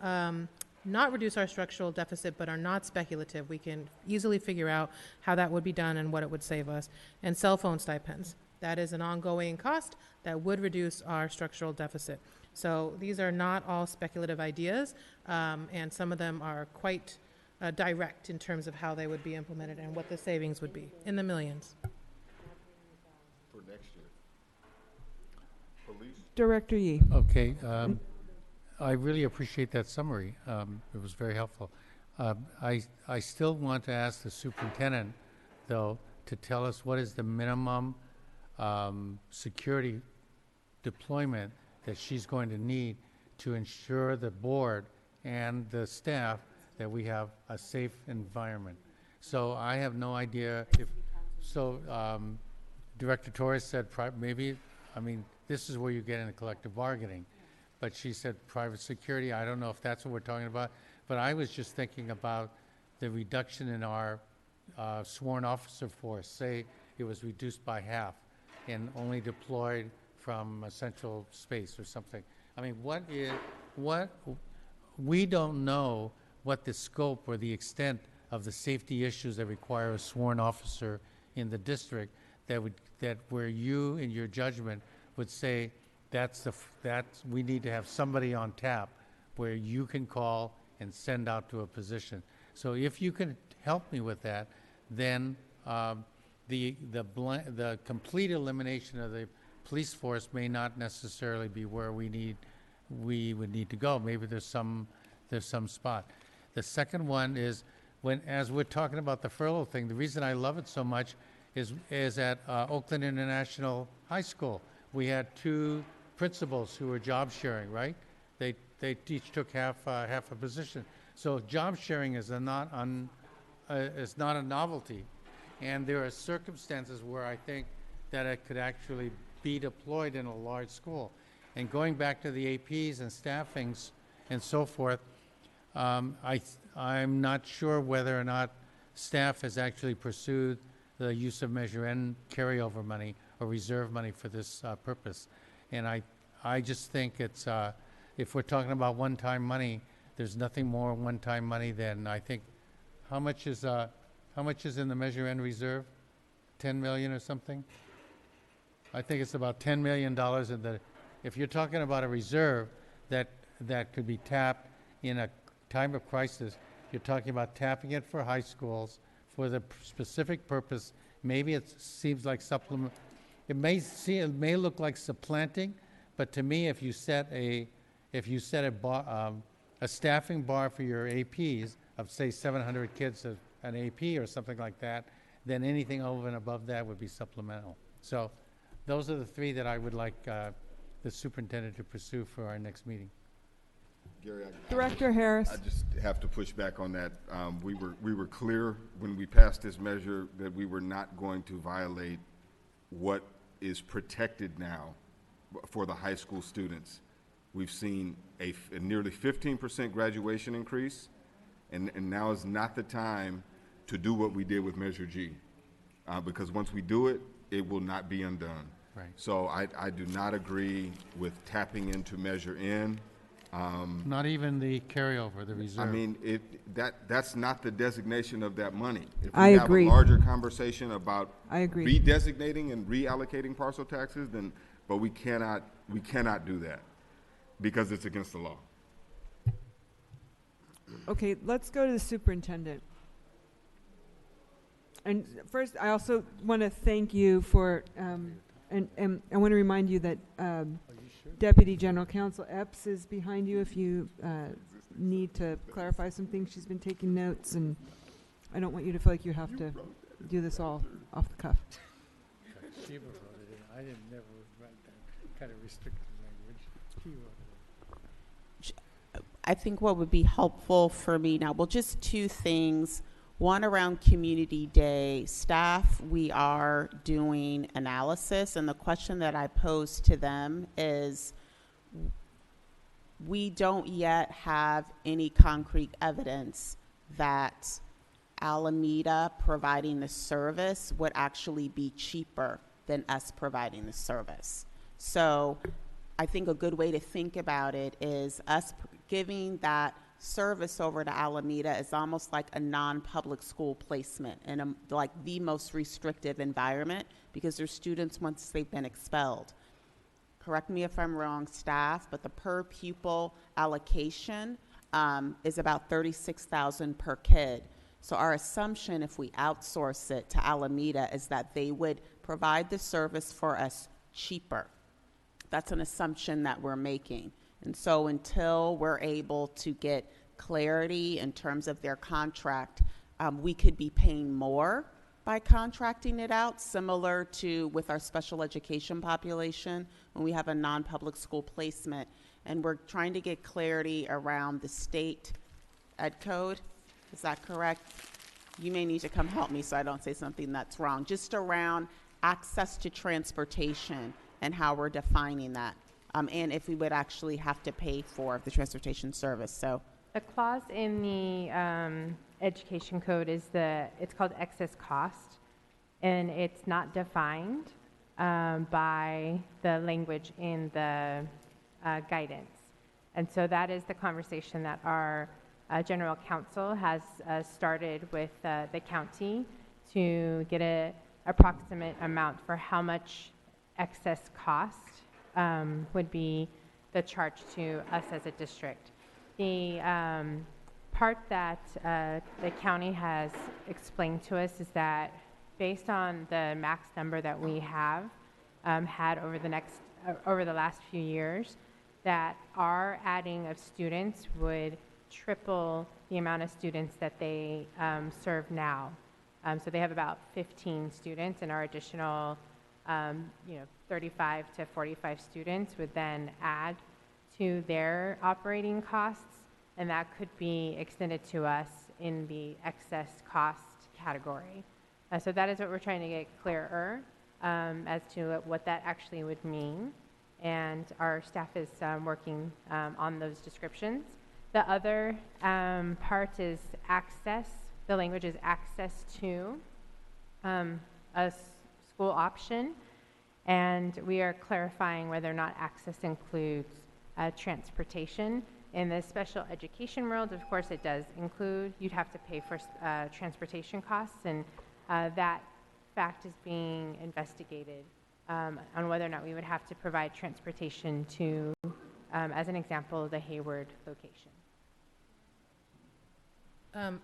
not reduce our structural deficit, but are not speculative. We can easily figure out how that would be done and what it would save us. And cell phone stipends. That is an ongoing cost that would reduce our structural deficit. So these are not all speculative ideas, and some of them are quite direct in terms of how they would be implemented and what the savings would be, in the millions. For next year. Police? Director Yee. Okay. I really appreciate that summary. It was very helpful. I still want to ask the superintendent, though, to tell us what is the minimum security deployment that she's going to need to ensure the board and the staff that we have a safe environment. So I have no idea if, so Director Torres said maybe, I mean, this is where you get into collective bargaining. But she said private security. I don't know if that's what we're talking about. But I was just thinking about the reduction in our sworn officer force. Say it was reduced by half and only deployed from a central space or something. I mean, we don't know what the scope or the extent of the safety issues that require a sworn officer in the district that where you, in your judgment, would say we need to have somebody on tap where you can call and send out to a position. So if you can help me with that, then the complete elimination of the police force may not necessarily be where we would need to go. Maybe there's some spot. The second one is as we're talking about the furlough thing, the reason I love it so much is at Oakland International High School. We had 2 principals who were job sharing, right? They each took half a position. So job sharing is not a novelty, and there are circumstances where I think that it could actually be deployed in a large school. And going back to the APs and staffings and so forth, I'm not sure whether or not staff has actually pursued the use of Measure N carryover money or reserve money for this purpose. And I just think it's, if we're talking about one-time money, there's nothing more one-time money than, I think, how much is in the Measure N reserve? 10 million or something? I think it's about $10 million if you're talking about a reserve that could be tapped in a time of crisis, you're talking about tapping it for high schools for the specific purpose. Maybe it seems like supplement. It may look like supplanting, but to me, if you set a staffing bar for your APs of say 700 kids of an AP or something like that, then anything over and above that would be supplemental. So those are the 3 that I would like the superintendent to pursue for our next meeting. Gary, Director Harris. I just have to push back on that. We were clear when we passed this measure that we were not going to violate what is protected now for the high school students. We've seen a nearly 15% graduation increase, and now is not the time to do what we did with Measure G, because once we do it, it will not be undone. Right. So I do not agree with tapping into Measure N. Not even the carryover, the reserve. I mean, that's not the designation of that money. If I we agree. have a larger conversation about I agree. redesignating and reallocating parcel taxes, but we cannot do that because it's against the law. Okay, let's go to the superintendent. And first, I also want to thank you for, and I want to remind you that Deputy General Counsel Epps is behind you if you need to clarify some things. She's been taking notes, and I don't want you to feel like you have to do this all off the cuff. Sheba wrote it in. I didn't never write that kind of restricted language. She wrote it. I think what would be helpful for me now, well, just 2 things. One, around Community Day staff, we are doing analysis, and the question that I pose to them is, we don't yet have any concrete evidence that Alameda providing the service would actually be cheaper than us providing the service. So I think a good way to think about it is us giving that service over to Alameda is almost like a non-public school placement in like the most restrictive environment because there's students once they've been expelled. Correct me if I'm wrong, staff, but the per pupil allocation is about $36,000 per kid. So our assumption, if we outsource it to Alameda, is that they would provide the service for us cheaper. That's an assumption that we're making. And so until we're able to get clarity in terms of their contract, we could be paying more by contracting it out, similar to with our special education population when we have a non-public school placement. And we're trying to get clarity around the state ed code. Is that correct? You may need to come help me so I don't say something that's wrong. Just around access to transportation and how we're defining that. And if we would actually have to pay for the transportation service. So The clause in the education code is it's called excess cost, and it's not defined by the language in the guidance. And so that is the conversation that our general counsel has started with the county to get an approximate amount for how much excess cost would be the charge to us as a district. The part that the county has explained to us is that based on the max number that we have had over the last few years, that our adding of students would triple the amount of students that they serve now. So they have about 15 students, and our additional 35 to 45 students would then add to their operating costs, and that could be extended to us in the excess cost category. So that is what we're trying to get clearer as to what that actually would mean, and our staff is working on those descriptions. The other part is access. The language is access to a school option, and we are clarifying whether or not access includes transportation. In the special education world, of course, it does include, you'd have to pay for transportation costs, and that fact is being investigated on whether or not we would have to provide transportation to, as an example, the Hayward location.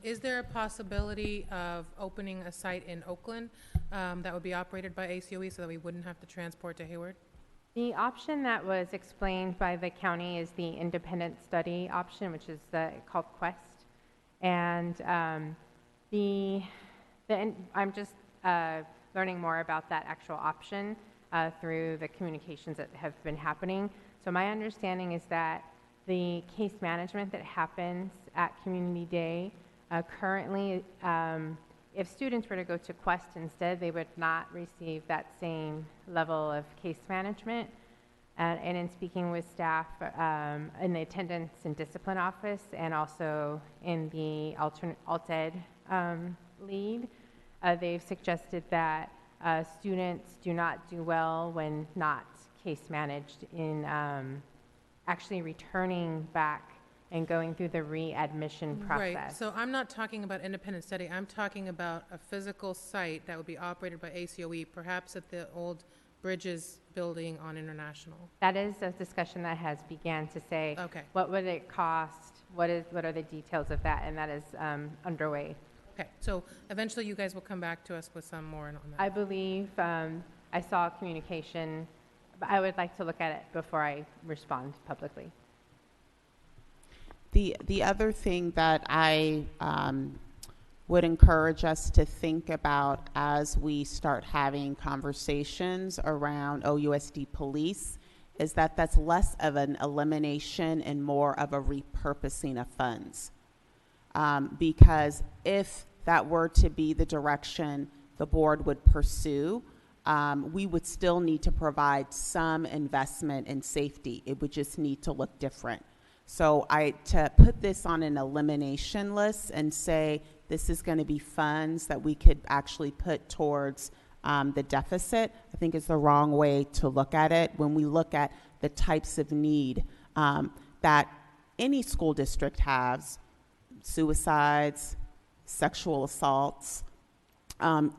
Is there a possibility of opening a site in Oakland that would be operated by ACOE so that we wouldn't have to transport to Hayward? The option that was explained by the county is the independent study option, which is called Quest. And I'm just learning more about that actual option through the communications that have been happening. So my understanding is that the case management that happens at Community Day currently, if students were to go to Quest instead, they would not receive that same level of case management. And in speaking with staff in the attendance and discipline office, and also in the alt-ed lead, they've suggested that students do not do well when not case managed in actually returning back and going through the readmission process. Right, so I'm not talking about independent study, I'm talking about a physical site that would be operated by ACOE, perhaps at the old Bridges building on International. That is a discussion that has began to say, okay, what would it cost, what are the details of that, and that is underway. Okay, so eventually you guys will come back to us with some more on that. I believe I saw communication, but I would like to look at it before I respond publicly. The other thing that I would encourage us to think about as we start having conversations around OUSD police is that that's less of an elimination and more of a repurposing of funds. Because if that were to be the direction the board would pursue, we would still need to provide some investment in safety. It would just need to look different. So to put this on an elimination list and say this is going to be funds that we could actually put towards the deficit, I think is the wrong way to look at it. When we look at the types of need that any school district has, suicides, sexual assaults,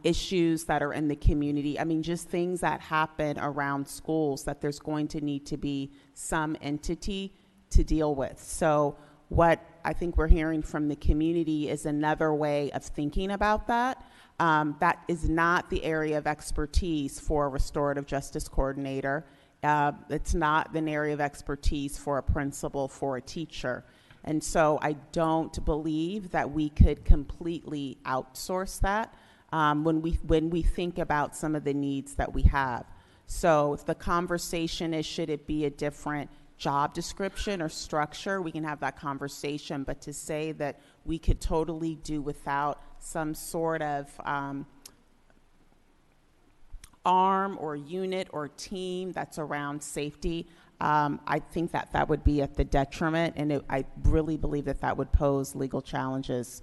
issues that are in the community. I mean, just things that happen around schools that there's going to need to be some entity to deal with. So what I think we're hearing from the community is another way of thinking about that. That is not the area of expertise for a restorative justice coordinator. It's not an area of expertise for a principal, for a teacher. And so I don't believe that we could completely outsource that. when we think about some of the needs that we have. So if the conversation is, should it be a different job description or structure, we can have that conversation. But to say that we could totally do without some sort of arm or unit or team that's around safety, I think that that would be at the detriment, and I really believe that that would pose legal challenges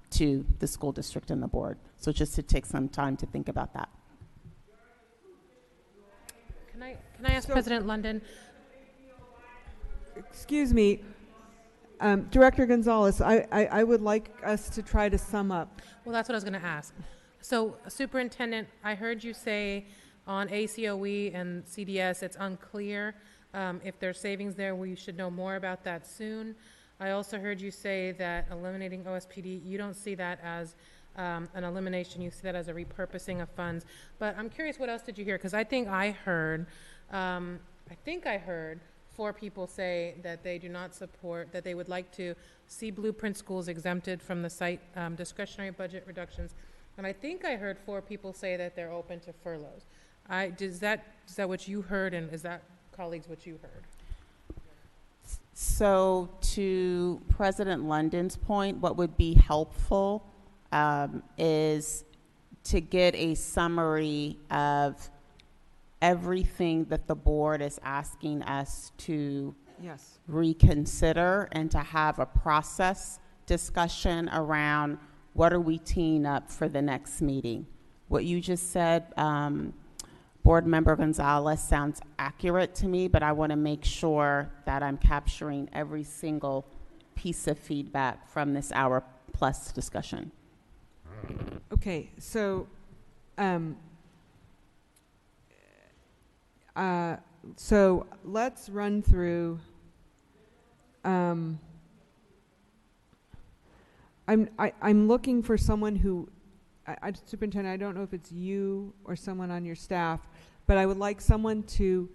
to the school district and the board. So just to take some time to think about that. Can I ask President London? Excuse me, Director Gonzalez, I would like us to try to sum up. Well, that's what I was going to ask. So, Superintendent, I heard you say on ACOE and CDS, it's unclear if there's savings there. We should know more about that soon. I also heard you say that eliminating OSPD, you don't see that as an elimination, you see that as a repurposing of funds. But I'm curious, what else did you hear? Because I think I heard 4 people say that they do not support, that they would like to see Blueprint schools exempted from the site discretionary budget reductions. And I think I heard 4 people say that they're open to furloughs. Is that what you heard, and is that, colleagues, what you heard? So to President London's point, what would be helpful is to get a summary of everything that the board is asking us to reconsider, and to have a process discussion around what are we teeing up for the next meeting. What you just said, Board Member Gonzalez, sounds accurate to me, but I want to make sure that I'm capturing every single piece of feedback from this hour-plus discussion. Okay, so so let's run through. I'm looking for someone who, Superintendent, I don't know if it's you or someone on your staff, but I would like someone to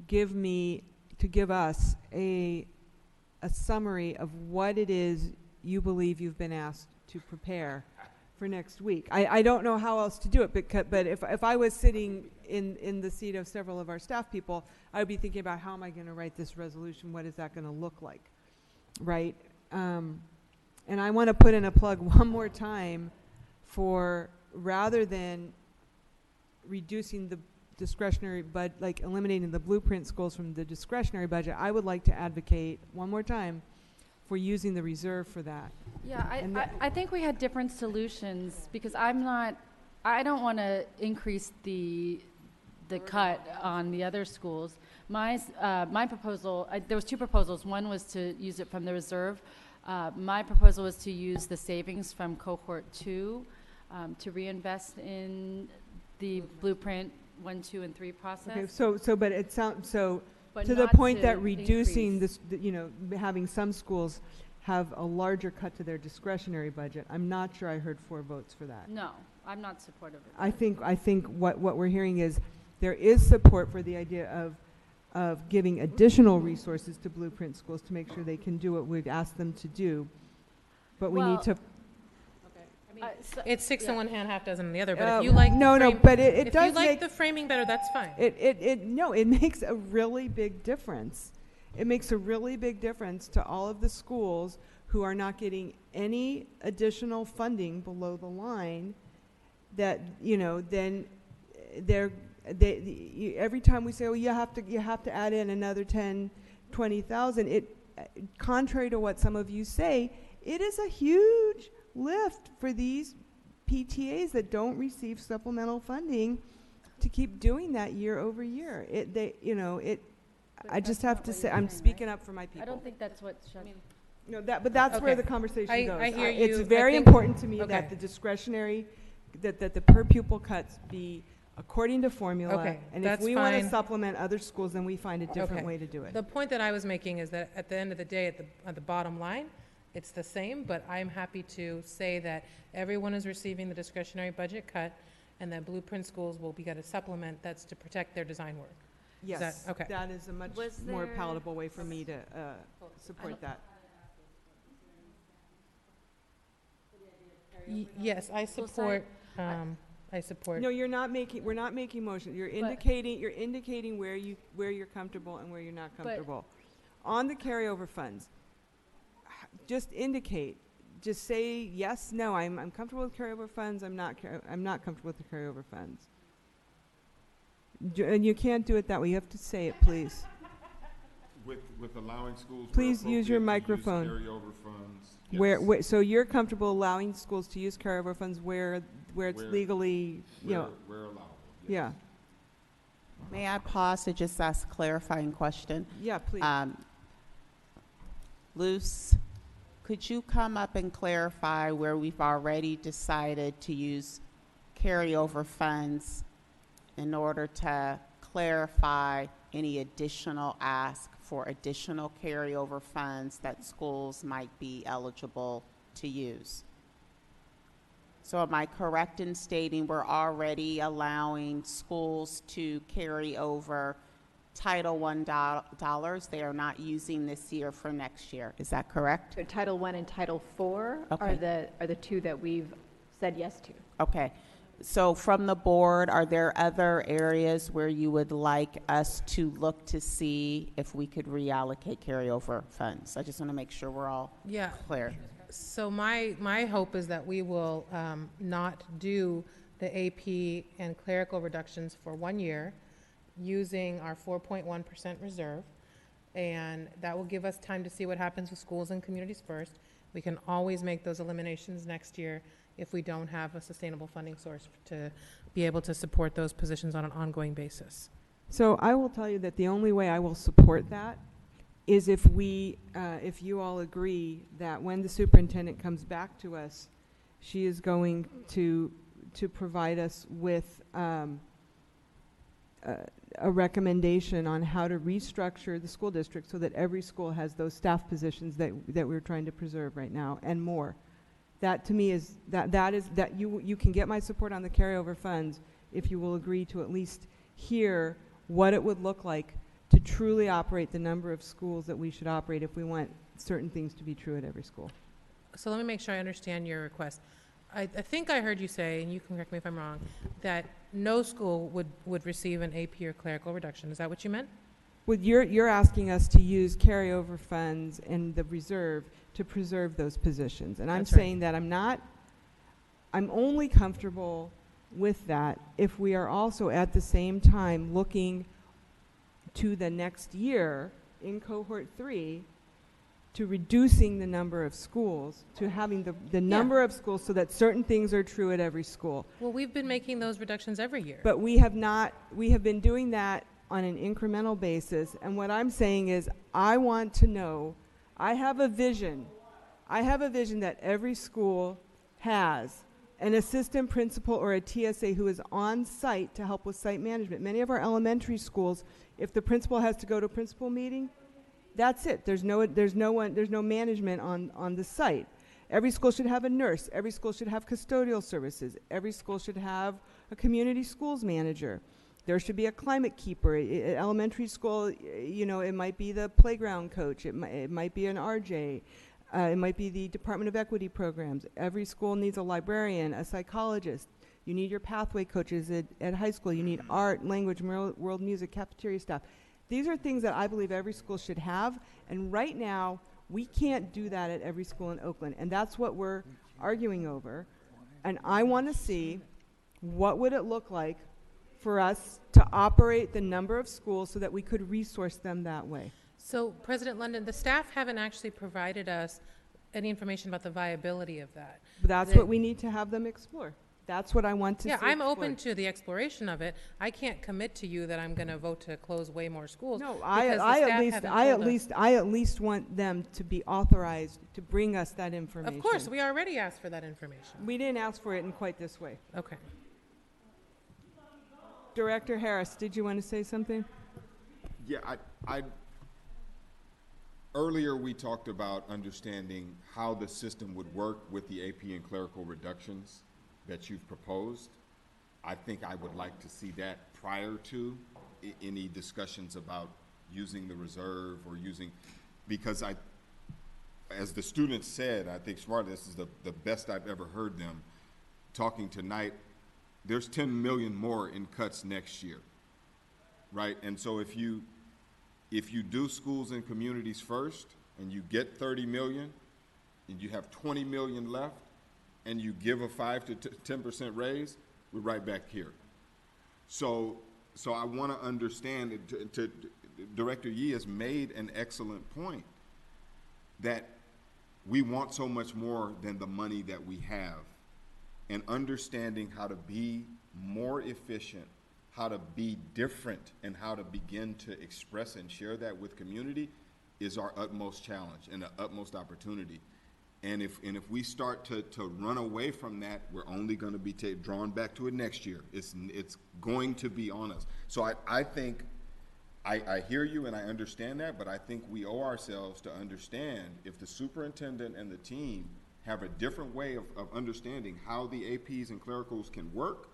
give us a summary of what it is you believe you've been asked to prepare for next week. I don't know how else to do it, but if I was sitting in the seat of several of our staff people, I would be thinking about, how am I going to write this resolution? What is that going to look like, right? And I want to put in a plug one more time for, rather than reducing the discretionary, but like eliminating the Blueprint schools from the discretionary budget, I would like to advocate one more time for using the reserve for that. Yeah, I think we had different solutions, because I don't want to increase the cut on the other schools. My proposal, there was 2 proposals. One was to use it from the reserve. My proposal was to use the savings from cohort 2 to reinvest in the Blueprint 1, 2, and 3 process. Okay, but it sounds so. But to the not point to that reducing increase. this, having some schools have a larger cut to their discretionary budget. I'm not sure I heard 4 votes for that. No, I'm not supportive of I that. think what we're hearing is there is support for the idea of giving additional resources to Blueprint schools to make sure they can do what we've asked them to do. But we need to. It's 6 in one hand, half dozen in the other. But if if you like it does if you like make the framing better, that's fine. It makes a really big difference. It makes a really big difference to all of the schools who are not getting any additional funding below the line. That then every time we say, oh, you have to add in another 10, 20,000. Contrary to what some of you say, it is a huge lift for these PTAs that don't receive supplemental funding to keep doing that year over year. I just have to say, I'm speaking up for my people. I don't think that's what. But that's where the conversation goes. I hear you. It's very important to me that the discretionary, that the per pupil cuts be according to formula. Okay, and that's if we want to fine. supplement other schools, then we find a different way to do it. The point that I was making is that at the end of the day, at the bottom line, it's the same, but I'm happy to say that everyone is receiving the discretionary budget cut, and that Blueprint schools will get a supplement that's to protect their design work. Yes, okay. That is a much more palatable way for me to support that. Yes, I support, I support. No, you're not making, we're not making motion. You're indicating where you're comfortable and where you're not comfortable. On the carryover funds, just indicate, just say, yes, no, I'm comfortable with carryover funds, I'm not comfortable with the carryover funds. And you can't do it that way. You have to say it, please. With allowing schools. Please use your microphone. Carryover funds. Where, so you're comfortable allowing schools to use carryover funds where it's legally, you know. Where allowable. Yeah. May I pause to just ask a clarifying question? Yeah, please. Luce, could you come up and clarify where we've already decided to use carryover funds in order to clarify any additional ask for additional carryover funds that schools might be eligible to use? So am I correct in stating we're already allowing schools to carry over Title I dollars they are not using this year for next year? Is that correct? So Title I and Title IV Okay. are the two that we've said yes to. Okay. So from the board, are there other areas where you would like us to look to see if we could reallocate carryover funds? I just want to make sure we're all clear. So my hope is that we will not do the AP and clerical reductions for 1 year using our 4.1% reserve, and that will give us time to see what happens with schools and communities first. We can always make those eliminations next year if we don't have a sustainable funding source to be able to support those positions on an ongoing basis. So I will tell you that the only way I will support that is if you all agree that when the superintendent comes back to us, she is going to provide us with a recommendation on how to restructure the school district so that every school has those staff positions that we're trying to preserve right now and more. That to me is that you can get my support on the carryover funds if you will agree to at least hear what it would look like to truly operate the number of schools that we should operate if we want certain things to be true at every school. So let me make sure I understand your request. I think I heard you say, and you can correct me if I'm wrong, that no school would receive an AP or clerical reduction. Is that what you meant? Well, you're asking us to use carryover funds and the reserve to preserve those positions. And I'm saying that I'm only comfortable with that if we are also at the same time looking to the next year in cohort 3 to reducing the number of schools, to having the number of schools so that certain things are true at every school. Well, we've been making those reductions every year. But we have been doing that on an incremental basis. And what I'm saying is I want to know, I have a vision that every school has an assistant principal or a TSA who is on site to help with site management. Many of our elementary schools, if the principal has to go to a principal meeting, that's it. There's no management on the site. Every school should have a nurse. Every school should have custodial services. Every school should have a community schools manager. There should be a climate keeper. At elementary school, it might be the playground coach. It might be an RJ. It might be the Department of Equity programs. Every school needs a librarian, a psychologist. You need your pathway coaches at high school. You need art, language, world music, cafeteria staff. These are things that I believe every school should have, and right now, we can't do that at every school in Oakland, and that's what we're arguing over. And I want to see what would it look like for us to operate the number of schools so that we could resource them that way. So, President London, the staff haven't actually provided us any information about the viability of that. But that's what we need to have them explore. That's what I want to see. Yeah, I'm open to the exploration of it. I can't commit to you that I'm going to vote to close way more schools. No, I at least want them to be authorized to bring us that information. Of course, we already asked for that information. We didn't ask for it in quite this way. Okay. Director Harris, did you want to say something? Yeah, earlier we talked about understanding how the system would work with the AP and clerical reductions that you've proposed. I think I would like to see that prior to any discussions about using the reserve or because as the students said, I think smartly, this is the best I've ever heard them talking tonight. There's 10 million more in cuts next year, right? And so if you do schools and communities first and you get 30 million and you have 20 million left and you give a 5 to 10% raise, we're right back here. So I want to understand, Director Yee has made an excellent point that we want so much more than the money that we have. And understanding how to be more efficient, how to be different, and how to begin to express and share that with community is our utmost challenge and the utmost opportunity. And if we start to run away from that, we're only going to be drawn back to it next year. It's going to be on us. So I think, I hear you and I understand that, but I think we owe ourselves to understand if the superintendent and the team have a different way of understanding how the APs and clericals can work,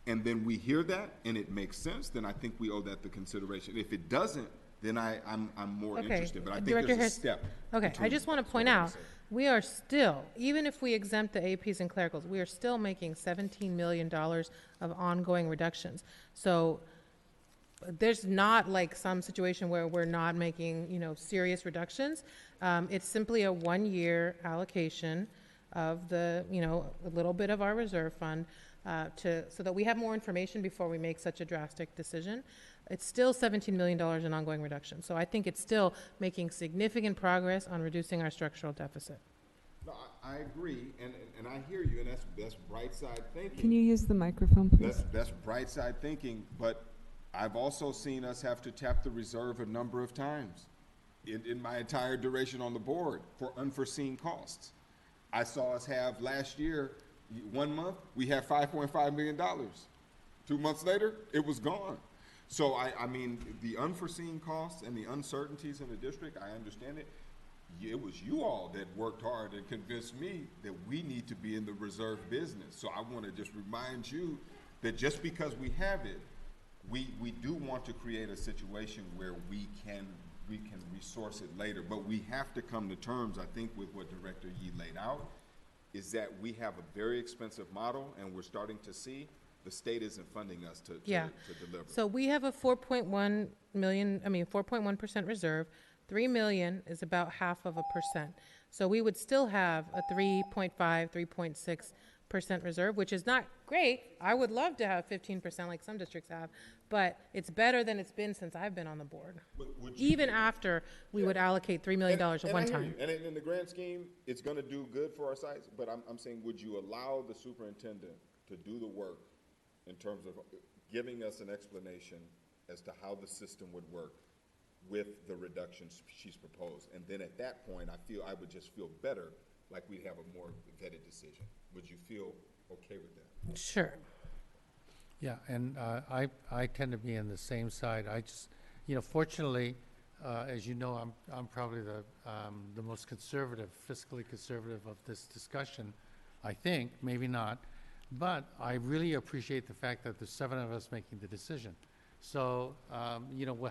and then we hear that and it makes sense, then I think we owe that the consideration. If it doesn't, then I'm more interested. But I think Director there's a step. Okay, I just want to point out, we are still, even if we exempt the APs and clericals, we are still making $17 million of ongoing reductions. So there's not like some situation where we're not making, serious reductions. It's simply a 1-year allocation of the, a little bit of our reserve fund so that we have more information before we make such a drastic decision. It's still $17 million in ongoing reduction. So I think it's still making significant progress on reducing our structural deficit. No, I agree, and I hear you, and that's bright side thinking. Can you use the microphone, please? That's bright side thinking, but I've also seen us have to tap the reserve a number of times in my entire duration on the board for unforeseen costs. I saw us have last year, 1 month, we had $5.5 million. 2 months later, it was gone. So I mean, the unforeseen costs and the uncertainties in the district, I understand it. It was you all that worked hard and convinced me that we need to be in the reserve business. So I want to just remind you that just because we have it, we do want to create a situation where we can resource it later, but we have to come to terms, I think, with what Director Yee laid out, is that we have a very expensive model, and we're starting to see the state isn't funding us to deliver. So we have a 4.1% reserve. 3 million is about 0.5%. So we would still have a 3.5, 3.6% reserve, which is not great. I would love to have 15% like some districts have, but it's better than it's been since I've been on the board. Even after we would allocate $3 million at one time. And in the grand scheme, it's going to do good for our sites, but I'm saying, would you allow the superintendent to do the work in terms of giving us an explanation as to how the system would work with the reductions she's proposed? And then at that point, I would just feel better, like we'd have a more vetted decision. Would you feel okay with that? Sure. Yeah, and I tend to be on the same side. I just, fortunately, as you know, I'm probably the most conservative, fiscally conservative of this discussion, I think, maybe not. But I really appreciate the fact that there's 7 of us making the decision. So,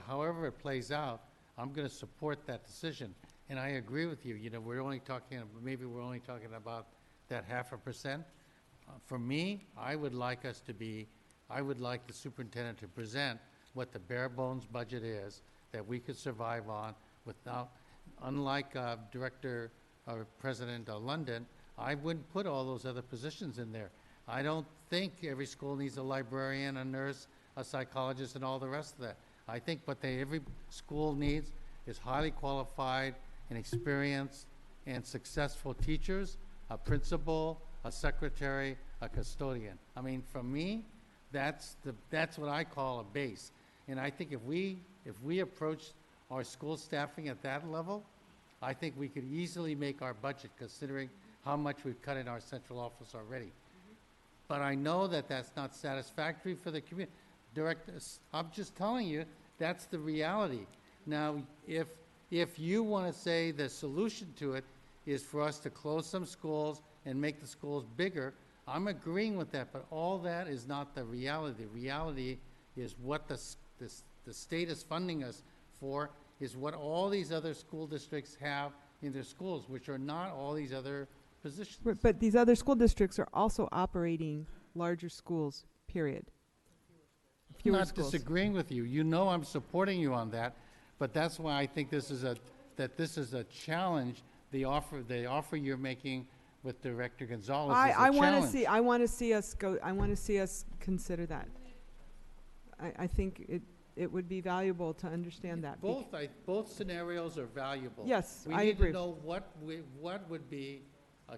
however it plays out, I'm going to support that decision. And I agree with you. We're only talking about that 0.5%. For me, I would like the superintendent to present what the bare bones budget is that we could survive on without, unlike Director or President London, I wouldn't put all those other positions in there. I don't think every school needs a librarian, a nurse, a psychologist, and all the rest of that. I think what every school needs is highly qualified and experienced and successful teachers, a principal, a secretary, a custodian. I mean, for me, that's what I call a base. And I think if we approach our school staffing at that level, I think we could easily make our budget, considering how much we've cut in our central office already. But I know that that's not satisfactory for the community. I'm just telling you, that's the reality. Now, if you want to say the solution to it is for us to close some schools and make the schools bigger, I'm agreeing with that, but all that is not the reality. The reality is what the state is funding us for, is what all these other school districts have in their schools, which are not all these other positions. But these other school districts are also operating larger schools, period. I'm Fewer not schools. disagreeing with you. You know I'm supporting you on that, but that's why I think this is a challenge. The offer you're making with Director Gonzalez is a challenge. I want to see us consider that. I think it would be valuable to understand that. Both scenarios are valuable. Yes, we I need agree. to know what would be a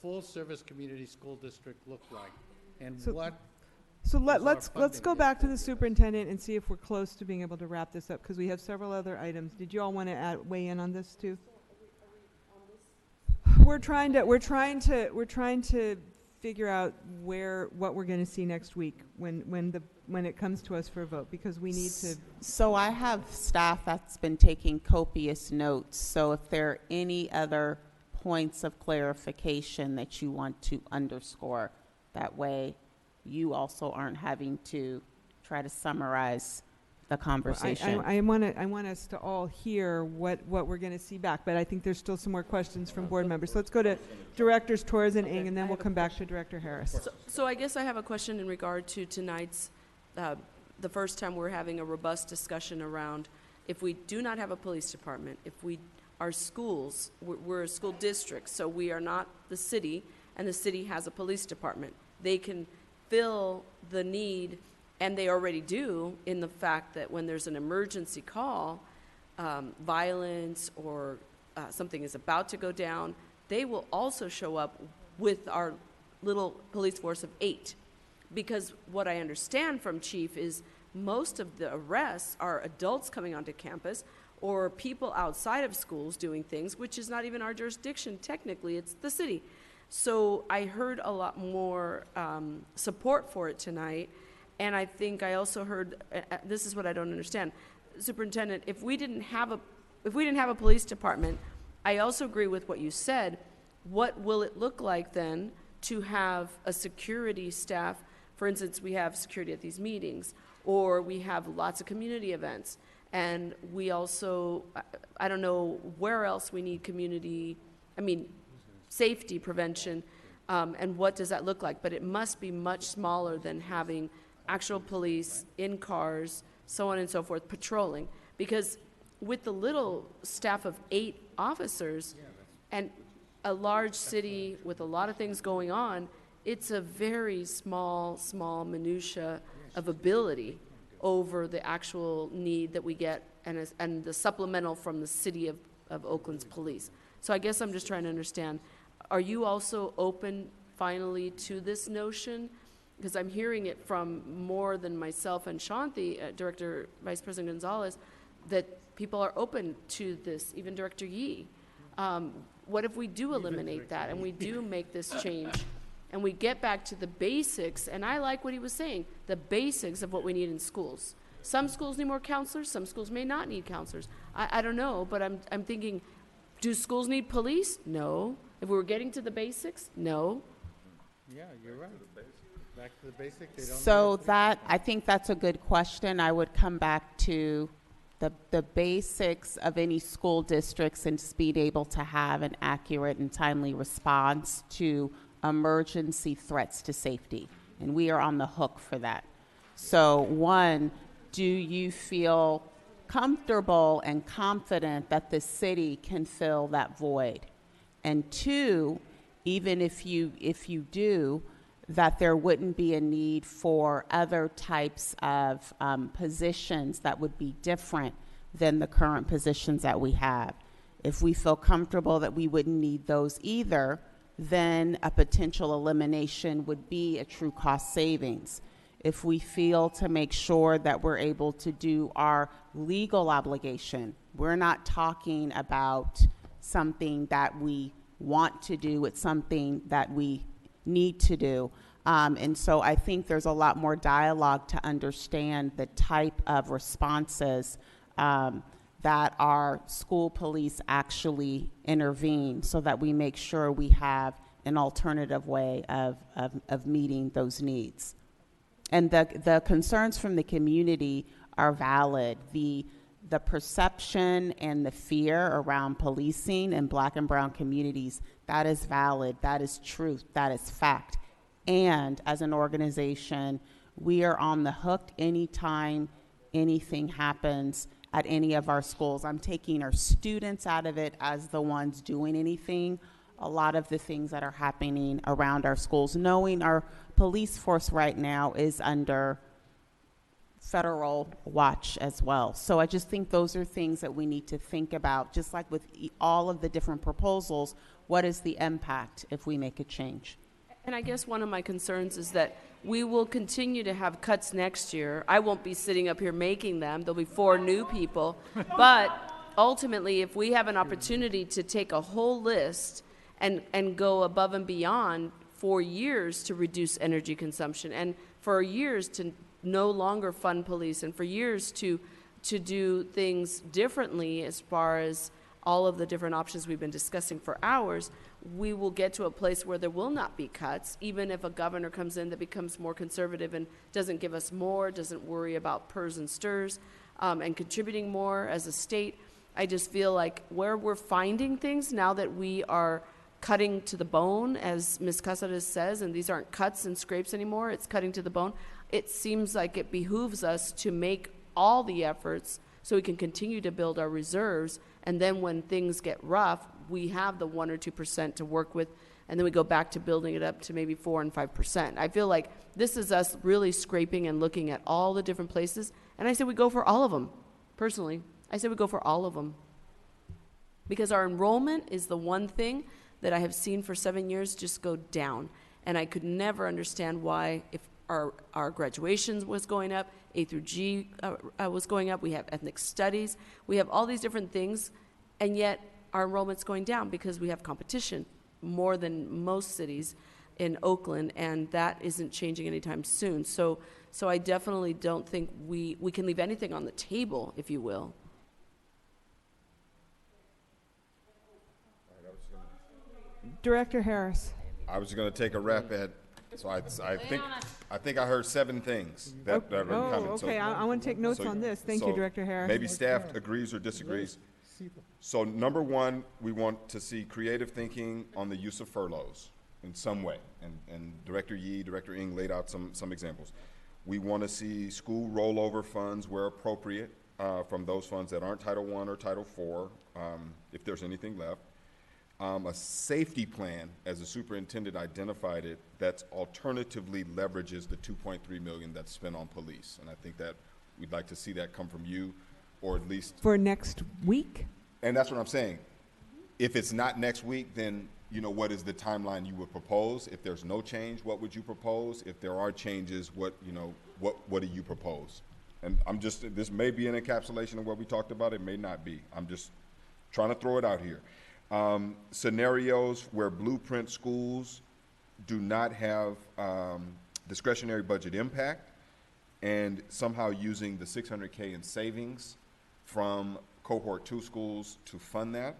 full service community school district look like, and So let's go back to the superintendent and see if we're close to being able to wrap this up, because we have several other items. Did you all want to weigh in on this too? We're trying to figure out what we're going to see next week when it comes to us for a vote, because we need to. So I have staff that's been taking copious notes. So if there are any other points of clarification that you want to underscore, that way you also aren't having to try to summarize the conversation. I want us to all hear what we're going to see back, but I think there's still some more questions from board members. So let's go to Directors Torres and Ng, and then we'll come back to Director Harris. So I guess I have a question in regard to tonight's, the first time we're having a robust discussion around if we do not have a police department, if our schools, we're a school district, so we are not the city, and the city has a police department. They can fill the need, and they already do, in the fact that when there's an emergency call, violence or something is about to go down, they will also show up with our little police force of 8. Because what I understand from Chief is most of the arrests are adults coming onto campus or people outside of schools doing things, which is not even our jurisdiction. Technically, it's the city. So I heard a lot more support for it tonight. And I think I also heard, this is what I don't understand, Superintendent, if we didn't have a police department, I also agree with what you said. What will it look like then to have a security staff? For instance, we have security at these meetings, or we have lots of community events. And we also, I don't know where else we need safety prevention, and what does that look like? But it must be much smaller than having actual police in cars, so on and so forth, patrolling. Because with the little staff of 8 officers and a large city with a lot of things going on, it's a very small minutia of ability over the actual need that we get and the supplemental from the city of Oakland's police. So I guess I'm just trying to understand, are you also open finally to this notion? Because I'm hearing it from more than myself and Shanti, Director Vice President Gonzalez, that people are open to this, even Director Yee. What if we do eliminate that and we do make this change and we get back to the basics? And I like what he was saying, the basics of what we need in schools. Some schools need more counselors, some schools may not need counselors. I don't know, but I'm thinking, do schools need police? No. If we were getting to the basics, no. Yeah, you're right. Back to the basic. So I think that's a good question. I would come back to the basics of any school districts and just being able to have an accurate and timely response to emergency threats to safety. And we are on the hook for that. So 1, do you feel comfortable and confident that the city can fill that void? And 2, even if you do, that there wouldn't be a need for other types of positions that would be different than the current positions that we have. If we feel comfortable that we wouldn't need those either, then a potential elimination would be a true cost savings. If we feel to make sure that we're able to do our legal obligation, we're not talking about something that we want to do, it's something that we need to do. And so I think there's a lot more dialogue to understand the type of responses that our school police actually intervene, so that we make sure we have an alternative way of meeting those needs. And the concerns from the community are valid. the perception and the fear around policing in black and brown communities, that is valid, that is truth, that is fact. And as an organization, we are on the hook anytime anything happens at any of our schools. I'm taking our students out of it as the ones doing anything. A lot of the things that are happening around our schools, knowing our police force right now is under federal watch as well. So I just think those are things that we need to think about, just like with all of the different proposals, what is the impact if we make a change? And I guess one of my concerns is that we will continue to have cuts next year. I won't be sitting up here making them. There'll be 4 new people. But ultimately, if we have an opportunity to take a whole list and go above and beyond for years to reduce energy consumption, and for years to no longer fund police, and for years to do things differently as far as all of the different options we've been discussing for hours, we will get to a place where there will not be cuts, even if a governor comes in that becomes more conservative and doesn't give us more, doesn't worry about PERS and STIRS, and contributing more as a state. I just feel like where we're finding things now that we are cutting to the bone, as Ms. Casares says, and these aren't cuts and scrapes anymore, it's cutting to the bone, it seems like it behooves us to make all the efforts so we can continue to build our reserves, and then when things get rough, we have the 1 or 2% to work with, and then we go back to building it up to maybe 4 and 5%. I feel like this is us really scraping and looking at all the different places, and I say we go for all of them. Personally, I say we go for all of them. Because our enrollment is the one thing that I have seen for 7 years just go down. And I could never understand why, if our graduations was going up, A through G was going up, we have ethnic studies, we have all these different things, and yet our enrollment's going down because we have competition more than most cities in Oakland, and that isn't changing anytime soon. So I definitely don't think we can leave anything on the table, if you will. Director Harris. I was going to take a rap at, so I think I heard 7 things that are coming. Okay, I want to take notes on this. Thank you, Director Harris. Maybe staff agrees or disagrees. So number 1, we want to see creative thinking on the use of furloughs in some way. And Director Yee, Director Ng laid out some examples. We want to see school rollover funds where appropriate from those funds that aren't Title I or Title IV, if there's anything left. A safety plan, as the superintendent identified it, that alternatively leverages the $2.3 million that's spent on police. And I think that we'd like to see that come from you, or at least for next week. And that's what I'm saying. If it's not next week, then what is the timeline you would propose? If there's no change, what would you propose? If there are changes, what do you propose? And this may be an encapsulation of what we talked about. It may not be. I'm just trying to throw it out here. Scenarios where blueprint schools do not have discretionary budget impact, and somehow using the $600K in savings from cohort 2 schools to fund that.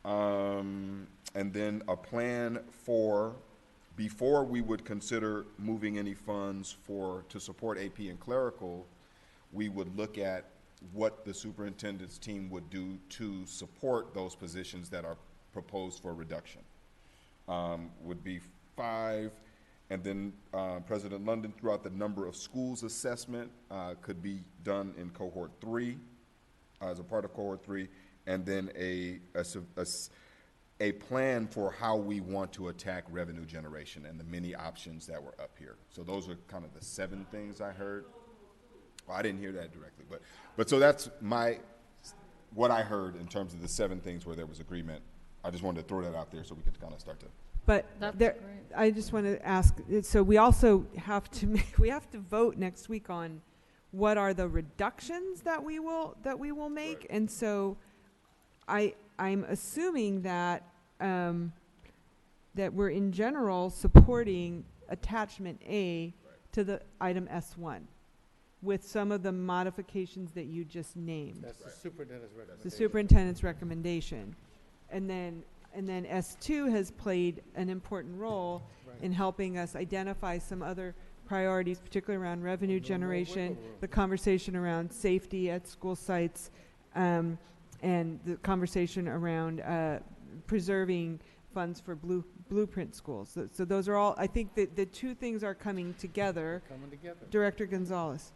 And then a plan for, before we would consider moving any funds to support AP and clerical, we would look at what the superintendent's team would do to support those positions that are proposed for reduction. Would be 5, and then President London threw out the number of schools assessment could be done in cohort 3, as a part of cohort 3, and then a plan for how we want to attack revenue generation and the many options that were up here. So those are kind of the 7 things I heard. Well, I didn't hear that directly, but so that's what I heard in terms of the 7 things where there was agreement. I just wanted to throw that out there so we could kind of start to. But I just want to ask. So we also have to vote next week on what are the reductions that we will make, right. And so I'm assuming that that we're in general supporting attachment A, right, to the item S1. With some of the modifications that you just named. That's the superintendent's recommendation. The superintendent's recommendation. And then S2 has played an important role in helping us identify some other priorities, particularly around revenue generation, the conversation around safety at school sites, and the conversation around preserving funds for blueprint schools. So those are all, I think that the two things are coming together. Director Gonzalez.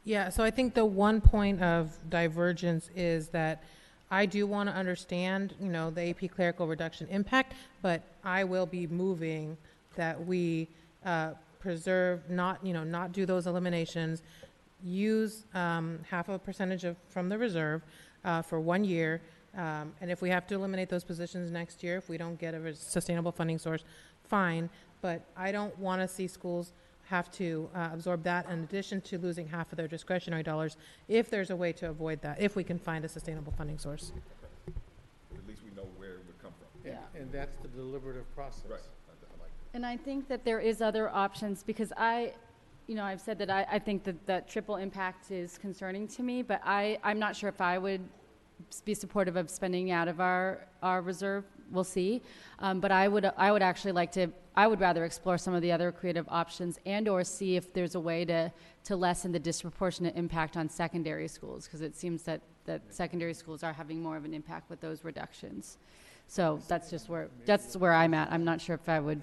Yeah, so I think the one point of divergence is that I do want to understand, the AP clerical reduction impact, but I will be moving that we preserve, not do those eliminations, use half of a percentage from the reserve for 1 year, and if we have to eliminate those positions next year, if we don't get a sustainable funding source, fine, but I don't want to see schools have to absorb that in addition to losing half of their discretionary dollars if there's a way to avoid that, if we can find a sustainable funding source. At least we know where it would come from. And that's the deliberative process. Right. And I think that there is other options because I've said that I think that triple impact is concerning to me, but I'm not sure if I would be supportive of spending out of our reserve. We'll see. But I would actually like to, I would rather explore some of the other creative options and or see if there's a way to lessen the disproportionate impact on secondary schools, because it seems that secondary schools are having more of an impact with those reductions. So that's where I'm at. I'm not sure if I would.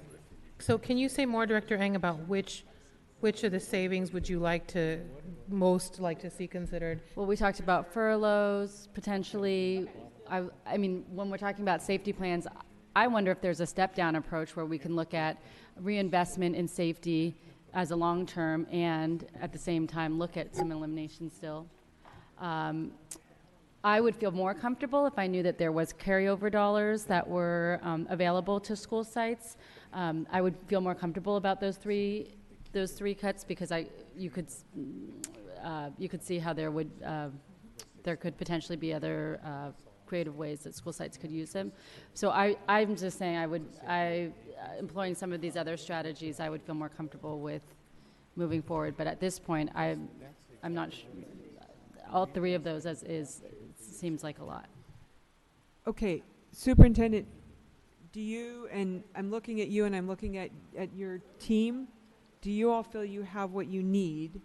So can you say more, Director Eng, about which of the savings would you most like to see considered? Well, we talked about furloughs, potentially. I mean, when we're talking about safety plans, I wonder if there's a step-down approach where we can look at reinvestment in safety as a long-term and at the same time look at some elimination still. I would feel more comfortable if I knew that there was carryover dollars that were available to school sites. I would feel more comfortable about those three cuts because you could see how there could potentially be other creative ways that school sites could use them. So I'm just saying employing some of these other strategies, I would feel more comfortable with moving forward. But at this point, I'm not sure. All three of those seems like a lot. Okay, Superintendent, do you, and I'm looking at you and I'm looking at your team, do you all feel you have what you need?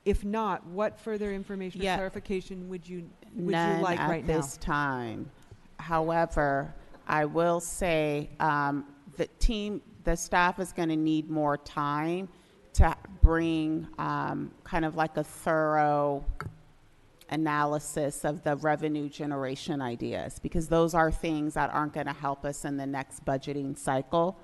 If not, what further information or clarification would you like right now? None at this time. However, I will say the staff is going to need more time to bring kind of like a thorough analysis of the revenue generation ideas, because those are things that aren't going to help us in the next budgeting cycle.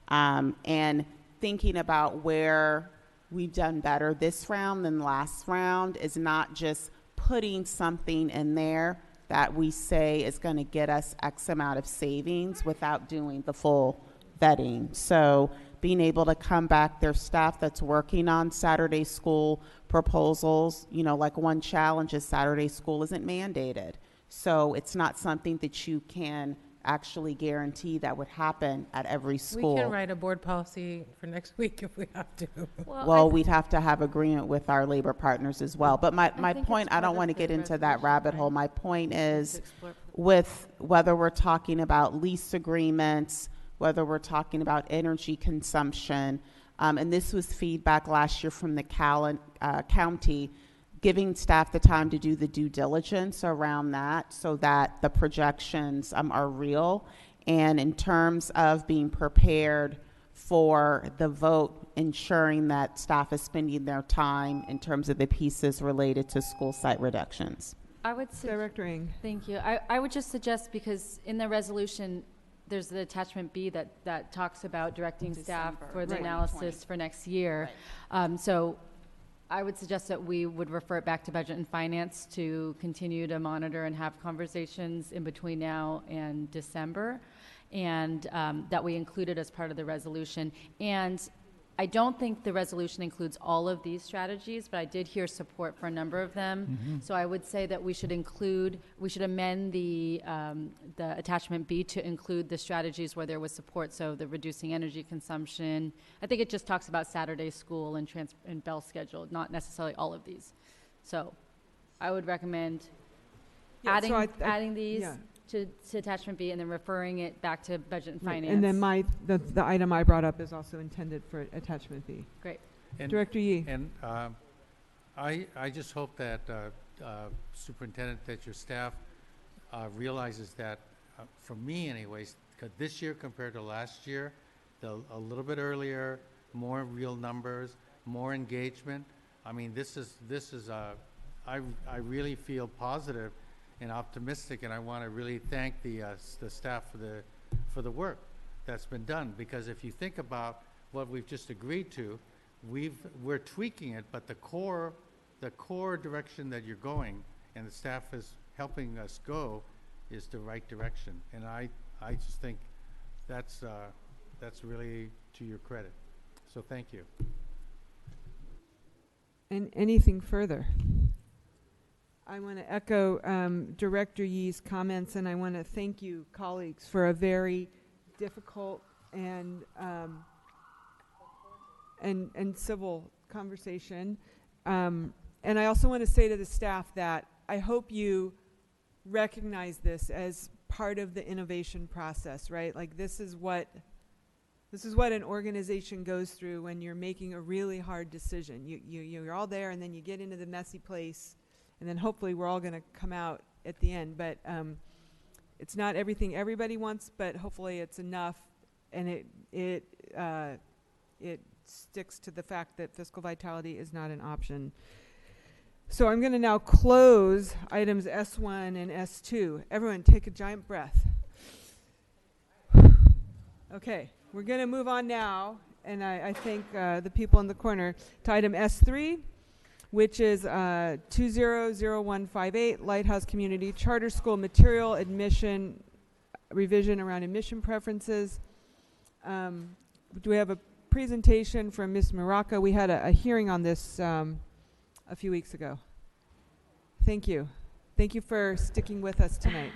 And thinking about where we've done better this round than last round is not just putting something in there that we say is going to get us X amount of savings without doing the full vetting. So being able to come back, there's staff that's working on Saturday school proposals. Like one challenge is Saturday school isn't mandated. So it's not something that you can actually guarantee that would happen at every school. We can write a board policy for next week if we have to. Well, we'd have to have agreement with our labor partners as well. But my point, I don't want to get into that rabbit hole. My point is with whether we're talking about lease agreements, whether we're talking about energy consumption, and this was feedback last year from the county, giving staff the time to do the due diligence around that so that the projections are real. And in terms of being prepared for the vote, ensuring that staff is spending their time in terms of the pieces related to school site reductions. I would Director Eng. Thank you. I would just suggest, because in the resolution, there's the attachment B that talks about directing staff for the analysis for next year. So I would suggest that we would refer it back to Budget and Finance to continue to monitor and have conversations in between now and December, and that we include it as part of the resolution. And I don't think the resolution includes all of these strategies, but I did hear support for a number of them. So I would say that we should amend the attachment B to include the strategies where there was support. So the reducing energy consumption. I think it just talks about Saturday school and bell schedule, not necessarily all of these. So I would recommend adding these to attachment B and then referring it back to Budget and Finance. And then the item I brought up is also intended for attachment B. Great. Director Yee. And I just hope that, Superintendent, that your staff realizes that, for me anyways, 'cause this year compared to last year, a little bit earlier, more real numbers, more engagement. I mean, this is I really feel positive and optimistic, and I want to really thank the staff for the work that's been done. Because if you think about what we've just agreed to, we're tweaking it, but the core direction that you're going, and the staff is helping us go, is the right direction. And I just think that's really to your credit. So thank you. And anything further? I want to echo Director Yee's comments, and I want to thank you, colleagues, for a very difficult and civil conversation. And I also want to say to the staff that I hope you recognize this as part of the innovation process, right? Like this is what an organization goes through when you're making a really hard decision. You're all there, and then you get into the messy place, and then hopefully we're all going to come out at the end. But it's not everything everybody wants, but hopefully it's enough, and it sticks to the fact that fiscal vitality is not an option. So I'm going to now close items S1 and S2. Everyone take a giant breath. Okay, we're going to move on now, and I thank the people in the corner, to item S3, which is 200158, Lighthouse Community Charter School Material Admission Revision around admission preferences. Do we have a presentation from Ms. Maraca? We had a hearing on this a few weeks ago. Thank you. Thank you for sticking with us tonight.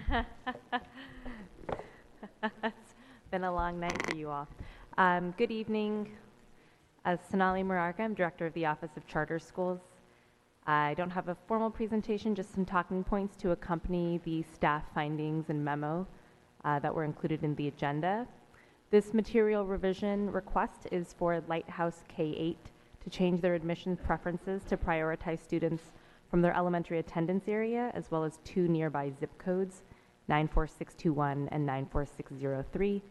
It's been a long night for you all. Good evening. Sonali Maraca, I'm Director of the Office of Charter Schools. I don't have a formal presentation, just some talking points to accompany the staff findings and memo that were included in the agenda. This material revision request is for Lighthouse K-8 to change their admission preferences to prioritize students from their elementary attendance area, as well as 2 nearby zip codes, 94621 and 94603.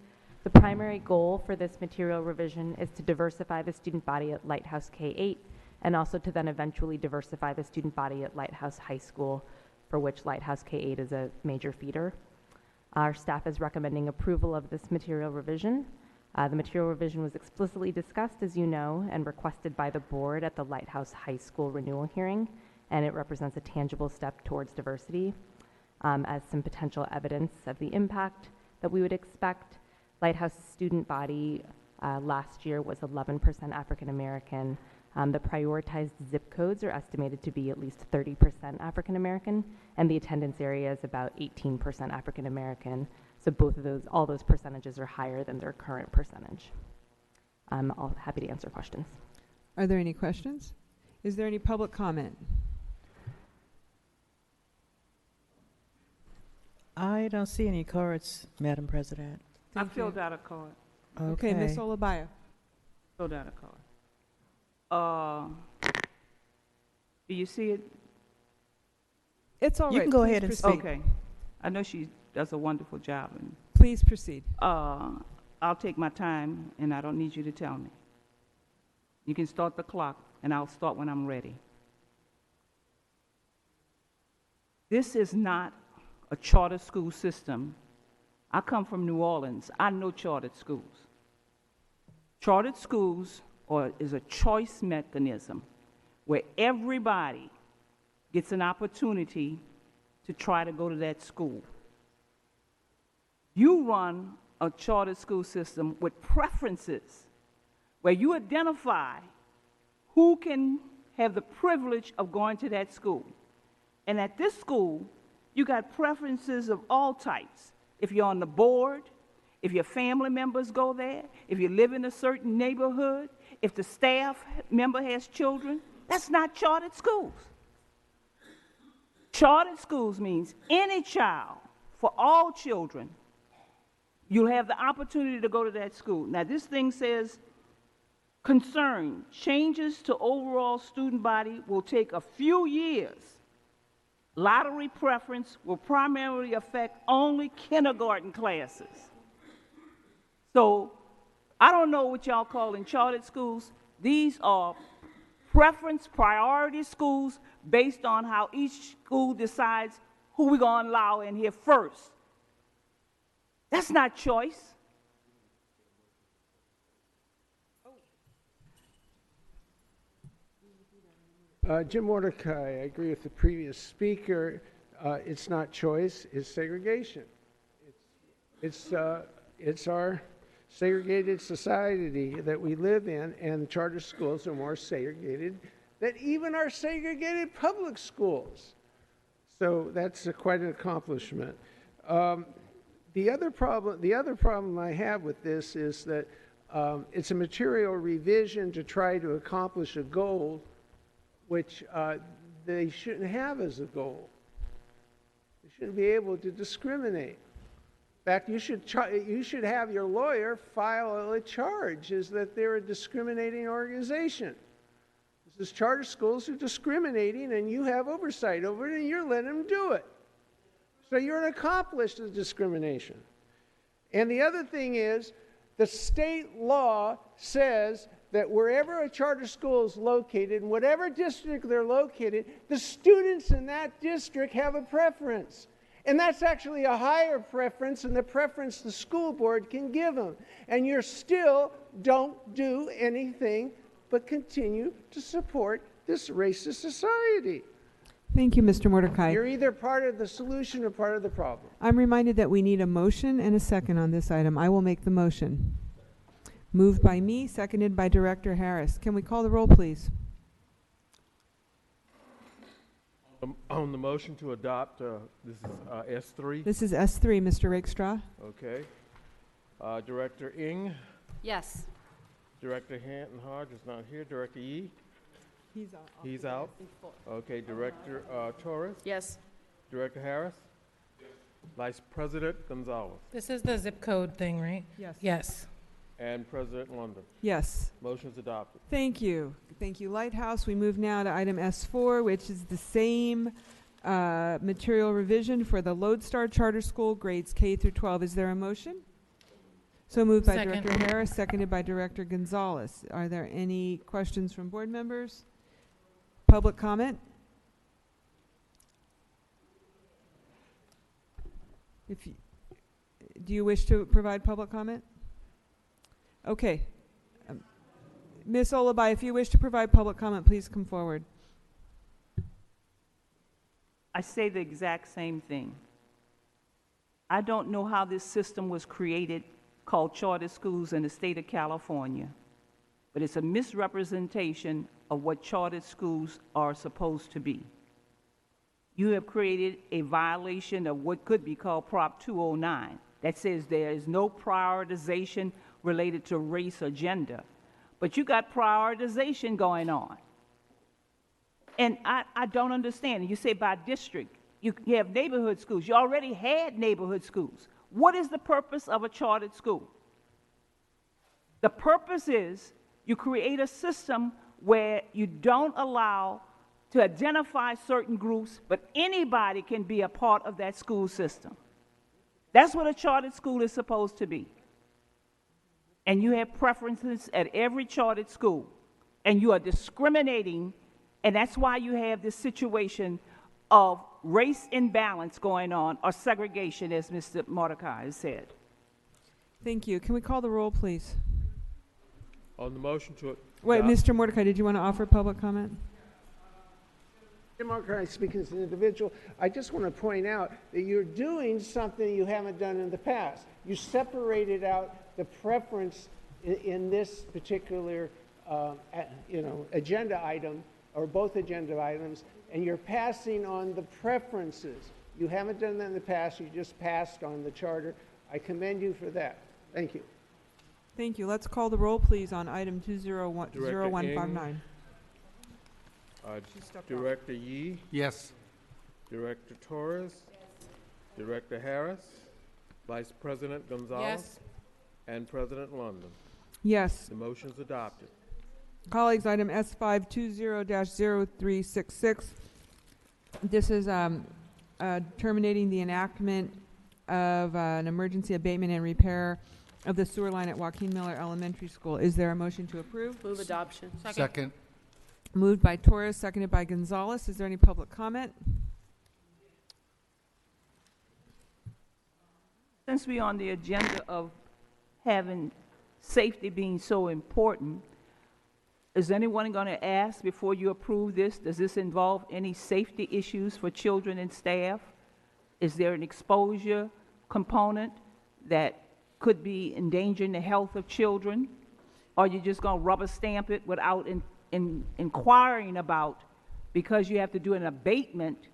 The primary goal for this material revision is to diversify the student body at Lighthouse K-8, and also to then eventually diversify the student body at Lighthouse High School, for which Lighthouse K-8 is a major feeder. Our staff is recommending approval of this material revision. The material revision was explicitly discussed, as you know, and requested by the board at the Lighthouse High School renewal hearing, and it represents a tangible step towards diversity. As some potential evidence of the impact that we would expect, Lighthouse's student body last year was 11% African American. The prioritized zip codes are estimated to be at least 30% African American, and the attendance area is about 18% African American. So all those percentages are higher than their current percentage. I'm all happy to answer questions. Are there any questions? Is there any public comment? I don't see any cards, Madam President. I filled out a card. Okay, Ms. Olabaya. Filled out a card. Do you see it? It's all right. You can go Please ahead and proceed. speak. Okay. I know she does a wonderful job. And Please proceed. I'll take my time, and I don't need you to tell me. You can start the clock, and I'll start when I'm ready. This is not a charter school system. I come from New Orleans. I know chartered schools. Chartered schools is a choice mechanism where everybody gets an opportunity to try to go to that school. You run a charter school system with preferences where you identify who can have the privilege of going to that school. And at this school, you got preferences of all types. If you're on the board, if your family members go there, if you live in a certain neighborhood, if the staff member has children, that's not chartered schools. Chartered schools means any child, for all children, you'll have the opportunity to go to that school. Now, this thing says Concern, changes to overall student body will take a few years. Lottery preference will primarily affect only kindergarten classes. So I don't know what y'all call in chartered schools. These are preference priority schools based on how each school decides who we're going to allow in here first. That's not choice. Jim Mordecai, I agree with the previous speaker. It's not choice, it's segregation. It's our segregated society that we live in, and charter schools are more segregated than even our segregated public schools. So that's quite an accomplishment. The other problem I have with this is that it's a material revision to try to accomplish a goal which they shouldn't have as a goal. They shouldn't be able to discriminate. In fact, you should have your lawyer file a charge is that they're a discriminating organization. This is charter schools who are discriminating, and you have oversight over it, and you're letting them do it. So you're an accomplice of discrimination. And the other thing is, the state law says that wherever a charter school is located, in whatever district they're located, the students in that district have a preference. And that's actually a higher preference than the preference the school board can give them. And you still don't do anything but continue to support this racist society. Thank you, Mr. Mordecai. You're either part of the solution or part of the problem. I'm reminded that we need a motion and a second on this item. I will make the motion. Moved by me, seconded by Director Harris. Can we call the roll, please? On the motion to adopt, this is S3. This is S3, Mr. Rakestraw. Okay. Director Ng. Yes. Director Hanton-Hodge is not here. Director Yee. He's out. Okay. Director Torres. Yes. Director Harris. Yes. Vice President Gonzalez. This is the zip code thing, right? Yes. Yes. And President London. Yes. Motion's adopted. Thank you. Thank you, Lighthouse. We move now to item S4, which is the same material revision for the Lodestar Charter School, grades K through 12. Is there a motion? So moved by Second. Director Harris, seconded by Director Gonzalez. Are there any questions from board members? Public comment? Do you wish to provide public comment? Okay. Ms. Olabai, if you wish to provide public comment, please come forward. I say the exact same thing. I don't know how this system was created called charter schools in the state of California, but it's a misrepresentation of what charter schools are supposed to be. You have created a violation of what could be called Prop 209 that says there is no prioritization related to race or gender, but you got prioritization going on. And I don't understand. You say by district, you have neighborhood schools. You already had neighborhood schools. What is the purpose of a chartered school? The purpose is you create a system where you don't allow to identify certain groups, but anybody can be a part of that school system. That's what a chartered school is supposed to be. And you have preferences at every chartered school, and you are discriminating, and that's why you have this situation of race imbalance going on, or segregation, as Mr. Mordecai has said. Thank you. Can we call the roll, please? On the motion to Wait, adopt- Mr. Mordecai, did you want to offer public comment? Jim Mordecai, speaking as an individual, I just want to point out that you're doing something you haven't done in the past. You separated out the preference in this particular agenda item, or both agenda items, and you're passing on the preferences. You haven't done that in the past. You just passed on the charter. I commend you for that. Thank you. Thank you. Let's call the roll, please, on item 20159. Director Yee. Yes. Director Torres. Director Harris. Vice President Gonzalez. Yes. And President London. Yes. The motion's adopted. Colleagues, item S520-0366. This is terminating the enactment of an emergency abatement and repair of the sewer line at Joaquin Miller Elementary School. Is there a motion to approve? Move adoption. Second. Moved by Torres, seconded by Gonzalez. Is there any public comment? Since we're on the agenda of having safety being so important, is anyone going to ask before you approve this, does this involve any safety issues for children and staff? Is there an exposure component that could be endangering the health of children? Or are you just going to rubber stamp it without inquiring about, because you have to do an abatement,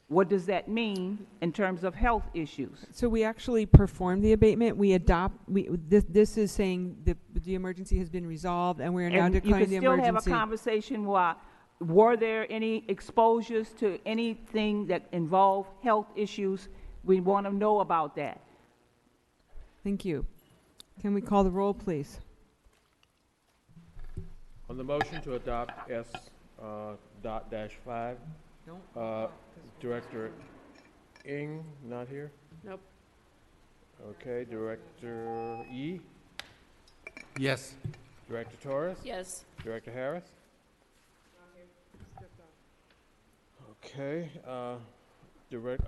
what does that mean in terms of health issues? So we actually perform the abatement. We adopt. This is saying the emergency has been resolved, and we are now declaring the emergency. You can still have a conversation. Were there any exposures to anything that involved health issues? We want to know about that. Thank you. Can we call the roll, please? On the motion to adopt S.-5, Director Ng, not here? Nope. Okay, Director Yee? Yes. Director Torres? Yes. Director Harris? Okay,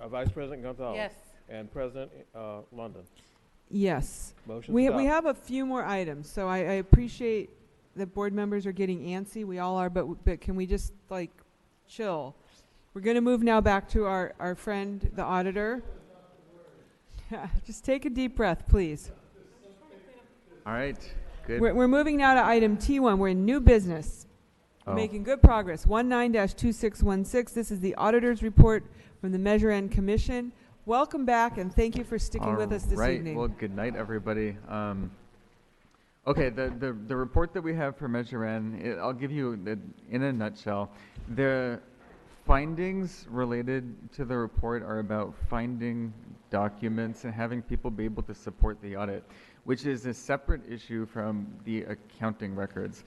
Vice President Gonzalez? Yes. And President London? Yes. Motion We adopted. have a few more items, so I appreciate that board members are getting antsy. We all are, but can we just like chill? We're going to move now back to our friend, the auditor. Just take a deep breath, please. All right, good. We're moving now to item T1. We're in new business. We're Oh. making good progress. 19-2616. This is the auditor's report from the Measure N Commission. Welcome back, and thank you for sticking with us this evening. Well, good night, everybody. Okay, the report that we have for Measure N, I'll give you in a nutshell. The findings related to the report are about finding documents and having people be able to support the audit, which is a separate issue from the accounting records.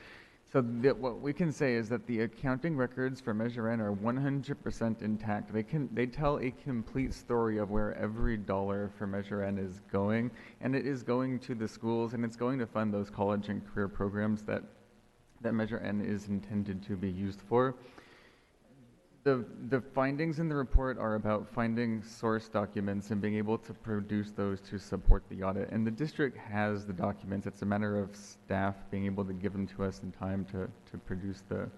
So what we can say is that the accounting records for Measure N are 100% intact. They tell a complete story of where every dollar for Measure N is going, and it is going to the schools, and it's going to fund those college and career programs that Measure N is intended to be used for. The findings in the report are about finding source documents and being able to produce those to support the audit. And the district has the documents. It's a matter of staff being able to give them to us in time to produce the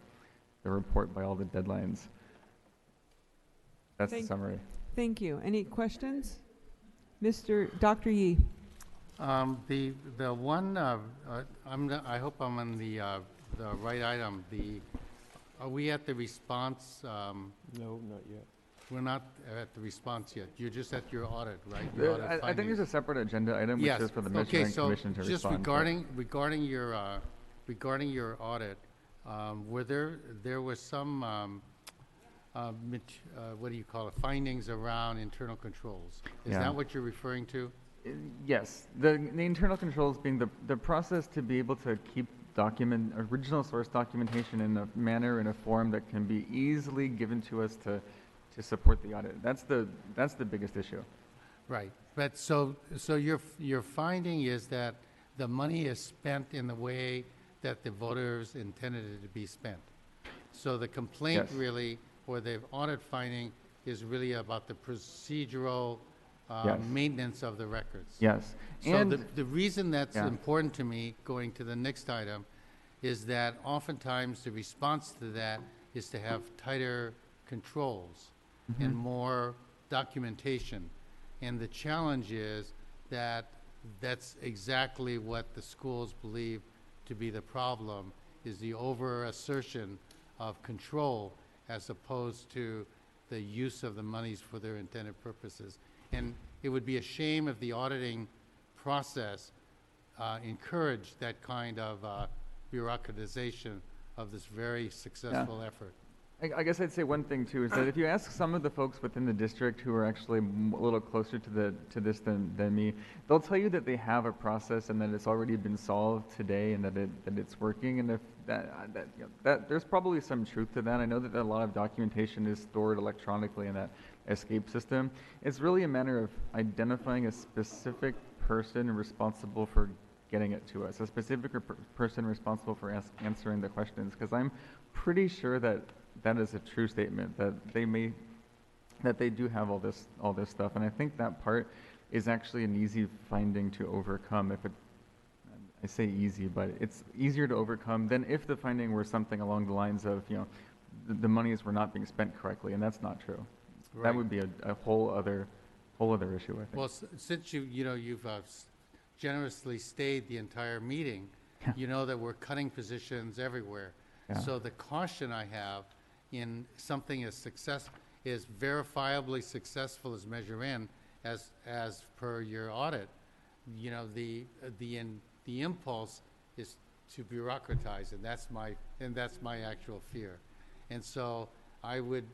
report by all the deadlines. That's the summary. Thank you. Any questions? Dr. Yee. The one, I hope I'm on the right item. Are we at the response? No, not yet. We're not at the response yet. You're just at your audit, right? Your audit I think findings. there's a separate agenda item, which is for the Measure N Commission to just respond. regarding your audit, there was some what do you call it? Findings around internal controls. Is Yeah. that what you're referring to? Yes, the internal controls being the process to be able to keep original source documentation in a manner, in a form that can be easily given to us to support the audit. That's the biggest issue. Right, but so your finding is that the money is spent in the way that the voters intended it to be spent. So the complaint Yes. really, or the audit finding, is really about the procedural Yes. maintenance of the records. Yes. So And the reason that's Yeah. important to me, going to the next item, is that oftentimes the response to that is to have tighter controls and more documentation. And the challenge is that that's exactly what the schools believe to be the problem, is the over-assertion of control as opposed to the use of the monies for their intended purposes. And it would be a shame if the auditing process encouraged that kind of bureaucratization of this very successful effort. I guess I'd say one thing too is that if you ask some of the folks within the district who are actually a little closer to this than me, they'll tell you that they have a process and that it's already been solved today and that it's working. And if that there's probably some truth to that. I know that a lot of documentation is stored electronically in that escape system. It's really a matter of identifying a specific person responsible for getting it to us, a specific person responsible for answering the questions, because I'm pretty sure that that is a true statement, that they do have all this stuff, and I think that part is actually an easy finding to overcome. I say easy, but it's easier to overcome than if the finding were something along the lines of, the monies were not being spent correctly, and that's not true. Right. That would be a whole other issue, I think. Well, since you've generously stayed the entire meeting, you know that we're cutting positions everywhere. Yeah. So the caution I have in something as verifiably successful as Measure N, as per your audit, the impulse is to bureaucratize, and that's my actual fear. And so I would,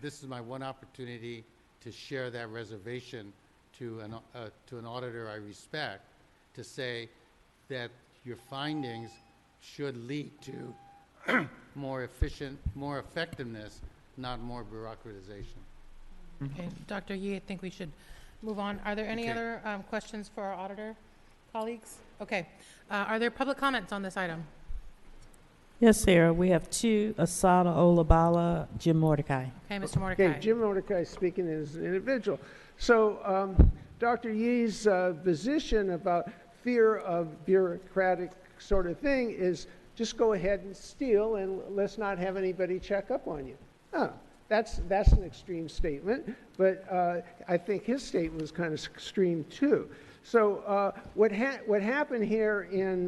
this is my one opportunity to share that reservation to an auditor I respect, to say that your findings should lead to more effectiveness, not more bureaucratization. Okay, Dr. Yee, I think we should move on. Are there any other questions for our auditor colleagues? Okay. Are there public comments on this item? Yes, Sarah. We have two: Asada Olabala, Jim Mordecai. Okay, Mr. Mordecai. Okay, Jim Mordecai speaking as an individual. So, Dr. Yee's position about fear of bureaucratic sort of thing is just go ahead and steal and let's not have anybody check up on you. Oh, that's an extreme statement, but I think his statement was kind of extreme too. So what happened here in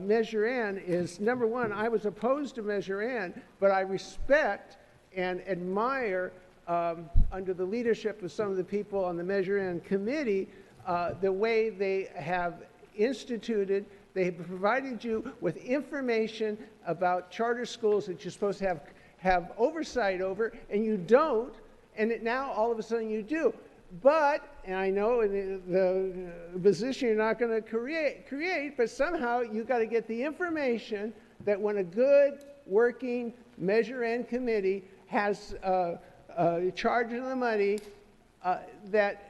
Measure N is, number one, I was opposed to Measure N, but I respect and admire, under the leadership of some of the people on the Measure N committee, the way they have instituted. They have provided you with information about charter schools that you're supposed to have oversight over, and you don't, and now all of a sudden you do. But, and I know the position you're not going to create, but somehow you got to get the information that when a good working Measure N committee has charge of the money, that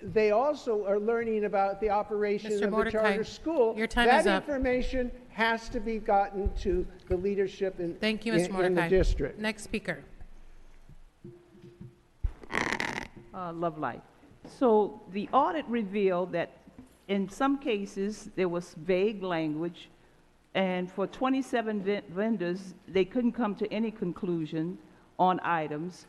they also are learning about the operation of the charter school. Your time is up. That information has to be gotten to the leadership in the district. Next speaker. Love Life. So the audit revealed that in some cases there was vague language, and for 27 vendors, they couldn't come to any conclusion on items.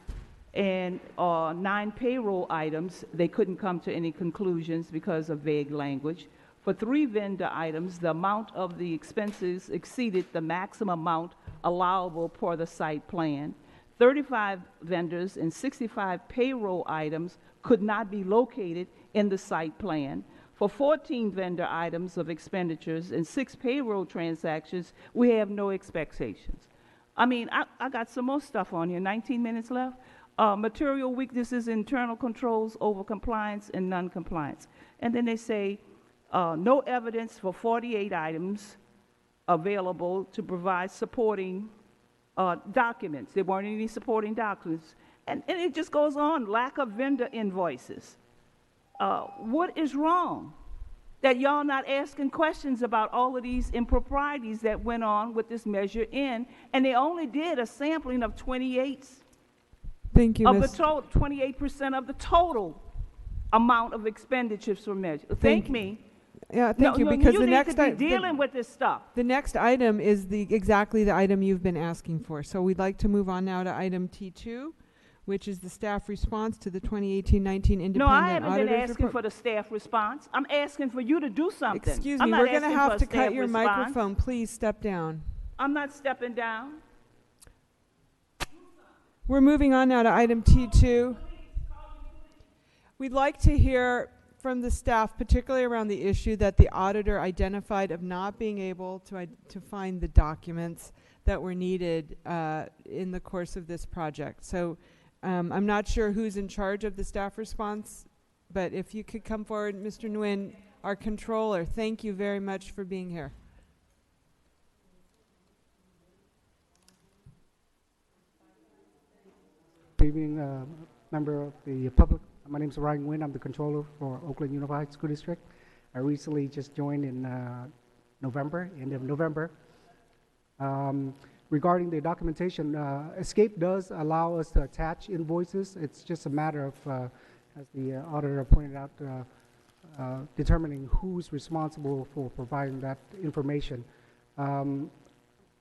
And 9 payroll items, they couldn't come to any conclusions because of vague language. For 3 vendor items, the amount of the expenses exceeded the maximum amount allowable per the site plan. 35 vendors and 65 payroll items could not be located in the site plan. For 14 vendor items of expenditures and 6 payroll transactions, we have no expectations. I mean, I got some more stuff on here, 19 minutes left. Material weaknesses, internal controls over compliance and non-compliance. And then they say, no evidence for 48 items available to provide supporting documents. There weren't any supporting documents. And it just goes on, lack of vendor invoices. What is wrong? That y'all not asking questions about all of these improprieties that went on with this Measure N, and they only did a sampling of 28 Thank you, of Ms. the total, 28% of the total amount of expenditures for Measure. Thank me. Yeah, thank you, because the next you need to be dealing with this stuff. The next item is exactly the item you've been asking for. So we'd like to move on now to item T2, which is the staff response to the 2018-19 independent No, I haven't been auditor's asking report. for the staff response. I'm asking for you to do something. Excuse I'm me, not we're going to asking have for a to cut staff your response. microphone. Please step down. I'm not stepping down. We're moving on now to item T2. We'd like to hear from the staff, particularly around the issue that the auditor identified of not being able to find the documents that were needed in the course of this project. So I'm not sure who's in charge of the staff response, but if you could come forward, Mr. Nguyen, our controller, thank you very much for being here. Good evening, member of the public. My name is Ryan Nguyen. I'm the controller for Oakland Unified School District. I recently just joined in November, end of November. Regarding the documentation, Escape does allow us to attach invoices. It's just a matter of, as the auditor pointed out, determining who's responsible for providing that information. In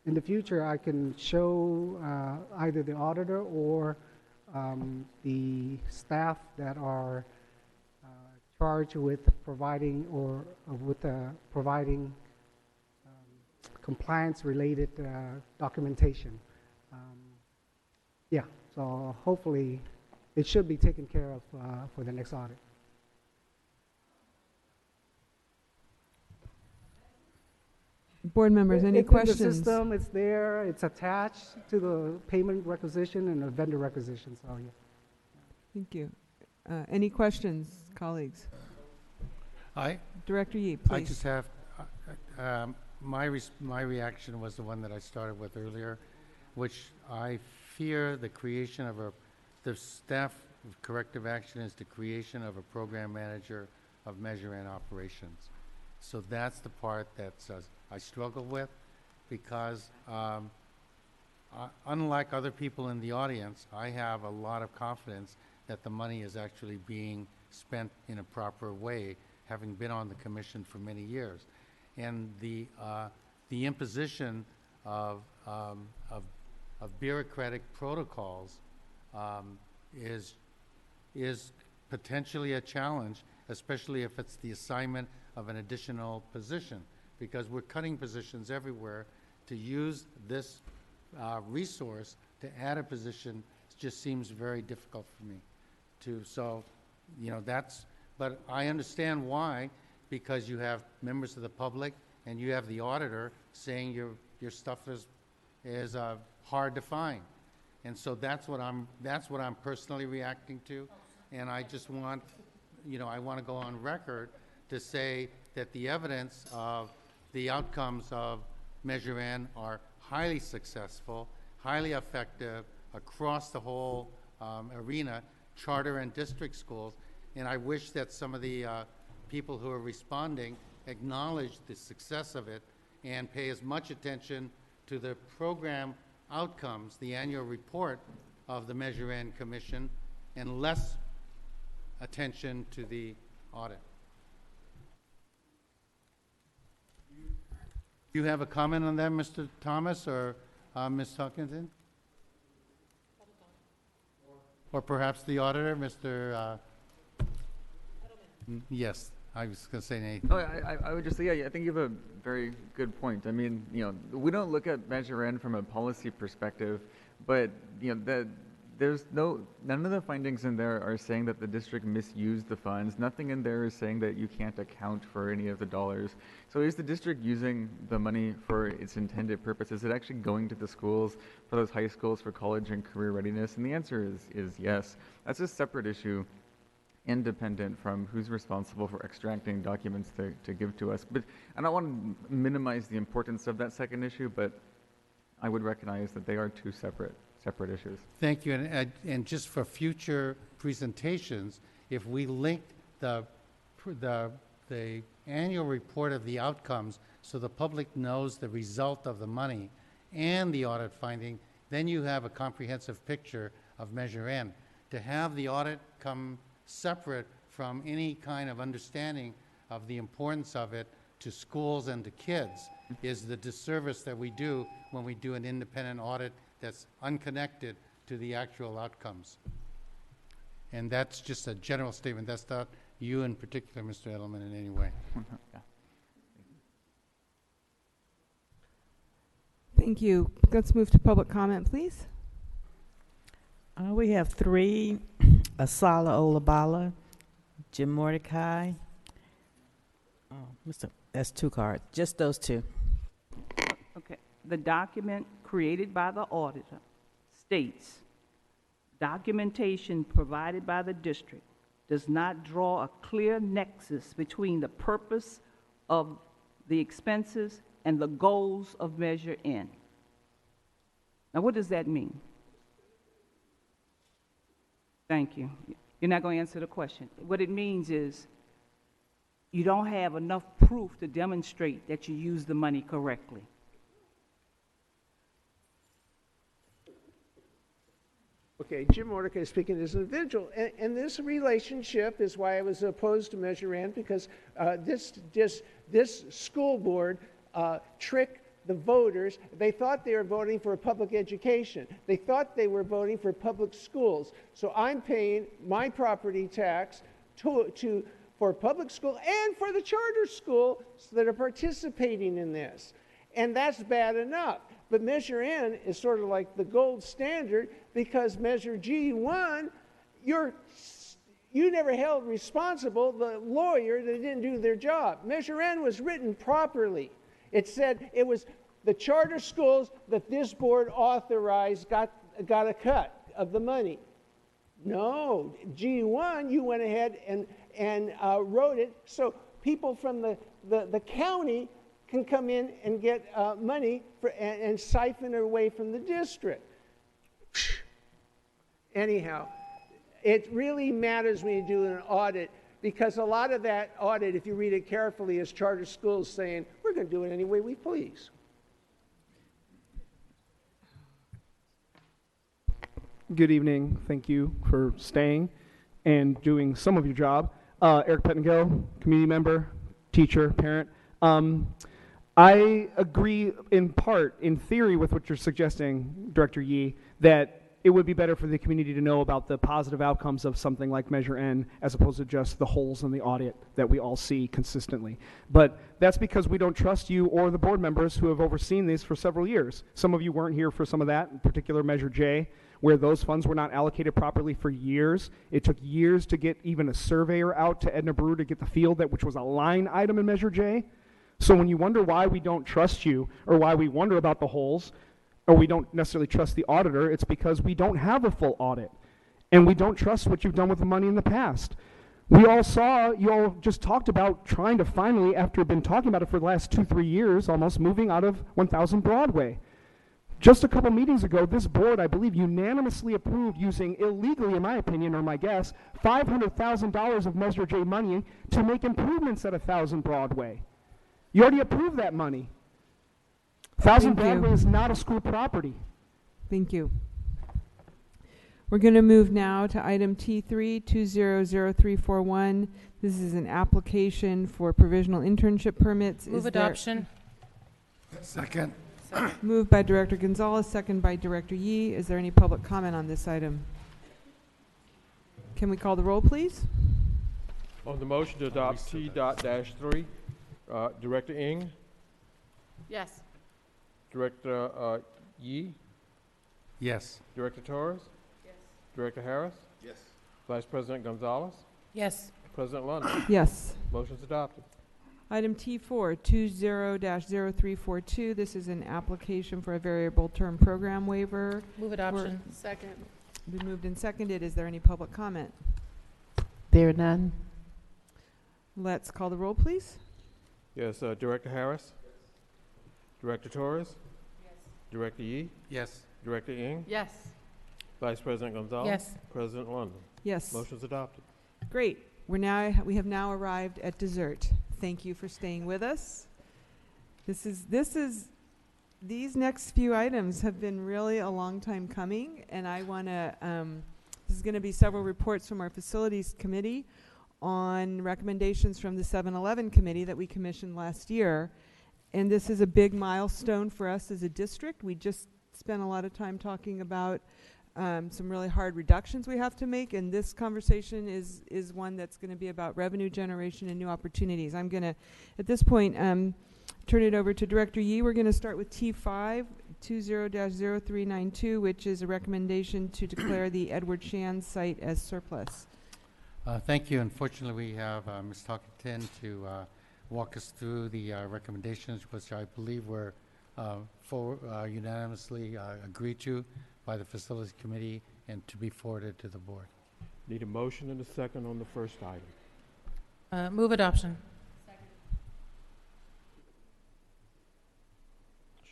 the future, I can show either the auditor or the staff that are charged with providing or providing compliance-related documentation. Yeah, so hopefully it should be taken care of for the next audit. Board members, any questions? The system, it's there, it's attached to the payment requisition and the vendor requisition, so yeah. Thank you. Any questions, colleagues? Director Yee, please. I just have, my reaction was the one that I started with earlier, which I fear the creation of the staff of corrective action is the creation of a program manager of measure and operations. So that's the part that I struggle with, because unlike other people in the audience, I have a lot of confidence that the money is actually being spent in a proper way, having been on the commission for many years. And the imposition of bureaucratic protocols is potentially a challenge, especially if it's the assignment of an additional position, because we're cutting positions everywhere. To use this resource to add a position just seems very difficult for me. So, you know, but I understand why, because you have members of the public and you have the auditor saying your stuff is hard to find, and so that's what I'm personally reacting to, and I just want, I want to go on record to say that the evidence of the outcomes of Measure N are highly successful, highly effective across the whole arena, charter and district schools, and I wish that some of the people who are responding acknowledge the success of it and pay as much attention to the program outcomes, the annual report of the Measure N Commission, and less attention to the audit. Do you have a comment on that, Mr. Thomas or Ms. Hawkinson? Or perhaps the auditor, Mr. Yes, I was going to say anything. Oh, I would just say, yeah, I think you have a very good point. I mean, we don't look at Measure N from a policy perspective, but none of the findings in there are saying that the district misused the funds. Nothing in there is saying that you can't account for any of the dollars. So is the district using the money for its intended purpose? Is it actually going to the schools, for those high schools, for college and career readiness? And the answer is yes. That's a separate issue, independent from who's responsible for extracting documents to give to us. But I don't want to minimize the importance of that second issue, but I would recognize that they are two separate issues. Thank you, and just for future presentations, if we linked the annual report of the outcomes so the public knows the result of the money and the audit finding, then you have a comprehensive picture of Measure N. To have the audit come separate from any kind of understanding of the importance of it to schools and to kids is the disservice that we do when we do an independent audit that's unconnected to the actual outcomes. And that's just a general statement. That's not you in particular, Mr. Edelman, in any way. Yeah. Thank you. Let's move to public comment, please. We have three: Asala Olabala, Jim Mordecai. Oh, that's 2 cards. Just those 2. Okay. The document created by the auditor states, documentation provided by the district does not draw a clear nexus between the purpose of the expenses and the goals of Measure N. Now, what does that mean? Thank you. You're not going to answer the question. What it means is you don't have enough proof to demonstrate that you use the money correctly. Okay, Jim Mordecai speaking as an individual, and this relationship is why I was opposed to Measure N, because this school board tricked the voters. They thought they were voting for public education. They thought they were voting for public schools. So I'm paying my property tax for public school and for the charter schools that are participating in this. And that's bad enough. But Measure N is sort of like the gold standard, because Measure G1, you never held responsible the lawyer that didn't do their job. Measure N was written properly. It said it was the charter schools that this board authorized got a cut of the money. No, G1, you went ahead and wrote it so people from the county can come in and get money and siphon it away from the district. Anyhow, it really matters when you do an audit, because a lot of that audit, if you read it carefully, is charter schools saying, we're going to do it any way we please. Good evening. Thank you for staying and doing some of your job. Eric Pettengill, community member, teacher, parent. I agree in part, in theory, with what you're suggesting, Director Yee, that it would be better for the community to know about the positive outcomes of something like Measure N, as opposed to just the holes in the audit that we all see consistently. But that's because we don't trust you or the board members who have overseen these for several years. Some of you weren't here for some of that, in particular Measure J, where those funds were not allocated properly for years. It took years to get even a surveyor out to Edna Brew to get the field, which was a line item in Measure J. So when you wonder why we don't trust you, or why we wonder about the holes, or we don't necessarily trust the auditor, it's because we don't have a full audit. And we don't trust what you've done with the money in the past. We all saw, you all just talked about trying to finally, after been talking about it for the last 2-3 years, almost moving out of 1000 Broadway. Just a couple meetings ago, this board, I believe, unanimously approved using illegally, in my opinion, or my guess, $500,000 of Measure J money to make improvements at 1000 Broadway. You already approved that money. 1000 Broadway is not a school property. Thank you. We're going to move now to item T3 200341. This is an application for provisional internship permits. Move adoption. Second. Moved by Director Gonzalez, second by Director Yee. Is there any public comment on this item? Can we call the roll, please? On the motion to adopt T.-3, Director Ng, Yes. Director Yee, Yes. Director Torres, Yes. Director Harris, Yes. Vice President Gonzalez, Yes. President London. Yes. Motion's adopted. Item T4 20-0342. This is an application for a variable term program waiver. Move adoption. Second. Been moved and seconded. Is there any public comment? There are none. Let's call the roll, please. Yes, Director Harris, Director Torres, Director Yee, Yes. Director Ng, Yes. Vice President Gonzalez, Yes. President London. Yes. Motion's adopted. Great. We have now arrived at dessert. Thank you for staying with us. These next few items have been really a long time coming, and I want to, this is going to be several reports from our facilities committee on recommendations from the 7-Eleven committee that we commissioned last year. And this is a big milestone for us as a district. We just spent a lot of time talking about some really hard reductions we have to make, and this conversation is one that's going to be about revenue generation and new opportunities. I'm going to, at this point, turn it over to Director Yee. We're going to start with T5 20-0392, which is a recommendation to declare the Edward Shands site as surplus. Thank you. Unfortunately, we have Ms. Talkington to walk us through the recommendations, which I believe were unanimously agreed to by the Facilities Committee and to be forwarded to the board. Need a motion and a second on the first item. Move adoption.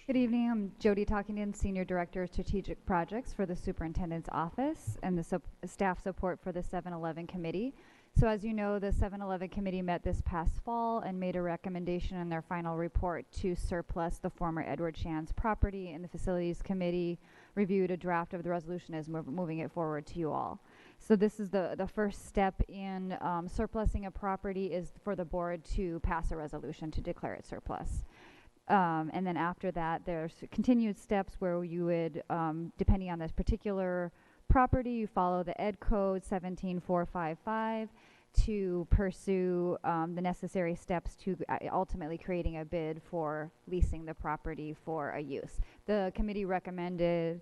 Good evening. I'm Jody Talkington, Senior Director of Strategic Projects for the Superintendent's Office and the staff support for the 7-Eleven Committee. So as you know, the 7-Eleven Committee met this past fall and made a recommendation in their final report to surplus the former Edward Shand's property, and the Facilities Committee reviewed a draft of the resolution as moving it forward to you all. So this is the first step in surplusing a property, is for the board to pass a resolution to declare it surplus. And then after that, there's continued steps where you would, depending on this particular property, you follow the Ed Code 17455 to pursue the necessary steps to ultimately creating a bid for leasing the property for a use. The committee recommended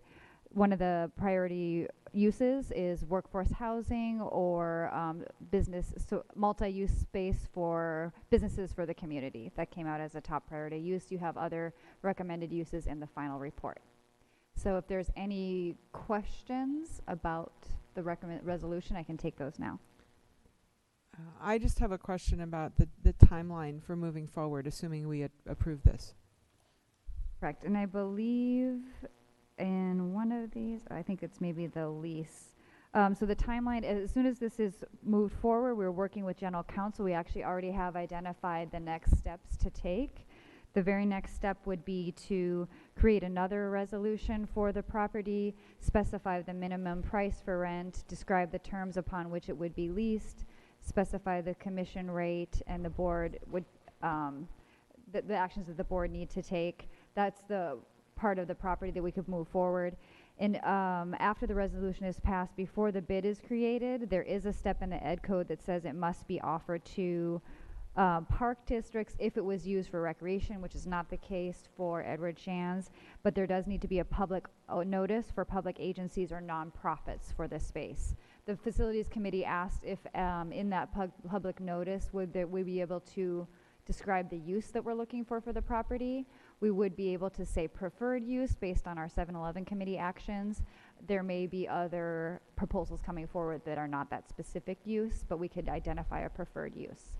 one of the priority uses is workforce housing or business, so multi-use space for businesses for the community. That came out as a top priority use. You have other recommended uses in the final report. So if there's any questions about the resolution, I can take those now. I just have a question about the timeline for moving forward, assuming we approve this. Correct. And I believe in one of these, I think it's maybe the lease. So the timeline, as soon as this is moved forward, we're working with general counsel. We actually already have identified the next steps to take. The very next step would be to create another resolution for the property, specify the minimum price for rent, describe the terms upon which it would be leased, specify the commission rate, and the board would, the actions that the board need to take. That's the part of the property that we could move forward. And after the resolution is passed, before the bid is created, there is a step in the Ed Code that says it must be offered to park districts if it was used for recreation, which is not the case for Edward Shand's, but there does need to be a public notice for public agencies or nonprofits for this space. The Facilities Committee asked if in that public notice would we be able to describe the use that we're looking for the property. We would be able to say preferred use based on our 7-Eleven committee actions. There may be other proposals coming forward that are not that specific use, but we could identify a preferred use.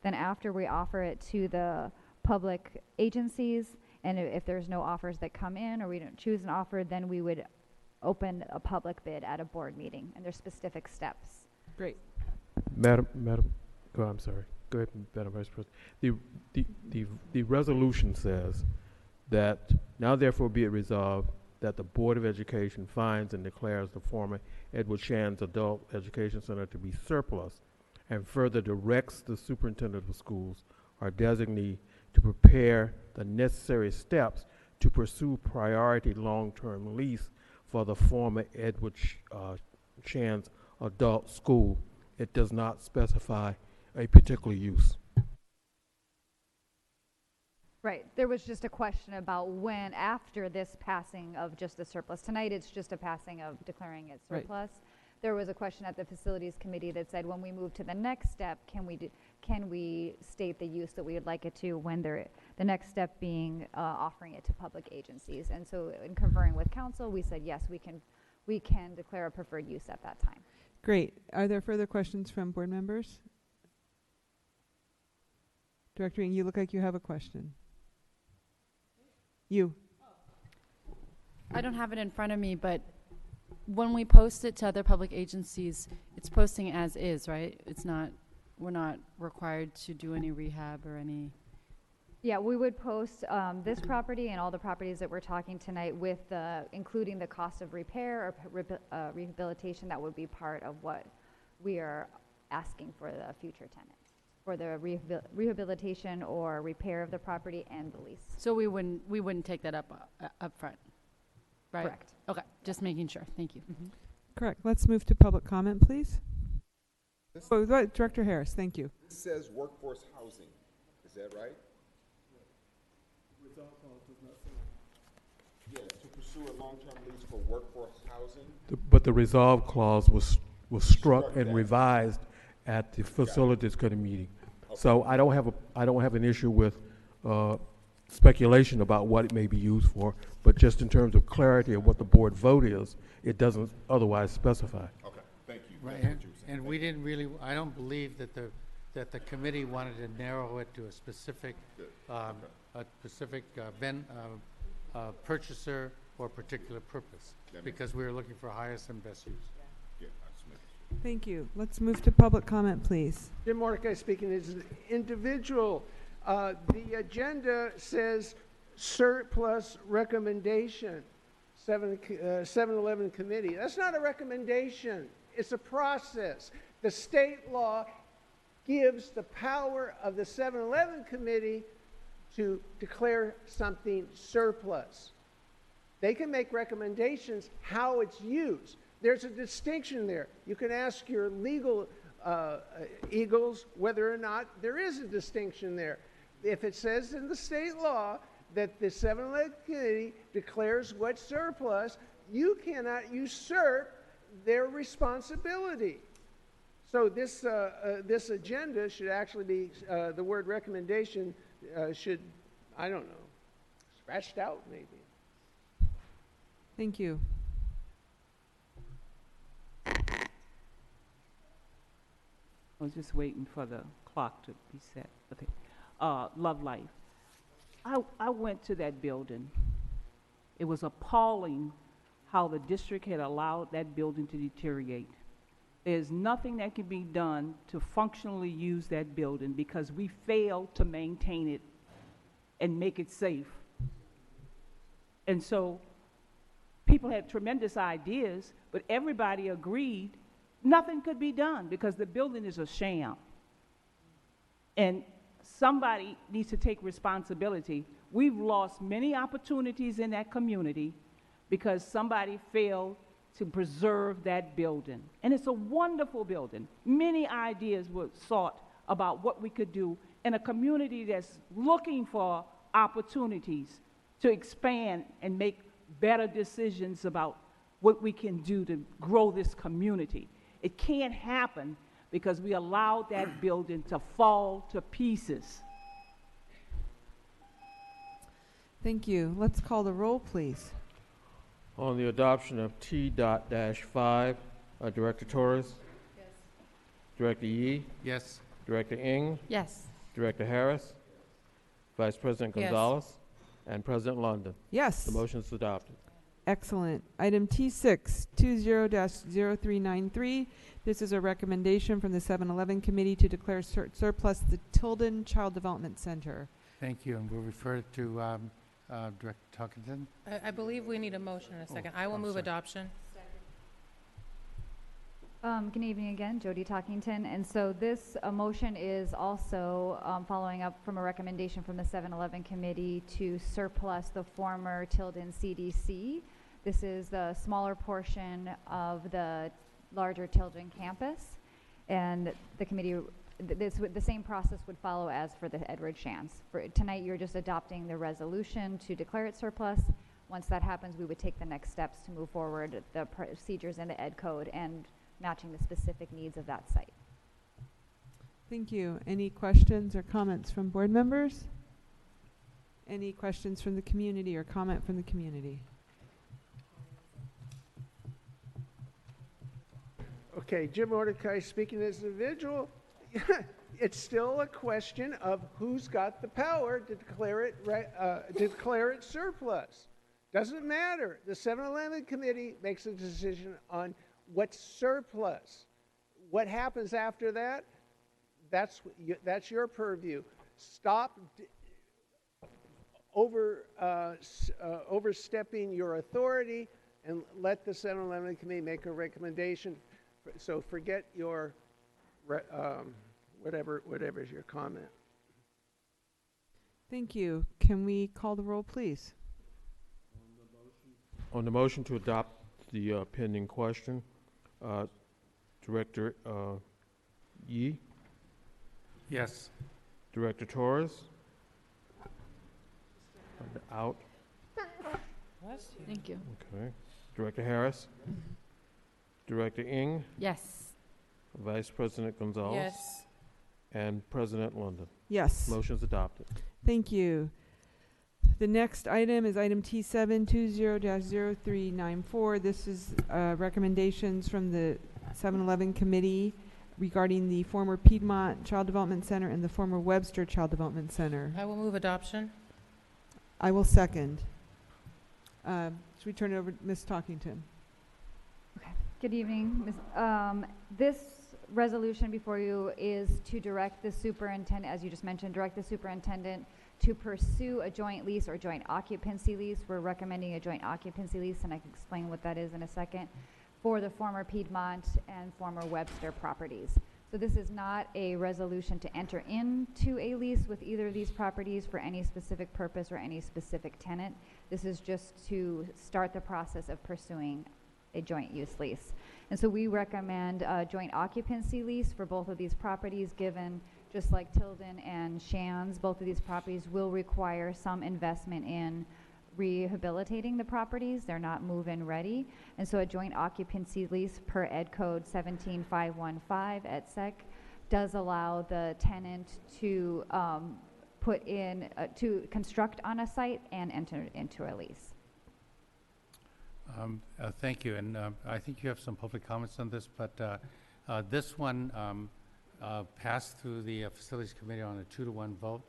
Then after we offer it to the public agencies, and if there's no offers that come in or we don't choose an offer, then we would open a public bid at a board meeting, and there's specific steps. Great. Madam, I'm sorry. Go ahead, Madam Vice President. The resolution says that now therefore be it resolved that the Board of Education finds and declares the former Edward Shand's Adult Education Center to be surplus, and further directs the superintendent of schools or designee to prepare the necessary steps to pursue priority long-term lease for the former Edward Shand's adult school. It does not specify a particular use. Right. There was just a question about when, after this passing of just the surplus. Tonight, it's just a passing of declaring it surplus. Right. There was a question at the Facilities Committee that said, when we move to the next step, can we state the use that we would like it to, when the next step being offering it to public agencies. And so in conferring with council, we said, yes, we can declare a preferred use at that time. Great. Are there further questions from board members? Director Ng, you look like you have a question. You. I don't have it in front of me, but when we post it to other public agencies, it's posting as is, right? We're not required to do any rehab or any. Yeah, we would post this property and all the properties that we're talking tonight with including the cost of repair or rehabilitation. That would be part of what we are asking for the future tenant, for the rehabilitation or repair of the property and the lease. So we wouldn't take that up front, right? Correct. Okay, just making sure. Thank you. Mm-hmm. Correct. Let's move to public comment, please. Director Harris, thank you. It says workforce housing. Is that right? Yeah, to pursue a long-term lease for workforce housing. But the resolve clause was struck and revised at the facilities committee meeting. So I don't have an issue with speculation about what it may be used for, but just in terms of clarity of what the board vote is, it doesn't otherwise specify. Okay, thank you. Right, That's what you were saying. and we didn't really, I don't believe that the committee wanted to narrow it to a specific, purchaser or particular purpose, because we were looking for highest and best use. Yeah, I just make sure. Thank you. Let's move to public comment, please. Jim Mordecai speaking as an individual. The agenda says surplus recommendation, 7-Eleven committee. That's not a recommendation. It's a process. The state law gives the power of the 7-Eleven committee to declare something surplus. They can make recommendations how it's used. There's a distinction there. You can ask your legal eagles whether or not there is a distinction there. If it says in the state law that the 7-Eleven committee declares what's surplus, you cannot usurp their responsibility. So this agenda should actually be, the word recommendation should, I don't know, scratched out maybe. Thank you. I was just waiting for the clock to be set. Okay. Love Life. I went to that building. It was appalling how the district had allowed that building to deteriorate. There's nothing that can be done to functionally use that building because we failed to maintain it and make it safe. And so people had tremendous ideas, but everybody agreed nothing could be done because the building is a sham. And somebody needs to take responsibility. We've lost many opportunities in that community because somebody failed to preserve that building. And it's a wonderful building. Many ideas were sought about what we could do in a community that's looking for opportunities to expand and make better decisions about what we can do to grow this community. It can't happen because we allowed that building to fall to pieces. Thank you. Let's call the roll, please. On the adoption of T.-5, Director Torres? Yes. Director Yee? Yes. Director Ng? Yes. Director Harris? Vice President Yes. Gonzalez? And President London? Yes. The motion is adopted. Excellent. Item T6, 20-0393. This is a recommendation from the 7-Eleven committee to declare surplus the Tilden Child Development Center. Thank you, and we'll refer it to Director Tuckington. I believe we need a motion in a second. I will I'm move sorry. adoption. Good evening again, Jody Talkington. And so this motion is also following up from a recommendation from the 7-Eleven committee to surplus the former Tilden CDC. This is the smaller portion of the larger Tilden campus. And the committee, the same process would follow as for the Edward Shantz. For tonight, you're just adopting the resolution to declare it surplus. Once that happens, we would take the next steps to move forward the procedures in the Ed Code and matching the specific needs of that site. Thank you. Any questions or comments from board members? Any questions from the community or comment from the community? Okay, Jim Mordecai speaking as an individual. It's still a question of who's got the power to declare it surplus. Doesn't matter. The 7-Eleven committee makes a decision on what's surplus. What happens after that? That's your purview. Stop overstepping your authority and let the 7-Eleven committee make a recommendation. So forget your whatever is your comment. Thank you. Can we call the roll, please? On the motion to adopt the pending question, Director Yee? Yes. Director Torres? Out. Thank you. Okay. Director Harris? Director Ng? Yes. Vice President Gonzalez. Yes. And President London. Yes. Motion's adopted. Thank you. The next item is item T720-0394. This is recommendations from the 7-Eleven committee regarding the former Piedmont Child Development Center and the former Webster Child Development Center. I will move adoption. I will second. Should we turn it over to Ms. Talkington? Good evening. This resolution before you is to direct the superintendent, as you just mentioned, direct the superintendent to pursue a joint lease or joint occupancy lease. We're recommending a joint occupancy lease, and I can explain what that is in a second, for the former Piedmont and former Webster properties. So this is not a resolution to enter into a lease with either of these properties for any specific purpose or any specific tenant. This is just to start the process of pursuing a joint use lease. And so we recommend a joint occupancy lease for both of these properties, given, just like Tilden and Shands, both of these properties will require some investment in rehabilitating the properties. They're not move-in ready. And so a joint occupancy lease per Ed Code 17515 at SEC does allow the tenant to put in, to construct on a site and enter into a lease. Thank you, and I think you have some public comments on this, but this one passed through the Facilities Committee on a 2-to-1 vote,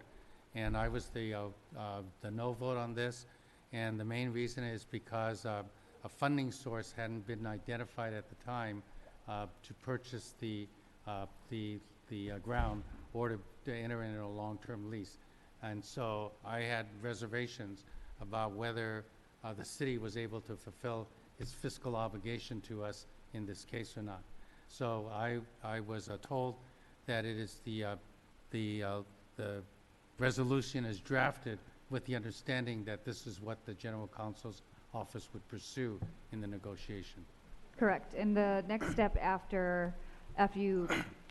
and I was the no vote on this, and the main reason is because a funding source hadn't been identified at the time to purchase the ground or to enter into a long-term lease, and so I had reservations about whether the city was able to fulfill its fiscal obligation to us in this case or not. So I was told that it is the resolution is drafted with the understanding that this is what the General Counsel's office would pursue in the negotiation. Correct. And the next step after you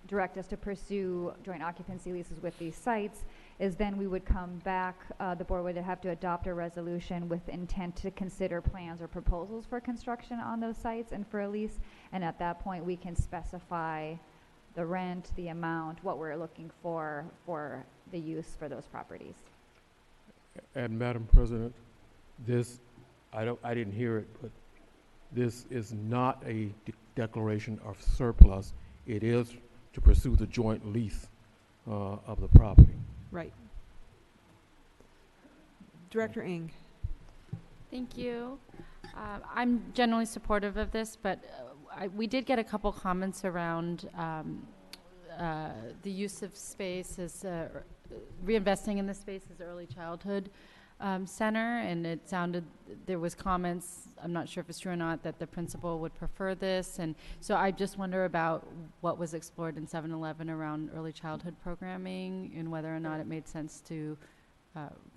direct us to pursue joint occupancy leases with these sites is then we would come back, the board would have to adopt a resolution with intent to consider plans or proposals for construction on those sites and for a lease. And at that point, we can specify the rent, the amount, what we're looking for the use for those properties. And Madam President, this, I didn't hear it, but this is not a declaration of surplus. It is to pursue the joint lease of the property. Right. Director Ng. Thank you. I'm generally supportive of this, but we did get a couple comments around the use of space as reinvesting in the space as early childhood center, and it sounded, there was comments, I'm not sure if it's true or not, that the principal would prefer this, and so I just wonder about what was explored in 7-Eleven around early childhood programming and whether or not it made sense to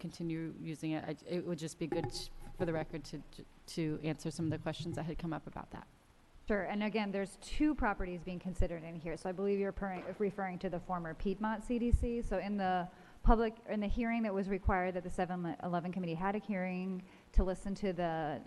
continue using it. It would just be good for the record to answer some of the questions that had come up about that. Sure, and again, there's 2 properties being considered in here. So I believe you're referring to the former Piedmont CDC. So in the hearing that was required, that the 7-Eleven committee had a hearing to listen to the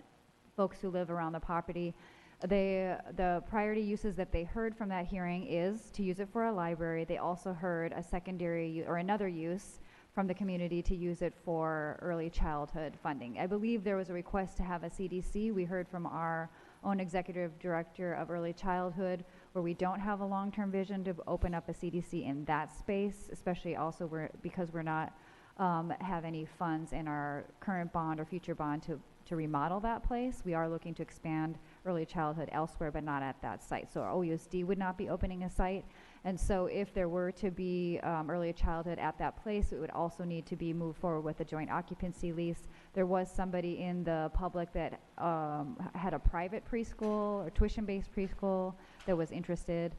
folks who live around the property. The priority uses that they heard from that hearing is to use it for a library. They also heard a secondary or another use from the community to use it for early childhood funding. I believe there was a request to have a CDC. We heard from our own executive director of early childhood where we don't have a long-term vision to open up a CDC in that space, especially also because we're not have any funds in our current bond or future bond to remodel that place. We are looking to expand early childhood elsewhere, but not at that site. So our OUSD would not be opening a site. And so if there were to be early childhood at that place, it would also need to be moved forward with a joint occupancy lease. There was somebody in the public that had a private preschool or tuition-based preschool that was interested.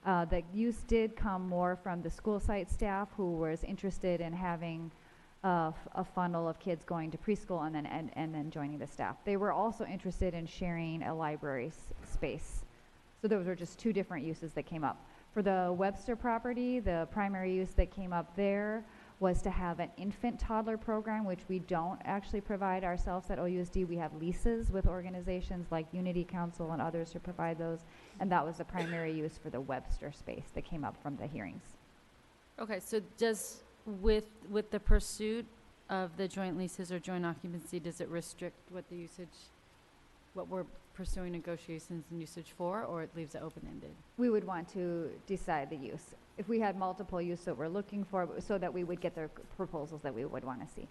The use did come more from the school site staff who was interested in having a funnel of kids going to preschool and then joining the staff. They were also interested in sharing a library space. So those were just 2 different uses that came up. For the Webster property, the primary use that came up there was to have an infant toddler program, which we don't actually provide ourselves at OUSD. We have leases with organizations like Unity Council and others to provide those, and that was the primary use for the Webster space that came up from the hearings. Okay, so does, with the pursuit of the joint leases or joint occupancy, does it restrict what the usage, what we're pursuing negotiations and usage for, or it leaves it open-ended? We would want to decide the use. If we had multiple use that we're looking for, so that we would get the proposals that we would want to see.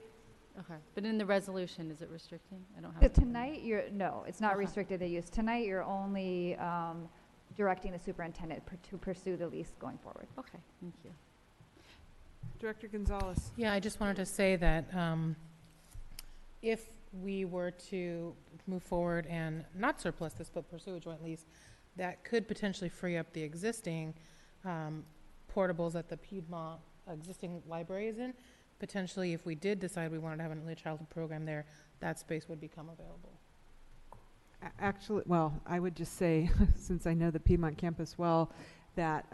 Okay, but in the resolution, is it restricting? I don't have it. Tonight, no, it's not Okay. restricted to use. Tonight, you're only directing the superintendent to pursue the lease going forward. Okay, thank you. Director Gonzalez. Yeah, I just wanted to say that if we were to move forward and not surplus this, but pursue a joint lease, that could potentially free up the existing portables that the Piedmont existing library is in. Potentially, if we did decide we wanted to have an early childhood program there, that space would become available. Actually, well, I would just say, since I know the Piedmont campus well, that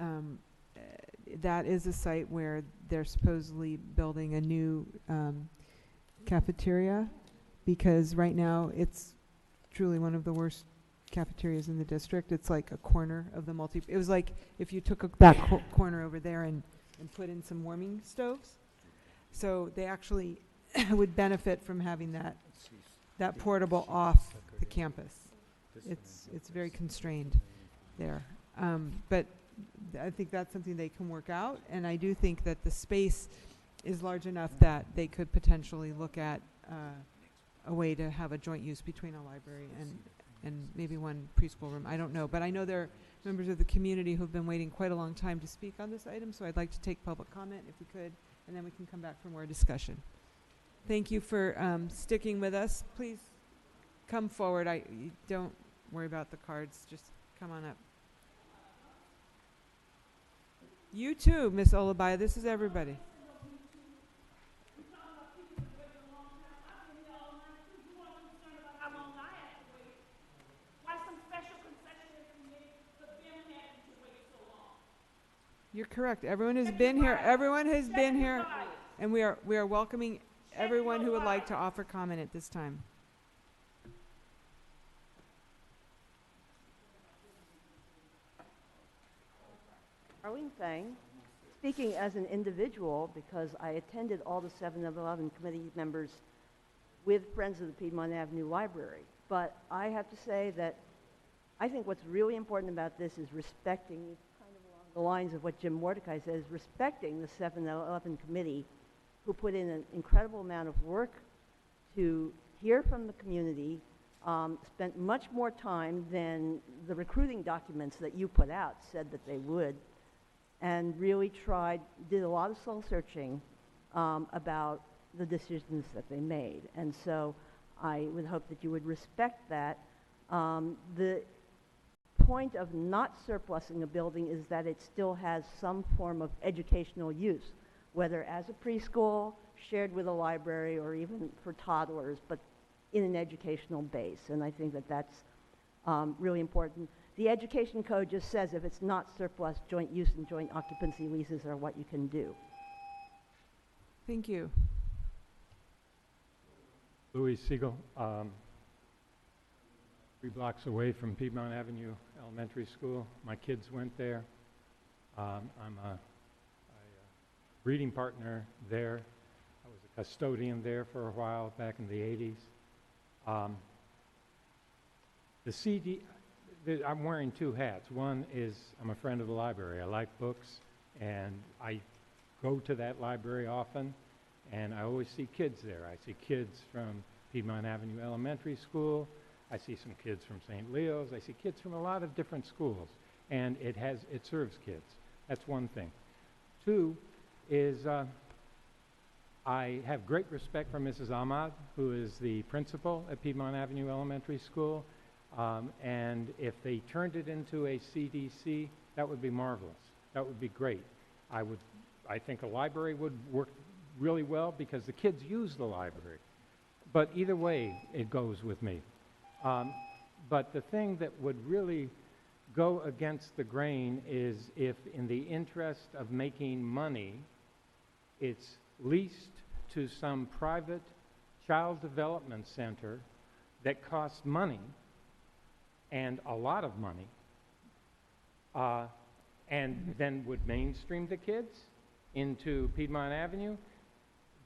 that is a site where they're supposedly building a new cafeteria, because right now it's truly one of the worst cafeterias in the district. It's like a corner of the it was like if you took that corner over there and put in some warming stoves. So they actually would benefit from having that portable off the campus. It's very constrained there. But I think that's something they can work out, and I do think that the space is large enough that they could potentially look at a way to have a joint use between a library and maybe one preschool room. I don't know, but I know there are members of the community who've been waiting quite a long time to speak on this item, so I'd like to take public comment if we could, and then we can come back for more discussion. Thank you for sticking with us. Please come forward. You don't worry about the cards. Just come on up. You too, Miss Olabaya. This is everybody. You're correct. Everyone has been here. Everyone has been here, and we are welcoming everyone who would like to offer comment at this time. Arlene Fang, speaking as an individual, because I attended all the 7-Eleven committee members with Friends of the Piedmont Avenue Library. But I have to say that I think what's really important about this is respecting, kind of along the lines of what Jim Mordecai says, respecting the 7-Eleven committee, who put in an incredible amount of work to hear from the community, spent much more time than the recruiting documents that you put out said that they would, and really did a lot of soul searching about the decisions that they made. And so I would hope that you would respect that. The point of not surplusing a building is that it still has some form of educational use, whether as a preschool, shared with a library, or even for toddlers, but in an educational base. And I think that that's really important. The education code just says if it's not surplus, joint use and joint occupancy leases are what you can do. Thank you. Louis Siegel, 3 blocks away from Piedmont Avenue Elementary School. My kids went there. I'm a reading partner there. I was a custodian there for a while back in the 80s. The CD, I'm wearing 2 hats. One is I'm a friend of the library. I like books, and I go to that library often, and I always see kids there. I see kids from Piedmont Avenue Elementary School. I see some kids from St. Leo's. I see kids from a lot of different schools, and it serves kids. That's one thing. 2 is I have great respect for Mrs. Ahmad, who is the principal at Piedmont Avenue Elementary School. And if they turned it into a CDC, that would be marvelous. That would be great. I think a library would work really well because the kids use the library. But either way, it goes with me. But the thing that would really go against the grain is if, in the interest of making money, it's leased to some private child development center that costs money, and a lot of money, and then would mainstream the kids into Piedmont Avenue,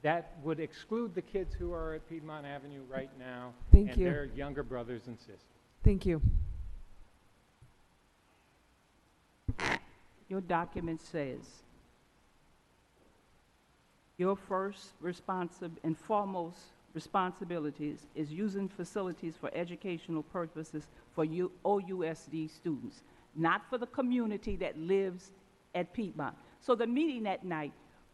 that would exclude the kids who are at Piedmont Avenue right now Thank and you. their younger brothers and sisters. Thank you. Your document says, your first and foremost responsibilities is using facilities for educational purposes for OUSD students, not for the community that lives at Piedmont. So the meeting that night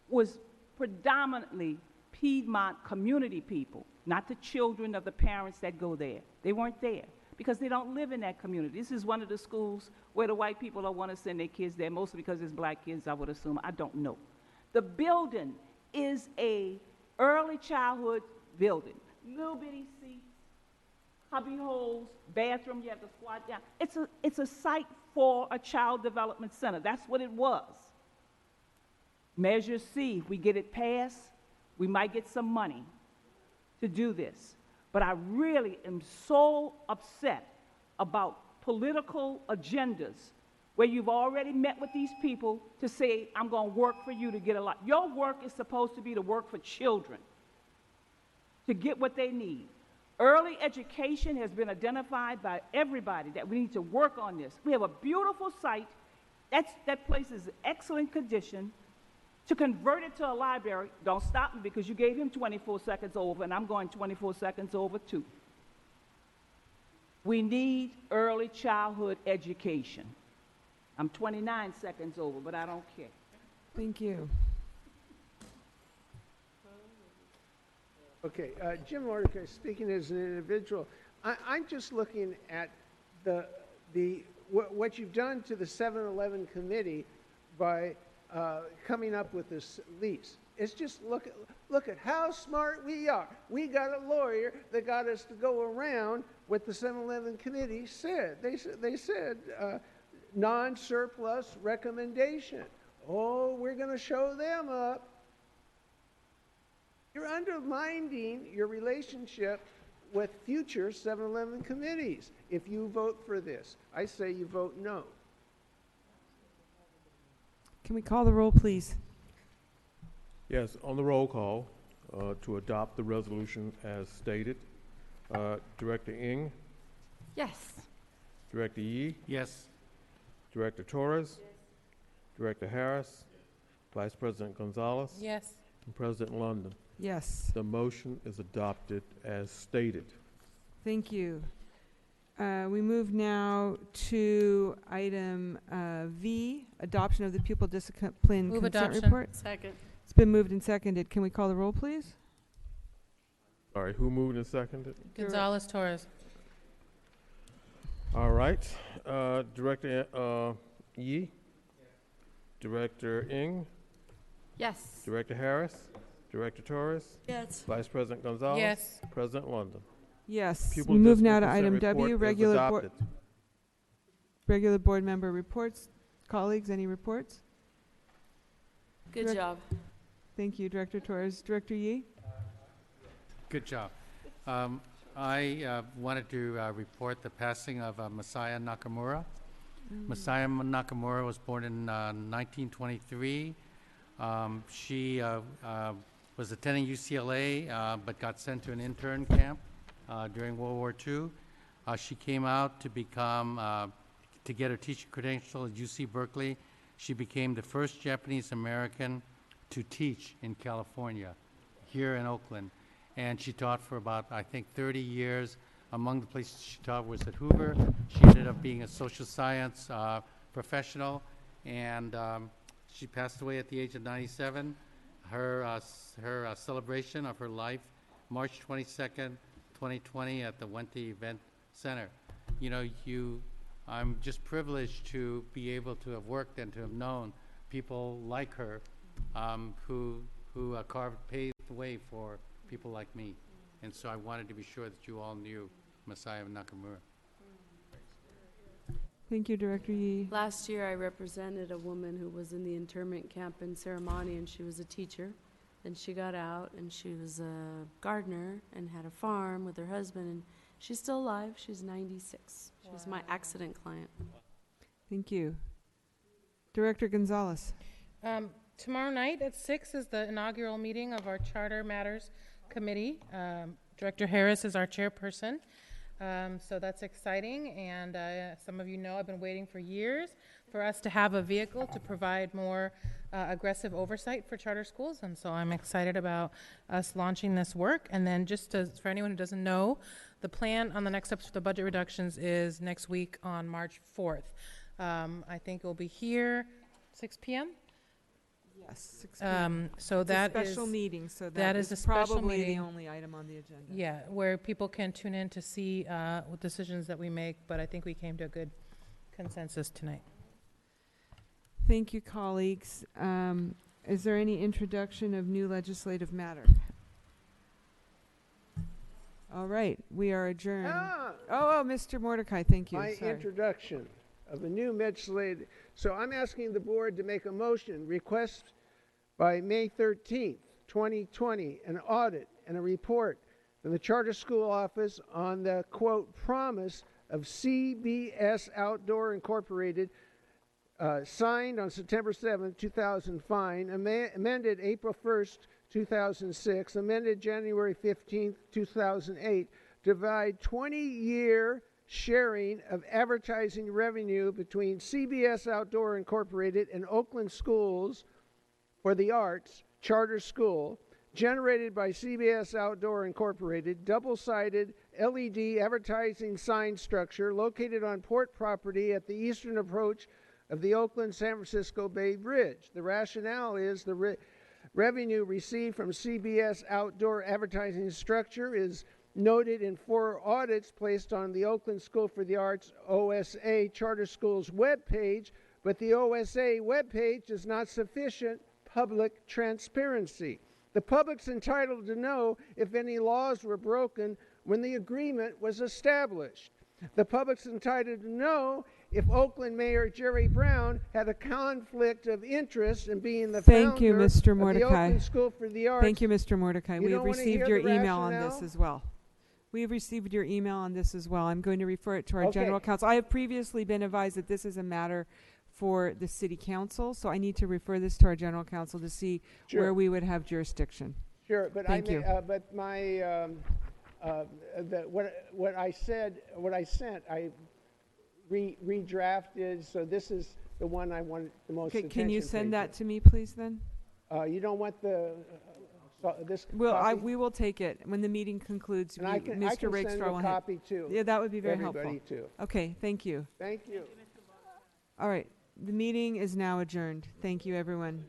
was predominantly Piedmont community people, not the children of the parents that go there. They weren't there because they don't live in that community. This is one of the schools where the white people don't want to send their kids there, mostly because it's black kids, I would assume. I don't know. The building is a early childhood building. Little bitty seats, cubby holes, bathroom, you have to squat down. It's a site for a child development center. That's what it was. Measure C, if we get it passed, we might get some money to do this. But I really am so upset about political agendas where you've already met with these people to say, I'm going to work for you to get a lot. Your work is supposed to be to work for children, to get what they need. Early education has been identified by everybody that we need to work on this. We have a beautiful site. That place is in excellent condition. To convert it to a library, don't stop me because you gave him 24 seconds over, and I'm going 24 seconds over too. We need early childhood education. I'm 29 seconds over, but I don't care. Thank you. Okay, Jim Mordecai, speaking as an individual, I'm just looking at what you've done to the 7-Eleven committee by coming up with this lease. It's just look at how smart we are. We got a lawyer that got us to go around what the 7-Eleven committee said. They said non-surplus recommendation. Oh, we're going to show them up. You're undermining your relationship with future 7-Eleven committees if you vote for this. I say you vote no. Can we call the roll, please? Yes, on the roll call, to adopt the resolution as stated, Director Ng, Yes. Director Yee, Yes. Director Torres, Director Harris, Vice President Gonzalez, Yes. and President London. Yes. The motion is adopted as stated. Thank you. We move now to item V, adoption of the pupil discipline Move consent adoption. report. Second. It's been moved and seconded. Can we call the roll, please? All right, who moved and seconded? Gonzalez Torres. All right, Director Yee, Director Ng, Yes. Director Harris, Director Torres, Yes. Vice President Gonzalez, Yes. President London. Yes. Pupil We move now discipline to consent item W, report is adopted. regular board member reports. Colleagues, any reports? Good Direct- job. Thank you, Director Torres. Director Yee? Good job. I wanted to report the passing of Masaya Nakamura. Masaya Nakamura was born in 1923. She was attending UCLA, but got sent to an intern camp during World War II. She came out to to get her teaching credential at UC Berkeley. She became the first Japanese American to teach in California, here in Oakland. And she taught for about, I think, 30 years. Among the places she taught was at Hoover. She ended up being a social science professional, and she passed away at the age of 97. Her celebration of her life, March 22nd, 2020, at the Wente Event Center. You know, I'm just privileged to be able to have worked and to have known people like her who paved the way for people like me. And so I wanted to be sure that you all knew Masaya Nakamura. Thank you, Director Yee. Last year, I represented a woman who was in the internment camp in Ceremony, and she was a teacher. and she got out, and she was a gardener and had a farm with her husband, and she's still alive. She's 96. She's my accident client. Thank you. Director Gonzalez. Tomorrow night at 6 is the inaugural meeting of our Charter Matters Committee. Director Harris is our chairperson. So that's exciting, and some of you know I've been waiting for years for us to have a vehicle to provide more aggressive oversight for charter schools, and so I'm excited about us launching this work. And then just for anyone who doesn't know, the plan on the next steps for the budget reductions is next week on March 4th. I think we'll be here 6 p.m. Yes, 6 p.m. So It's that a special is meeting, so that is a special probably meeting. the only item on the agenda. Yeah, where people can tune in to see what decisions that we make, but I think we came to a good consensus tonight. Thank you, colleagues. Is there any introduction of new legislative matter? All right, we are adjourned. Mr. Mordecai, thank you. My Sorry. introduction of a new legislative. So I'm asking the board to make a motion, request by May 13th, 2020, an audit and a report from the Charter School Office on the, quote, promise of CBS Outdoor Incorporated, signed on September 7th, 2005, amended April 1st, 2006, amended January 15th, 2008, divide 20-year sharing of advertising revenue between CBS Outdoor Incorporated and Oakland Schools for the Arts Charter School, generated by CBS Outdoor Incorporated, double-sided LED advertising sign structure located on port property at the eastern approach of the Oakland-San Francisco Bay Bridge. The rationale is the revenue received from CBS Outdoor advertising structure is noted in 4 audits placed on the Oakland School for the Arts OSA Charter Schools webpage, but the OSA webpage is not sufficient public transparency. The public's entitled to know if any laws were broken when the agreement was established. The public's entitled to know if Oakland Mayor Jerry Brown had a conflict of interest in being the Thank you, founder Mr. of the Mordecai. Oakland School for the Arts. Thank you, Mr. Mordecai. You We have don't wanna received hear your the email on this rationale? as well. We have received your email on this as well. I'm going to refer it to our Okay. general counsel. I have previously been advised that this is a matter for the city council, so I need to refer this to our general counsel to see Sure. where we would have jurisdiction. Sure, but Thank you. but my what I sent, I redrafted. So this is the one I want the most Okay, attention can you paid send to. that to me, please, then? You don't want the this Well, copy? we will take it when the meeting concludes. And I can Mr. send Rakestraw a will copy too. Yeah, that would be very everybody helpful. too. Okay, thank you. Thank you. All right, the meeting is now adjourned. Thank you, everyone.